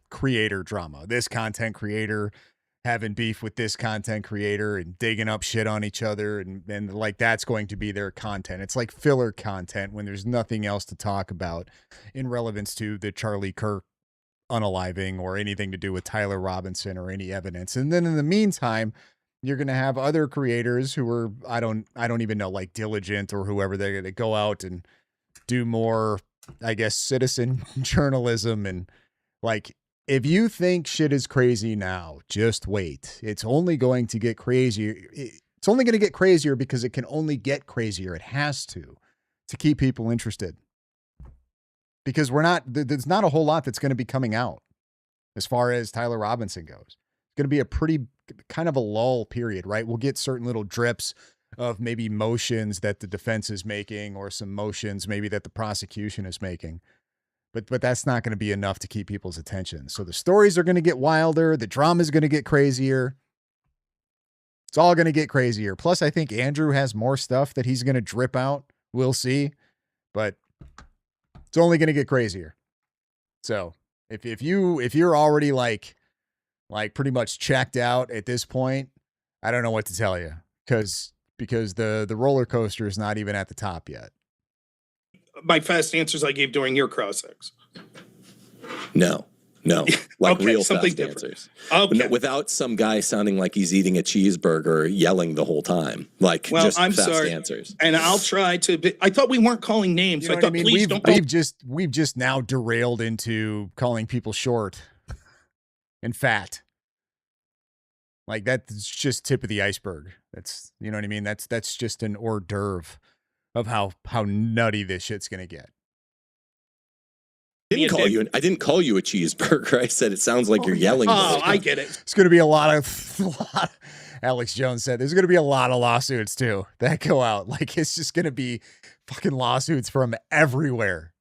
creator drama. This content creator having beef with this content creator and digging up shit on each other. And like, that's going to be their content. It's like filler content when there's nothing else to talk about in relevance to the Charlie Kirk unaliving or anything to do with Tyler Robinson or any evidence. And then in the meantime, you're going to have other creators who are, I don't even know, like Diligent or whoever, they're going to go out and do more, I guess, citizen journalism. And like, if you think shit is crazy now, just wait. It's only going to get crazier. It's only going to get crazier because it can only get crazier. It has to keep people interested. Because there's not a whole lot that's going to be coming out as far as Tyler Robinson goes. It's going to be a pretty kind of a lull period, right? We'll get certain little drips of maybe motions that the defense is making or some motions maybe that the prosecution is making. But that's not going to be enough to keep people's attention. So the stories are going to get wilder. The drama is going to get crazier. It's all going to get crazier. Plus, I think Andrew has more stuff that he's going to drip out. We'll see. But it's only going to get crazier. So if you're already like pretty much checked out at this point, I don't know what to tell you because the roller coaster is not even at the top yet. My fast answers I gave during your Cross-X. No. Like okay, real something fast different. answers. Okay. Without some guy sounding like he's eating a cheeseburger, yelling the whole time. Like, well, just I'm fast sorry. answers. And I'll try to. I thought we weren't calling names. You know so I thought, please don't. We've just now derailed into calling people short and fat. Like that's just tip of the iceberg. That's, you know what I mean? That's just an hors d'oeuvre of how nutty this shit's gonna get. I didn't call you a cheeseburger. I said it sounds like you're yelling. Oh, I get it. It's gonna be a lot. Alex Jones said there's gonna be a lot of lawsuits too that go out. Like it's just gonna be fucking lawsuits from everywhere.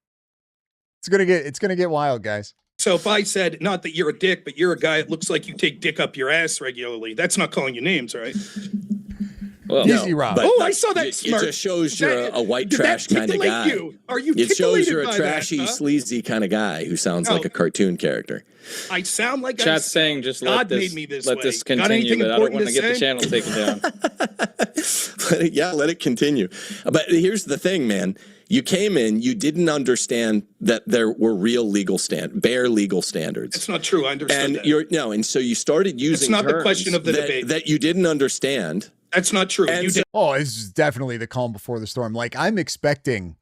It's gonna get wild, guys. So if I said, not that you're a dick, but you're a guy, it looks like you take dick up your ass regularly. That's not calling you names, right? Well, Easy, Rob. Oh, I saw that smirk. It just shows you're a white Did trash that kind of titillate guy. you? Are you It shows you're a titillated by trashy, that, huh? sleazy kind of guy who sounds No. like a cartoon character. I sound like Chat's saying just God let made me this this way. Got continue, anything but I don't important want to to get the say? channel taken down. Let it continue. But here's the thing, man. You came in, you didn't understand that there were real bare legal standards. It's not true. I understand And that. and so you started using It's not the terms question of the debate. that you didn't understand. That's not true. And You so- did. Oh, this is definitely the calm before the storm. Like I'm expecting,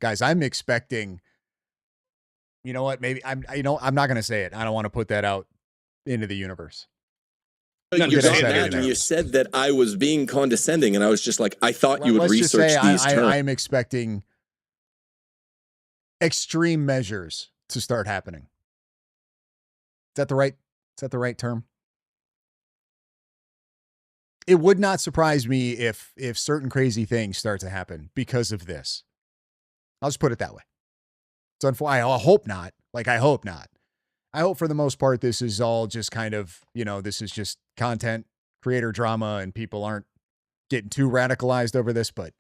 you know what? Maybe I'm not going to say it. I don't want to put that out into the universe. You None got of us said mad anything. when you said that I was being condescending, and I was just like, I thought you would Let's just research say these I terms. am expecting extreme measures to start happening. Is that the right term? It would not surprise me if certain crazy things start to happen because of this. I'll just put it that way. So I hope not. I hope not. I hope for the most part this is all just kind of, this is just content, creator drama, and people aren't getting too radicalized over this, but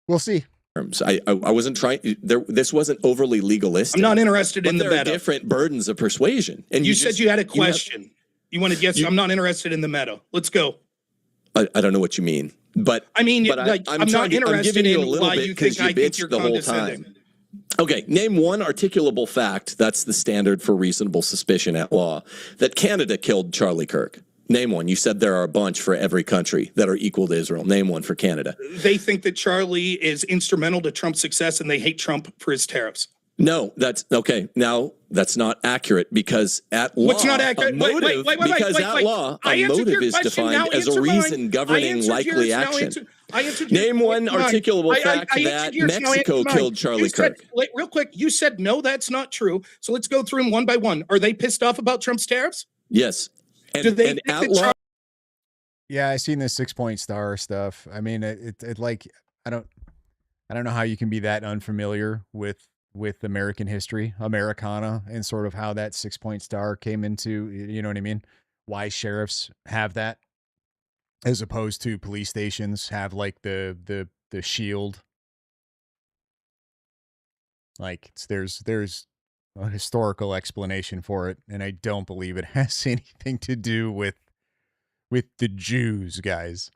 we'll see. I wasn't trying. This wasn't overly legalistic. I'm not interested in the there are meta. different burdens of persuasion. And You said you had a question. You wanted yes. I'm not interested in the meta. Let's go. I don't know what you mean, but I mean, but I'm not interested giving you in a little why bit you because think I you think bitched you're the whole condescending. time. Okay, name one articulable fact that's the standard for reasonable suspicion at law that Canada killed Charlie Kirk. Name one. You said there are a bunch for every country that are equal to Israel. Name one for Canada. They think that Charlie is instrumental to Trump's success, and they hate Trump for his tariffs. No, that's okay. Now that's not accurate because at law, What's not accurate? a motive, because at law, a motive is defined as a reason governing likely action. Name one articulable fact that Mexico killed Charlie Kirk. Real quick, you said no, that's not true. So let's go through them one by one. Are they pissed off about Trump's tariffs? Yes. Do they and think at that law, Yeah, I seen this 6-point star stuff. I mean, it like I don't know how you can be that unfamiliar with American history, Americana, and sort of how that 6-point star came into, you know what I mean? Why sheriffs have that as opposed to police stations have like the shield. Like there's a historical explanation for it, and I don't believe it has anything to do with the Jews, guys.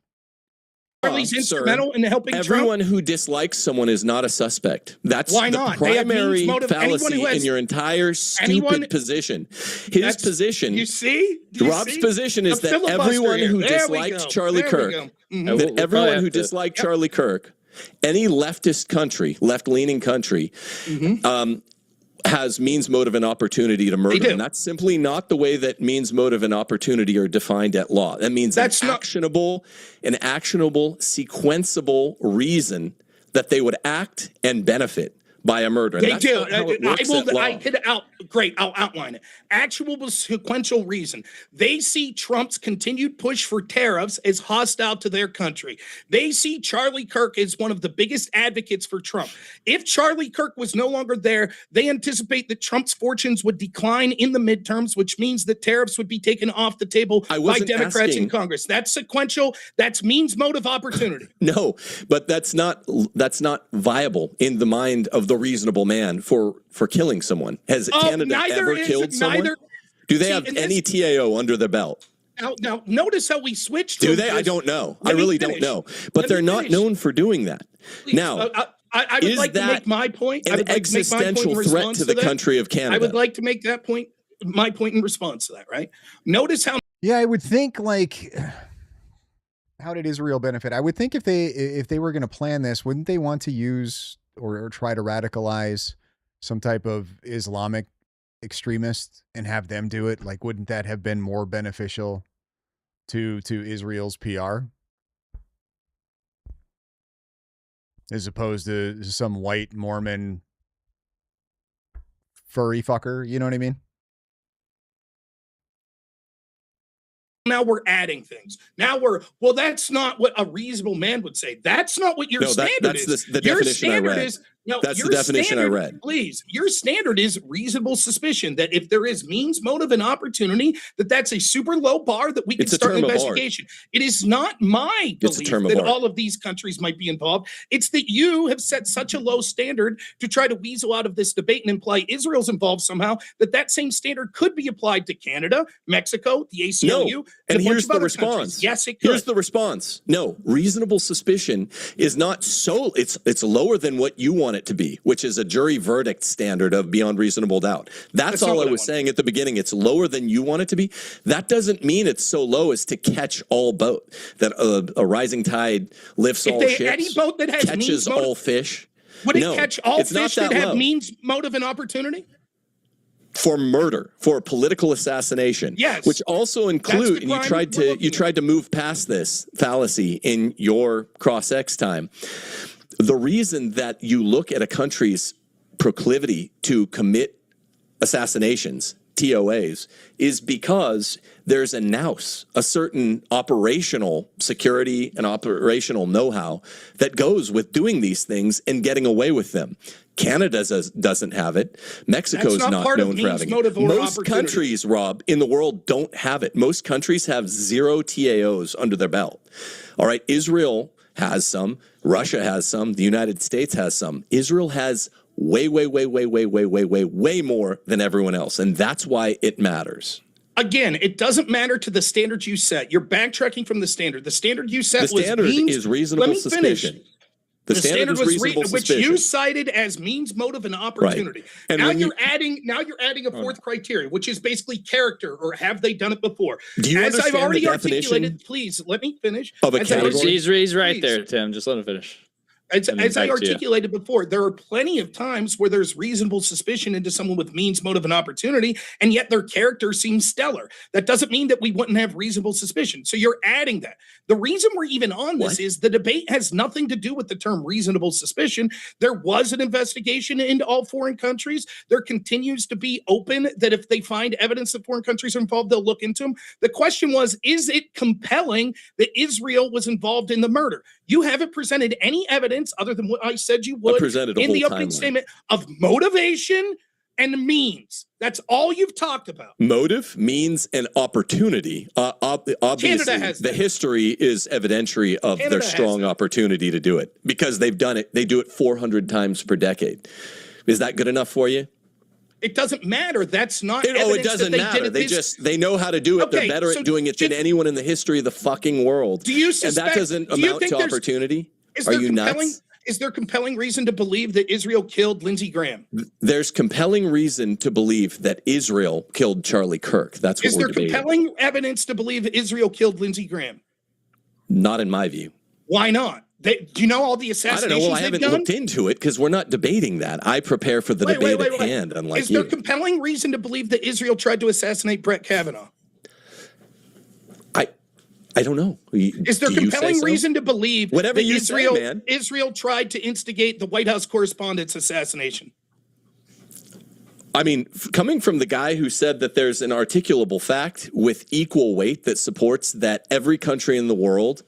Charlie's instrumental in helping everyone Trump? who dislikes someone is not a suspect. That's Why the not? They have primary means, motive. fallacy in your entire stupid position. His position, You see? Do you Rob's see? position is The that filibuster everyone here. who There we disliked go. Charlie There we Kirk, go. we'll that probably everyone have who to- disliked Charlie Kirk, any leftist country, left-leaning country, has means, motive, and opportunity to murder. do. And that's simply not the way that means, motive, and opportunity are defined at law. That means That's an not- actionable, sequenceable reason that they would act and benefit by a murder. And They that's do. not how it works at law. I'll outline it. Actual sequential reason. They see Trump's continued push for tariffs as hostile to their country. They see Charlie Kirk as one of the biggest advocates for Trump. If Charlie Kirk was no longer there, they anticipate that Trump's fortunes would decline in the midterms, which means that tariffs would be taken off the table I by wasn't Democrats in asking- Congress. That's sequential. That's means, motive, opportunity. No, but that's not viable in the mind of the reasonable man for killing someone. Has Canada ever killed someone? Do they have any TAO under their belt? Now, notice how we switched. Do from they? I this- don't know. I Let me really finish. don't know. But Let they're me not finish. known for doing that. Please, Now, I would is like to that make my point. I an would like to make my point in existential threat response to the that. country of Canada. I would like to make that point, my point in response to that, right? Notice how Yeah, I would think like how did Israel benefit? I would think if they were going to plan this, wouldn't they want to use or try to radicalize some type of Islamic extremist and have them do it? Like, wouldn't that have been more beneficial to Israel's PR as opposed to some white Mormon furry fucker? You know what I mean? now we're adding things. Now that's not what a reasonable man would say. That's not what your No, standard that's is. the Your definition I standard read. is No, That's the your definition I standard- read. Please, your standard is reasonable suspicion that if there is means, motive, and opportunity, that's a super low bar that we can It's a start an term of art. investigation. It is not my It's a belief term of that art. all of these countries might be involved. It's that you have set such a low standard to try to weasel out of this debate and imply Israel's involved somehow, that same standard could be applied to Canada, Mexico, the ACLU, No, and a bunch here's of the other response. countries. Yes, it could. Here's the response. No, reasonable suspicion is not so. It's lower than what you want it to be, which is a jury verdict standard of beyond reasonable doubt. That's all I was saying at the beginning. It's lower than you want it to be. That doesn't mean it's so low as to catch all boat. That a rising tide lifts all ships. Any boat that has catches all fish. Would it catch all fish that have low. means, motive, and opportunity? For murder, for political assassination, yes, which also include, and you tried to move past this fallacy in your cross-ex time. The reason that you look at a country's proclivity to commit assassinations, TOAs, is because there's a nous, a certain operational security and operational know-how that goes with doing these things and getting away with them. Canada doesn't have it. Mexico's not known for having it. Most countries, Rob, in the world don't have it. Most countries have 0 TAOs under their belt. All right, Israel has some. Russia has some. The United States has some. Israel has way more than everyone else, and that's why it matters. Again, it doesn't matter to the standard you set. You're backtracking from the standard. The standard you set the standard is reasonable suspicion. Finish. The standard was reasonable which you cited as means, motive, and opportunity. Right. And now you're adding a fourth criteria, which is basically character, or have they done it before? Do you as I've already the articulated, please let me finish. Of a category? He's right there, Tim. Just let him finish. As I articulated before, there are plenty of times where there's reasonable suspicion into someone with means, motive, and opportunity, and yet their character seems stellar. That doesn't mean that we wouldn't have reasonable suspicion. So you're adding that. The reason we're even on this is the debate has nothing to do with the term reasonable suspicion. There was an investigation into all foreign countries. There continues to be open that if they find evidence that foreign countries are involved, they'll look into them. The question was, is it compelling that Israel was involved in the murder? You haven't presented any evidence other than what I said you would in the opening statement of motivation and means. That's all you've talked about. Motive, means, and opportunity. Obviously, the history is evidentiary of their strong opportunity to do it because they've done it. They do it 400 times per decade. Is that good enough for you? It doesn't matter. That's not it doesn't matter. They know how to do it. They're better at doing it than anyone in the history of the fucking world. Do you suspect, and that doesn't amount to opportunity? Are you nuts? Is there compelling reason to believe that Israel killed Lindsey Graham? There's compelling reason to believe that Israel killed Charlie Kirk. That's what we're debating. Is there compelling evidence to believe that Israel killed Lindsey Graham? Not in my view. Why not? Do you know all the assassinations I don't know. Well, I haven't looked into it because we're not debating that. I prepare for the debate at hand, unlike you. Is there compelling reason to believe that Israel tried to assassinate Brett Kavanaugh? I don't know. Is there compelling reason to believe whatever you Israel, say, man? Israel tried to instigate the White House correspondent's assassination? I mean, coming from the guy who said that there's an articulable fact with equal weight that supports that every country in the world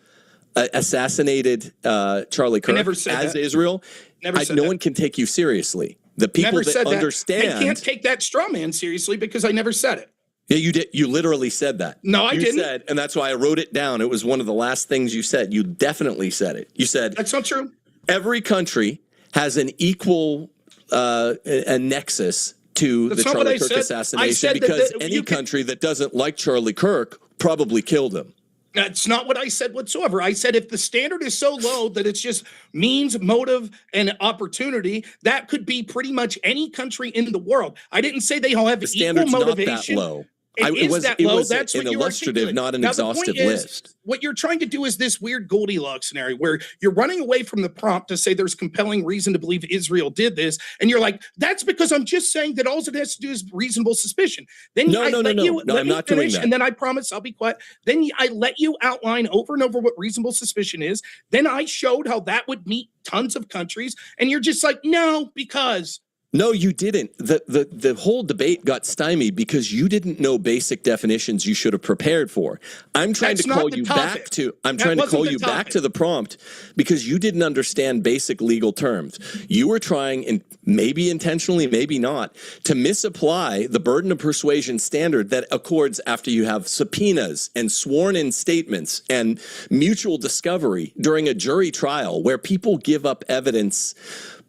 assassinated Charlie Kirk as Israel, no one can take you seriously. The people that understand... I can't take that straw man seriously because I never said it. Yeah, you did. You literally said that. No, I didn't. You said, and that's why I wrote it down. It was one of the last things you said. You definitely said it. You said that's not true. Every country has an equal a nexus to the Charlie Kirk assassination because any country that doesn't like Charlie Kirk probably killed him. That's not what I said whatsoever. I said if the standard is so low that it's just means, motive, and opportunity, that could be pretty much any country in the world. I didn't say they all have equal motivation. Not that low. It was That's an illustrative, not an exhaustive list. What you're trying to do is this weird Goldilocks scenario where you're running away from the prompt to say there's compelling reason to believe Israel did this. And you're like, that's because I'm just saying that all it has to do is reasonable suspicion. Then I'm not doing that. And then I promise I'll be quiet. Then I let you outline over and over what reasonable suspicion is. Then I showed how that would meet tons of countries. And you're just like, no, because No, you didn't. The whole debate got stymied because you didn't know basic definitions you should have prepared for. I'm trying That's to call not the you topic. back to I'm That trying to wasn't call the you back topic. to the prompt because you didn't understand basic legal terms. You were trying, and maybe intentionally, maybe not, to misapply the burden of persuasion standard that accords after you have subpoenas and sworn in statements and mutual discovery during a jury trial where people give up evidence,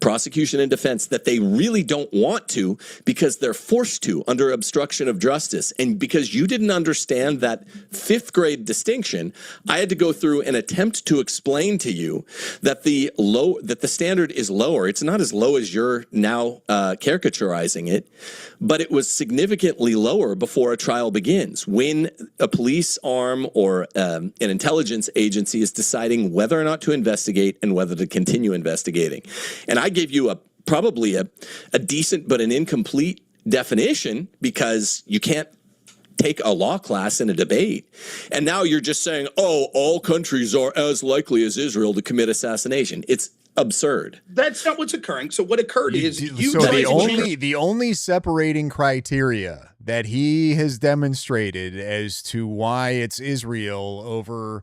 prosecution and defense, that they really don't want to because they're forced to under obstruction of justice. And because you didn't understand that fifth grade distinction, I had to go through and attempt to explain to you that the standard is lower. It's not as low as you're now caricaturizing it, but it was significantly lower before a trial begins. When a police arm or an intelligence agency is deciding whether or not to investigate and whether to continue investigating. And I gave you probably a decent but an incomplete definition because you can't take a law class in a debate. And now you're just saying, oh, all countries are as likely as Israel to commit assassination. It's absurd. That's not what's occurring. So what occurred is you so tried the to only the only separating criteria that he has demonstrated as to why it's Israel over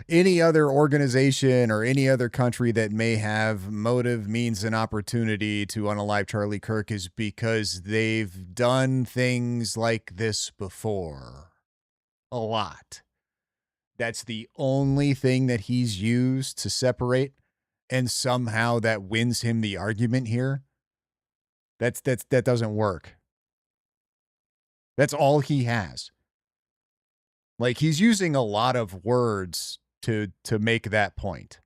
any other organization or any other country that may have motive, means, and opportunity to unalive Charlie Kirk is because they've done things like this before. A lot. That's the only thing that he's used to separate, and somehow that wins him the argument here. That doesn't work. That's all he has. Like, he's using a lot of words to make that point.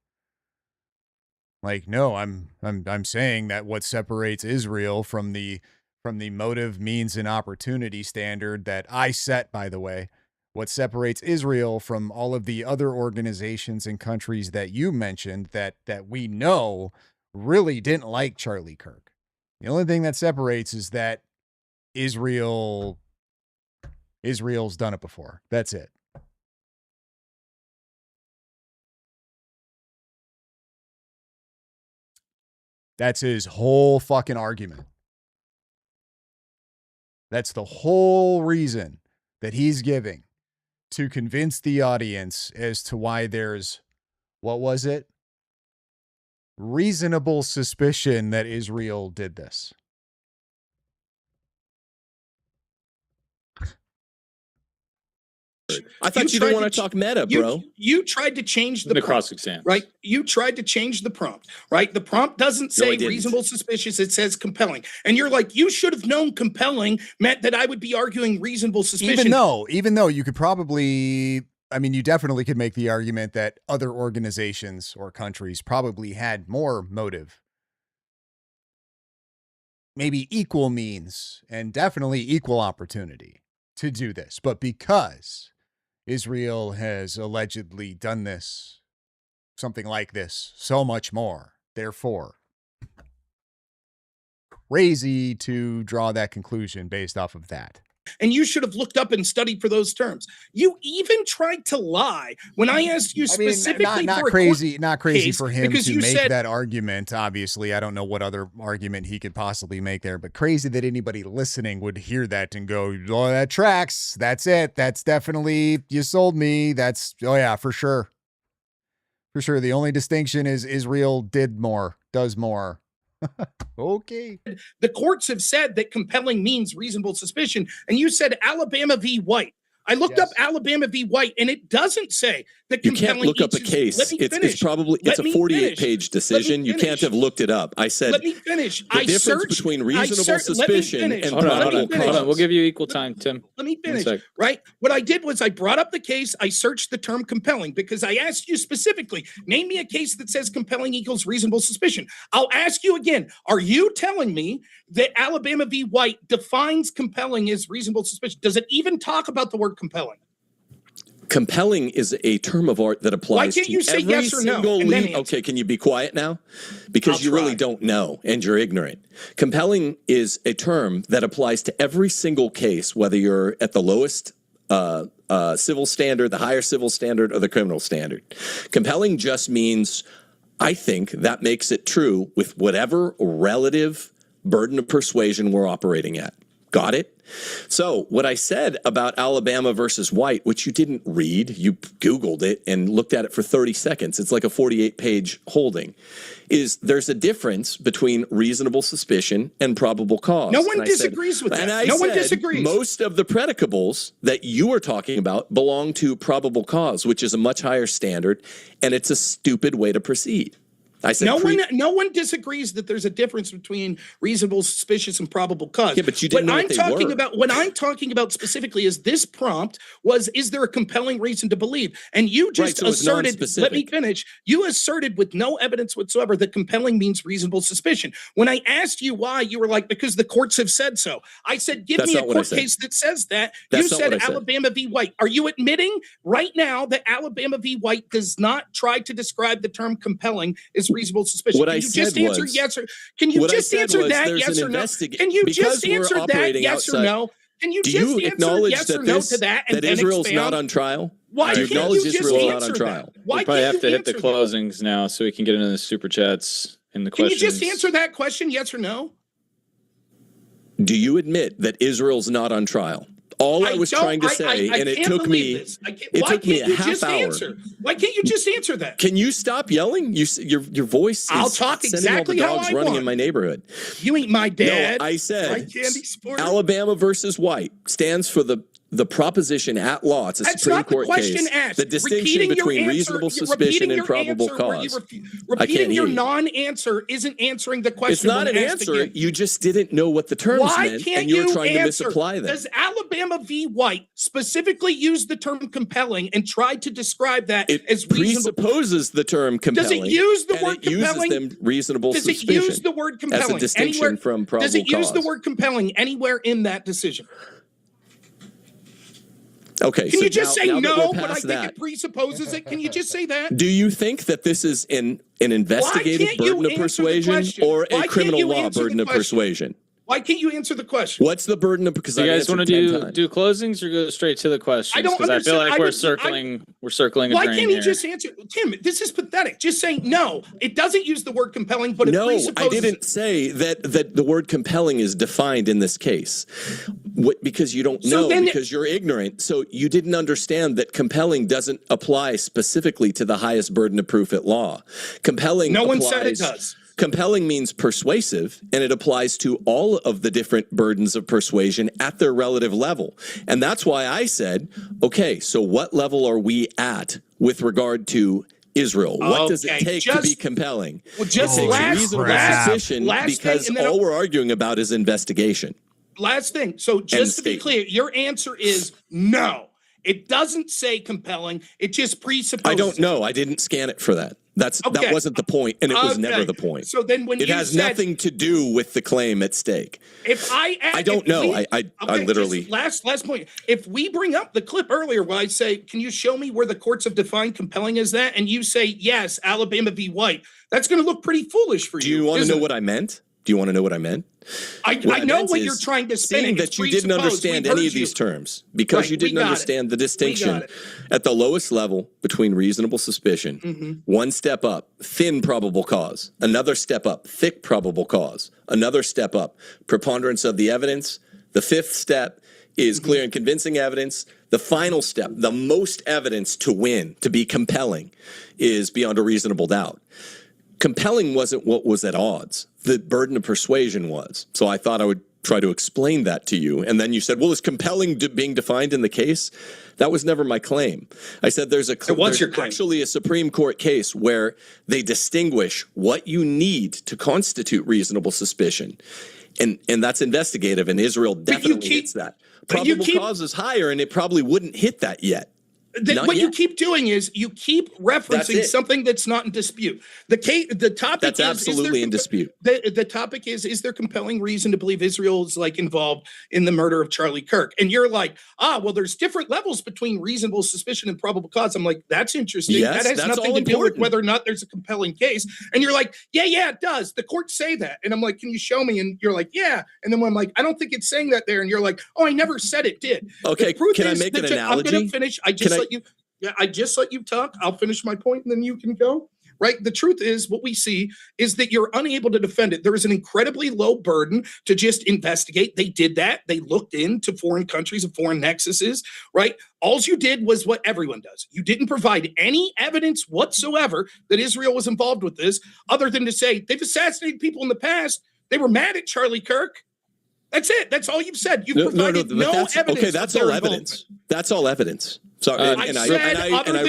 Like, no, I'm saying that what separates Israel from the motive, means, and opportunity standard that I set, by the way, what separates Israel from all of the other organizations and countries that you mentioned that we know really didn't like Charlie Kirk. The only thing that separates is that Israel's done it before. That's it. That's his whole fucking argument. That's the whole reason that he's giving to convince the audience as to why there's, what was it? Reasonable suspicion that Israel did this. I thought you didn't want to talk meta, bro. You tried to change the cross exam, right? You tried to change the prompt, right? The prompt doesn't say reasonable suspicious; it says compelling. And you're like, you should have known compelling meant that I would be arguing reasonable suspicion. Even though you could probably, I mean, you definitely could make the argument that other organizations or countries probably had more motive, maybe equal means, and definitely equal opportunity to do this. But because Israel has allegedly done this, something like this, so much more, therefore, crazy to draw that conclusion based off of that. And you should have looked up and studied for those terms. You even tried to lie when I asked you specifically. Not crazy for him to make that argument. Obviously, I don't know what other argument he could possibly make there, but crazy that anybody listening would hear that and go, "Oh, that tracks. That's it. That's definitely, you sold me. That's, oh yeah, for sure, for sure." The only distinction is Israel does more. Okay. The courts have said that compelling means reasonable suspicion. And you said Alabama v. White. I looked up Alabama v. White, and it doesn't say that you can't look up a case. It's probably a 48-page decision. You can't have looked it up. I said, let me finish. The difference between reasonable suspicion and hold on. We'll give you equal time, Tim. Let me finish. Right. What I did was I brought up the case. I searched the term compelling because I asked you specifically, name me a case that says compelling equals reasonable suspicion. I'll ask you again. Are you telling me that Alabama v. White defines compelling as reasonable suspicion? Does it even talk about the word compelling? Compelling is a term of art that applies. Why can't you say yes or no? Okay, can you be quiet now? Because you really don't know and you're ignorant. Compelling is a term that applies to every single case, whether you're at the lowest civil standard, the higher civil standard, or the criminal standard. Compelling just means, I think, that makes it true with whatever relative burden of persuasion we're operating at. Got it? So what I said about Alabama versus White, which you didn't read, you Googled it and looked at it for 30 seconds. It's like a 48-page holding. Is there's a difference between reasonable suspicion and probable cause. No one disagrees with that. No one disagrees. Most of the predicables that you are talking about belong to probable cause, which is a much higher standard, and it's a stupid way to proceed. I said no one disagrees that there's a difference between reasonable suspicious and probable cause. Yeah, but you didn't know what they were. What I'm talking about specifically is this prompt is there a compelling reason to believe? And you just asserted, let me finish. You asserted with no evidence whatsoever that compelling means reasonable suspicion. When I asked you why, you were like, because the courts have said so. I said, give me a court case that says that. You said Alabama v. White. Are you admitting right now that Alabama v. White does not try to describe the term compelling as reasonable suspicion? Can you just answer yes or can you just answer that yes or no? Can you just answer that yes or no? Can you just answer yes or no to that and then Israel's not on trial? Why do you can't acknowledge you just Israel's not on answer trial? that? Why We probably can't have to you hit the answer that? closings now so we can get into the super chats and the Can questions. you just answer that question yes or no? Do you admit that Israel's not on trial? All I was trying to say, and it took me a half hour. Why can't you just answer that? Can you stop yelling? Your voice is I'll talk exactly sending all the how dogs I running want. in my neighborhood. You ain't my dad. No, I said My candy sport. Alabama versus White stands for the proposition at law. It's a That's Supreme not the Court question case. asked. The distinction Repeating your between answer- reasonable you're suspicion repeating and your probable answer where you cause. Repeating your hear you. non-answer isn't answering the question. It's not when an asked answer. again. You just didn't know what the terms Why meant, can't and you're you trying to answer? misapply them. Does Alabama v. White specifically use the term compelling and tried to describe that It as reasonable? presupposes the term compelling. Does it use the and word it uses compelling? them reasonable Does suspicion. it use the word compelling as a distinction anywhere? from probable Does it use the cause. word compelling anywhere in that decision? Okay, Can so you just now say that no, we're but I past think that, it presupposes it? Can you just say that? do you think that this is an investigative can't you burden of answer the persuasion question? or Why a can't criminal you law answer the burden of question? persuasion? Why can't you answer the question? What's the burden of because Do you I've guys want answered to 10 times. do closings or go straight to the questions? I don't Because I feel understand. like we're circling a Why drain can't he here. just answer? Tim, this is pathetic. Just saying no. It doesn't use the word compelling, but it No, presupposes I didn't say that the word compelling is defined in this case. Because you don't know, because you're ignorant. So you didn't understand that compelling doesn't apply specifically to the highest burden of proof at law. Compelling No one applies, said it does. Compelling means persuasive, and it applies to all of the different burdens of persuasion at their relative level. And that's why I said, okay, so what level are we at with regard to Israel? What does it take to be compelling? Well, just it takes last- reasonable last- suspicion last thing, because and then all we're arguing about is investigation. Last thing. So just to be clear, your answer is no. It doesn't say compelling. It just presupposes. I don't know. I didn't scan it for that. That wasn't the point, and it was never the point. So then when it has nothing to do with the claim at stake. If I don't know. I literally last point. If we bring up the clip earlier where I say, can you show me where the courts have defined compelling as that? And you say, yes, Alabama v. White. That's going to look pretty foolish for you. Do you want to know what I meant? Do you want to know what I meant? I know what you're trying to spin. Seeing that you didn't understand any of these terms because you didn't understand the distinction at the lowest level between reasonable suspicion, one step up, thin probable cause, another step up, thick probable cause, another step up, preponderance of the evidence. The fifth step is clear and convincing evidence. The final step, the most evidence to win, to be compelling, is beyond a reasonable doubt. Compelling wasn't what was at odds. The burden of persuasion was. So I thought I would try to explain that to you. And then you said, well, is compelling being defined in the case? That was never my claim. I said there's actually a Supreme Court case where they distinguish what you need to constitute reasonable suspicion. And that's investigative, and Israel definitely hits that. Probable cause is higher, and it probably wouldn't hit that yet. What you keep doing is you keep referencing something that's not in dispute. The topic that's absolutely in dispute. The topic is there compelling reason to believe Israel is involved in the murder of Charlie Kirk? And you're like, well, there's different levels between reasonable suspicion and probable cause. I'm like, that's interesting. Yes, that has nothing to do with whether or not there's a compelling case. And you're like, yeah, it does. The courts say that. And I'm like, can you show me? And you're like, yeah. And then when I'm like, I don't think it's saying that there. And you're like, I never said it did. Okay, can I make an analogy? I'm going to finish. I just let you talk. I'll finish my point and then you can go. right? The truth is, what we see is that you're unable to defend it. There is an incredibly low burden to just investigate. They did that. They looked into foreign countries and foreign nexuses, right? All you did was what everyone does. You didn't provide any evidence whatsoever that Israel was involved with this, other than to say they've assassinated people in the past. They were mad at Charlie Kirk. That's it. That's all you've said. You've provided no evidence. Okay, that's all evidence. That's all evidence. Sorry, and I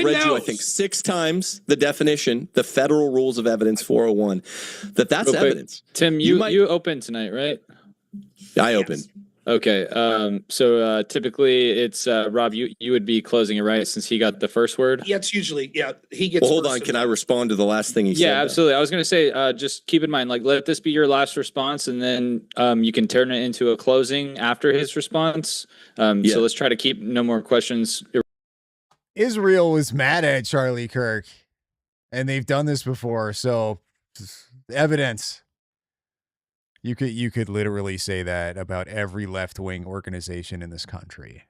read you, I think, 6 times the definition, the federal rules of evidence 401. That's evidence. Tim, you open tonight, right? I open. Okay. So typically it's Rob. You would be closing it, right? Since he got the first word. Yeah, it's usually he gets. Well, hold on. Can I respond to the last thing he said? Yeah, absolutely. I was going to say, just keep in mind, like, let this be your last response, and then you can turn it into a closing after his response. So let's try to keep no more questions. Israel was mad at Charlie Kirk, and they've done this before. So evidence. You could literally say that about every left-wing organization in this country.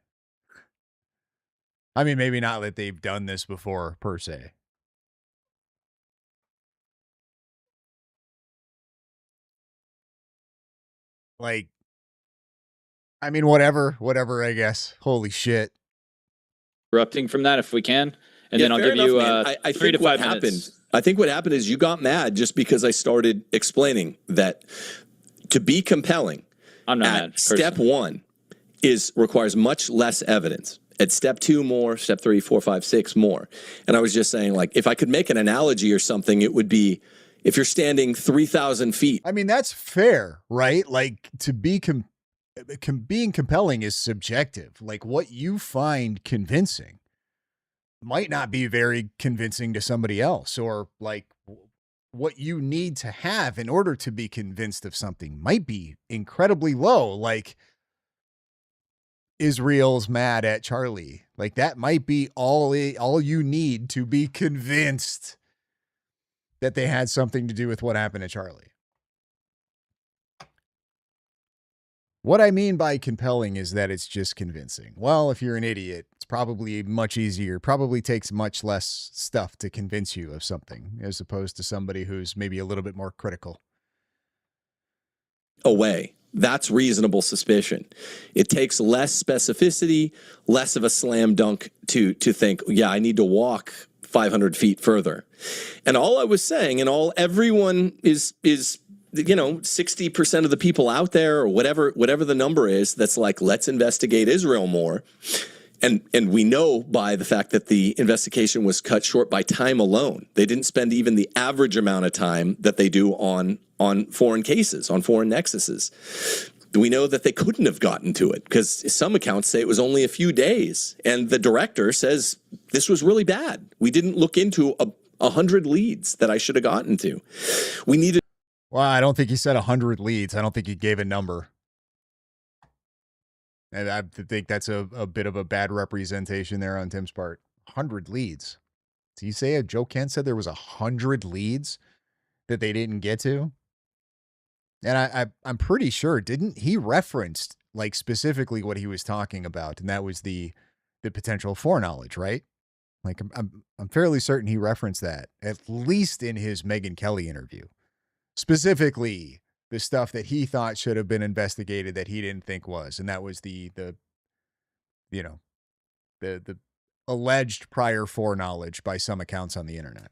I mean, maybe not that they've done this before per se. Like, I mean, whatever, I guess. Holy shit. Erupting from that if we can, and then I'll give you I 3 to 5 minutes. I think what happened is you got mad just because I started explaining that to be compelling, I'm not at mad. Step 1 requires much less evidence. At step 2 more, step 3, 4, 5, 6 more. And I was just saying, like, if I could make an analogy or something, it would be if you're standing 3,000 feet. I mean, that's fair, right? Like, to be being compelling is subjective. Like, what you find convincing might not be very convincing to somebody else, or like what you need to have in order to be convinced of something might be incredibly low. Like, Israel's mad at Charlie. Like, that might be all you need to be convinced that they had something to do with what happened to Charlie. What I mean by compelling is that it's just convincing. Well, if you're an idiot, it's probably much easier, probably takes much less stuff to convince you of something, as opposed to somebody who's maybe a little bit more critical. Away. That's reasonable suspicion. It takes less specificity, less of a slam dunk to think, yeah, I need to walk 500 feet further. And all I was saying, and everyone is 60% of the people out there, or whatever the number is, that's like, let's investigate Israel more. And we know by the fact that the investigation was cut short by time alone. They didn't spend even the average amount of time that they do on foreign cases, on foreign nexuses. We know that they couldn't have gotten to it because some accounts say it was only a few days. And the director says this was really bad. We didn't look into 100 leads that I should have gotten to. We needed. Well, I don't think he said 100 leads. I don't think he gave a number. And I think that's a bit of a bad representation there on Tim's part. 100 leads. Did you say Joe Kent said there was 100 leads that they didn't get to? And I'm pretty sure, didn't he referenced like specifically what he was talking about, and that was the potential foreknowledge, right? Like I'm fairly certain he referenced that, at least in his Megyn Kelly interview. Specifically, the stuff that he thought should have been investigated that he didn't think was, and that was the alleged prior foreknowledge by some accounts on the internet.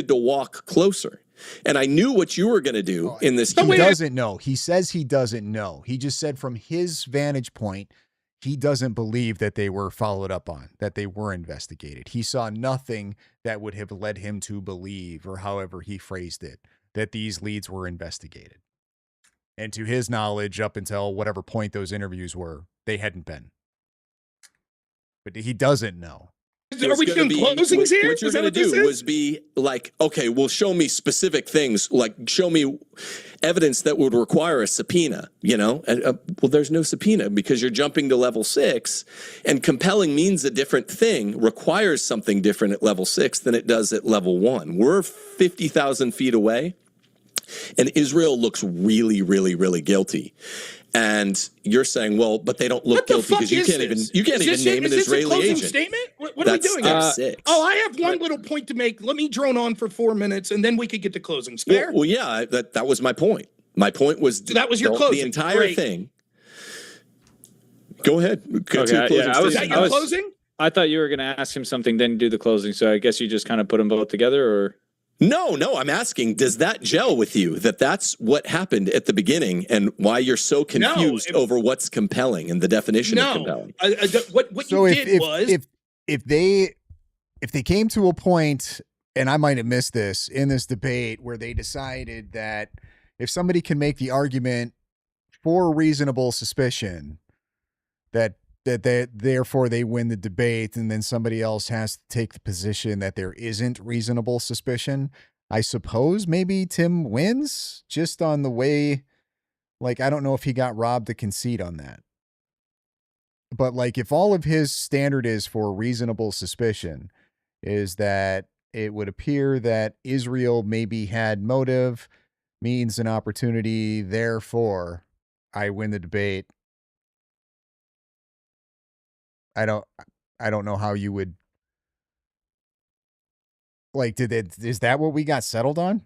To walk closer. And I knew what you were going to do in this. He doesn't know. He says he doesn't know. He just said from his vantage point, he doesn't believe that they were followed up on, that they were investigated. He saw nothing that would have led him to believe, or however he phrased it, that these leads were investigated. And to his knowledge, up until whatever point those interviews were, they hadn't been. But he doesn't know. Are we doing closings here? What you're going to do was be like, okay, well, show me specific things, like show me evidence that would require a subpoena, well, there's no subpoena because you're jumping to level 6, and compelling means a different thing, requires something different at level 6 than it does at level 1. We're 50,000 feet away, and Israel looks really, really, really guilty. And you're saying, well, but they don't look What the guilty fuck because you is can't this? even name an Is this a Israeli closing agent. statement? What are we That's doing? step here? 6. Oh, I have one little point to make. Let me drone on for 4 minutes, and then we could get to closings. Fair? Well, yeah, that was my point. My point was So that was your closing. The entire Great. thing. Go ahead. Go to Okay, yeah, Is that your closing? I thought you were going to ask him something, then do the closing. So I guess you just kind of put them both together, or? No, I'm asking, does that gel with you that's what happened at the beginning and why you're so confused over what's compelling and the definition of compelling? What so you did was if they came to a point, and I might have missed this in this debate, where they decided that if somebody can make the argument for reasonable suspicion that therefore they win the debate, and then somebody else has to take the position that there isn't reasonable suspicion, I suppose maybe Tim wins, just on the way. Like, I don't know if he got robbed to concede on that. But like, if all of his standard is for reasonable suspicion is that it would appear that Israel maybe had motive, means, an opportunity, therefore I win the debate. I don't know how you would, like, is that what we got settled on?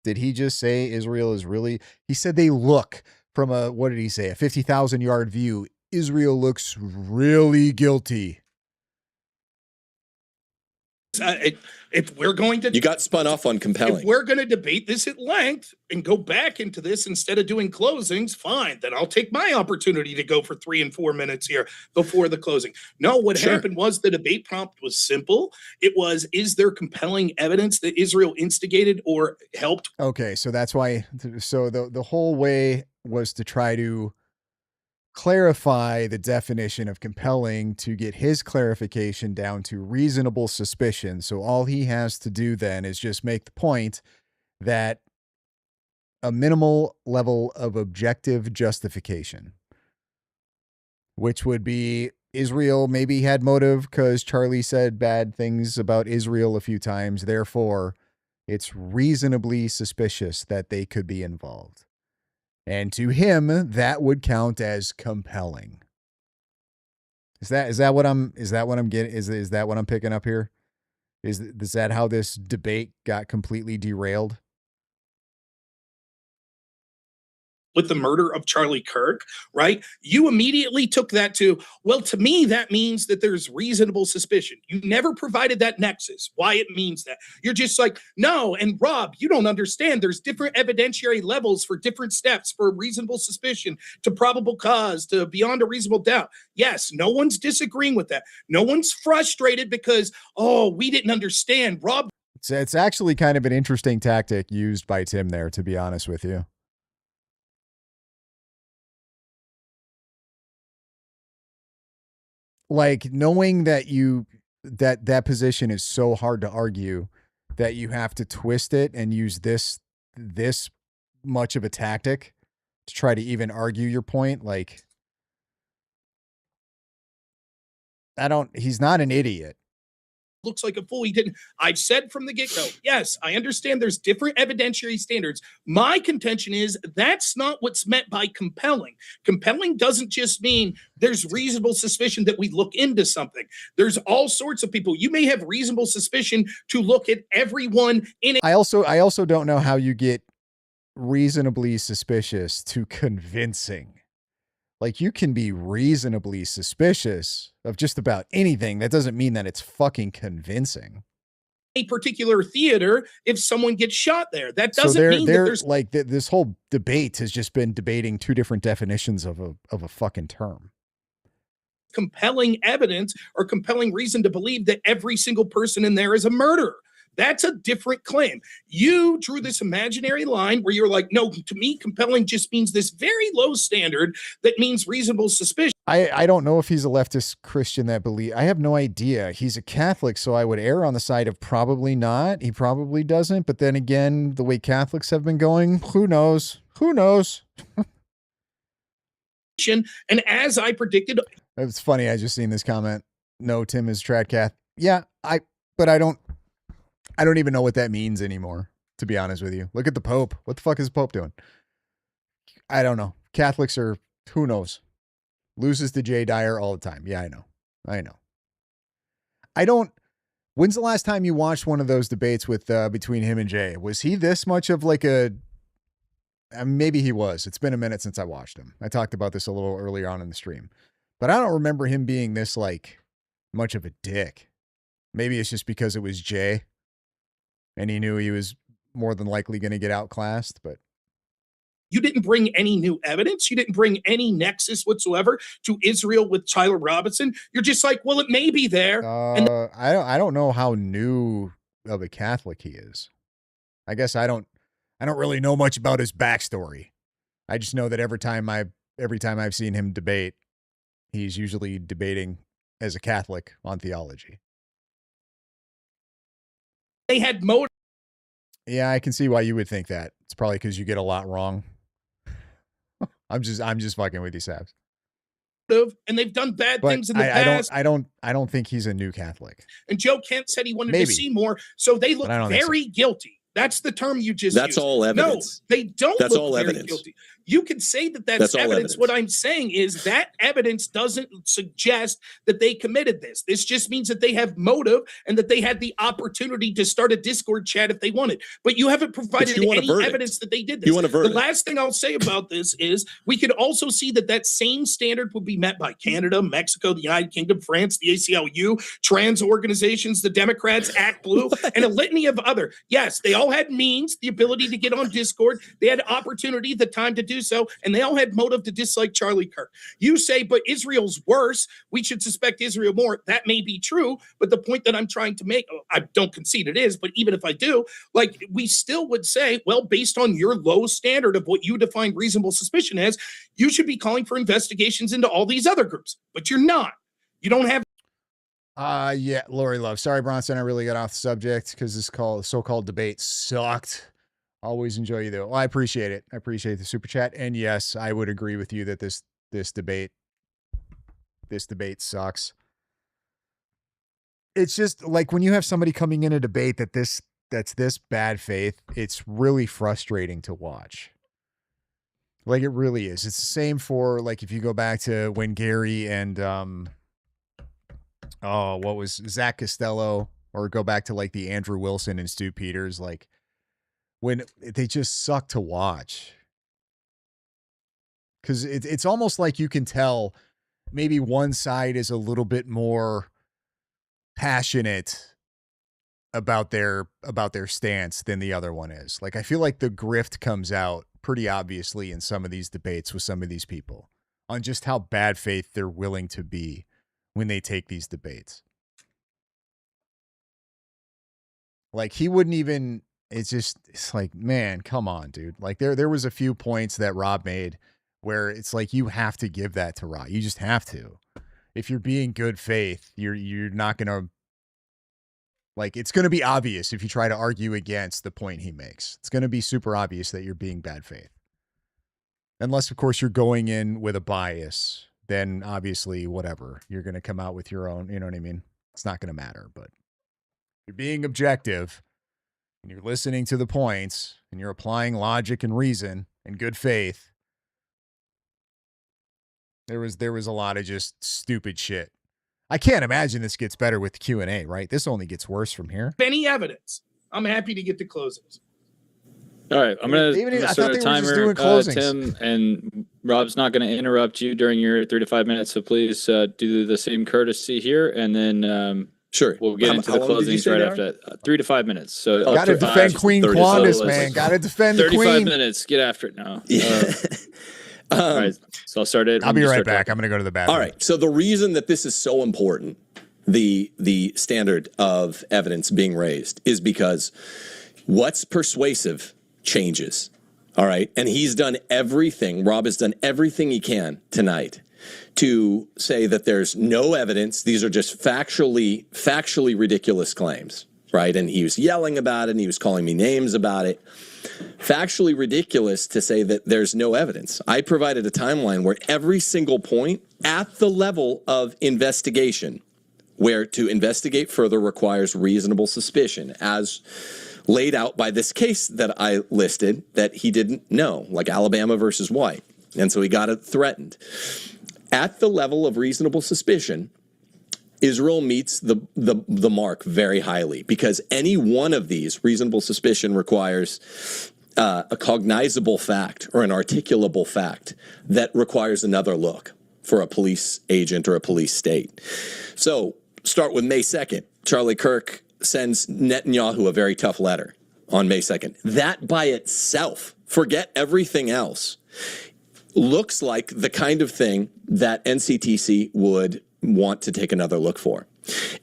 Did he just say Israel is really, he said they look from what did he say? A 50,000 yard view. Israel looks really guilty. If we're going to, you got spun off on compelling. If we're going to debate this at length and go back into this instead of doing closings, fine. Then I'll take my opportunity to go for 3 and 4 minutes here before the closing. No, what happened was the debate prompt was simple. It was, is there compelling evidence that Israel instigated or helped? Okay, so that's why. So the whole way was to try to clarify the definition of compelling to get his clarification down to reasonable suspicion. So all he has to do then is just make the point that a minimal level of objective justification, which would be Israel maybe had motive because Charlie said bad things about Israel a few times. Therefore, it's reasonably suspicious that they could be involved. And to him, that would count as compelling. Is that what I'm getting? Is that what I'm picking up here? Is that how this debate got completely derailed? With the murder of Charlie Kirk, right? You immediately took that to, well, to me, that means that there's reasonable suspicion. You never provided that nexus, why it means that. You're just like, no, and Rob, you don't understand. There's different evidentiary levels for different steps for reasonable suspicion to probable cause to beyond a reasonable doubt. Yes, no one's disagreeing with that. No one's frustrated because, oh, we didn't understand. Rob. It's actually kind of an interesting tactic used by Tim there, to be honest with you. Like, knowing that that position is so hard to argue that you have to twist it and use this much of a tactic to try to even argue your point. Like, he's not an idiot. Looks like a fool. He didn't. I've said from the get-go, yes, I understand there's different evidentiary standards. My contention is that's not what's meant by compelling. Compelling doesn't just mean there's reasonable suspicion that we look into something. There's all sorts of people. You may have reasonable suspicion to look at everyone in it. I also don't know how you get reasonably suspicious to convincing. Like, you can be reasonably suspicious of just about anything. That doesn't mean that it's fucking convincing. A particular theater, if someone gets shot there, that doesn't mean that there's like this whole debate has just been debating two different definitions of a fucking term. Compelling evidence or compelling reason to believe that every single person in there is a murderer. That's a different claim. You drew this imaginary line where you're like, no, to me, compelling just means this very low standard that means reasonable suspicion. I don't know if he's a leftist Christian that I have no idea. He's a Catholic, so I would err on the side of probably not. He probably doesn't. But then again, the way Catholics have been going, who knows? Who knows? And as I predicted, it's funny. I just seen this comment. No, Tim is trad Catholic. Yeah, but I don't even know what that means anymore, to be honest with you. Look at the Pope. What the fuck is the Pope doing? I don't know. Catholics are, who knows, loses to Jay Dyer all the time. Yeah, I know. When's the last time you watched one of those debates with between him and Jay? Was he this much of like maybe he was. It's been a minute since I watched him. I talked about this a little earlier on in the stream, but I don't remember him being this like much of a dick. Maybe it's just because it was Jay and he knew he was more than likely going to get outclassed, but you didn't bring any new evidence. You didn't bring any nexus whatsoever to Israel with Tyler Robinson. You're just like, well, it may be there. I don't know how new of a Catholic he is. I guess I don't really know much about his backstory. I just know that every time I've seen him debate, he's usually debating as a Catholic on theology. They had motive. Yeah, I can see why you would think that. It's probably because you get a lot wrong. I'm just fucking with you, Sabs. And they've done bad things in the past. I don't think he's a new Catholic. And Joe Kent said he wanted to see more, so they look very guilty. That's the term you just used. All evidence. No, they don't that's look all very evidence. guilty. You can say that that's evidence. What I'm saying is that evidence doesn't suggest that they committed this. This just means that they have motive and that they had the opportunity to start a Discord chat if they wanted. But you haven't provided any evidence that they did this. You want a verdict. The last thing I'll say about this is we could also see that same standard would be met by Canada, Mexico, the United Kingdom, France, the ACLU, trans organizations, the Democrats, Act Blue, and a litany of other. Yes, they all had means, the ability to get on Discord. They had opportunity, the time to do so, and they all had motive to dislike Charlie Kirk. You say, but Israel's worse. We should suspect Israel more. That may be true, but the point that I'm trying to make, I don't concede it is, but even if I do, like we still would say, well, based on your low standard of what you define reasonable suspicion as, you should be calling for investigations into all these other groups, but you're not. You don't have. Yeah, Lori Love. Sorry, Bronson, I really got off the subject because this so-called debate sucked. Always enjoy you though. Well, I appreciate it. I appreciate the super chat. And yes, I would agree with you that this debate sucks. It's just like when you have somebody coming in a debate that's this bad faith, it's really frustrating to watch. Like it really is. It's the same for like if you go back to when Gary and what was Zach Costello, or go back to like the Andrew Wilson and Stu Peters, like when they just suck to watch. Because it's almost like you can tell maybe one side is a little bit more passionate about their stance than the other one is. Like I feel like the grift comes out pretty obviously in some of these debates with some of these people on just how bad faith they're willing to be when they take these debates. Like he wouldn't even, it's like, man, come on, dude. Like there was a few points that Rob made where it's like, you have to give that to Rob. You just have to. If you're being good faith, you're not going to, like, it's going to be obvious if you try to argue against the point he makes. It's going to be super obvious that you're being bad faith. Unless, of course, you're going in with a bias, then obviously, whatever, you're going to come out with your own, you know what I mean? It's not going to matter, but you're being objective and you're listening to the points and you're applying logic and reason and good faith. There was a lot of just stupid shit. I can't imagine this gets better with the Q&A, right? This only gets worse from here. Any evidence? I'm happy to get to closings. All right, I'm gonna start a timer, Tim, and Rob's not going to interrupt you during your 3 to 5 minutes, so please do the same courtesy here, and then sure, we'll get into the closings right after that. 3 to 5 minutes. So got to defend Queen Quandis, man. Got to defend the Queen. 35 minutes. Get after it now. Yeah. All right, so I'll start it. I'll be right back. I'm going to go to the bathroom. All right. So the reason that this is so important, the standard of evidence being raised, is because what's persuasive changes. All right. And he's done everything. Rob has done everything he can tonight to say that there's no evidence. These are just factually ridiculous claims. Right. And he was yelling about it and he was calling me names about it. Factually ridiculous to say that there's no evidence. I provided a timeline where every single point at the level of investigation, where to investigate further requires reasonable suspicion, as laid out by this case that I listed that he didn't know, like Alabama versus White. And so he got it threatened. At the level of reasonable suspicion, Israel meets the mark very highly, because any one of these, reasonable suspicion requires a cognizable fact or an articulable fact that requires another look for a police agent or a police state. So start with May 2nd. Charlie Kirk sends Netanyahu a very tough letter on May 2nd. That by itself, forget everything else, looks like the kind of thing that NCTC would want to take another look for.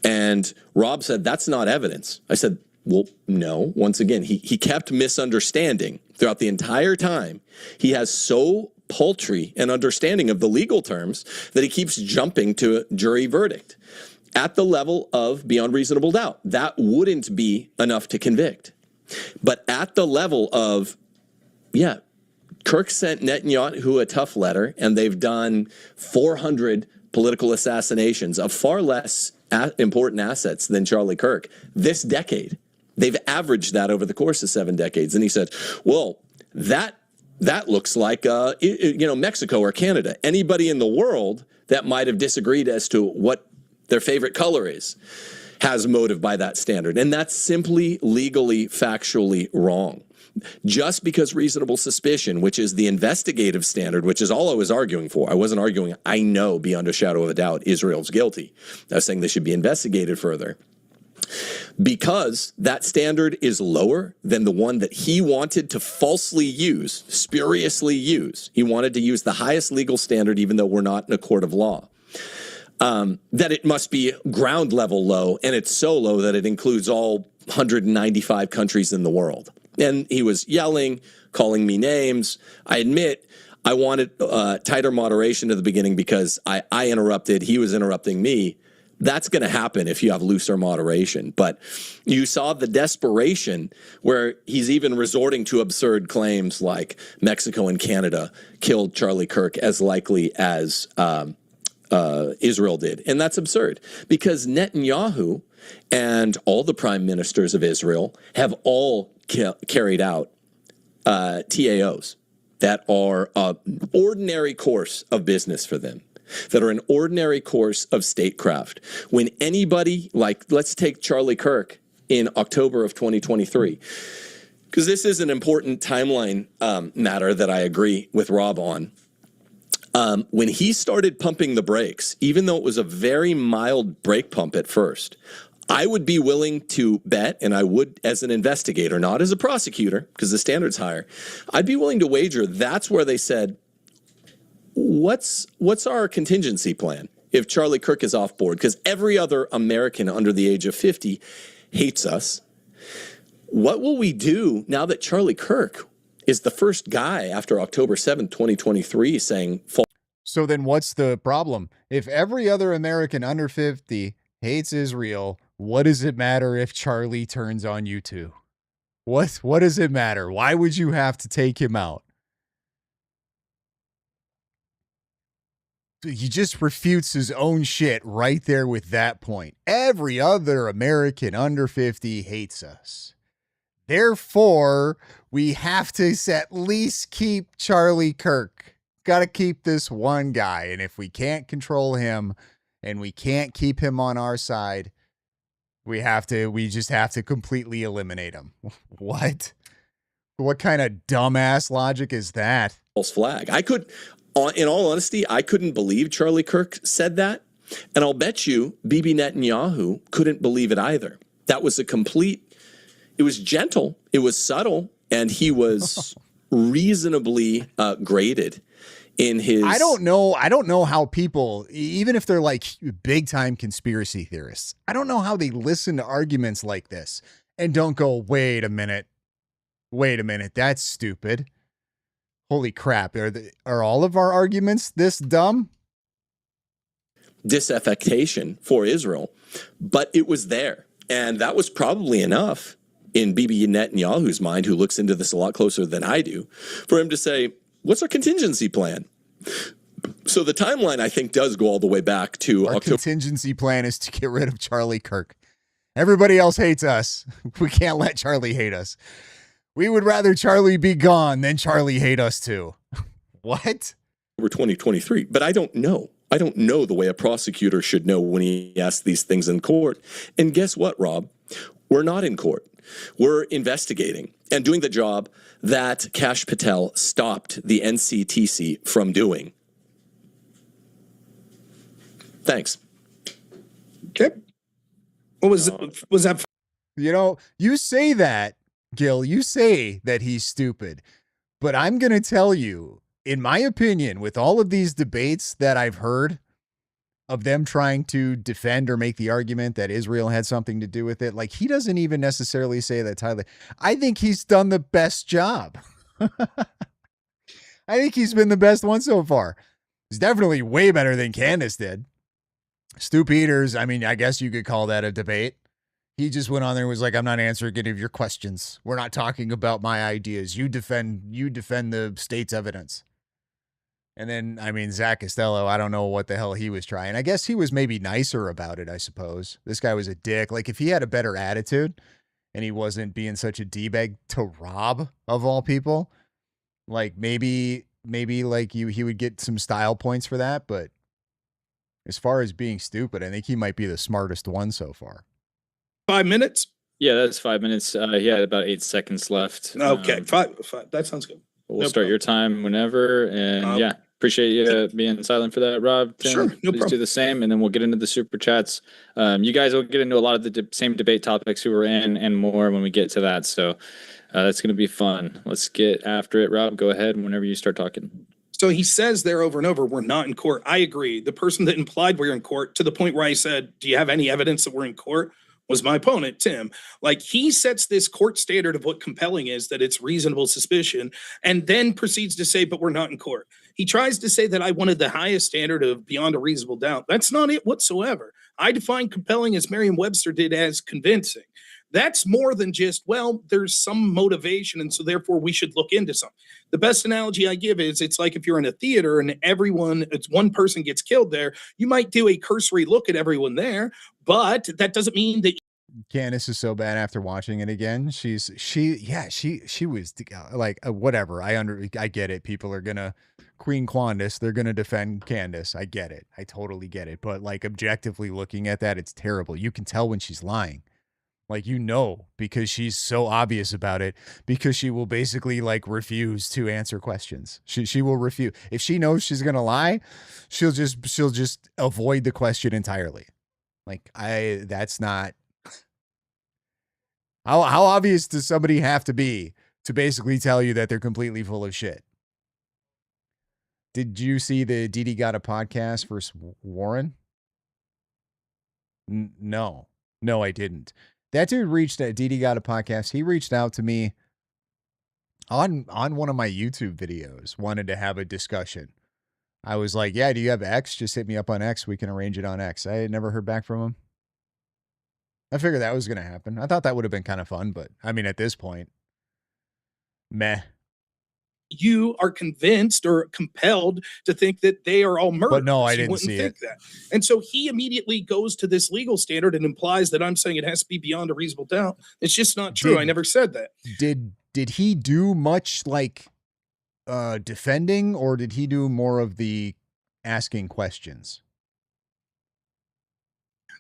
And Rob said, that's not evidence. I said, well, no. Once again, he kept misunderstanding throughout the entire time. He has so paltry an understanding of the legal terms that he keeps jumping to a jury verdict. At the level of beyond reasonable doubt, that wouldn't be enough to convict. But at the level of, yeah, Kirk sent Netanyahu a tough letter, and they've done 400 political assassinations of far less important assets than Charlie Kirk this decade. They've averaged that over the course of 7 decades. And he said, well, that looks like, Mexico or Canada. Anybody in the world that might have disagreed as to what their favorite color is has motive by that standard. And that's simply legally, factually wrong. Just because reasonable suspicion, which is the investigative standard, which is all I was arguing for. I wasn't arguing, I know beyond a shadow of a doubt Israel's guilty. I was saying they should be investigated further. Because that standard is lower than the one that he wanted to falsely use, spuriously use. He wanted to use the highest legal standard, even though we're not in a court of law. That it must be ground level low, and it's so low that it includes all 195 countries in the world. And he was yelling, calling me names. I admit I wanted tighter moderation at the beginning because I interrupted. He was interrupting me. That's going to happen if you have looser moderation. But you saw the desperation where he's even resorting to absurd claims like Mexico and Canada killed Charlie Kirk as likely as Israel did. And that's absurd because Netanyahu and all the prime ministers of Israel have all carried out TAOs that are an ordinary course of business for them, that are an ordinary course of statecraft. When anybody, like, let's take Charlie Kirk in October of 2023, because this is an important timeline matter that I agree with Rob on. When he started pumping the brakes, even though it was a very mild brake pump at first, I would be willing to bet, and I would as an investigator, not as a prosecutor, because the standard's higher, I'd be willing to wager that's where they said, what's our contingency plan if Charlie Kirk is off board? Because every other American under the age of 50 hates us. What will we do now that Charlie Kirk is the first guy after October 7th, 2023 saying... So then what's the problem? If every other American under 50 hates Israel, what does it matter if Charlie turns on you too? What does it matter? Why would you have to take him out? He just refutes his own shit right there with that point. Every other American under 50 hates us. Therefore, we have to at least keep Charlie Kirk. Got to keep this one guy. And if we can't control him and we can't keep him on our side, we just have to completely eliminate him. What? What kind of dumbass logic is that? False flag. In all honesty, I couldn't believe Charlie Kirk said that. And I'll bet you Bibi Netanyahu couldn't believe it either. That was it was gentle, it was subtle, and he was reasonably graded in his... I don't know how people, even if they're like big time conspiracy theorists, I don't know how they listen to arguments like this and don't go, wait a minute, that's stupid. Holy crap. Are all of our arguments this dumb? Disaffection for Israel, but it was there. And that was probably enough in Bibi Netanyahu's mind, who looks into this a lot closer than I do, for him to say, what's our contingency plan? So the timeline, I think, does go all the way back to our October. Contingency plan is to get rid of Charlie Kirk. Everybody else hates us. We can't let Charlie hate us. We would rather Charlie be gone than Charlie hate us too. What? 2023, but I don't know. I don't know the way a prosecutor should know when he asks these things in court. And guess what, Rob? We're not in court. We're investigating and doing the job that Kash Patel stopped the NCTC from doing. Thanks. Okay. What was that? You know, you say that, Gil, you say that he's stupid, but I'm going to tell you, in my opinion, with all of these debates that I've heard of them trying to defend or make the argument that Israel had something to do with it, like he doesn't even necessarily say that Tyler. I think he's done the best job. I think he's been the best one so far. He's definitely way better than Candace did. Stu Peters, I mean, I guess you could call that a debate. He just went on there and was like, I'm not answering any of your questions. We're not talking about my ideas. You defend the state's evidence. And then, I mean, Zach Costello, I don't know what the hell he was trying. I guess he was maybe nicer about it, I suppose. This guy was a dick. Like, if he had a better attitude and he wasn't being such a D-bag to Rob, of all people, like, maybe like he would get some style points for that. But as far as being stupid, I think he might be the smartest one so far. 5 minutes? Yeah, that's 5 minutes. He had about 8 seconds left. Okay, five. That sounds good. We'll start your time whenever. And yeah, appreciate you being silent for that, Rob. Tim, sure, no problem. Do the same, and then we'll get into the super chats. You guys will get into a lot of the same debate topics we were in and more when we get to that. So that's going to be fun. Let's get after it. Rob, go ahead whenever you start talking. So he says there over and over, we're not in court. I agree. The person that implied we're in court, to the point where I said, do you have any evidence that we're in court, was my opponent, Tim. Like, he sets this court standard of what compelling is, that it's reasonable suspicion, and then proceeds to say, but we're not in court. He tries to say that I wanted the highest standard of beyond a reasonable doubt. That's not it whatsoever. I define compelling, as Merriam-Webster did, as convincing. That's more than just, well, there's some motivation, and so therefore we should look into something. The best analogy I give is, it's like if you're in a theater and it's one person gets killed there, you might do a cursory look at everyone there, but that doesn't mean that. Candace is so bad after watching it again. She was like, whatever. I get it. People are gonna Queen Candace. They're gonna defend Candace. I get it. I totally get it. But like, objectively looking at that, it's terrible. You can tell when she's lying. Like, you know, because she's so obvious about it, because she will basically like refuse to answer questions. She will refuse. If she knows she's going to lie, she'll just avoid the question entirely. Like, that's not. How obvious does somebody have to be to basically tell you that they're completely full of shit? Did you see the Didi Got a Podcast versus Warren? No, I didn't. That dude reached out. Didi Got a Podcast. He reached out to me on one of my YouTube videos, wanted to have a discussion. I was like, yeah, do you have X? Just hit me up on X. We can arrange it on X. I had never heard back from him. I figured that was going to happen. I thought that would have been kind of fun, but I mean, at this point, meh. You are convinced or compelled to think that they are all murderers. But no, I didn't see it. That. And so he immediately goes to this legal standard and implies that I'm saying it has to be beyond a reasonable doubt. It's just not true. I never said that. Did he do much like defending, or did he do more of the asking questions?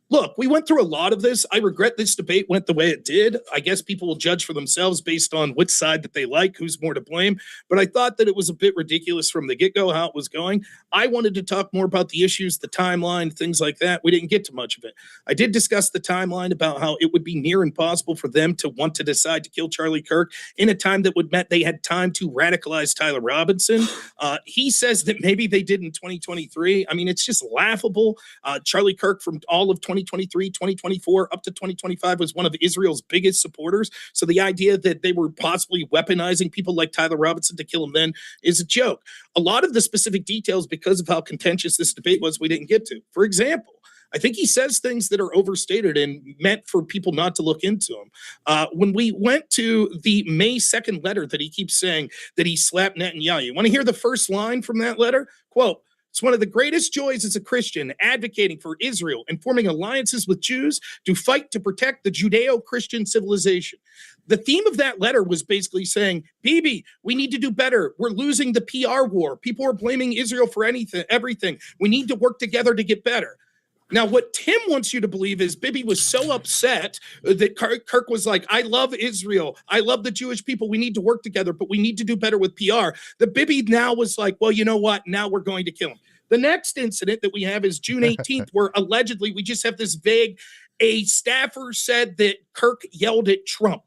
Look, we went through a lot of this. I regret this debate went the way it did. I guess people will judge for themselves based on which side that they like, who's more to blame. But I thought that it was a bit ridiculous from the get-go how it was going. I wanted to talk more about the issues, the timeline, things like that. We didn't get to much of it. I did discuss the timeline about how it would be near impossible for them to want to decide to kill Charlie Kirk in a time that would mean they had time to radicalize Tyler Robinson. He says that maybe they did in 2023. I mean, it's just laughable. Charlie Kirk, from all of 2023, 2024, up to 2025, was one of Israel's biggest supporters. So the idea that they were possibly weaponizing people like Tyler Robinson to kill him then is a joke. A lot of the specific details, because of how contentious this debate was, we didn't get to. For example, I think he says things that are overstated and meant for people not to look into them. When we went to the May 2nd letter that he keeps saying that he slapped Netanyahu, you want to hear the first line from that letter? Quote, "It's one of the greatest joys as a Christian advocating for Israel and forming alliances with Jews to fight to protect the Judeo-Christian civilization." The theme of that letter was basically saying, Bibi, we need to do better. We're losing the PR war. People are blaming Israel for everything. We need to work together to get better. Now, what Tim wants you to believe is Bibi was so upset that Kirk was like, I love Israel. I love the Jewish people. We need to work together, but we need to do better with PR. The Bibi now was like, well, you know what? Now we're going to kill him. The next incident that we have is June 18th, where allegedly we just have this vague, a staffer said that Kirk yelled at Trump.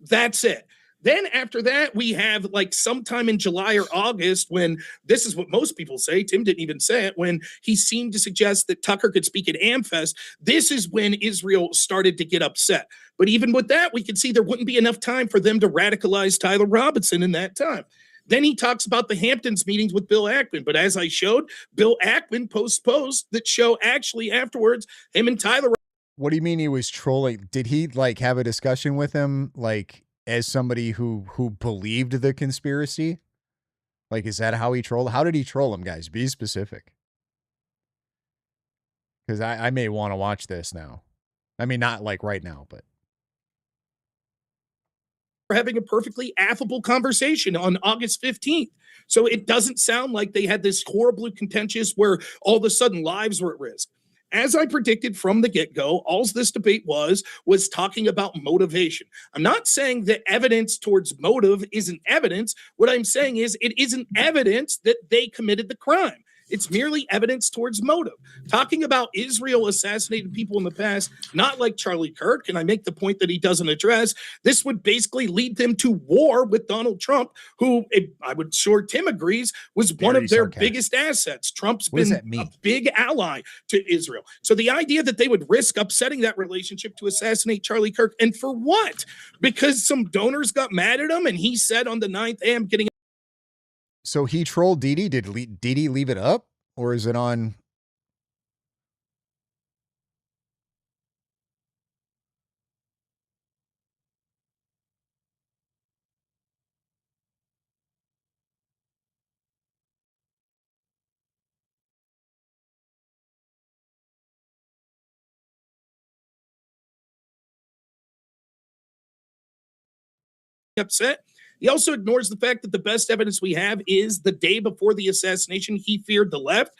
That's it. Then after that, we have like sometime in July or August when this is what most people say. Tim didn't even say it, when he seemed to suggest that Tucker could speak at AmFest. This is when Israel started to get upset. But even with that, we could see there wouldn't be enough time for them to radicalize Tyler Robinson in that time. Then he talks about the Hamptons meetings with Bill Ackman. But as I showed, Bill Ackman posts that show actually afterwards him and Tyler. What do you mean he was trolling? Did he like have a discussion with him, like as somebody who believed the conspiracy? Like, is that how he trolled? How did he troll him, guys? Be specific. Because I may want to watch this now. I mean, not like right now, but. We're having a perfectly affable conversation on August 15th. So it doesn't sound like they had this horribly contentious where all of a sudden lives were at risk. As I predicted from the get-go, all this debate was talking about motivation. I'm not saying that evidence towards motive isn't evidence. What I'm saying is it isn't evidence that they committed the crime. It's merely evidence towards motive. Talking about Israel assassinated people in the past, not like Charlie Kirk, and I make the point that he doesn't address, this would basically lead them to war with Donald Trump, who, I would sure Tim agrees, was one of their biggest assets. Trump's been a big ally to Israel. So the idea that they would risk upsetting that relationship to assassinate Charlie Kirk, and for what? Because some donors got mad at him and he said on the 9th, hey, I'm getting. So he trolled Didi. Did Didi leave it up, or is it on? Upset. He also ignores the fact that the best evidence we have is the day before the assassination, he feared the left.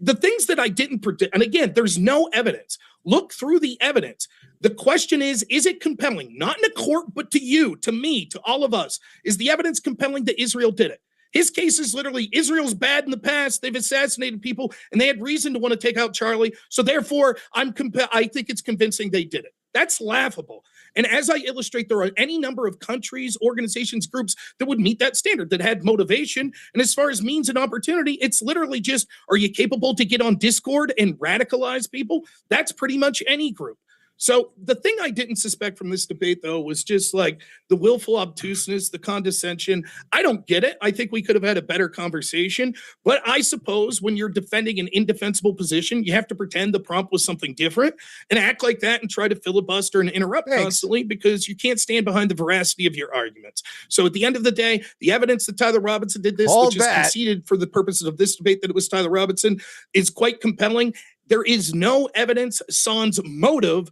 The things that I didn't predict, and again, there's no evidence. Look through the evidence. The question is it compelling? Not in a court, but to you, to me, to all of us. Is the evidence compelling that Israel did it? His case is literally Israel's bad in the past. They've assassinated people, and they had reason to want to take out Charlie. So therefore, I think it's convincing they did it. That's laughable. And as I illustrate, there are any number of countries, organizations, groups that would meet that standard, that had motivation. And as far as means and opportunity, it's literally just, are you capable to get on Discord and radicalize people? That's pretty much any group. So the thing I didn't suspect from this debate, though, was just like the willful obtuseness, the condescension. I don't get it. I think we could have had a better conversation. But I suppose when you're defending an indefensible position, you have to pretend the prompt was something different and act like that and try to filibuster and interrupt constantly, because you can't stand behind the veracity of your arguments. So at the end of the day, the evidence that Tyler Robinson did this, which is conceded for the purposes of this debate that it was Tyler Robinson, is quite compelling. There is no evidence sans motive.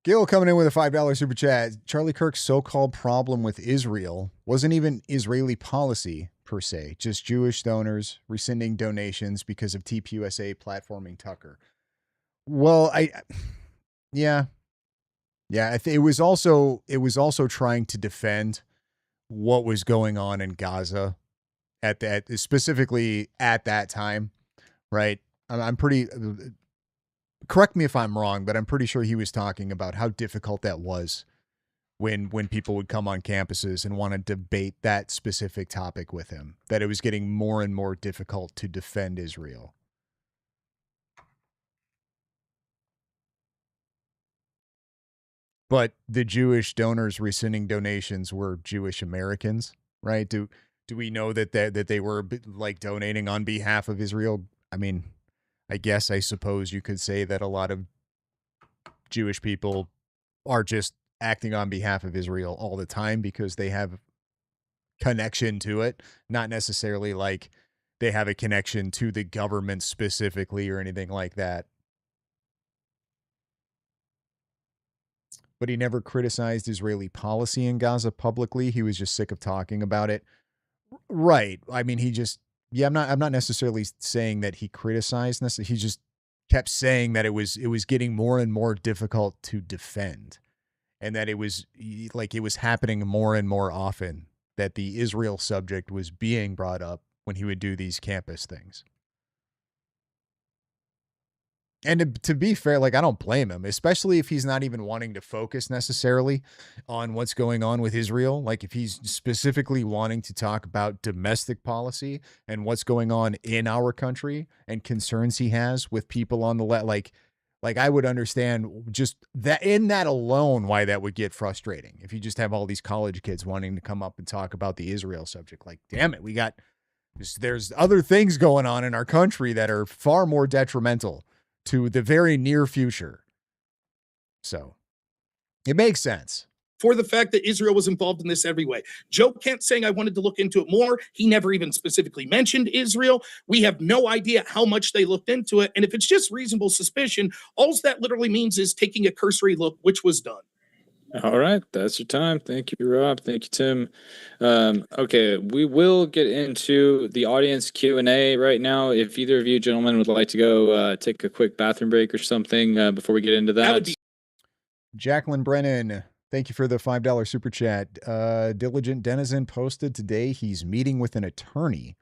Gil coming in with a $5 super chat. Charlie Kirk's so-called problem with Israel wasn't even Israeli policy per se, just Jewish donors rescinding donations because of TPUSA platforming Tucker. Well, it was also trying to defend what was going on in Gaza specifically at that time, right? I'm pretty. Correct me if I'm wrong, but I'm pretty sure he was talking about how difficult that was when people would come on campuses and want to debate that specific topic with him, that it was getting more and more difficult to defend Israel. But the Jewish donors rescinding donations were Jewish Americans, right? Do we know that they were like donating on behalf of Israel? I mean, I suppose you could say that a lot of Jewish people are just acting on behalf of Israel all the time because they have connection to it, not necessarily like they have a connection to the government specifically or anything like that. but he never criticized Israeli policy in Gaza publicly. He was just sick of talking about it. Right. I mean, I'm not necessarily saying that he criticized this. He just kept saying that it was getting more and more difficult to defend, and that it was happening more and more often, that the Israel subject was being brought up when he would do these campus things. And to be fair, I don't blame him, especially if he's not even wanting to focus necessarily on what's going on with Israel. If he's specifically wanting to talk about domestic policy and what's going on in our country and concerns he has with people on the left, I would understand just that in that alone, why that would get frustrating. If you just have all these college kids wanting to come up and talk about the Israel subject, damn it, there's other things going on in our country that are far more detrimental to the very near future. So it makes sense. For the fact that Israel was involved in this every way. Joe Kent saying I wanted to look into it more. He never even specifically mentioned Israel. We have no idea how much they looked into it. And if it's just reasonable suspicion, all that literally means is taking a cursory look, which was done. All right, that's your time. Thank you, Rob. Thank you, Tim. Okay, we will get into the audience Q&A right now. If either of you gentlemen would like to go take a quick bathroom break or something before we get into that. Jacqueline Brennan, thank you for the $5 super chat. Diligent Denizen posted today he's meeting with an attorney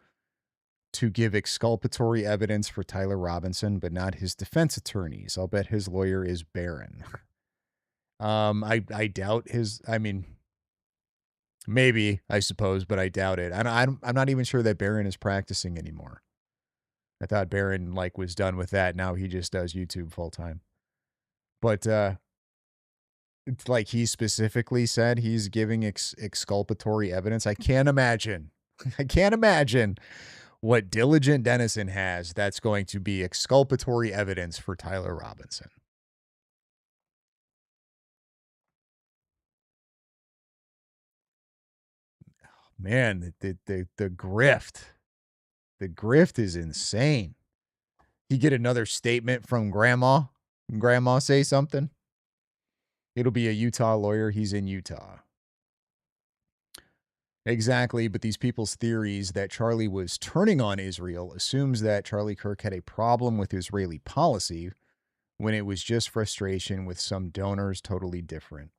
to give exculpatory evidence for Tyler Robinson, but not his defense attorneys. I'll bet his lawyer is Barron. I doubt maybe, I suppose, but I doubt it. I'm not even sure that Barron is practicing anymore. I thought Barron was done with that. Now he just does YouTube full time. But it's he specifically said he's giving exculpatory evidence. I can't imagine what Diligent Denizen has that's going to be exculpatory evidence for Tyler Robinson. Man, the grift. The grift is insane. You get another statement from grandma. Grandma say something. It'll be a Utah lawyer. He's in Utah. Exactly, but these people's theories that Charlie was turning on Israel assumes that Charlie Kirk had a problem with Israeli policy when it was just frustration with some donors totally different.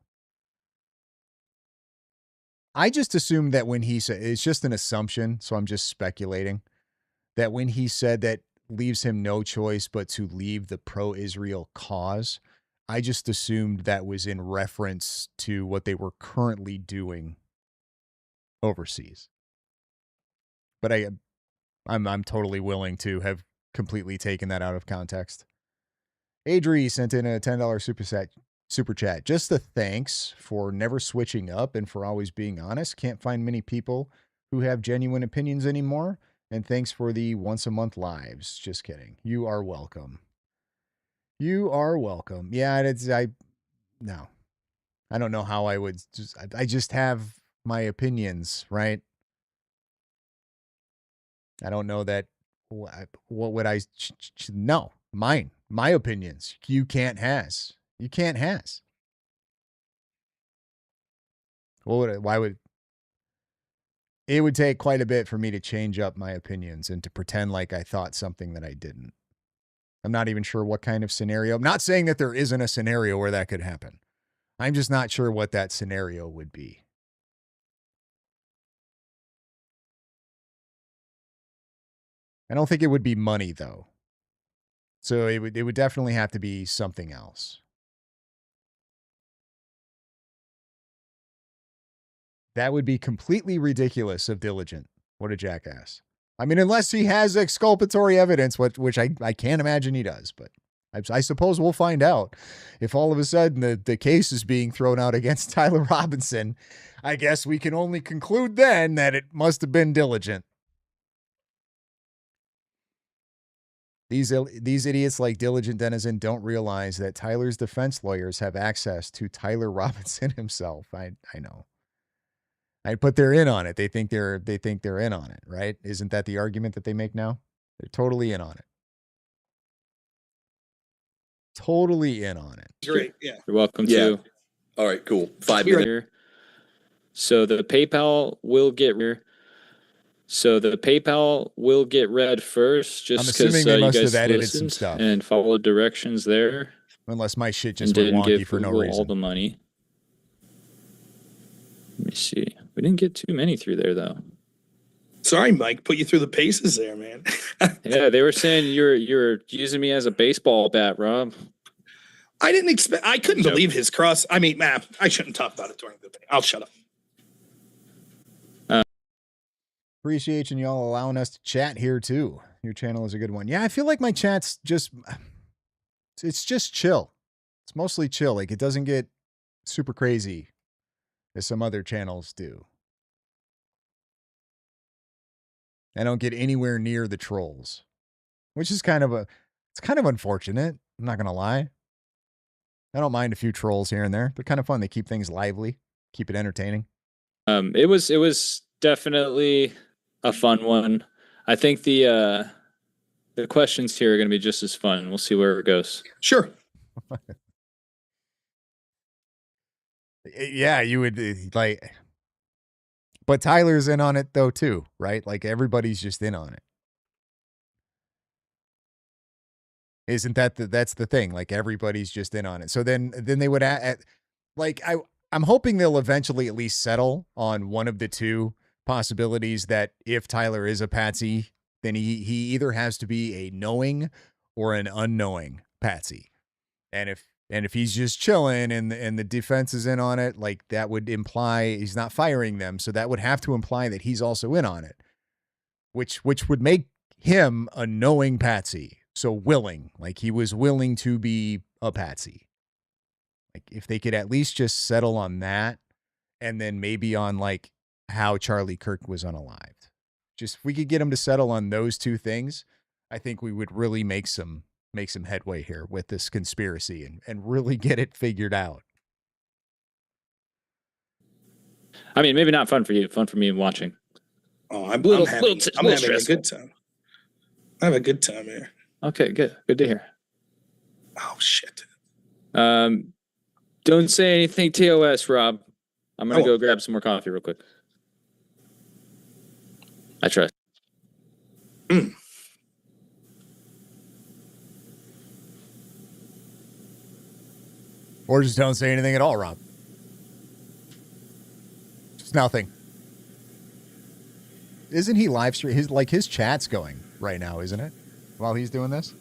I just assumed that when he said, it's just an assumption, so I'm just speculating, that when he said that leaves him no choice but to leave the pro-Israel cause, I just assumed that was in reference to what they were currently doing overseas. But I'm totally willing to have completely taken that out of context. Adri sent in a $10 super chat. Just a thanks for never switching up and for always being honest. Can't find many people who have genuine opinions anymore. And thanks for the once a month lives. Just kidding. You are welcome. You are welcome. Yeah, no. I don't know how I would I just have my opinions, right? I don't know that what would I no, my opinions. You can't has. Why would it would take quite a bit for me to change up my opinions and to pretend like I thought something that I didn't. I'm not even sure what kind of scenario. I'm not saying that there isn't a scenario where that could happen. I'm just not sure what that scenario would be. I don't think it would be money though. So it would definitely have to be something else. That would be completely ridiculous of Diligent. What a jackass. I mean, unless he has exculpatory evidence, which I can't imagine he does, but I suppose we'll find out. If all of a sudden the case is being thrown out against Tyler Robinson, I guess we can only conclude then that it must have been Diligent. These idiots like Diligent Denizen don't realize that Tyler's defense lawyers have access to Tyler Robinson himself. I know. But they're in on it. They think they're in on it, right? Isn't that the argument that they make now? They're totally in on it. Totally in on it. Great. Yeah. You're welcome to. All right, cool. 5 Here. minutes. So the PayPal will get read first, I'm just because assuming they you must have guys edited some listened stuff. and followed directions there, Unless my shit and just went didn't wonky give for no Google all reason. the money. Let me see. We didn't get too many through there though. Sorry, Mike, put you through the paces there, man. Yeah, they were saying you're using me as a baseball bat, Rob. I didn't expect. I couldn't believe his cross. I mean, I shouldn't talk about it during the debate. I'll shut up. Appreciate y'all allowing us to chat here too. Your channel is a good one. Yeah, I feel like my chat's it's just chill. It's mostly chill. Like it doesn't get super crazy as some other channels do. I don't get anywhere near the trolls, which is it's kind of unfortunate. I'm not going to lie. I don't mind a few trolls here and there. They're kind of fun. They keep things lively, keep it entertaining. It was definitely a fun one. I think the questions here are going to be just as fun. We'll see where it goes. Sure. Yeah, you would like, but Tyler's in on it though too, right? Like everybody's just in on it. Isn't that's the thing? Like everybody's just in on it. So then they would like I'm hoping they'll eventually at least settle on one of the two possibilities that if Tyler is a patsy, then he either has to be a knowing or an unknowing patsy. And if he's just chilling and the defense is in on it, like that would imply he's not firing them. So that would have to imply that he's also in on it, which would make him a knowing patsy. So willing, like he was willing to be a patsy. Like if they could at least just settle on that, and then maybe on like how Charlie Kirk was unalived. Just if we could get him to settle on those two things, I think we would really make some headway here with this conspiracy and really get it figured out. I mean, maybe not fun for you, fun for me watching. Oh, I'm having a good time. I have a good time here. Okay, good to hear. Oh shit. Don't say anything TOS, Rob. I'm gonna go grab some more coffee real quick. I trust. Or just don't say anything at all, Rob. Just nothing. Isn't he live stream? His chat's going right now, isn't it? While he's doing this?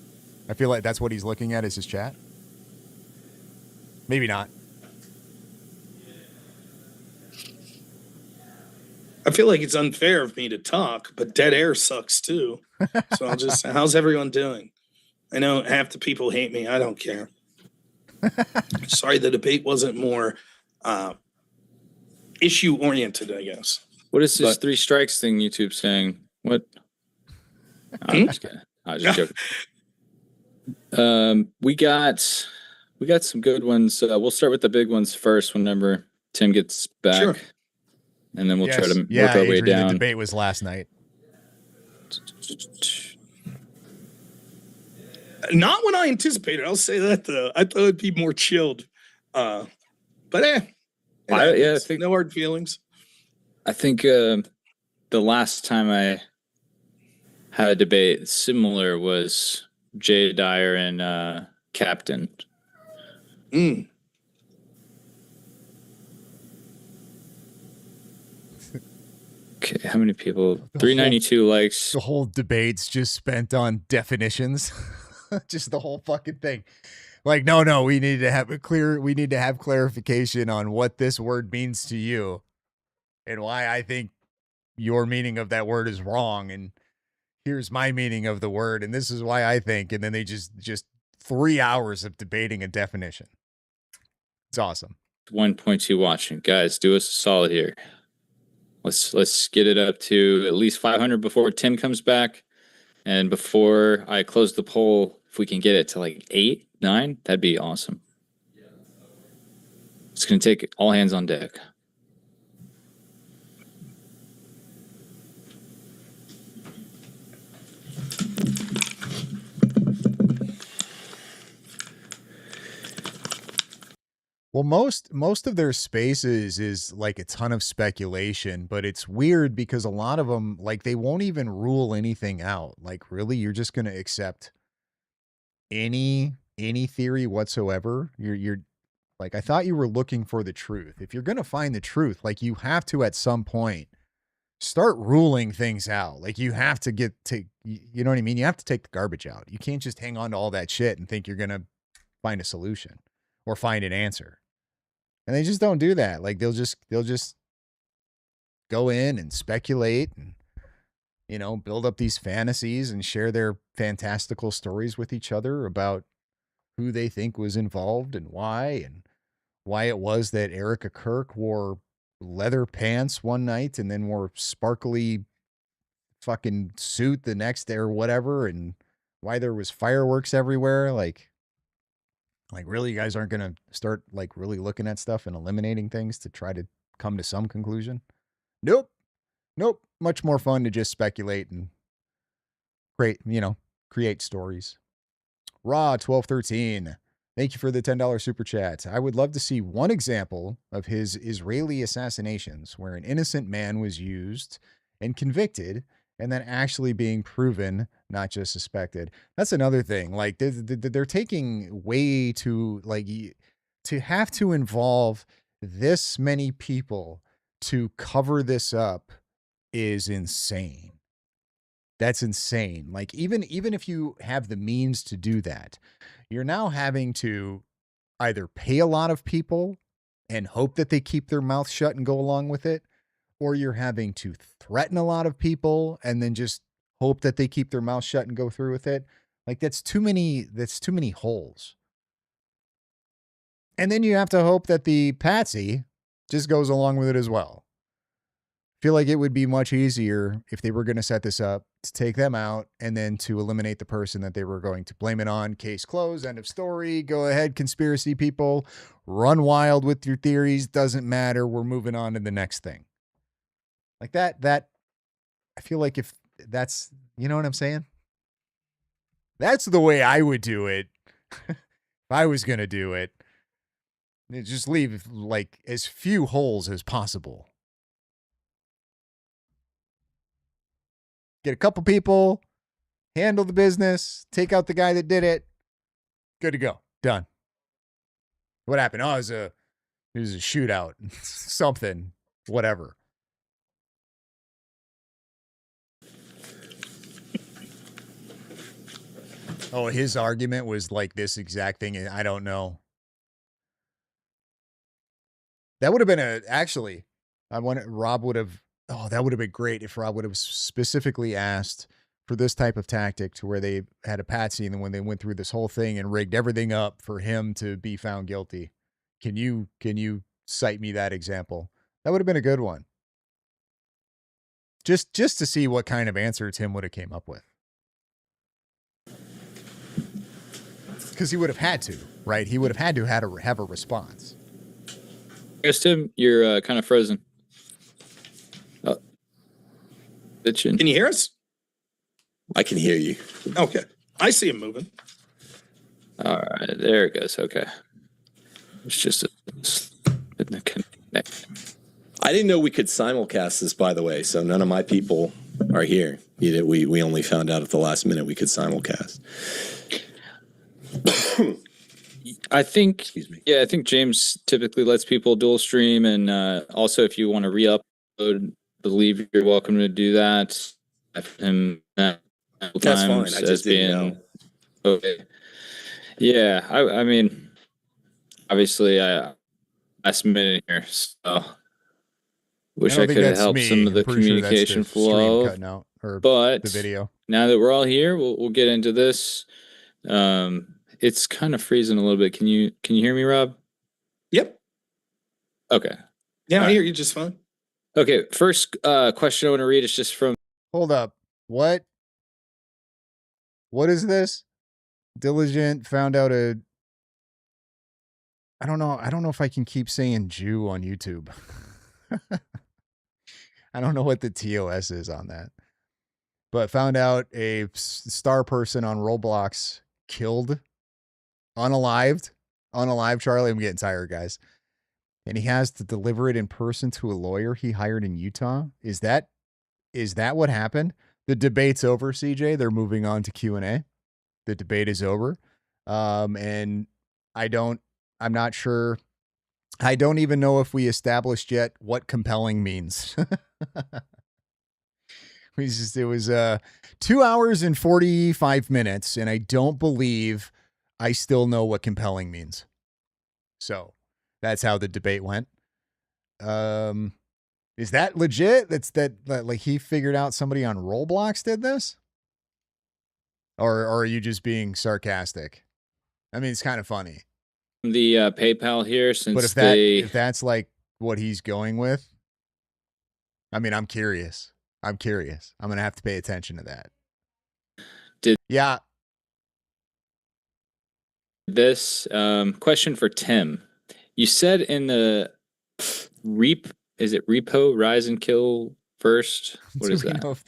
I feel like that's what he's looking at is his chat. Maybe not. I feel like it's unfair of me to talk, but dead air sucks too. So I'll just, how's everyone doing? I know half the people hate me. I don't care. Sorry, the debate wasn't more issue oriented, I guess. What is this 3 strikes thing YouTube's saying? What? I'm just kidding. I was just joking. We got some good ones. We'll start with the big ones first whenever Tim gets back. Sure. And then we'll try to work our way down. The debate was last night. Not what I anticipated. I'll say that though. I thought it'd be more chilled. I think no hard feelings. I think the last time I had a debate similar was Jay Dyer and Captain. Okay, how many people? 392 likes. The whole debate's just spent on definitions. Just the whole fucking thing. Like, no, we need to have clarification on what this word means to you and why I think your meaning of that word is wrong. And here's my meaning of the word. And this is why I think. And then they just 3 hours of debating a definition. It's awesome. 1.2 watching. Guys, do us a solid here. Let's get it up to at least 500 before Tim comes back. And before I close the poll, if we can get it to like 8, 9, that'd be awesome. It's going to take all hands on deck. Well, most of their spaces is like a ton of speculation, but it's weird because a lot of them, like, they won't even rule anything out. Like, really, you're just going to accept any theory whatsoever? You're like, I thought you were looking for the truth. If you're going to find the truth, like, you have to at some point start ruling things out. Like, you have to you know what I mean? You have to take the garbage out. You can't just hang on to all that shit and think you're going to find a solution or find an answer. And they just don't do that. Like, they'll just go in and speculate and, you know, build up these fantasies and share their fantastical stories with each other about who they think was involved and why it was that Erica Kirk wore leather pants one night and then wore sparkly fucking suit the next day or whatever, and why there was fireworks everywhere. Like really, you guys aren't going to start like really looking at stuff and eliminating things to try to come to some conclusion? Nope. Much more fun to just speculate and create stories. Raw 1213. Thank you for the $10 super chat. I would love to see one example of his Israeli assassinations where an innocent man was used and convicted and then actually being proven, not just suspected. That's another thing. Like, they're taking way too, like, to have to involve this many people to cover this up is insane. That's insane. Like, even if you have the means to do that, you're now having to either pay a lot of people and hope that they keep their mouth shut and go along with it, or you're having to threaten a lot of people and then just hope that they keep their mouth shut and go through with it. Like, that's too many holes. And then you have to hope that the patsy just goes along with it as well. I feel like it would be much easier if they were going to set this up to take them out and then to eliminate the person that they were going to blame it on. Case closed, end of story. Go ahead, conspiracy people. Run wild with your theories. Doesn't matter. We're moving on to the next thing. Like that, I feel like if that's, you know what I'm saying? That's the way I would do it. If I was going to do it, just leave like as few holes as possible. Get a couple people, handle the business, take out the guy that did it. Good to go. Done. What happened? Oh, it was a shootout. Something. Whatever. Oh, his argument was like this exact thing. I don't know. That would have been actually, Rob would have, that would have been great if Rob would have specifically asked for this type of tactic to where they had a patsy and then when they went through this whole thing and rigged everything up for him to be found guilty. Can you cite me that example? That would have been a good one. Just to see what kind of answer Tim would have came up with. Because he would have had to, right? He would have had to have a response. Yes, Tim, you're kind of frozen. Oh. Can you hear us? I can hear you. Okay. I see him moving. All right, there it goes. Okay. It's just in the connect. I didn't know we could simulcast this, by the way, so none of my people are here. We only found out at the last minute we could simulcast. I think, excuse me. Yeah, I think James typically lets people dual stream, and also if you want to re-upload, believe you're welcome to do that. I've him that's fine. I just didn't know. Okay. Yeah, I mean, obviously, I submitted here, so wish I could have helped some of the communication flow. Cutting out, or but the video. Now that we're all here, we'll get into this. It's kind of freezing a little bit. Can you hear me, Rob? Yep. Okay. Yeah, I hear you just fine. Okay. First question I want to read is just from. Hold up. What is this? Diligent found out I don't know if I can keep saying Jew on YouTube. I don't know what the TOS is on that. But found out a star person on Roblox killed, unalived unalive, Charlie. I'm getting tired, guys. And he has to deliver it in person to a lawyer he hired in Utah. Is that what happened? The debate's over, CJ. They're moving on to Q&A. The debate is over. And I'm not sure. I don't even know if we established yet what compelling means. It was 2 hours and 45 minutes, and I don't believe I still know what compelling means. So that's how the debate went. Is that legit? That like he figured out somebody on Roblox did this? Or are you just being sarcastic? I mean, it's kind of funny. The PayPal here, since But if that's like what he's going with, I mean, I'm curious. I'm going to have to pay attention to that. Yeah. This question for Tim. You said in the repo rise and kill first? What is that? Know if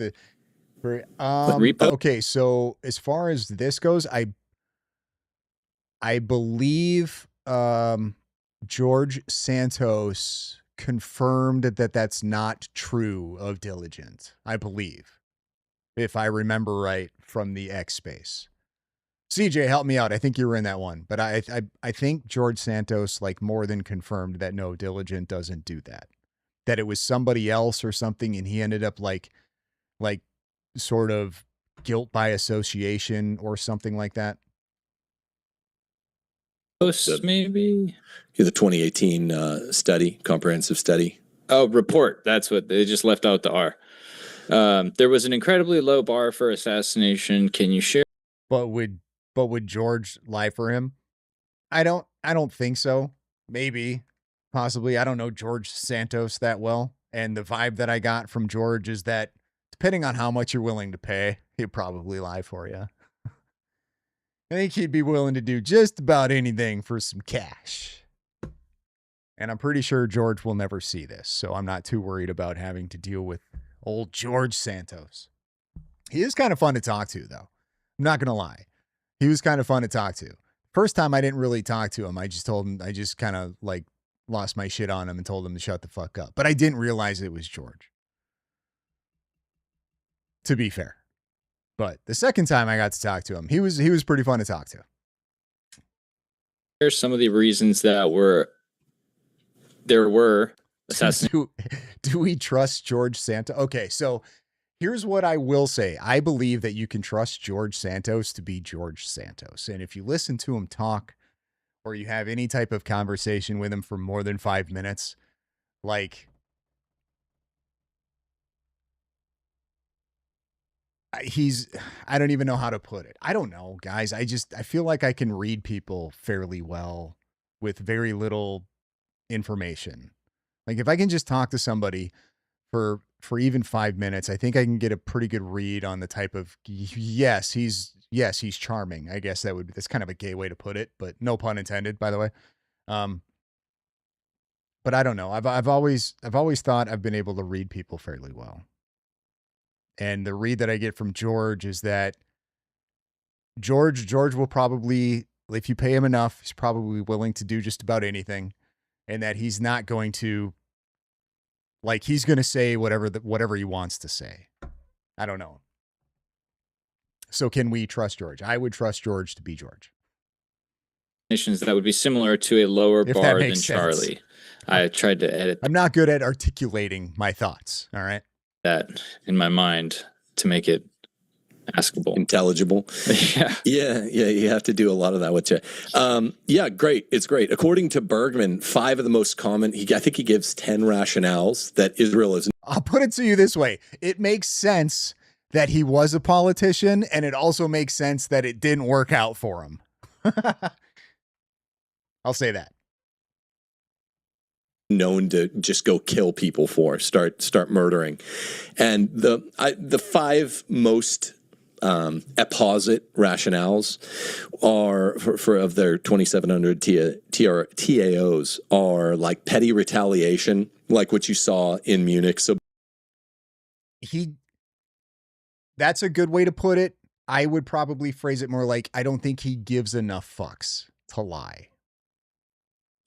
repo? Okay, so as far as this goes, I believe George Santos confirmed that that's not true of Diligent. I believe, if I remember right from the X space. CJ, help me out. I think you were in that one, but I think George Santos like more than confirmed that no, Diligent doesn't do that. That it was somebody else or something, and he ended up like sort of guilt by association or something like that. Maybe the 2018 study, comprehensive study. Oh, report. That's what they just left out the R. There was an incredibly low bar for assassination. Can you share? But would George lie for him? I don't think so. Maybe, possibly. I don't know George Santos that well, and the vibe that I got from George is that depending on how much you're willing to pay, he'd probably lie for you. I think he'd be willing to do just about anything for some cash. And I'm pretty sure George will never see this, so I'm not too worried about having to deal with old George Santos. He is kind of fun to talk to, though. I'm not going to lie. He was kind of fun to talk to. First time I didn't really talk to him. I just kind of like lost my shit on him and told him to shut the fuck up. But I didn't realize it was George. To be fair. But the second time I got to talk to him, he was pretty fun to talk to. Here's some of the reasons that there were assassinations. Do we trust George Santos? Okay, so here's what I will say. I believe that you can trust George Santos to be George Santos. And if you listen to him talk or you have any type of conversation with him for more than 5 minutes, like I don't even know how to put it. I don't know, guys. I feel like I can read people fairly well with very little information. Like if I can just talk to somebody for even 5 minutes, I think I can get a pretty good read on the type of yes, he's charming. I guess that's kind of a gay way to put it, but no pun intended, by the way. But I don't know. I've always thought I've been able to read people fairly well. And the read that I get from George is that George will probably, if you pay him enough, he's probably willing to do just about anything, and that he's not going to, like, he's going to say whatever he wants to say. I don't know. So can we trust George? I would trust George to be George. That would be similar to a lower bar than Charlie. I tried to edit. I'm not good at articulating my thoughts. All right. That in my mind to make it askable, intelligible. Yeah. You have to do a lot of that with you. Yeah, great. It's great. According to Bergman, 5 of the most common. I think he gives 10 rationales that Israel is. I'll put it to you this way: it makes sense that he was a politician, and it also makes sense that it didn't work out for him. I'll say that. Known to just go kill people for, start murdering. And the 5 most apposite rationales are for of their 2,700 TAOs are like petty retaliation, like what you saw in Munich. So that's a good way to put it. I would probably phrase it more like, I don't think he gives enough fucks to lie.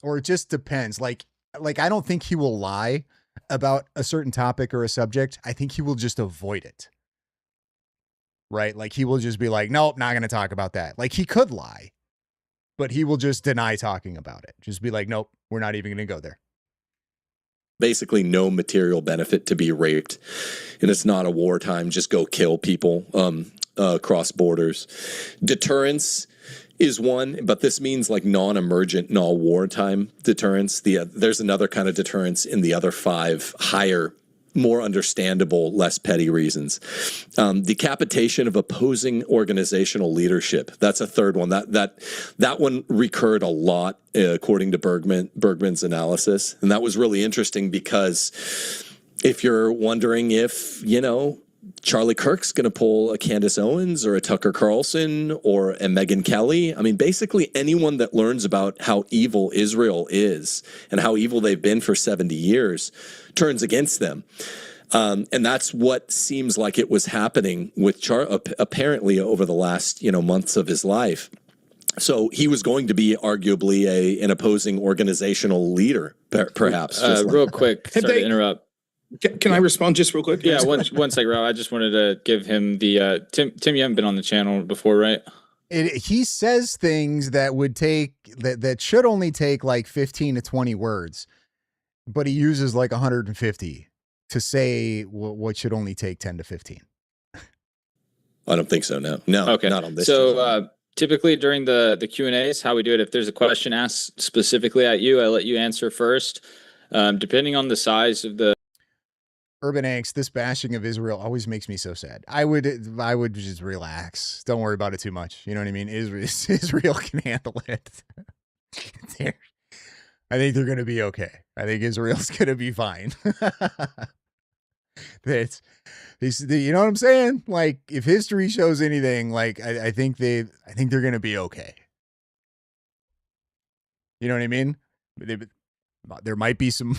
or it just depends. Like I don't think he will lie about a certain topic or a subject. I think he will just avoid it. Right? Like he will just be like, nope, not going to talk about that. Like he could lie, but he will just deny talking about it. Just be like, nope, we're not even going to go there. Basically no material benefit to be raped, and it's not a wartime, just go kill people across borders. Deterrence is one, but this means like non-emergent, non-wartime deterrence. There's another kind of deterrence in the other 5 higher, more understandable, less petty reasons. Decapitation of opposing organizational leadership. That's a third one. That one recurred a lot according to Bergman's analysis. And that was really interesting because if you're wondering if, Charlie Kirk's going to pull a Candace Owens or a Tucker Carlson or a Megyn Kelly. I mean, basically anyone that learns about how evil Israel is and how evil they've been for 70 years turns against them. And that's what seems like it was happening with apparently over the last, months of his life. So he was going to be arguably an opposing organizational leader, perhaps. Real quick, sorry to interrupt. Can I respond just real quick? Yeah, one second, Rob. I just wanted to give him the Tim. You haven't been on the channel before, right? He says things that would take that should only take like 15 to 20 words, but he uses like 150 to say what should only take 10 to 15. I don't think so. No. Okay. Not on this. So typically during the Q&As, how we do it, if there's a question asked specifically at you, I let you answer first. Depending on the size of the Urban Angst, this bashing of Israel always makes me so sad. I would just relax. Don't worry about it too much. You know what I mean? Israel can handle it. I think they're going to be okay. I think Israel's going to be fine. You know what I'm saying? Like, if history shows anything, like I think they're going to be okay. You know what I mean? There might be some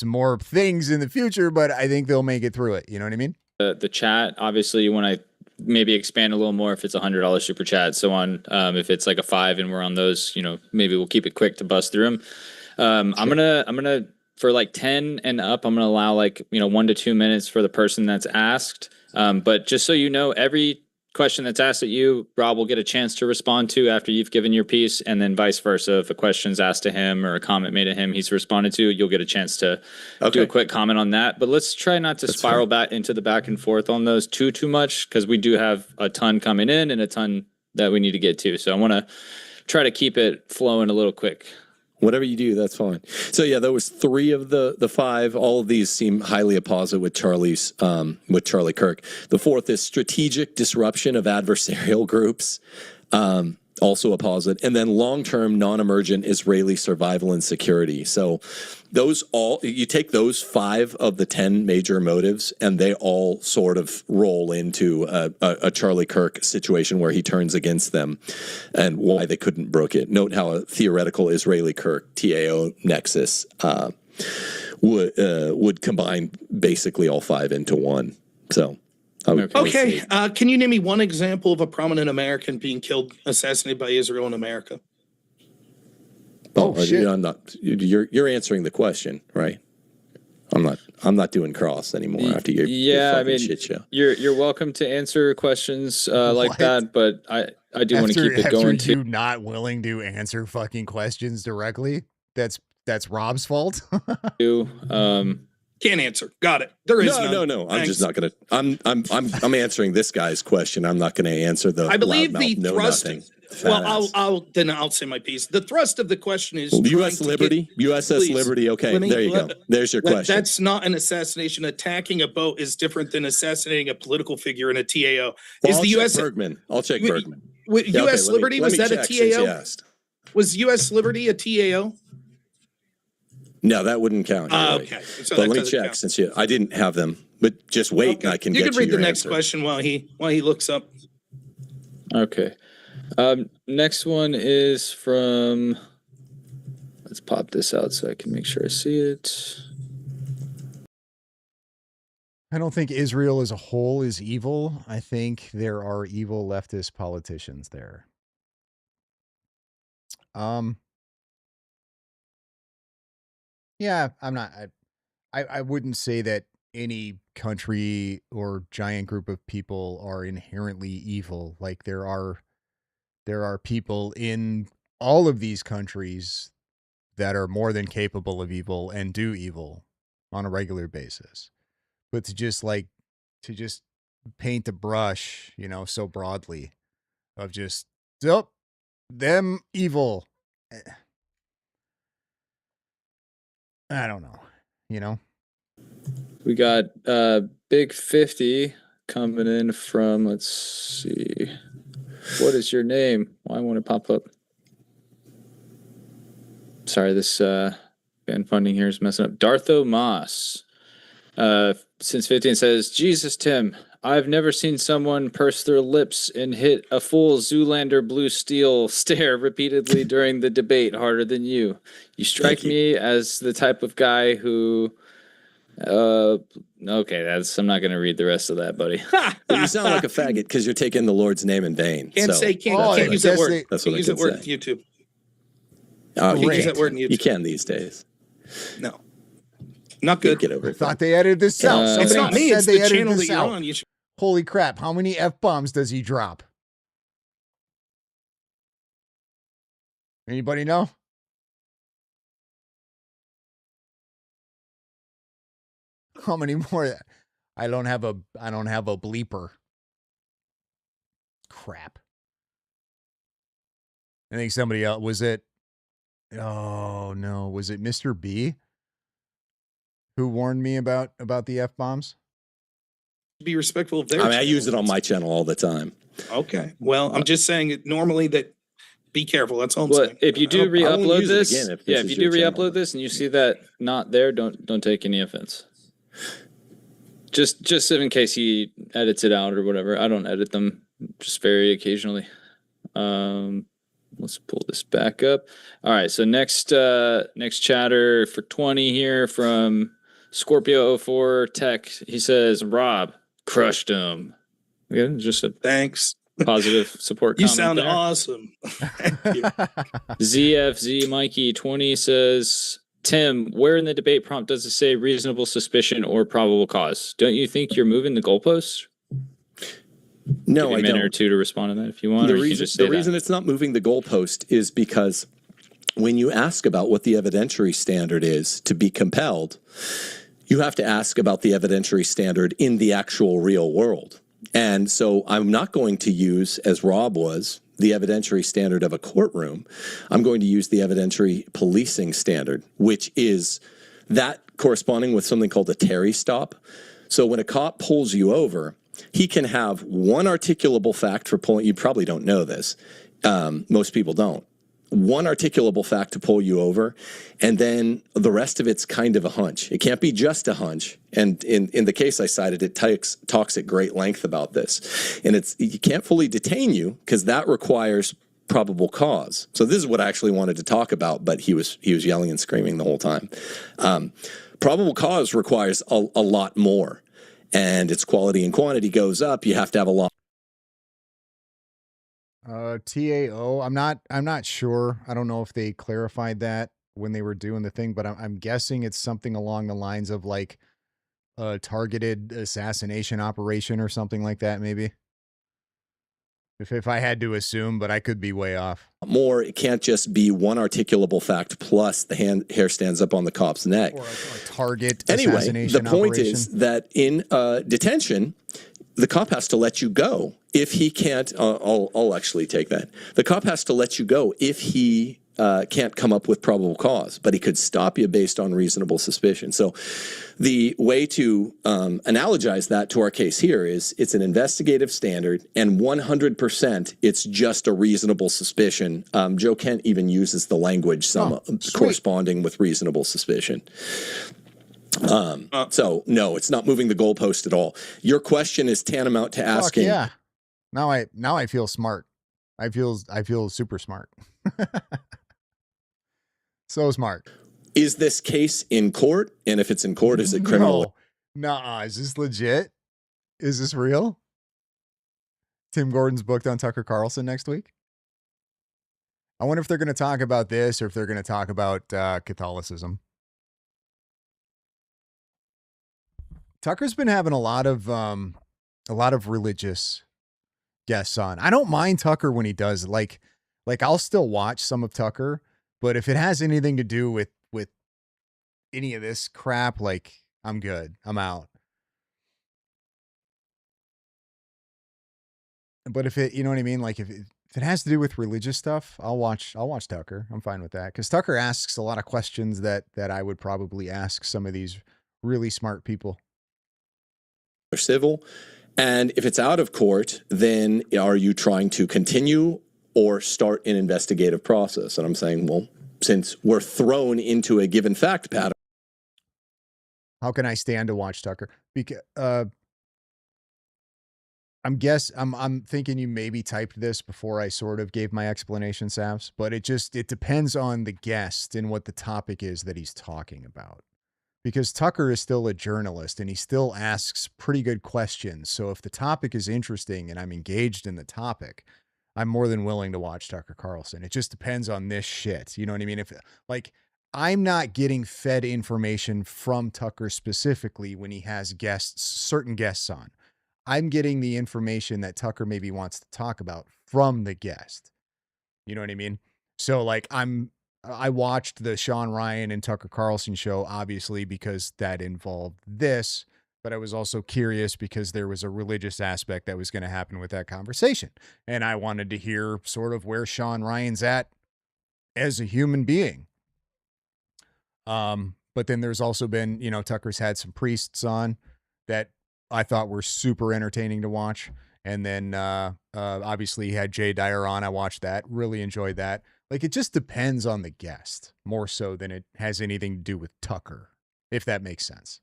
more things in the future, but I think they'll make it through it. You know what I mean? The chat, obviously, you want to maybe expand a little more if it's $100 super chat, so on. If it's like a $5 and we're on those, maybe we'll keep it quick to bust through them. Sure. I'm gonna for like 10 and up, I'm gonna allow 1 to 2 minutes for the person that's asked. But just so you know, every question that's asked at you, Rob will get a chance to respond to after you've given your piece, and then vice versa. If a question's asked to him or a comment made to him he's responded to, you'll get a chance to do a quick comment on that. But let's try not to spiral back into the back and forth on those too much, because we do have a ton coming in and a ton that we need to get to. So I want to try to keep it flowing a little quick. Whatever you do, that's fine. So yeah, there was 3 of the 5. All of these seem highly opposite with Charlie Kirk. The 4th is strategic disruption of adversarial groups, also opposite. And then long-term non-emergent Israeli survival and security. So you take those 5 of the 10 major motives, and they all sort of roll into a Charlie Kirk situation where he turns against them, and why they couldn't brook it. Note how a theoretical Israeli Kirk TAO nexus would combine basically all 5 into one. So. Okay. Can you name me one example of a prominent American being killed, assassinated by Israel in America? Shit. You're answering the question, right? I'm not doing cross anymore after your fucking shit show. You're welcome to answer questions like that, but I do want to keep it going too. You not willing to answer fucking questions directly? That's Rob's fault. Can't answer. Got it. There is no. I'm just not gonna. I'm answering this guy's question. I'm not gonna answer the. I believe the thrust. Nothing. Well, I'll say my piece. The thrust of the question is U.S. Liberty, USS Liberty. Okay, there you go. There's your question. That's not an assassination. Attacking a boat is different than assassinating a political figure in a TAO. Is the U.S. Bergman? I'll check Bergman. U.S. Liberty, was that a TAO? Was U.S. Liberty a TAO? No, that wouldn't count. Okay. So but let me check since I didn't have them. But just wait, and I can. You can read the next question while he looks up. Okay. Next one is from. Let's pop this out so I can make sure I see it. I don't think Israel as a whole is evil. I think there are evil leftist politicians there. Yeah, I'm not. I wouldn't say that any country or giant group of people are inherently evil. Like there are people in all of these countries that are more than capable of evil and do evil on a regular basis. But to just paint the brush, so broadly of just them evil. I don't know. We got Big 50 coming in from, let's see. What is your name? Why won't it pop up? Sorry, this fan funding here is messing up. Dartho Moss. Since 15 says, Jesus, Tim, I've never seen someone purse their lips and hit a full Zoolander blue steel stare repeatedly during the debate harder than you. You strike me as the type of guy who... okay, I'm not going to read the rest of that, buddy. Well, you sound like a faggot because you're taking the Lord's name in vain. Can't use that word. That's what I use can that word say. in YouTube. Oh, you use that word in YouTube. You can these days. No. Not good. Get over it. I thought they edited this out. It's not me. It's the channel that you're on. You should... Holy crap. How many F-bombs does he drop? Anybody know? How many more? I don't have a bleeper. Crap. I think somebody else was it. Oh no, was it Mr. B who warned me about the F-bombs? Be respectful of their I use it on my channel all the time. Okay. Well, I'm just saying it normally that be careful. That's all I'm Well, saying. if you do re-upload this, if you do re-upload this and you see that not there, don't take any offense. Just in case he edits it out or whatever. I don't edit them, just very occasionally. Let's pull this back up. All right, so next chatter for 20 here from Scorpio04 Tech. He says, Rob crushed him. Okay, just a thanks. Positive support. You comment sound there. awesome. ZFZ Mikey 20 says, Tim, where in the debate prompt does it say reasonable suspicion or probable cause? Don't you think you're moving the goalposts? No, I don't. A minute or two to respond to that if you want. The reason it's not moving the goalpost is because when you ask about what the evidentiary standard is to be compelled, you have to ask about the evidentiary standard in the actual real world. And so I'm not going to use, as Rob was, the evidentiary standard of a courtroom. I'm going to use the evidentiary policing standard, which is that corresponding with something called a Terry stop. So when a cop pulls you over, he can have one articulable fact for pulling. You probably don't know this. Most people don't. One articulable fact to pull you over, and then the rest of it's kind of a hunch. It can't be just a hunch. And in the case I cited, it talks at great length about this. And you can't fully detain you because that requires probable cause. So this is what I actually wanted to talk about, but he was yelling and screaming the whole time. Probable cause requires a lot more, and its quality and quantity goes up. You have to have a lot. TAO. I'm not sure. I don't know if they clarified that when they were doing the thing, but I'm guessing it's something along the lines of like a targeted assassination operation or something like that, maybe. If I had to assume, but I could be way off. More, it can't just be one articulable fact plus the hair stands up on the cop's neck. Or a target Anyway, assassination the point operation. is that in detention, the cop has to let you go if he can't. I'll actually take that. The cop has to let you go if he can't come up with probable cause, but he could stop you based on reasonable suspicion. So the way to analogize that to our case here is it's an investigative standard, and 100% it's just a reasonable suspicion. Joe Kent even uses the language corresponding with reasonable suspicion. So no, it's not moving the goalpost at all. Your question is tantamount to asking. Yeah. Now I feel smart. I feel super smart. So smart. Is this case in court? And if it's in court, is it criminal? No. Nuh-uh. Is this legit? Is this real? Tim Gordon's booked on Tucker Carlson next week. I wonder if they're going to talk about this or if they're going to talk about Catholicism. Tucker's been having a lot of religious guests on. I don't mind Tucker when he does, like I'll still watch some of Tucker, but if it has anything to do with any of this crap, like, I'm good. I'm out. But if it, you know what I mean? Like, if it has to do with religious stuff, I'll watch Tucker. I'm fine with that. Because Tucker asks a lot of questions that I would probably ask some of these really smart people. Or civil. And if it's out of court, then are you trying to continue or start an investigative process? And I'm saying, well, since we're thrown into a given fact pattern. How can I stand to watch Tucker? Because I'm thinking you maybe typed this before I sort of gave my explanation, Savs, but it depends on the guest and what the topic is that he's talking about. Because Tucker is still a journalist and he still asks pretty good questions. So if the topic is interesting and I'm engaged in the topic, I'm more than willing to watch Tucker Carlson. It just depends on this shit. You know what I mean? If, like, I'm not getting fed information from Tucker specifically when he has certain guests on. I'm getting the information that Tucker maybe wants to talk about from the guest. You know what I mean? So, like, I watched the Sean Ryan and Tucker Carlson show, obviously, because that involved this, but I was also curious because there was a religious aspect that was going to happen with that conversation. And I wanted to hear sort of where Sean Ryan's at as a human being. But then there's also been, Tucker's had some priests on that I thought were super entertaining to watch. And then obviously he had Jay Dyer on. I watched that, really enjoyed that. Like, it just depends on the guest more so than it has anything to do with Tucker, if that makes sense.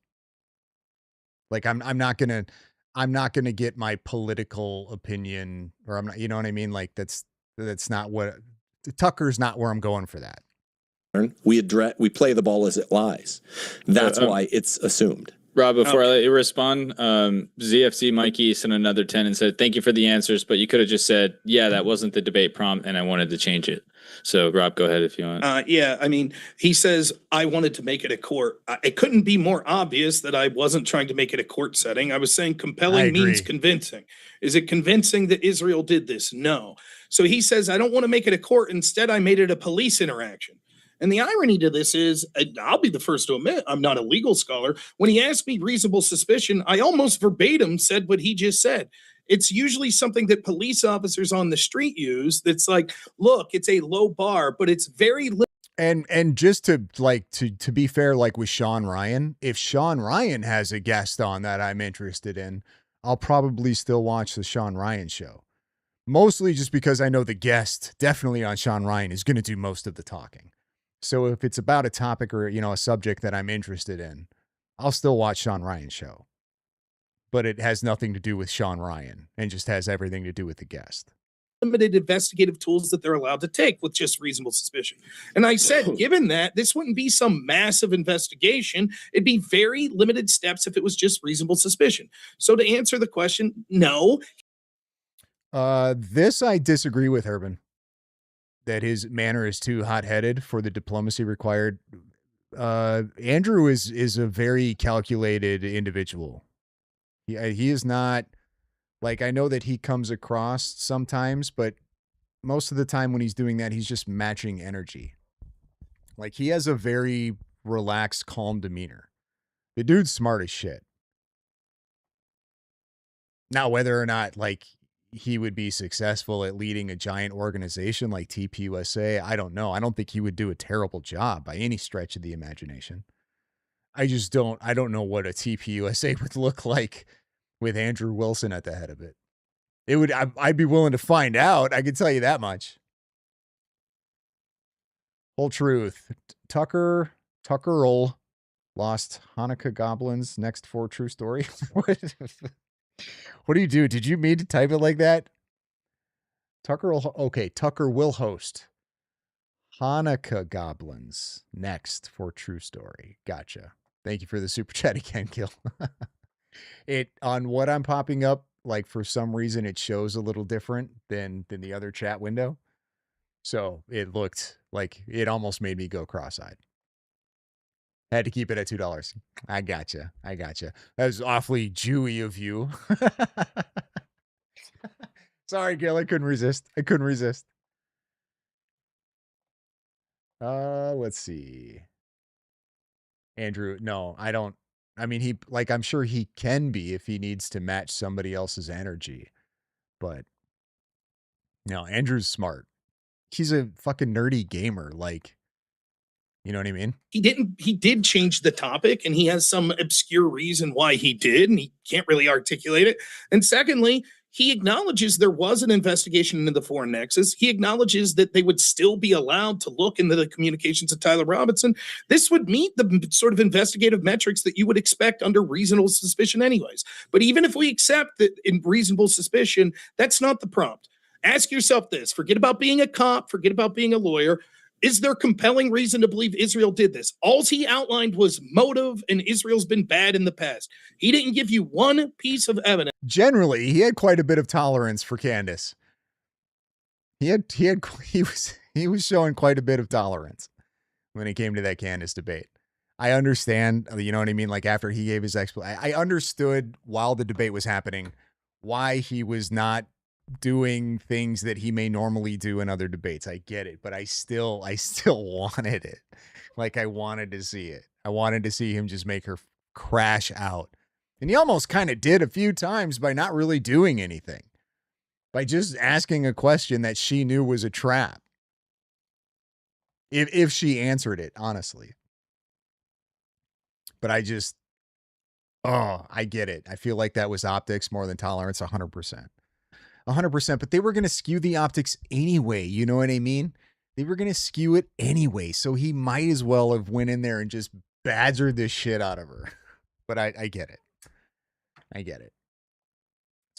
Like, I'm not gonna get my political opinion, or I'm not, you know what I mean? Like, that's not what Tucker's not where I'm going for that. We play the ball as it lies. That's why it's assumed. Rob, before I let you respond, ZFC Mikey sent another 10 and said, "Thank you for the answers, but you could have just said, yeah, that wasn't the debate prompt, and I wanted to change it." So, Rob, go ahead if you want. Yeah, I mean, he says, I wanted to make it a court. It couldn't be more obvious that I wasn't trying to make it a court setting. I was saying compelling means convincing. Is it convincing that Israel did this? No. So he says, I don't want to make it a court. Instead, I made it a police interaction. And the irony to this is, I'll be the first to admit, I'm not a legal scholar. When he asked me reasonable suspicion, I almost verbatim said what he just said. It's usually something that police officers on the street use. That's like, look, it's a low bar, but it's very And just to be fair, like with Sean Ryan, if Sean Ryan has a guest on that I'm interested in, I'll probably still watch the Sean Ryan show. Mostly just because I know the guest definitely on Sean Ryan is going to do most of the talking. So if it's about a topic or, a subject that I'm interested in, I'll still watch Sean Ryan's show. But it has nothing to do with Sean Ryan and just has everything to do with the guest. Limited investigative tools that they're allowed to take with just reasonable suspicion. And I said, given that, this wouldn't be some massive investigation. It'd be very limited steps if it was just reasonable suspicion. So to answer the question, no. This I disagree with Urban. That his manner is too hot-headed for the diplomacy required. Andrew is a very calculated individual. He is not, like, I know that he comes across sometimes, but most of the time when he's doing that, he's just matching energy. Like, he has a very relaxed, calm demeanor. The dude's smart as shit. Now, whether or not, like, he would be successful at leading a giant organization like TPUSA, I don't know. I don't think he would do a terrible job by any stretch of the imagination. I don't know what a TPUSA would look like with Andrew Wilson at the head of it. I'd be willing to find out. I can tell you that much. Whole truth. Tucker'll lost Hanukkah goblins next for true story. What do you do? Did you mean to type it like that? Tucker will host Hanukkah goblins next for true story. Gotcha. Thank you for the super chat again, Gil. It on what I'm popping up, like, for some reason it shows a little different than the other chat window. So it looked like it almost made me go cross-eyed. Had to keep it at $2. I gotcha. That was awfully Jewy of you. Sorry, Gil. I couldn't resist. Let's see. Andrew, no, I don't. I mean, I'm sure he can be if he needs to match somebody else's energy. But no, Andrew's smart. He's a fucking nerdy gamer. Like, you know what I mean? He did change the topic, and he has some obscure reason why he did, and he can't really articulate it. And secondly, he acknowledges there was an investigation into the foreign nexus. He acknowledges that they would still be allowed to look into the communications of Tyler Robinson. This would meet the sort of investigative metrics that you would expect under reasonable suspicion anyways. But even if we accept that in reasonable suspicion, that's not the prompt. Ask yourself this. Forget about being a cop. Forget about being a lawyer. Is there compelling reason to believe Israel did this? All he outlined was motive, and Israel's been bad in the past. He didn't give you one piece of evidence. Generally, he had quite a bit of tolerance for Candace. He was showing quite a bit of tolerance when it came to that Candace debate. I understand, you know what I mean? Like after he gave his explanation, I understood while the debate was happening why he was not doing things that he may normally do in other debates. I get it, but I still wanted it. Like I wanted to see it. I wanted to see him just make her crash out. And he almost kind of did a few times by not really doing anything. By just asking a question that she knew was a trap. If she answered it, honestly. But I get it. I feel like that was optics more than tolerance, 100%. 100%, but they were going to skew the optics anyway. You know what I mean? They were going to skew it anyway. So he might as well have went in there and just badgered the shit out of her. But I get it. It's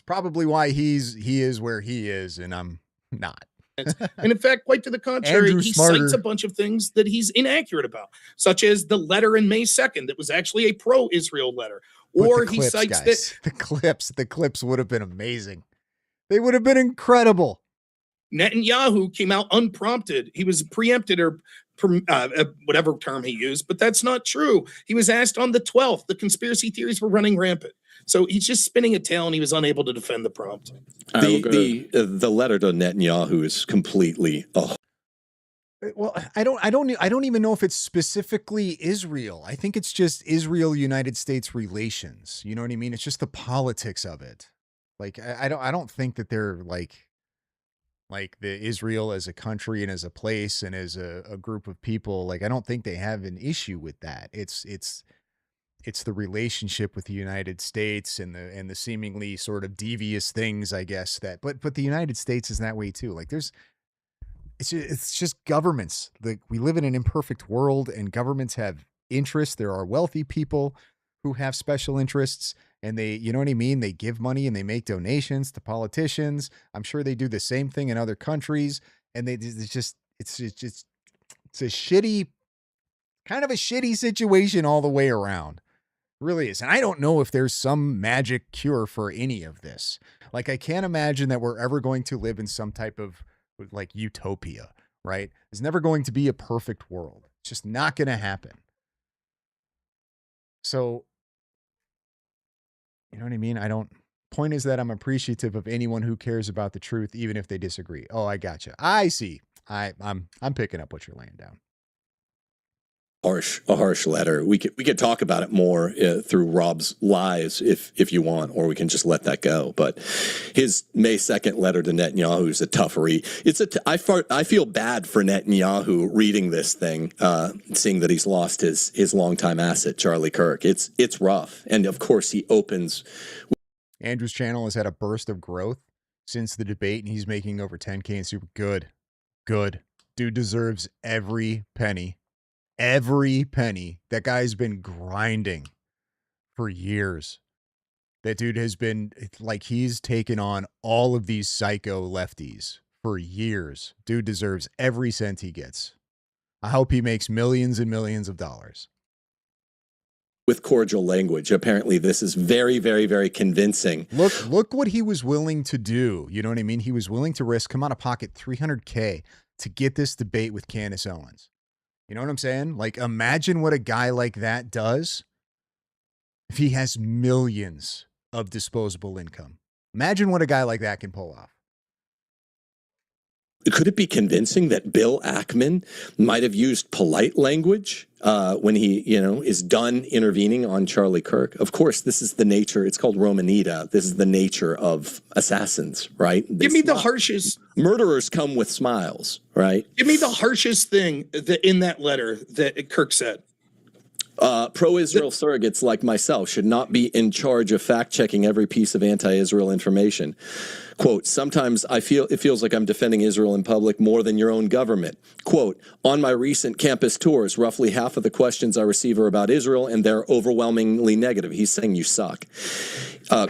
probably why he is where he is and I'm not. And in fact, quite to the contrary, he cites a bunch of things that he's inaccurate about, such as the letter in May 2nd that was actually a pro-Israel letter. Or he cites that the clips would have been amazing. They would have been incredible. Netanyahu came out unprompted. He was preempted or whatever term he used, but that's not true. He was asked on the 12th. The conspiracy theories were running rampant. So he's just spinning a tale, and he was unable to defend the prompt. The letter to Netanyahu is completely. Well, I don't even know if it's specifically Israel. I think it's just Israel-United States relations. You know what I mean? It's just the politics of it. Like I don't think that they're like the Israel as a country and as a place and as a group of people. Like I don't think they have an issue with that. It's the relationship with the United States and the seemingly sort of devious things, I guess, that but the United States is that way too. Like it's just governments. Like we live in an imperfect world and governments have interests. There are wealthy people who have special interests and they, you know what I mean? They give money and they make donations to politicians. I'm sure they do the same thing in other countries. And it's a shitty, kind of a shitty situation all the way around. It really is. And I don't know if there's some magic cure for any of this. Like I can't imagine that we're ever going to live in some type of like utopia, right? There's never going to be a perfect world. It's just not going to happen. So, you know what I mean? Point is that I'm appreciative of anyone who cares about the truth, even if they disagree. Oh, I gotcha. I see. I'm picking up what you're laying down. A harsh letter. We could talk about it more through Rob's lies if you want, or we can just let that go. But his May 2nd letter to Netanyahu is a tough read. I feel bad for Netanyahu reading this thing, seeing that he's lost his longtime asset, Charlie Kirk. It's rough, and of course he opens. Andrew's channel has had a burst of growth since the debate, and he's making over 10K and super good. Dude deserves every penny. Every penny. That guy's been grinding for years. That dude has been like, he's taken on all of these psycho lefties for years. Dude deserves every cent he gets. I hope he makes millions and millions of dollars. With cordial language. Apparently this is very, very, very convincing. Look what he was willing to do. You know what I mean? He was willing to risk, come out of pocket $300K to get this debate with Candace Owens. You know what I'm saying? Like, imagine what a guy like that does if he has millions of disposable income. Imagine what a guy like that can pull off. Could it be convincing that Bill Ackman might have used polite language when he, is done intervening on Charlie Kirk? Of course, this is the nature. It's called Romanita. This is the nature of assassins, right? Give me the harshest. Murderers come with smiles, right? Give me the harshest thing in that letter that Kirk said. Pro-Israel surrogates like myself should not be in charge of fact-checking every piece of anti-Israel information. Quote, sometimes it feels like I'm defending Israel in public more than your own government. Quote, on my recent campus tours, roughly half of the questions I receive are about Israel, and they're overwhelmingly negative. He's saying you suck.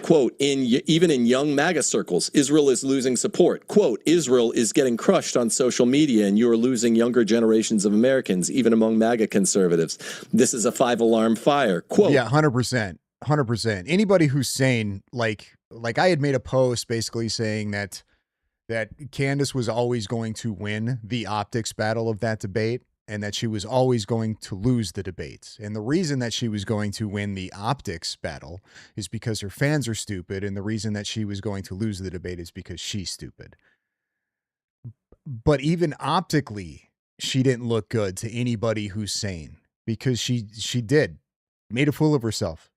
Quote, even in young MAGA circles, Israel is losing support. Quote, Israel is getting crushed on social media, and you are losing younger generations of Americans, even among MAGA conservatives. This is a 5-alarm fire. Quote. Yeah, 100%. 100%. Anybody who's saying, like I had made a post basically saying that Candace was always going to win the optics battle of that debate, and that she was always going to lose the debates. And the reason that she was going to win the optics battle is because her fans are stupid, and the reason that she was going to lose the debate is because she's stupid. But even optically, she didn't look good to anybody who's sane, because she made a fool of herself.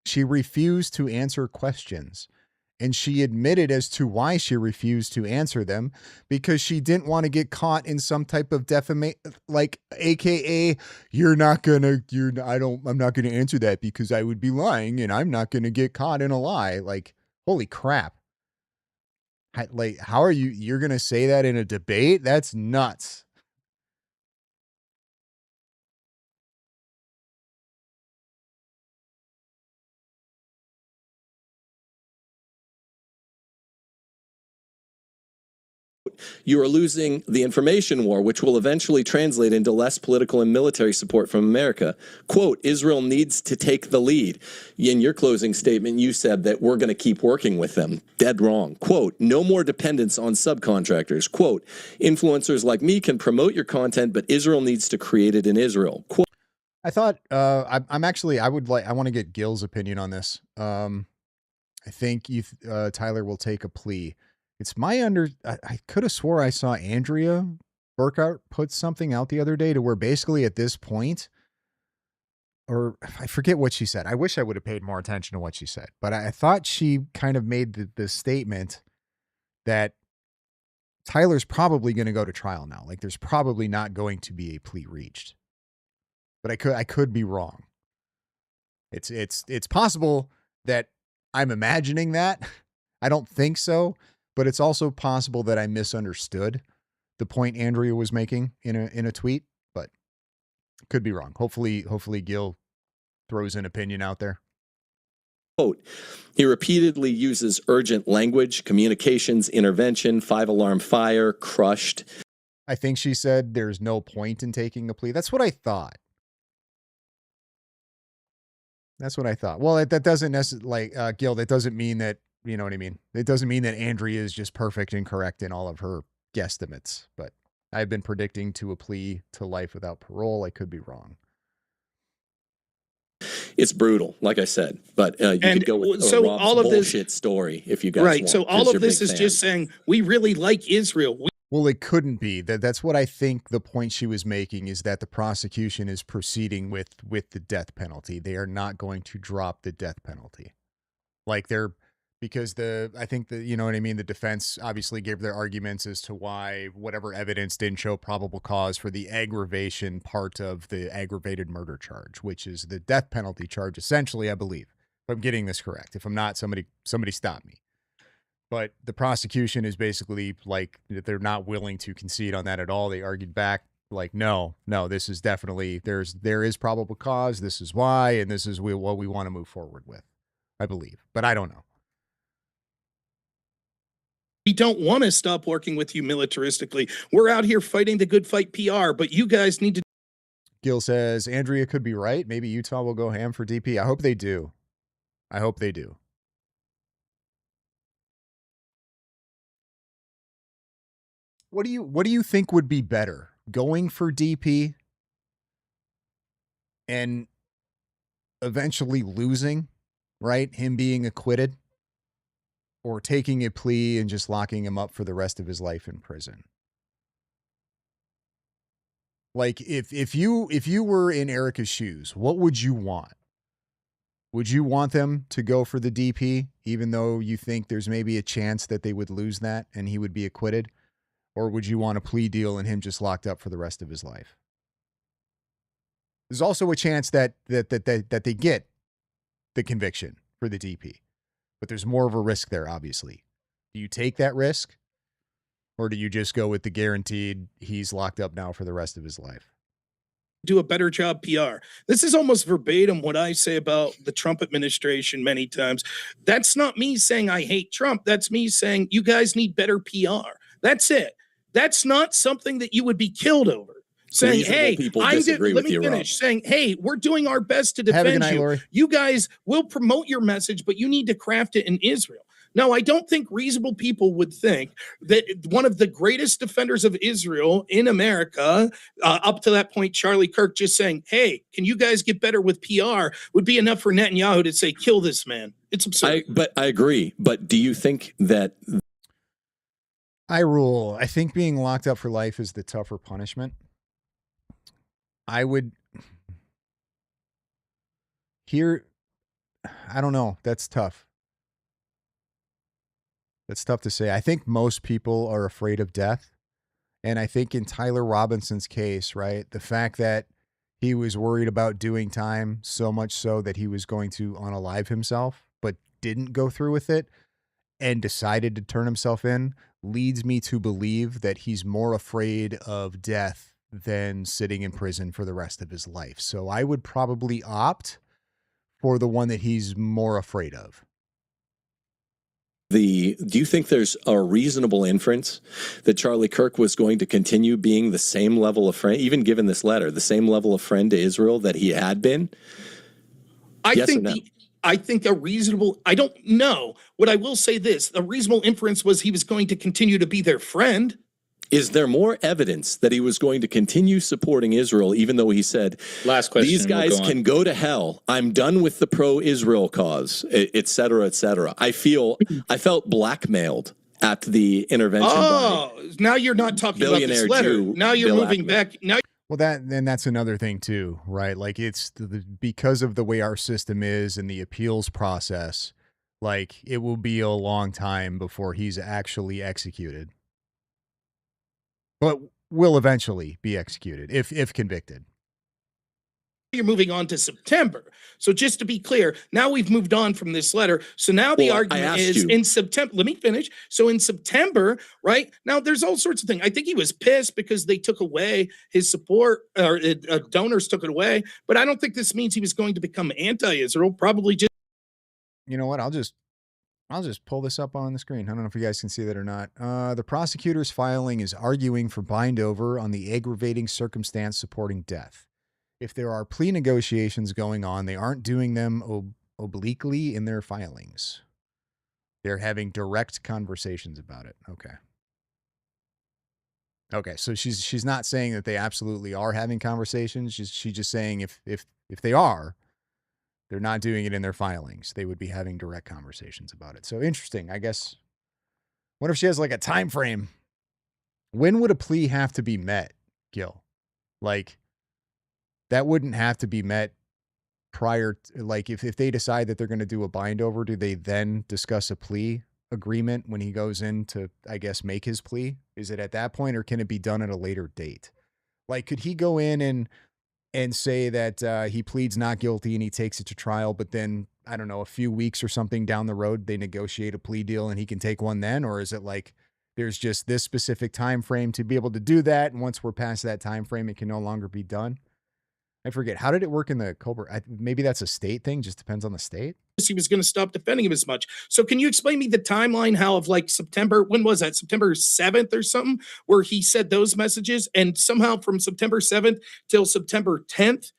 She refused to answer questions, and she admitted as to why she refused to answer them, because she didn't want to get caught in some type of defamation, like AKA I'm not going to answer that because I would be lying, and I'm not going to get caught in a lie. Like, holy crap. Like, how are you're going to say that in a debate? That's nuts. You are losing the information war, which will eventually translate into less political and military support from America. Quote, Israel needs to take the lead. In your closing statement, you said that we're going to keep working with them. Dead wrong. Quote, no more dependence on subcontractors. Quote, influencers like me can promote your content, but Israel needs to create it in Israel. Quote, I thought I want to get Gil's opinion on this. I think Tyler will take a plea. It's I could have swore I saw Andrea Burkhart put something out the other day to where basically at this point, or I forget what she said. I wish I would have paid more attention to what she said, but I thought she kind of made the statement that Tyler's probably going to go to trial now. Like, there's probably not going to be a plea reached, but I could be wrong. It's possible that I'm imagining that. I don't think so. But it's also possible that I misunderstood the point Andrea was making in a tweet, but could be wrong. Hopefully Gil throws an opinion out there. Quote, he repeatedly uses urgent language, communications, intervention, 5-alarm fire, crushed. I think she said there's no point in taking a plea. That's what I thought. Well, that doesn't necessarily, Gil, that doesn't mean that, you know what I mean? It doesn't mean that Andrea is just perfect and correct in all of her guesstimates, but I've been predicting to a plea to life without parole. I could be wrong. It's brutal, like I said, but you could go with Rob's bullshit story if you guys want. So all of this is just saying we really like Israel. Well, it couldn't be. That's what I think the point she was making is that the prosecution is proceeding with the death penalty. They are not going to drop the death penalty. Because I think you know what I mean? The defense obviously gave their arguments as to why whatever evidence didn't show probable cause for the aggravation part of the aggravated murder charge, which is the death penalty charge, essentially, I believe. If I'm getting this correct. If I'm not, somebody stop me. But the prosecution is basically like, they're not willing to concede on that at all. They argued back like, no, this is definitely, there is probable cause. This is why, and this is what we want to move forward with, I believe. But I don't know. We don't want to stop working with you militaristically. We're out here fighting the good fight PR, but you guys need to. Gil says, Andrea could be right. Maybe Utah will go ham for DP. I hope they do. What do you think would be better? going for DP and eventually losing, right? Him being acquitted, or taking a plea and just locking him up for the rest of his life in prison. Like if you were in Erica's shoes, what would you want? Would you want them to go for the DP, even though you think there's maybe a chance that they would lose that and he would be acquitted? Or would you want a plea deal and him just locked up for the rest of his life? There's also a chance that they get the conviction for the DP, but there's more of a risk there, obviously. Do you take that risk, or do you just go with the guaranteed he's locked up now for the rest of his life? Do a better job PR. This is almost verbatim what I say about the Trump administration many times. That's not me saying I hate Trump. That's me saying you guys need better PR. That's it. That's not something that you would be killed over. Saying, Reasonable hey, people let disagree with me you, finish. Rob. Saying, hey, we're doing our best to Have a good defend night, you. Lori. You guys will promote your message, but you need to craft it in Israel. No, I don't think reasonable people would think that one of the greatest defenders of Israel in America, up to that point, Charlie Kirk, just saying, hey, can you guys get better with PR, would be enough for Netanyahu to say, kill this man. It's absurd. But I agree. But do you think that... I rule. I think being locked up for life is the tougher punishment. I would... Here, I don't know. That's tough. That's tough to say. I think most people are afraid of death. And I think in Tyler Robinson's case, right, the fact that he was worried about doing time so much so that he was going to unalive himself, but didn't go through with it and decided to turn himself in, leads me to believe that he's more afraid of death than sitting in prison for the rest of his life. So I would probably opt for the one that he's more afraid of. Do you think there's a reasonable inference that Charlie Kirk was going to continue being the same level of friend, even given this letter, the same level of friend to Israel that he had been? I think a reasonable, I don't know. What I will say this, a reasonable inference was he was going to continue to be their friend. Is there more evidence that he was going to continue supporting Israel, even though he said, last question, these guys we'll can go to hell. I'm done with the pro-Israel cause, et cetera, et cetera. I felt blackmailed at the intervention. Oh, now you're not talking about this letter. Jew, Now you're Bill moving Ackman. back. Now Well, that's another thing too, right? Like it's because of the way our system is and the appeals process, like it will be a long time before he's actually executed. But will eventually be executed if convicted. you're moving on to September. So just to be clear, now we've moved on from this letter. So now the argument is in September. Let me finish. So in September, right now, there's all sorts of things. I think he was pissed because they took away his support, or donors took it away. But I don't think this means he was going to become anti-Israel. Probably just. You know what? I'll just pull this up on the screen. I don't know if you guys can see that or not. The prosecutor's filing is arguing for bind over on the aggravating circumstance supporting death. If there are plea negotiations going on, they aren't doing them obliquely in their filings. They're having direct conversations about it. Okay. So she's not saying that they absolutely are having conversations. She's just saying if they are, they're not doing it in their filings. They would be having direct conversations about it. So interesting. I guess. What if she has like a time frame? When would a plea have to be met, Gil? Like, that wouldn't have to be met prior to, like, if they decide that they're going to do a bind over, do they then discuss a plea agreement when he goes in to, I guess, make his plea? Is it at that point, or can it be done at a later date? Like, could he go in and say that he pleads not guilty and he takes it to trial, but then, I don't know, a few weeks or something down the road, they negotiate a plea deal and he can take one then? Or is it like there's just this specific time frame to be able to do that, and once we're past that time frame, it can no longer be done? I forget. How did it work in the Colbert? Maybe that's a state thing. Just depends on the state. He was going to stop defending him as much. So can you explain me the timeline, how of like September, when was that? September 7th or something, where he said those messages, and somehow from September 7th till September 10th,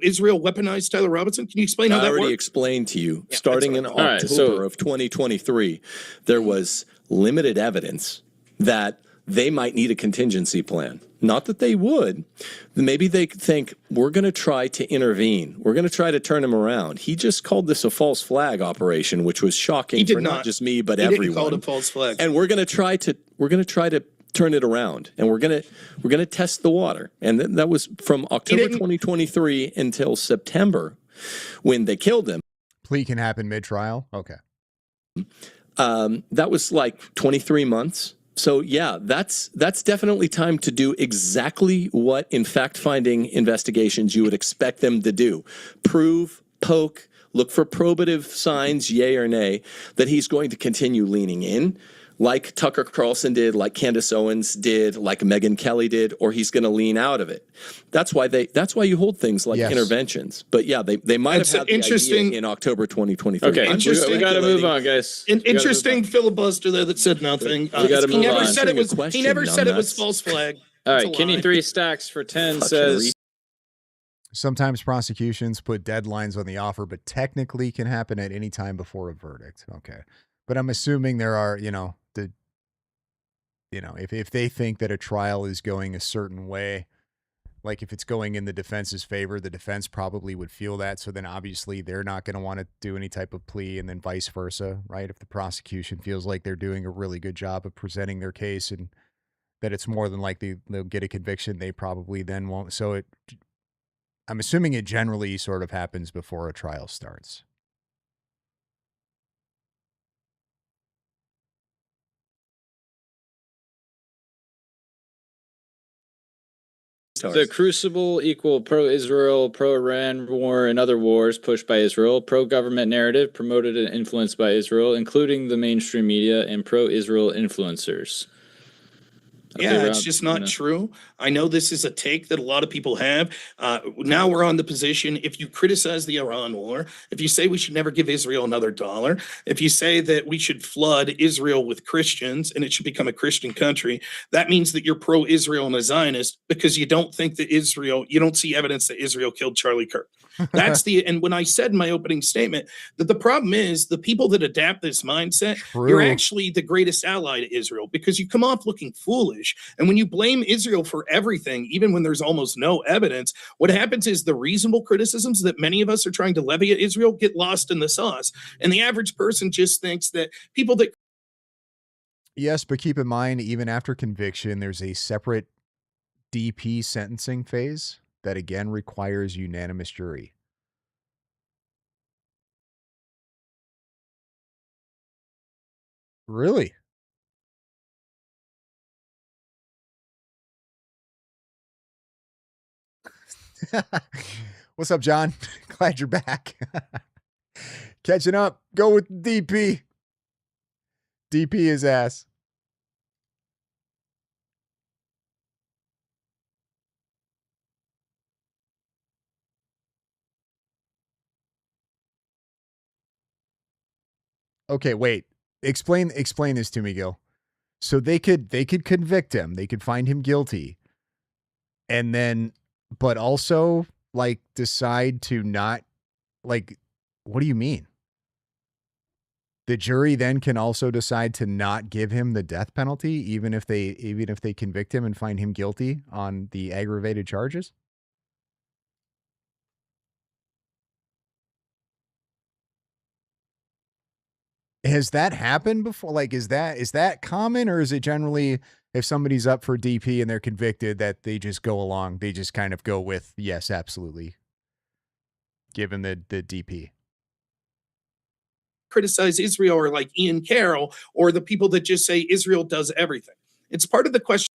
Israel weaponized Tyler Robinson. Can you explain how that worked? I already explained to you, starting in October of 2023, there was limited evidence that they might need a contingency plan. Not that they would. Maybe they think, we're going to try to intervene. We're going to try to turn him around. He just called this a false flag operation, which was shocking for not just me, but everyone. He didn't call it a false flag. And we're going to try to turn it around, and we're going to test the water. And that was from October 2023 until September when they killed him. Plea can happen mid-trial? Okay. That was like 23 months. So yeah, that's definitely time to do exactly what in fact-finding investigations you would expect them to do. Prove, poke, look for probative signs, yay or nay, that he's going to continue leaning in, like Tucker Carlson did, like Candace Owens did, like Megyn Kelly did, or he's going to lean out of it. That's why you hold things like interventions. But yeah, they might have had the idea in October 2023. Okay, we got to move on, guys. An interesting filibuster there that said nothing. We got to move on. He never said it was false flag. All right, Kenny 3 Stacks for 10 says. Sometimes prosecutions put deadlines on the offer, but technically can happen at any time before a verdict. Okay. But I'm assuming there are, if they think that a trial is going a certain way, like if it's going in the defense's favor, the defense probably would feel that. So then obviously they're not going to want to do any type of plea, and then vice versa, right? If the prosecution feels like they're doing a really good job of presenting their case and that it's more than likely they'll get a conviction, they probably then won't. So I'm assuming it generally sort of happens before a trial starts. The crucible equal pro-Israel, pro-Iran war and other wars pushed by Israel, pro-government narrative promoted and influenced by Israel, including the mainstream media, and pro-Israel influencers. Yeah, it's just not true. I know this is a take that a lot of people have. Now we're on the position, if you criticize the Iran war, if you say we should never give Israel another dollar, if you say that we should flood Israel with Christians and it should become a Christian country, that means that you're pro-Israel and a Zionist because you don't think that you don't see evidence that Israel killed Charlie Kirk. And when I said in my opening statement that the problem is the people that adapt this mindset, you're actually the greatest ally to Israel because you come off looking foolish. And when you blame Israel for everything, even when there's almost no evidence, what happens is the reasonable criticisms that many of us are trying to levy at Israel get lost in the sauce. And the average person just thinks that people that. Yes, but keep in mind, even after conviction, there's a separate DP sentencing phase that again requires unanimous jury. Really? What's up, John? Glad you're back. Catching up. Go with DP. DP his ass. Okay, wait. Explain this to me, Gil. So they could convict him. They could find him guilty. And then, but also like decide to not, like, what do you mean? The jury then can also decide to not give him the death penalty, even if they convict him and find him guilty on the aggravated charges? Has that happened before? Like, is that common, or is it generally if somebody's up for DP and they're convicted that they just go along, they just kind of go with, yes, absolutely, give him the DP? Criticize Israel or like Ian Carroll or the people that just say Israel does everything. It's part of the question.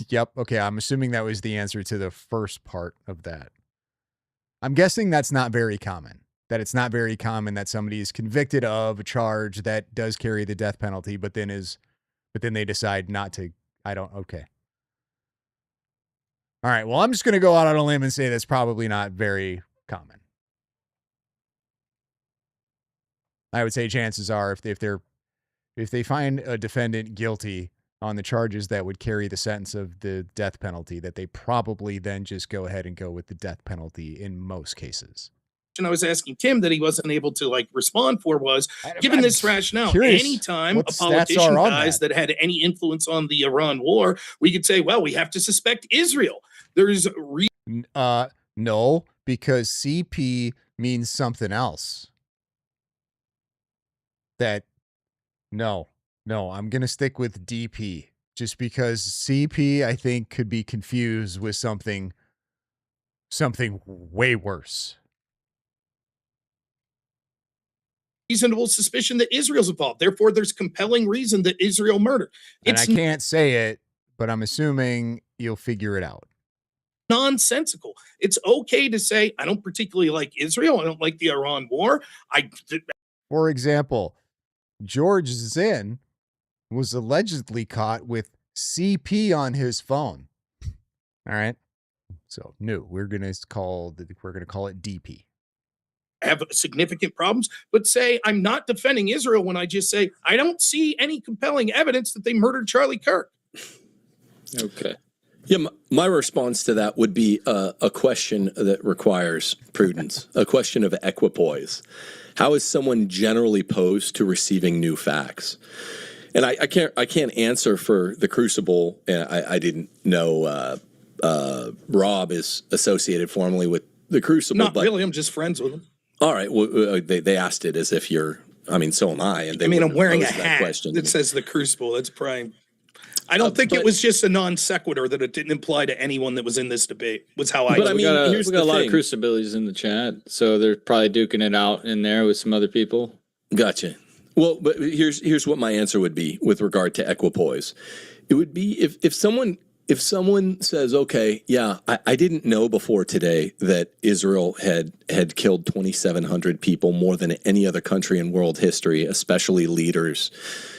Yep. Okay. I'm assuming that was the answer to the first part of that. I'm guessing that's not very common. That it's not very common that somebody is convicted of a charge that does carry the death penalty, but then they decide not to. Okay. All right. Well, I'm just going to go out on a limb and say that's probably not very common. I would say chances are if they find a defendant guilty on the charges that would carry the sentence of the death penalty, that they probably then just go ahead and go with the death penalty in most cases. I was asking Tim that he wasn't able to respond for was, given this rationale, anytime a politician dies that had any influence on the Iran war, we could say, well, we have to suspect Israel. There's no, because CP means something else. No, I'm going to stick with DP just because CP, I think, could be confused with something way worse. Reasonable suspicion that Israel's involved. Therefore, there's compelling reason that Israel murdered. And I can't say it, but I'm assuming you'll figure it out. Nonsensical. It's okay to say, I don't particularly like Israel. I don't like the Iran war. For example, George Zinn was allegedly caught with CP on his phone. All right. So we're going to call it DP. Have significant problems, but say I'm not defending Israel when I just say I don't see any compelling evidence that they murdered Charlie Kirk. Okay. Yeah, my response to that would be a question that requires prudence, a question of equipoise. How is someone generally posed to receiving new facts? And I can't answer for the Crucible. I didn't know Rob is associated formally with the Crucible. Not really. I'm just friends with him. All right. Well, they asked it as if you're. I mean, so am I. And I'm wearing a hat that says the Crucible. That's prime. I don't think it was just a non sequitur that it didn't imply to anyone that was in this debate. Was how I. But we got a lot of Crucibilities in the chat, so they're probably duking it out in there with some other people. Gotcha. Well, but here's what my answer would be with regard to equipoise. It would be if someone says, okay, yeah, I didn't know before today that Israel had killed 2,700 people, more than any other country in world history, especially leaders,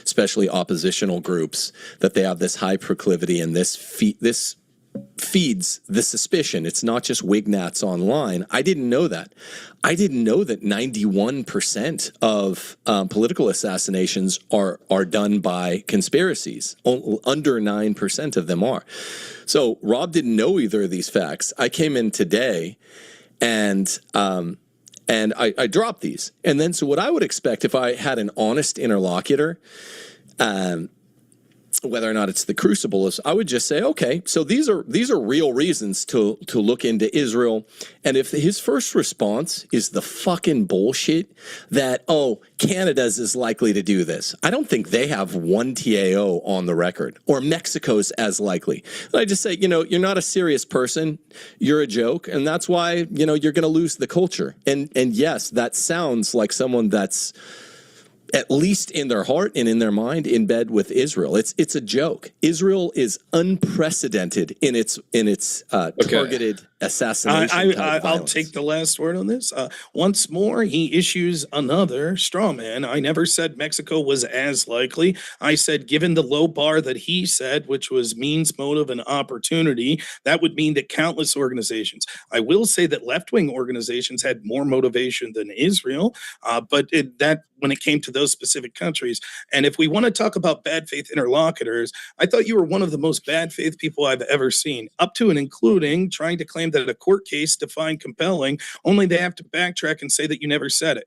especially oppositional groups, that they have this high proclivity, and this feeds the suspicion. It's not just Wignats online. I didn't know that. I didn't know that 91% of political assassinations are done by conspiracies. Under 9% of them are. So Rob didn't know either of these facts. I came in today and I dropped these. And then so what I would expect if I had an honest interlocutor, whether or not it's the Crucible, is I would just say, okay, so these are real reasons to look into Israel. And if his first response is the fucking bullshit that, Canada's is likely to do this, I don't think they have one TAO on the record, or Mexico's as likely. And I just say, you're not a serious person. You're a joke. And that's why, you're going to lose the culture. And yes, that sounds like someone that's at least in their heart and in their mind, in bed with Israel. It's a joke. Israel is unprecedented in its targeted assassination. I'll take the last word on this. Once more, he issues another straw man. I never said Mexico was as likely. I said, given the low bar that he said, which was means, motive, and opportunity, that would mean that countless organizations. I will say that left-wing organizations had more motivation than Israel, but when it came to those specific countries. And if we want to talk about bad faith interlocutors, I thought you were one of the most bad faith people I've ever seen, up to and including trying to claim that a court case defined compelling, only they have to backtrack and say that you never said it.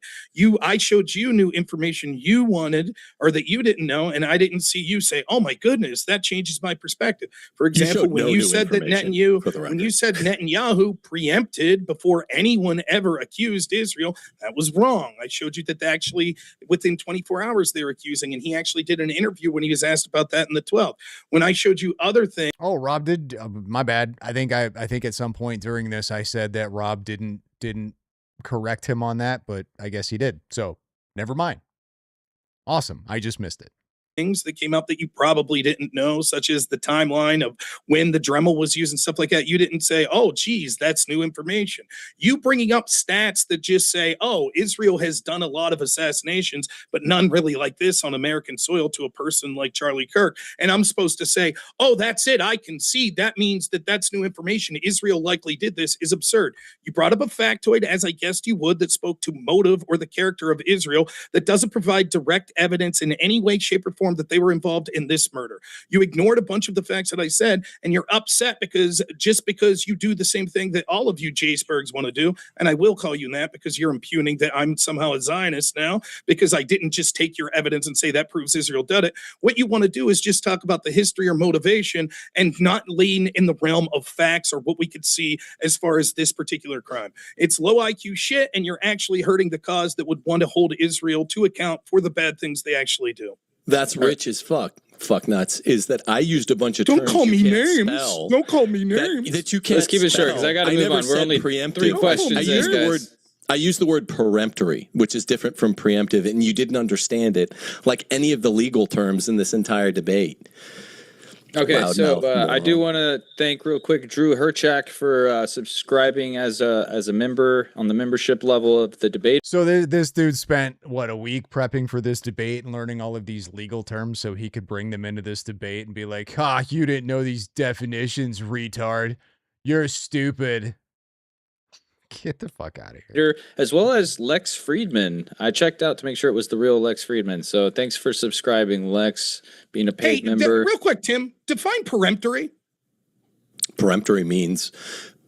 I showed you new information you wanted or that you didn't know, and I didn't see you say, oh my goodness, that changes my perspective. For example, when you said that Netanyahu preempted before anyone ever accused Israel, that was wrong. I showed you that actually within 24 hours they were accusing, and he actually did an interview when he was asked about that in the 12th. When I showed you other things. Oh, Rob did. My bad. I think at some point during this I said that Rob didn't correct him on that, but I guess he did. So never mind. Awesome. I just missed it. Things that came out that you probably didn't know, such as the timeline of when the Dremel was used and stuff like that. You didn't say, oh, geez, that's new information. You bringing up stats that just say, oh, Israel has done a lot of assassinations, but none really like this on American soil to a person like Charlie Kirk. And I'm supposed to say, oh, that's it. I concede. That means that that's new information. Israel likely did this is absurd. You brought up a factoid, as I guessed you would, that spoke to motive or the character of Israel that doesn't provide direct evidence in any way, shape, or form informed that they were involved in this murder. You ignored a bunch of the facts that I said, and you're upset because just because you do the same thing that all of you Jaysbergs want to do, and I will call you that because you're impugning that I'm somehow a Zionist now because I didn't just take your evidence and say that proves Israel did it. What you want to do is just talk about the history or motivation and not lean in the realm of facts or what we could see as far as this particular crime. It's low IQ shit, and you're actually hurting the cause that would want to hold Israel to account for the bad things they actually do. That's rich as fuck. Fuck nuts is that I used a bunch of terms. Don't call me names. Spell Don't call me names. that you can't. Let's keep it short because I got to move on. We're only preemptive. 3 questions. I used the word peremptory, which is different from preemptive, and you didn't understand it like any of the legal terms in this entire debate. Okay, I do want to thank real quick Drew Herchak for subscribing as a member on the membership level of the debate. So this dude spent, a week prepping for this debate and learning all of these legal terms so he could bring them into this debate and be like, you didn't know these definitions, retard. You're stupid. Get the fuck out of here. As well as Lex Friedman. I checked out to make sure it was the real Lex Friedman. So thanks for subscribing, Lex, being a paid member. Real quick, Tim, define peremptory. Peremptory means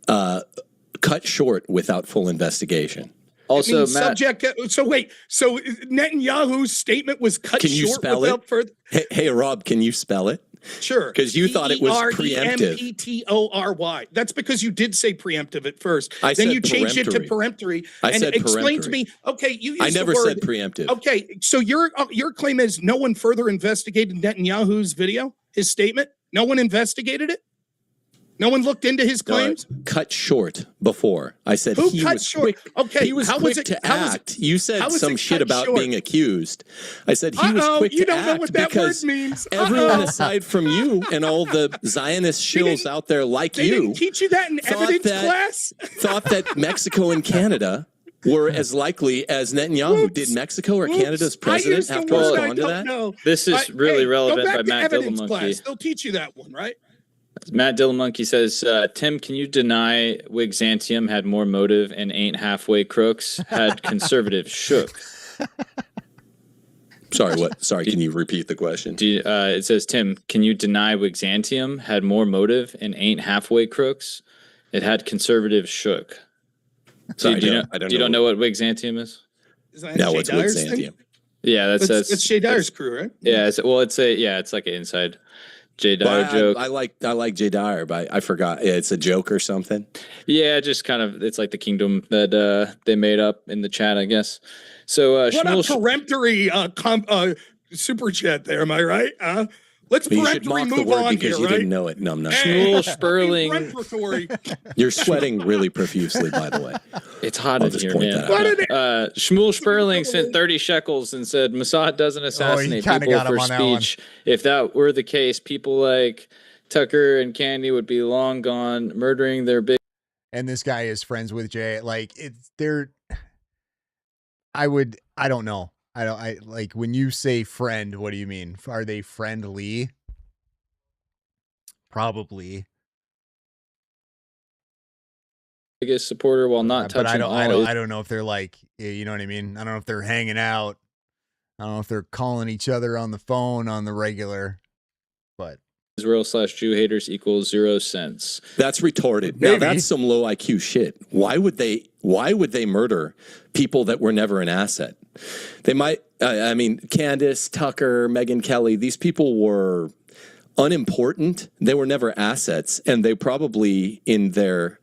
cut short without full investigation. Also, Matt, subject. So Netanyahu's statement was cut can you short spell without it? further. Hey, Rob, can you spell it? Sure. Because you thought it was preemptive. Peremptory. That's because you did say preemptive at first. Then you changed it to peremptory. I said explain peremptory. To me. Okay, you used I never the word. said preemptive. Okay, so your claim is no one further investigated Netanyahu's video, his statement. No one investigated it. No one looked into his claims. Cut short before I said Who he cut was short? quick. Okay, he was how quick was it, to how was act. You said some shit about short? being accused. I said he was quick you to don't know act what that word because means. everyone aside from you and all the Zionist shills out there like They didn't teach you that in evidence class. Thought that Mexico and Canada were as likely as Netanyahu. Did Mexico or Canada's president have to respond to that? No. This is really relevant by Matt Dillmonkey. They'll teach you that one, right? Matt Dillmonkey says, Tim, can you deny Wigzantium had more motive and ain't halfway crooks? Had conservative shook. Sorry, what? Sorry, can you repeat the question? It says, Tim, can you deny Wigzantium had more motive and ain't halfway crooks? It had conservative shook. Sorry, do you don't know what Wigzantium is? No, what's Wigzantium? Yeah, that's Shay Dyer's crew, right? Yeah, it's like an inside Jay Dyer joke. I like Jay Dyer, but I forgot. It's a joke or something. Yeah, just kind of it's like the kingdom that they made up in the chat, I guess. So what a peremptory super chat there, am I right? Let's peremptory move on because here, you right? didn't know it. No. Shmuel Sperling. You're sweating really profusely, by the way. It's hot in here, man. Shmuel Sperling sent 30 shekels and said Mossad doesn't assassinate people for speech. If that were the case, people like Tucker and Candy would be long gone, murdering their big. And this guy is friends with Jay. Like I don't know. I like when you say friend, what do you mean? Are they friendly? Probably. Biggest supporter while not touching. But I don't know if they're like, you know what I mean? I don't know if they're hanging out. I don't know if they're calling each other on the phone on the regular, but Israel/Jew haters equals 0 cents. That's retarded. Maybe. Now that's some low IQ shit. Why would they murder people that were never an asset? They might, Candace, Tucker, Megyn Kelly, these people were unimportant. They were never assets. And they probably in their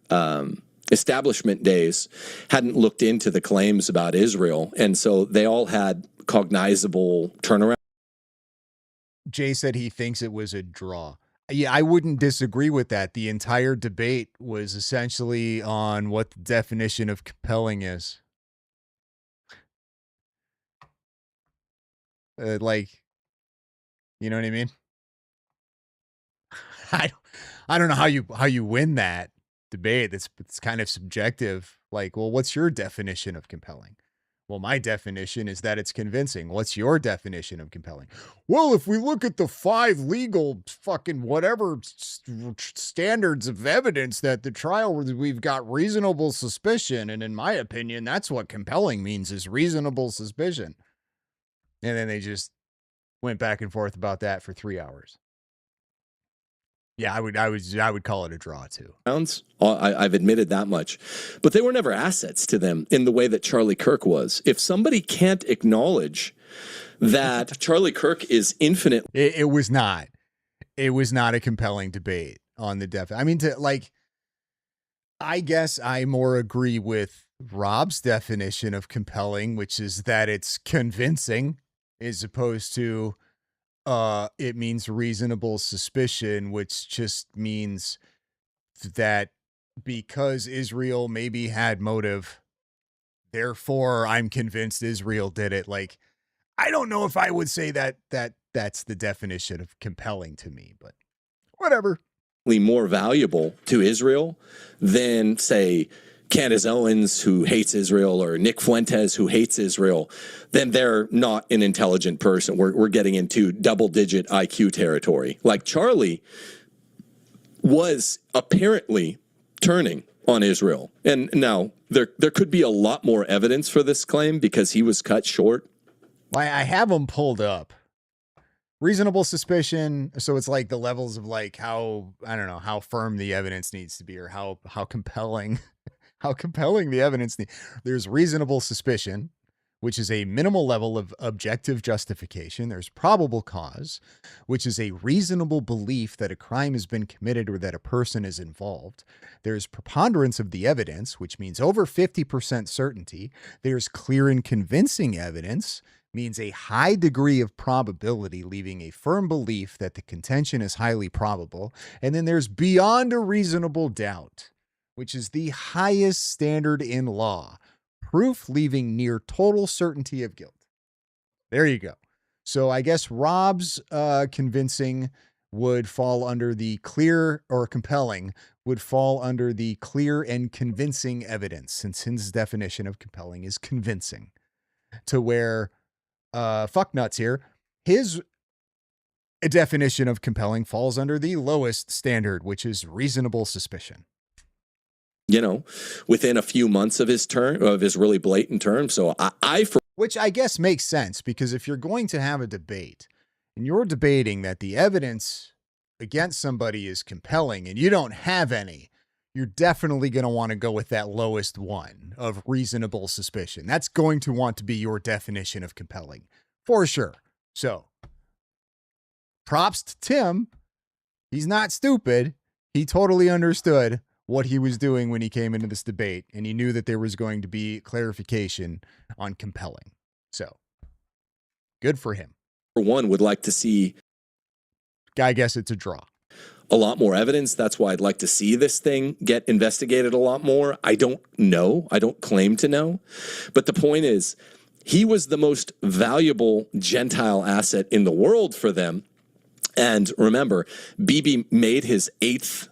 establishment days hadn't looked into the claims about Israel. And so they all had cognizable turnaround. Jay said he thinks it was a draw. Yeah, I wouldn't disagree with that. The entire debate was essentially on what the definition of compelling is. You know what I mean? I don't know how you win that debate. It's kind of subjective. Like, well, what's your definition of compelling? Well, my definition is that it's convincing. What's your definition of compelling? Well, if we look at the 5 legal fucking whatever standards of evidence that the trial, we've got reasonable suspicion. And in my opinion, that's what compelling means, is reasonable suspicion. And then they just went back and forth about that for 3 hours. Yeah, I would call it a draw too. I've admitted that much, but they were never assets to them in the way that Charlie Kirk was. If somebody can't acknowledge that Charlie Kirk is infinite, it was not a compelling debate on the I mean, I guess I more agree with Rob's definition of compelling, which is that it's convincing, as opposed to it means reasonable suspicion, which just means that because Israel maybe had motive, therefore I'm convinced Israel did it. Like, I don't know if I would say that's the definition of compelling to me, but whatever. More valuable to Israel than, say, Candace Owens, who hates Israel, or Nick Fuentes, who hates Israel, then they're not an intelligent person. We're getting into double-digit IQ territory. Like, Charlie was apparently turning on Israel. And now there could be a lot more evidence for this claim because he was cut short. Well, I have them pulled up. Reasonable suspicion. So it's like the levels of like how, I don't know, how firm the evidence needs to be, or how compelling, how compelling the evidence needs. There's reasonable suspicion, which is a minimal level of objective justification. There's probable cause, which is a reasonable belief that a crime has been committed or that a person is involved. There's preponderance of the evidence, which means over 50% certainty. There's clear and convincing evidence, means a high degree of probability, leaving a firm belief that the contention is highly probable. And then there's beyond a reasonable doubt, which is the highest standard in law. Proof leaving near total certainty of guilt. There you go. So I guess Rob's convincing would fall under the clear, or compelling would fall under the clear and convincing evidence, since his definition of compelling is convincing. To where fucknuts here, his definition of compelling falls under the lowest standard, which is reasonable suspicion. You know, within a few months of his term, of his really blatant term. So which I guess makes sense, because if you're going to have a debate and you're debating that the evidence against somebody is compelling and you don't have any, you're definitely going to want to go with that lowest one of reasonable suspicion. That's going to want to be your definition of compelling, for sure. So, props to Tim. He's not stupid. He totally understood what he was doing when he came into this debate, and he knew that there was going to be clarification on compelling. So, good for him. For one, would like to see, I guess it's a draw, a lot more evidence. That's why I'd like to see this thing get investigated a lot more. I don't know. I don't claim to know. But the point is, he was the most valuable Gentile asset in the world for them. And remember, Bibi made his eighth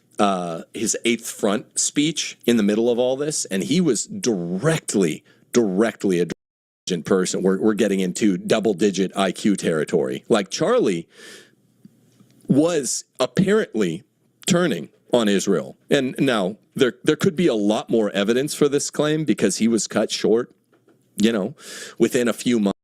front speech in the middle of all this, and he was directly a person. We're getting into double-digit IQ territory. Like, Charlie was apparently turning on Israel. And now there could be a lot more evidence for this claim because he was cut short, you know, within a few months.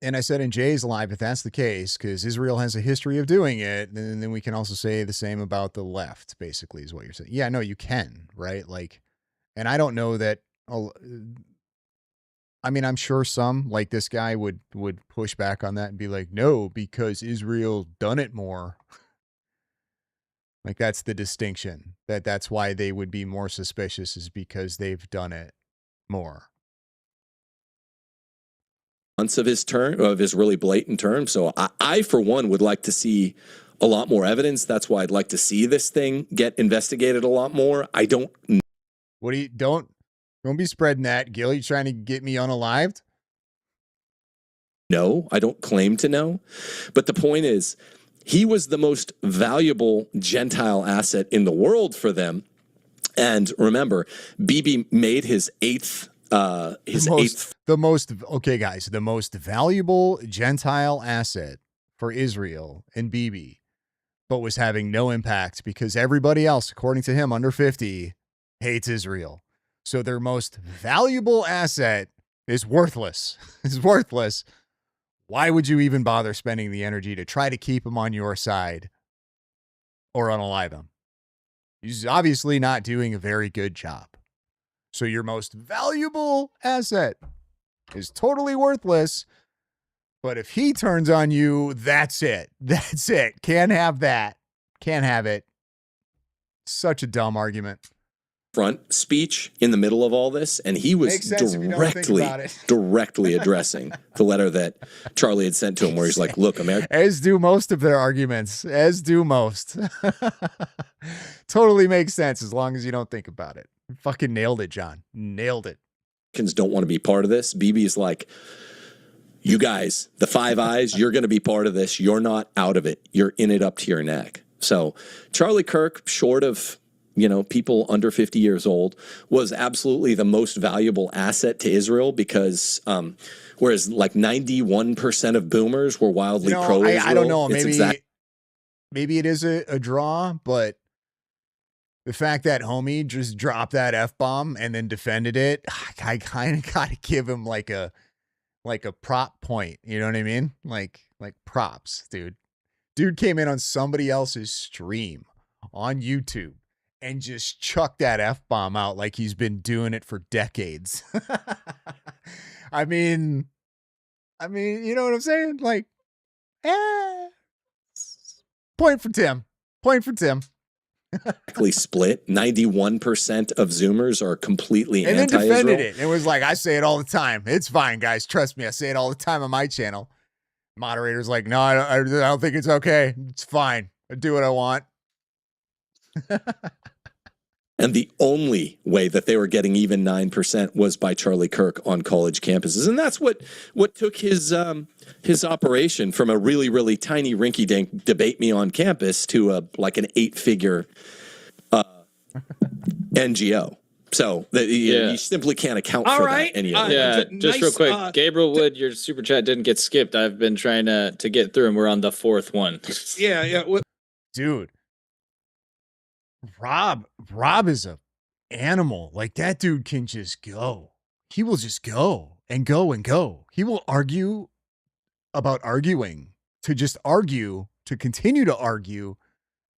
And I said in Jay's live, if that's the case, because Israel has a history of doing it, then we can also say the same about the left, basically, is what you're saying. Yeah, no, you can, right? Like, and I don't know that, I mean, I'm sure some, like this guy, would push back on that and be like, no, because Israel done it more. Like, that's the distinction. That's why they would be more suspicious, is because they've done it more. Months of his term, of his really blatant term. So I, for one, would like to see a lot more evidence. That's why I'd like to see this thing get investigated a lot more. I don't. What do you, don't be spreading that, Gil. You trying to get me unalived? No, I don't claim to know. But the point is, he was the most valuable Gentile asset in the world for them. And remember, Bibi made his eighth. The most valuable Gentile asset for Israel and Bibi, but was having no impact because everybody else, according to him, under 50, hates Israel. So their most valuable asset is worthless. Why would you even bother spending the energy to try to keep him on your side or unalive him? He's obviously not doing a very good job. So your most valuable asset is totally worthless. But if he turns on you, that's it. That's it. Can't have that. Can't have it. Such a dumb argument. Front speech in the middle of all this, and he was directly addressing the letter that Charlie had sent to him, where he's like, "Look, America." As do most of their arguments. As do most. Totally makes sense as long as you don't think about it. Fucking nailed it, John. Nailed it. Americans don't want to be part of this. BB's like, you guys, the Five Eyes, you're going to be part of this. You're not out of it. You're in it up to your neck. So Charlie Kirk, short of, people under 50 years old, was absolutely the most valuable asset to Israel because whereas like 91% of boomers were wildly pro-Israel. I don't know. Maybe it is a draw, but the fact that homie just dropped that F-bomb and then defended it, I kind of got to give him like a prop point. You know what I mean? Like props, dude. Dude came in on somebody else's stream on YouTube and just chucked that F-bomb out like he's been doing it for decades. I mean, you know what I'm saying? Like, point for Tim. Point for Tim. Split. 91% of Zoomers are completely and anti-Israel. And then defended it. It was like, I say it all the time. It's fine, guys. Trust me. I say it all the time on my channel. Moderator's like, no, I don't think it's okay. It's fine. I do what I want. And the only way that they were getting even 9% was by Charlie Kirk on college campuses. And that's what took his operation from a really, really tiny rinky-dink debate me on campus to an 8-figure NGO. So you simply can't account for that any other way. Just real quick, Gabriel Wood, your super chat didn't get skipped. I've been trying to get through, and we're on the 4th one. Dude. Rob is a animal. Like, that dude can just go. He will just go and go and go. He will argue about arguing, to just argue, to continue to argue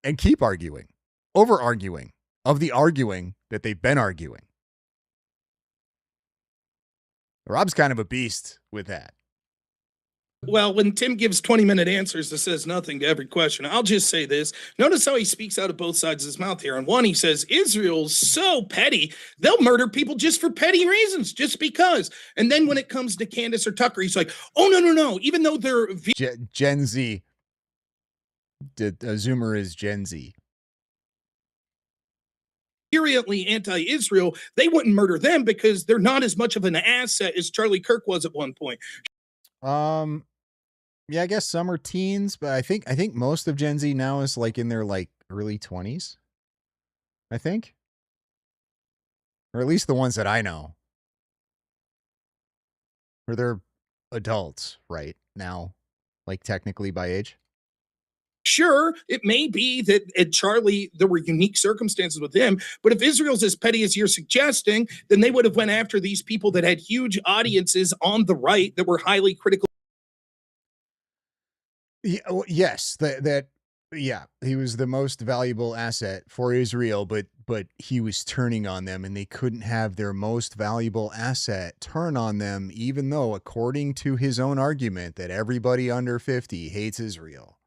and keep arguing, over arguing of the arguing that they've been arguing. Rob's kind of a beast with that. Well, when Tim gives 20-minute answers that says nothing to every question, I'll just say this. Notice how he speaks out of both sides of his mouth here. On one, he says, Israel's so petty, they'll murder people just for petty reasons, just because. And then when it comes to Candace or Tucker, he's like, oh, no. Even though they're... Gen Z. Zoomer is Gen Z. Virulently anti-Israel, they wouldn't murder them because they're not as much of an asset as Charlie Kirk was at one point. Yeah, I guess some are teens, but I think most of Gen Z now is like in their early 20s. I think. Or at least the ones that I know. Or they're adults right now, like technically by age. Sure, it may be that at Charlie, there were unique circumstances with him, but if Israel's as petty as you're suggesting, then they would have went after these people that had huge audiences on the right that were highly critical. Yeah, yes, he was the most valuable asset for Israel, but he was turning on them, and they couldn't have their most valuable asset turn on them, even though, according to his own argument, that everybody under 50 hates Israel.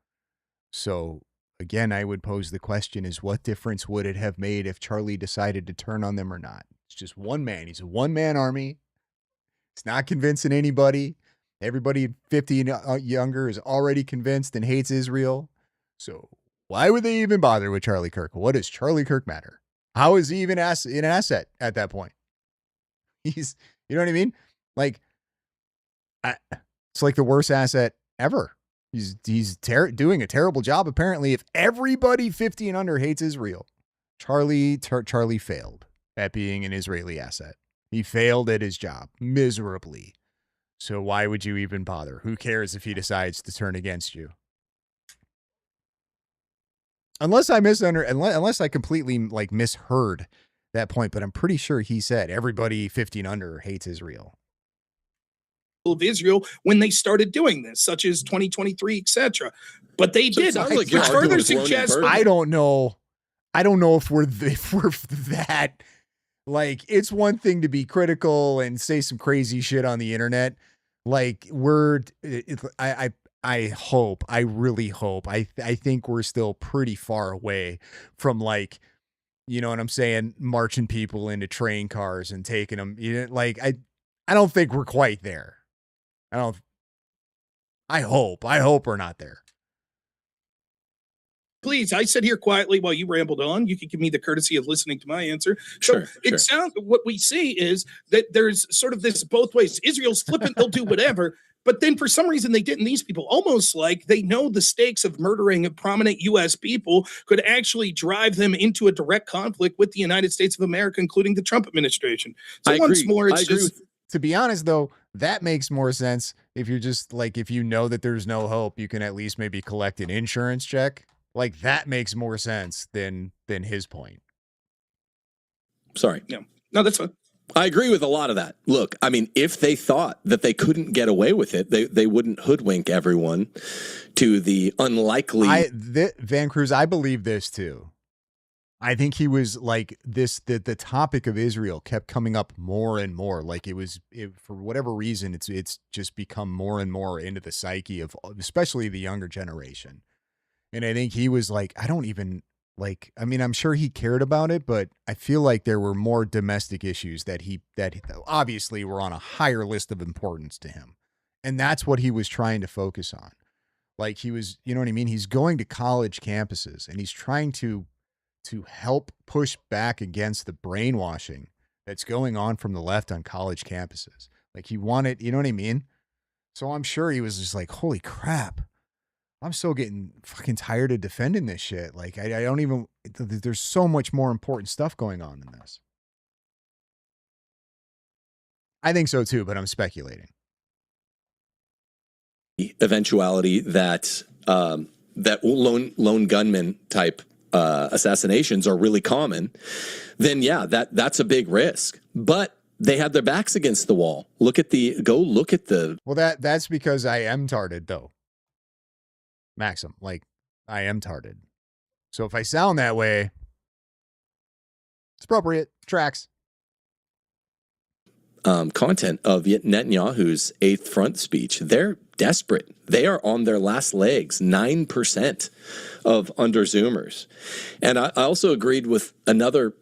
So again, I would pose the question is, what difference would it have made if Charlie decided to turn on them or not? It's just one man. He's a one-man army. It's not convincing anybody. Everybody 50 and younger is already convinced and hates Israel. So why would they even bother with Charlie Kirk? What does Charlie Kirk matter? How is he even an asset at that point? He's, you know what I mean? Like, it's like the worst asset ever. He's doing a terrible job, apparently. If everybody 50 and under hates Israel, Charlie failed at being an Israeli asset. He failed at his job miserably. So why would you even bother? Who cares if he decides to turn against you? Unless I completely misheard that point, but I'm pretty sure he said everybody 50 and under hates Israel. of Israel when they started doing this, such as 2023, etc. But they So it did. sounds like you're Which arguing further with Ronan suggests Berger. I don't know. I don't know if we're that. Like, it's one thing to be critical and say some crazy shit on the internet. Like, I hope, I really hope. I think we're still pretty far away from, like, you know what I'm saying, marching people into train cars and taking them. You know, like, I don't think we're quite there. I hope we're not there. Please, I sit here quietly while you rambled on. You could give me the courtesy of listening to my answer. So Sure. it sounds, what we see is that there's sort of this both ways. Israel's flippant, they'll do whatever. But then for some reason they didn't. These people, almost like they know the stakes of murdering prominent U.S. people could actually drive them into a direct conflict with the United States of America, including the Trump administration. So I once agree. more, it's I agree just... To be honest, though, that makes more sense if you're just like, if you know that there's no hope, you can at least maybe collect an insurance check. Like, that makes more sense than his point. Sorry. Yeah. No, that's fine. I agree with a lot of that. Look, I mean, if they thought that they couldn't get away with it, they wouldn't hoodwink everyone to the unlikely. Van Cruz, I believe this too. I think he was like this, the topic of Israel kept coming up more and more. Like, for whatever reason, it's just become more and more into the psyche of especially the younger generation. And I think he was like, I don't even like, I mean, I'm sure he cared about it, but I feel like there were more domestic issues that obviously were on a higher list of importance to him. And that's what he was trying to focus on. Like, he was, you know what I mean? He's going to college campuses and he's trying to help push back against the brainwashing that's going on from the left on college campuses. Like, he wanted, you know what I mean? So I'm sure he was just like, holy crap. I'm still getting fucking tired of defending this shit. Like, I don't even, there's so much more important stuff going on than this. I think so too, but I'm speculating. Eventuality that that lone gunman type assassinations are really common, then yeah, that's a big risk. But they had their backs against the wall. Look at the. Well, that's because I am tarded though. Maxim, like, I am tarded. So if I sound that way, it's appropriate. Tracks. Content of Netanyahu's Eighth Front speech. They're desperate. They are on their last legs. 9% of under-Zoomers. And I also agreed with another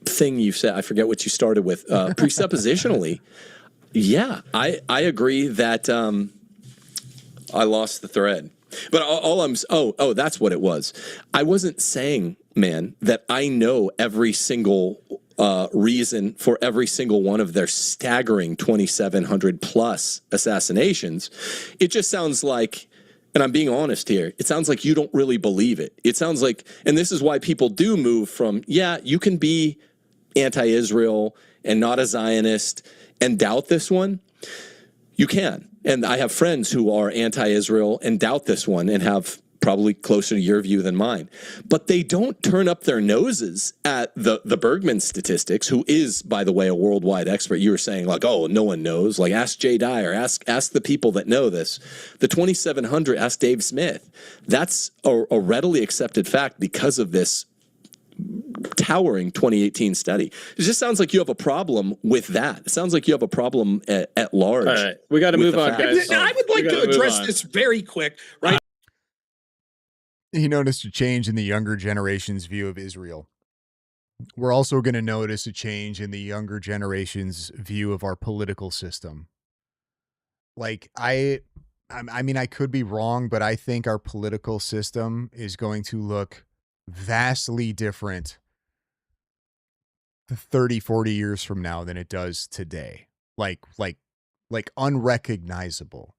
thing you said. I forget what you started with. Presuppositionally, yeah, I agree that I lost the thread. But that's what it was. I wasn't saying, man, that I know every single reason for every single one of their staggering 2,700 plus assassinations. It just sounds like, and I'm being honest here, it sounds like you don't really believe it. It sounds like, and this is why people do move from, yeah, you can be anti-Israel and not a Zionist and doubt this one. You can. And I have friends who are anti-Israel and doubt this one and have probably closer to your view than mine. But they don't turn up their noses at the Bergman statistics, who is, by the way, a worldwide expert. You were saying, like, oh, no one knows. Like, ask Jay Dyer, ask the people that know this. The 2,700, ask Dave Smith. That's a readily accepted fact because of this towering 2018 study. It just sounds like you have a problem with that. It sounds like you have a problem at large. All right, we got to move on, guys. I would like to address this very quick, right? He noticed a change in the younger generation's view of Israel. We're also going to notice a change in the younger generation's view of our political system. Like, I mean, I could be wrong, but I think our political system is going to look vastly different 30, 40 years from now than it does today. Like unrecognizable.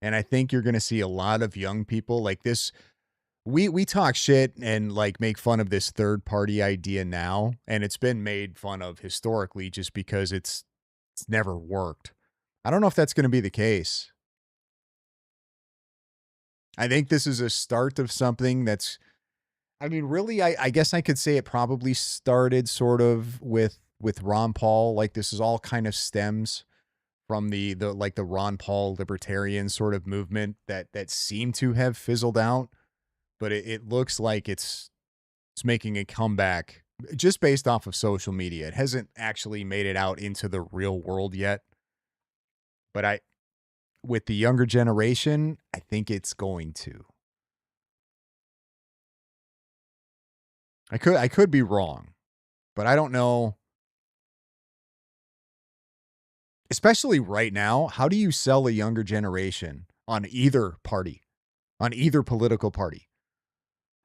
And I think you're going to see a lot of young people like this. We talk shit and like make fun of this third party idea now, and it's been made fun of historically just because it's never worked. I don't know if that's going to be the case. I think this is a start of something that's, I mean, really, I guess I could say it probably started sort of with Ron Paul. Like, this is all kind of stems from the like the Ron Paul libertarian sort of movement that seem to have fizzled out, but it looks like it's making a comeback just based off of social media. It hasn't actually made it out into the real world yet. But with the younger generation, I think it's going to. I could be wrong, but I don't know. Especially right now, how do you sell a younger generation on either party, on either political party?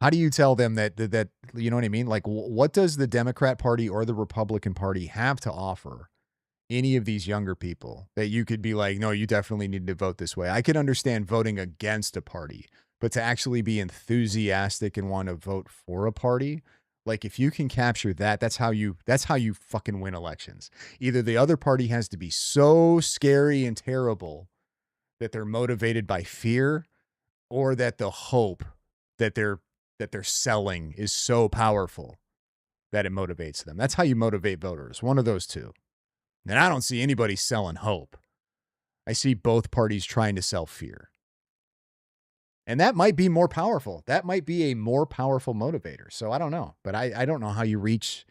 How do you tell them that you know what I mean? Like, what does the Democrat Party or the Republican Party have to offer any of these younger people that you could be like, no, you definitely need to vote this way? I can understand voting against a party, but to actually be enthusiastic and want to vote for a party, like if you can capture that, that's how you fucking win elections. Either the other party has to be so scary and terrible that they're motivated by fear, or that the hope that they're selling is so powerful that it motivates them. That's how you motivate voters. One of those two. And I don't see anybody selling hope. I see both parties trying to sell fear. And that might be more powerful. That might be a more powerful motivator. So I don't know. But I don't know how you reach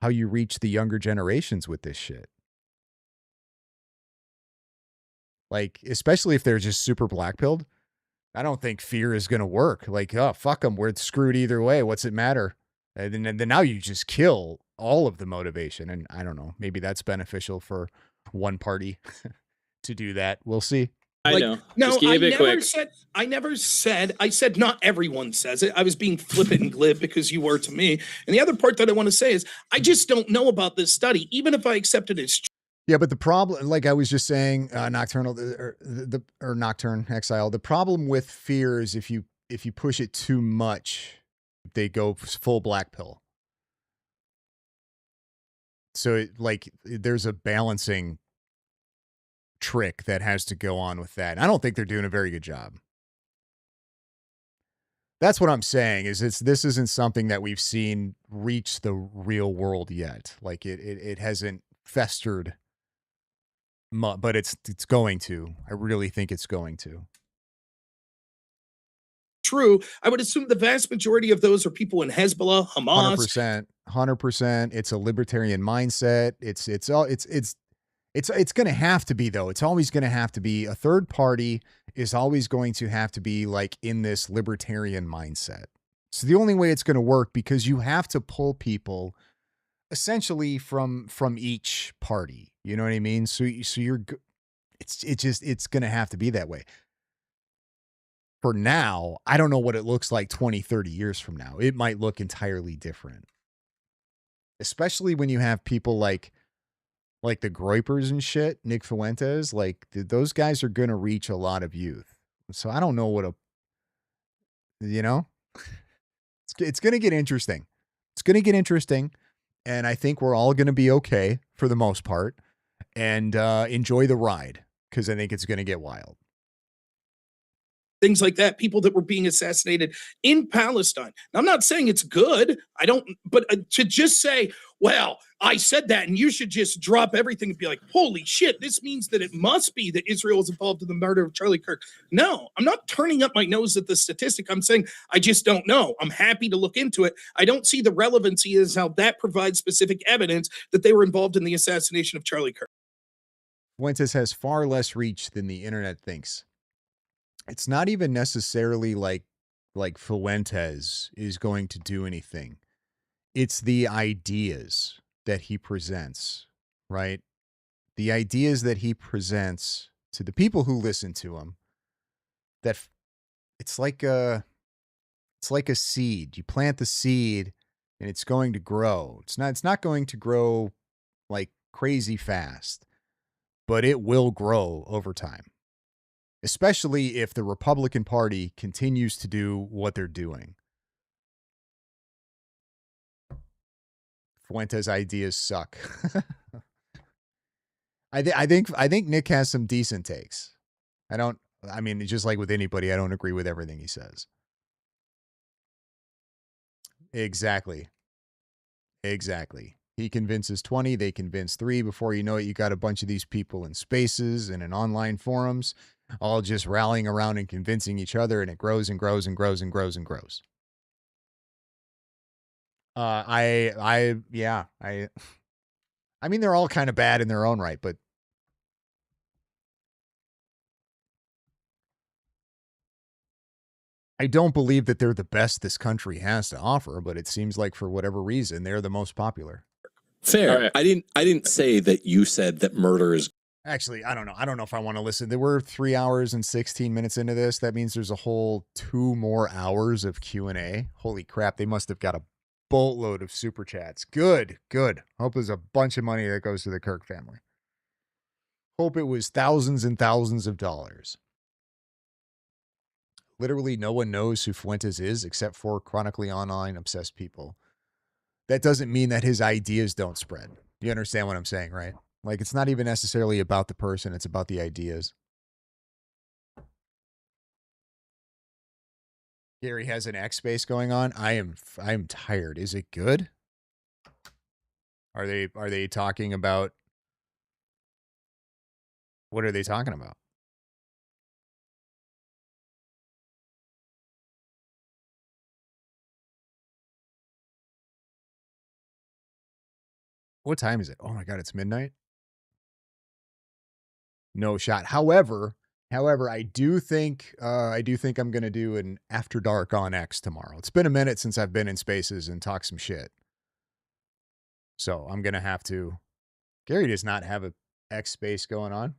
the younger generations with this shit. Like, especially if they're just super black-pilled. I don't think fear is going to work. Like, oh, fuck them. We're screwed either way. What's it matter? And then now you just kill all of the motivation. And I don't know. Maybe that's beneficial for one party to do that. We'll see. I know. No, I never said, I said not everyone says it. I was being flippant and glib because you were to me. And the other part that I want to say is I just don't know about this study, even if I accepted it's true. Yeah, but the problem, like I was just saying, Nocturnal or Nocturne Exile, the problem with fear is if you push it too much, they go full black pill. So there's a balancing trick that has to go on with that. And I don't think they're doing a very good job. That's what I'm saying is this isn't something that we've seen reach the real world yet. Like it hasn't festered. But it's going to. I really think it's going to. True. I would assume the vast majority of those are people in Hezbollah, Hamas. 100%. It's a libertarian mindset. It's going to have to be, though. It's always going to have to be. A third party is always going to have to be like in this libertarian mindset. It's the only way it's going to work, because you have to pull people essentially from each party. You know what I mean? So you're, it's going to have to be that way. For now, I don't know what it looks like 20, 30 years from now. It might look entirely different. Especially when you have people like the Groypers and shit, Nick Fuentes, like those guys are going to reach a lot of youth. So I don't know what it's going to get interesting. It's going to get interesting. And I think we're all going to be okay for the most part, and enjoy the ride, because I think it's going to get wild. Things like that, people that were being assassinated in Palestine. Now, I'm not saying it's good. But to just say, well, I said that and you should just drop everything and be like, holy shit, this means that it must be that Israel is involved in the murder of Charlie Kirk. No, I'm not turning up my nose at the statistic. I'm saying I just don't know. I'm happy to look into it. I don't see the relevancy as how that provides specific evidence that they were involved in the assassination of Charlie Kirk. Fuentes has far less reach than the internet thinks. It's not even necessarily like Fuentes is going to do anything. It's the ideas that he presents, right? The ideas that he presents to the people who listen to him, that it's like a seed. You plant the seed and it's going to grow. It's not going to grow like crazy fast, but it will grow over time. Especially if the Republican Party continues to do what they're doing. Fuentes' ideas suck. I think Nick has some decent takes. Just like with anybody, I don't agree with everything he says. Exactly. He convinces 20, they convince 3. Before you know it, you got a bunch of these people in spaces and in online forums, all just rallying around and convincing each other, and it grows and grows and grows and grows and grows. I mean, they're all kind of bad in their own right, but I don't believe that they're the best this country has to offer, but it seems like for whatever reason, they're the most popular. Fair. Right. I didn't say that you said that murder is. Actually, I don't know. I don't know if I want to listen. There were 3 hours and 16 minutes into this. That means there's a whole 2 more hours of Q&A. Holy crap. They must have got a boatload of super chats. Good. Hope there's a bunch of money that goes to the Kirk family. Hope it was thousands and thousands of dollars. Literally no one knows who Fuentes is except for chronically online obsessed people. That doesn't mean that his ideas don't spread. You understand what I'm saying, right? Like, it's not even necessarily about the person. It's about the ideas. Gary has an X space going on. I am tired. Is it good? Are they talking about? What are they talking about? What time is it? Oh my God, it's midnight. No shot. However, I do think I'm gonna do an After Dark on X tomorrow. It's been a minute since I've been in spaces and talked some shit. So I'm gonna have to. Gary does not have a X space going on.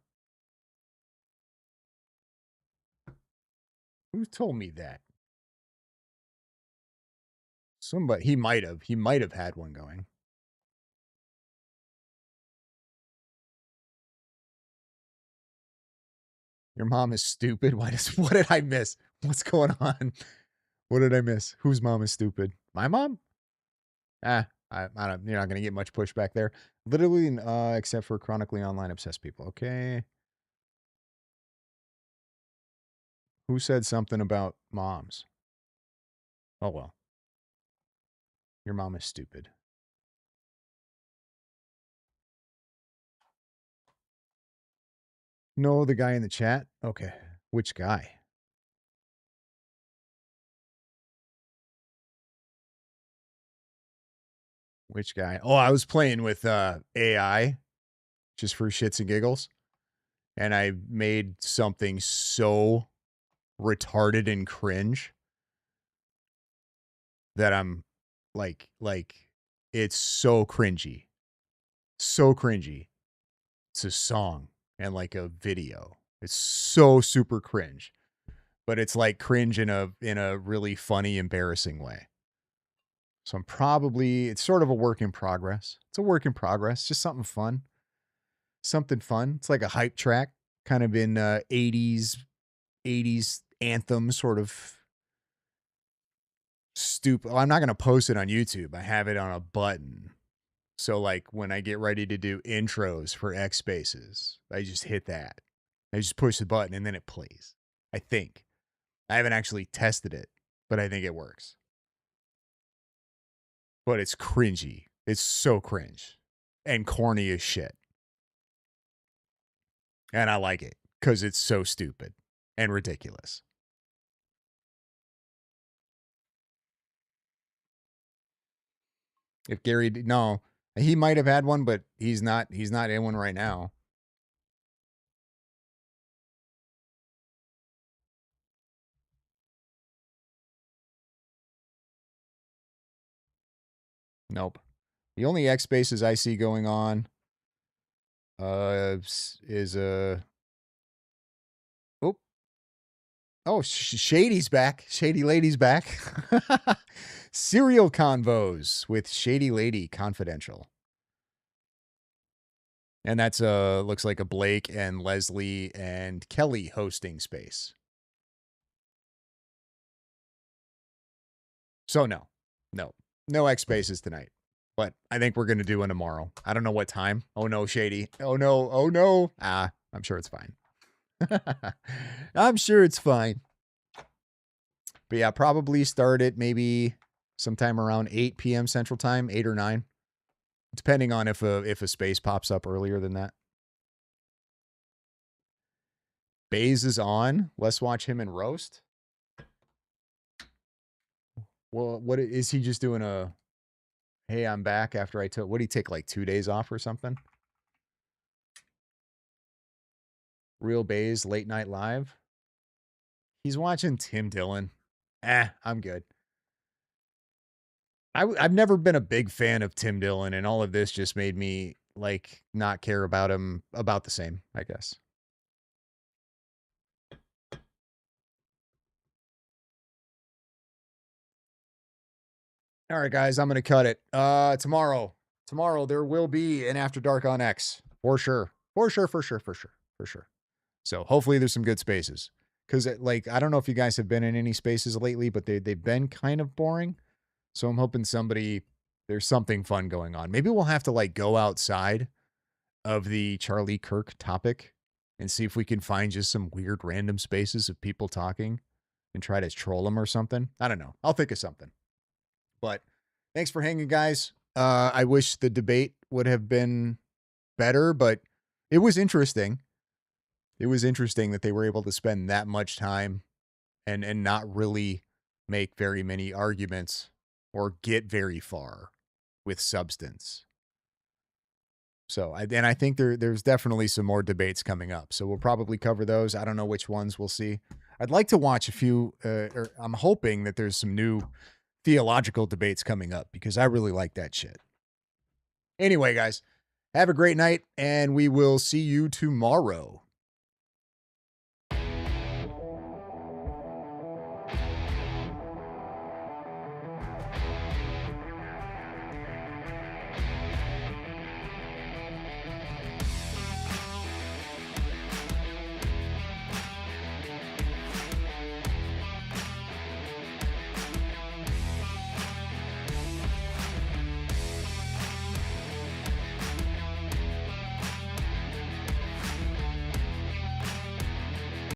Who told me that? Somebody. He might have had one going. Your mom is stupid. What did I miss? What's going on? What did I miss? Whose mom is stupid? My mom? I don't, you're not going to get much pushback there. Literally, except for chronically online obsessed people. Okay. Who said something about moms? Oh, well. Your mom is stupid. No, the guy in the chat? Okay. Which guy? Which guy? Oh, I was playing with AI just for shits and giggles. And I made something so retarded and cringe that I'm like it's so cringy. So cringy. It's a song and like a video. It's so super cringe. But it's like cringe in a really funny, embarrassing way. So it's sort of a work in progress. It's a work in progress, just something fun. Something fun. It's like a hype track, kind of in 80s anthem sort of stupid. Well, I'm not going to post it on YouTube. I have it on a button. So like when I get ready to do intros for X Spaces, I just hit that. I just push the button and then it plays. I think. I haven't actually tested it, but I think it works. But it's cringy. It's so cringe and corny as shit. And I like it because it's so stupid and ridiculous. If Gary, no, he might have had one, but he's not in one right now. Nope. The only X spaces I see going on is Shady's back. Shady Lady's back. Serial Convos with Shady Lady Confidential. And that's looks like a Blake and Leslie and Kelly hosting space. So no X spaces tonight. But I think we're gonna do one tomorrow. I don't know what time. Oh no, Shady. Oh no. I'm sure it's fine. I'm sure it's fine. But yeah, probably start it maybe sometime around 8 p.m. Central Time, 8 or 9. depending on if a space pops up earlier than that. Baze is on. Let's watch him and roast. Well, what is he just doing a, hey, I'm back after I took, what did he take, like 2 days off or something? Real Baze, late night live. He's watching Tim Dillon. I'm good. I've never been a big fan of Tim Dillon, and all of this just made me like not care about him about the same, I guess. All right, guys, I'm going to cut it. Tomorrow there will be an After Dark on X for sure. For sure. So hopefully there's some good spaces. Because like, I don't know if you guys have been in any spaces lately, but they've been kind of boring. So I'm hoping there's something fun going on. Maybe we'll have to like go outside of the Charlie Kirk topic and see if we can find just some weird random spaces of people talking and try to troll them or something. I don't know. I'll think of something. But thanks for hanging, guys. I wish the debate would have been better, but it was interesting. It was interesting that they were able to spend that much time and not really make very many arguments or get very far with substance. So I think there's definitely some more debates coming up. So we'll probably cover those. I don't know which ones we'll see. I'd like to watch a few, or I'm hoping that there's some new theological debates coming up because I really like that shit. Anyway, guys, have a great night and we will see you tomorrow.